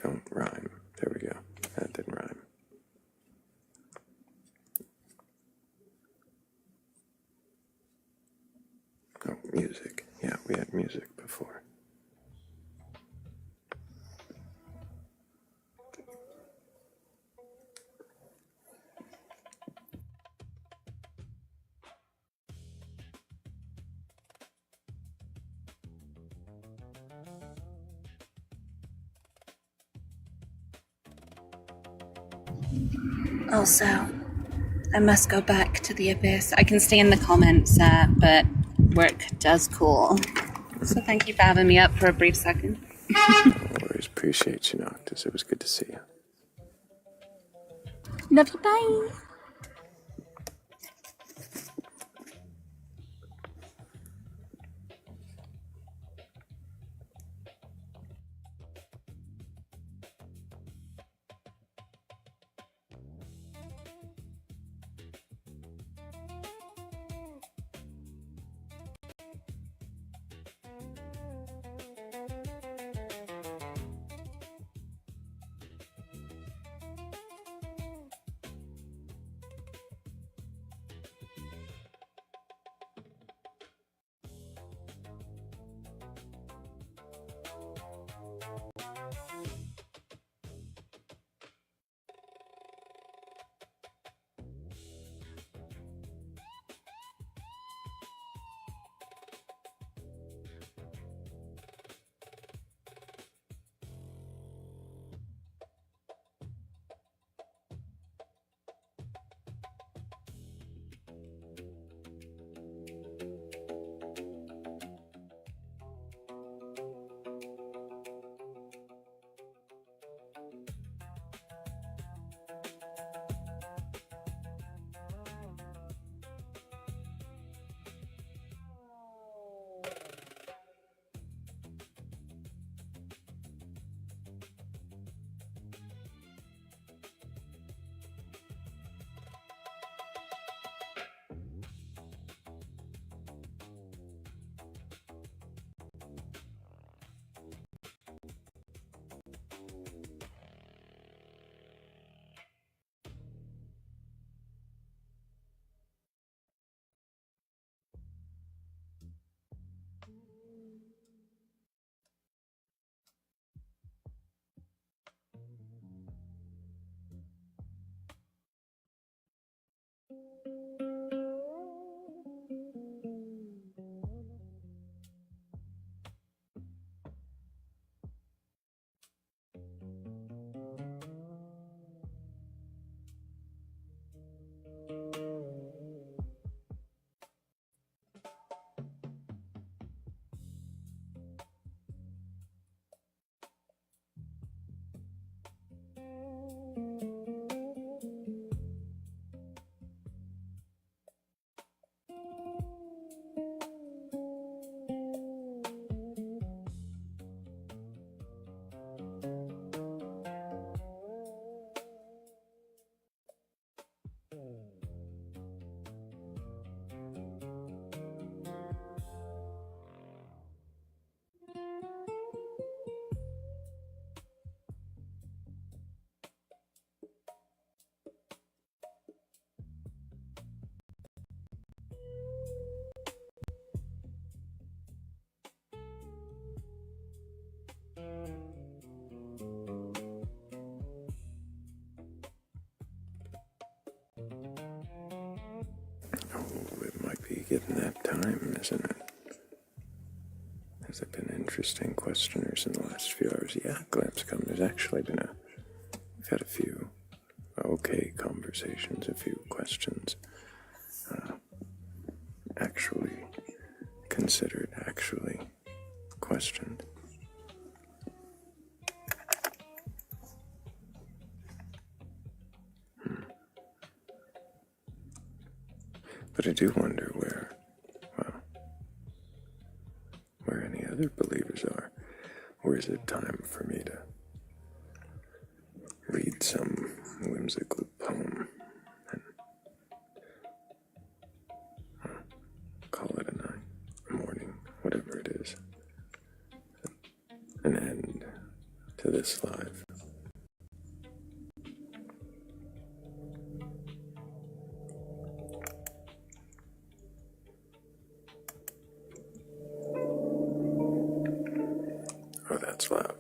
Don't rhyme. There we go. That didn't rhyme. Oh, music. Yeah, we had music before. Also, I must go back to the abyss. I can stay in the comments, but work does call. So thank you for having me up for a brief second. Always appreciate you, Noctis. It was good to see you. Love you, bye. Oh, it might be getting that time, isn't it? Has there been interesting questioners in the last few hours? Yeah, Glampscom, there's actually been we've had a few okay conversations, a few questions actually considered, actually questioned. But I do wonder where any other believers are. Or is it time for me to read some whimsical poem and call it a night, a morning, whatever it is, an end to this live? Oh, that's loud.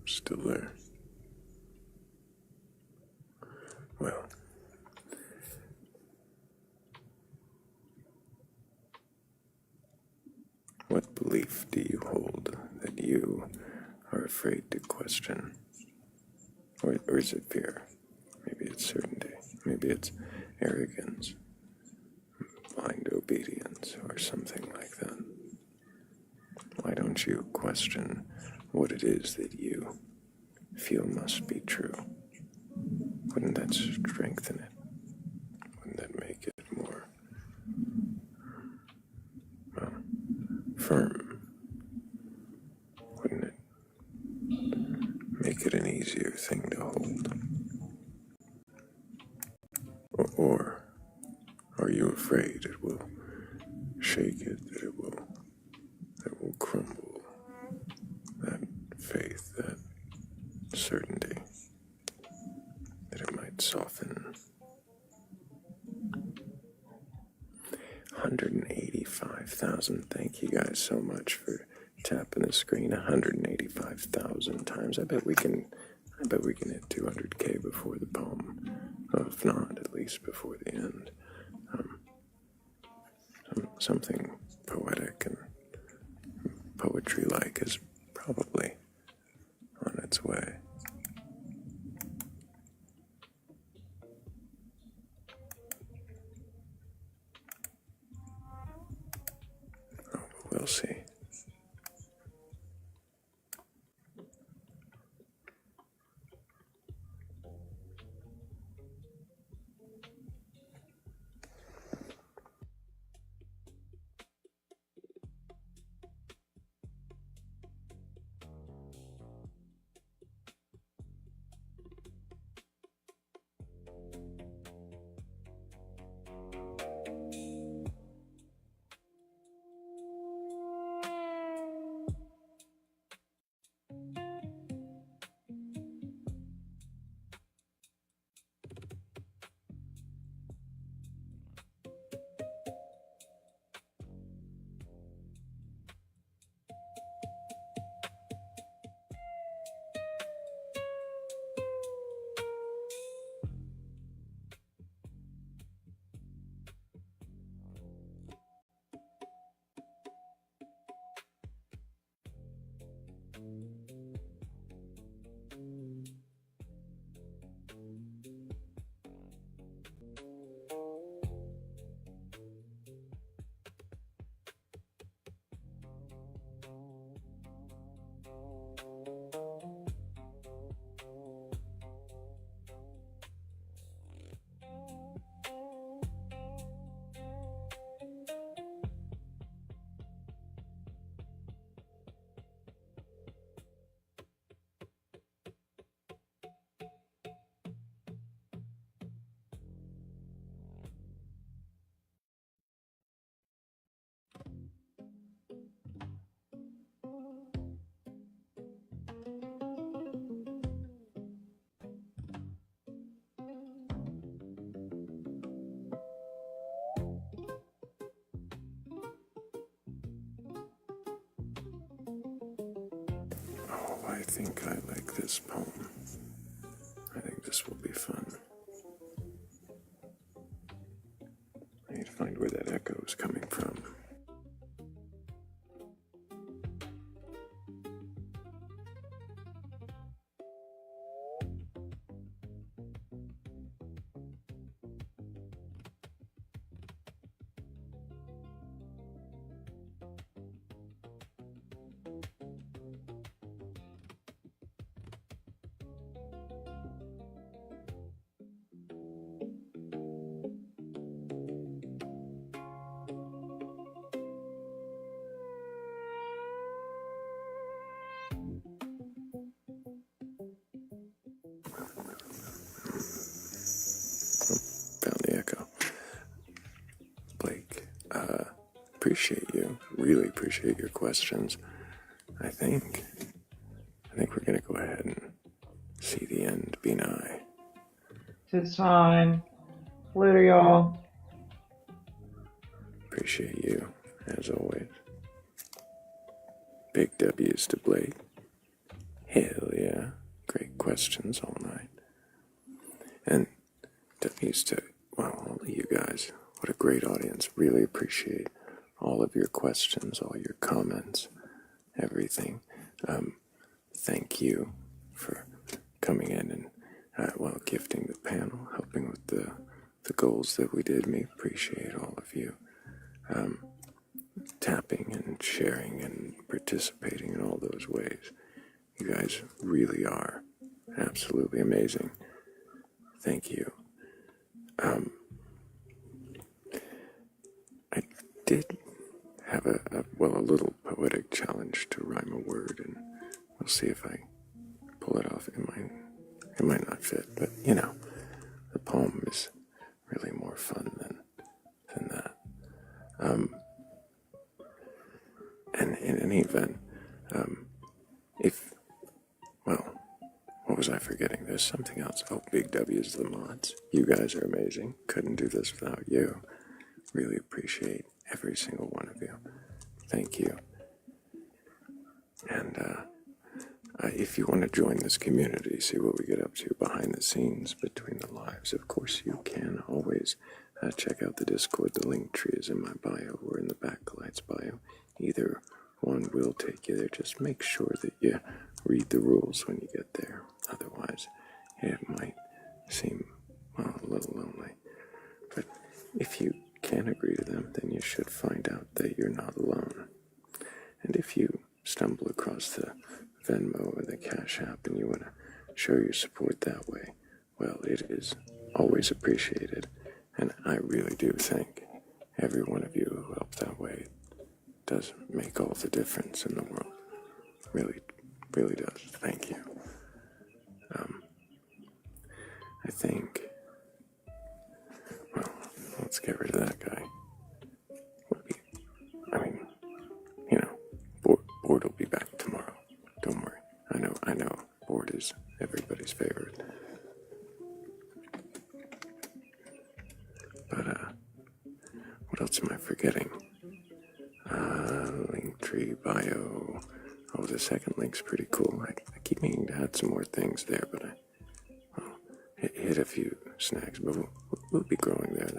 Still there. Well, What belief do you hold that you are afraid to question? Or is it fear? Maybe it's certainty. Maybe it's arrogance, blind obedience, or something like that. Why don't you question what it is that you feel must be true? Wouldn't that strengthen it? Wouldn't that make it more, well, firm? Wouldn't it make it an easier thing to hold? Or are you afraid it will shake it, that it will crumble, that faith, that certainty, that it might soften? 185,000. Thank you guys so much for tapping the screen 185,000 times. I bet we can hit 200K before the poem. Well, if not, at least before the end. Something poetic and poetry-like is probably on its way. Oh, we'll see. Oh, I think I like this poem. I think this will be fun. I need to find where that echo is coming from. Found the echo. Blake, appreciate you. Really appreciate your questions. I think we're gonna go ahead and see the end be nigh. It's time. Later, y'all. Appreciate you, as always. Big W's to Blake. Hell yeah. Great questions all night. And W's to, well, all of you guys. What a great audience. Really appreciate all all of your questions, all your comments, everything. Thank you for coming in and, gifting the panel, helping with the goals that we did. We appreciate all of you tapping and sharing and participating in all those ways. You guys really are absolutely amazing. Thank you. I did have a little poetic challenge to rhyme a word, and we'll see if I pull it off. It might not fit, but the poem is really more fun than that. And in any event, what was I forgetting? There's something else. Oh, big W's the mods. You guys are amazing. Couldn't do this without you. Really appreciate every single one of you. Thank you. And if you want to join this community, see what we get up to behind the scenes between the lives, of course you can always check out the Discord. The link tree is in my bio or in the Batcolyte's bio. Either one will take you there. Just make sure that you read the rules when you get there. Otherwise, it might seem, a little lonely. But if you can agree to them, then you should find out that you're not alone. And if you stumble across the Venmo or the Cash App and you want to show your support that way, well, it is always appreciated. And I really do thank every one of you who helped that way. It does make all the difference in the world. Really, really does. Thank you. I think, let's get rid of that guy. Board will be back tomorrow. Don't worry. I know. Board is everybody's favorite. But, what else am I forgetting? Linktree, bio. Oh, the second link's pretty cool. I keep meaning to add some more things there, but I hit a few snags. But we'll be growing there.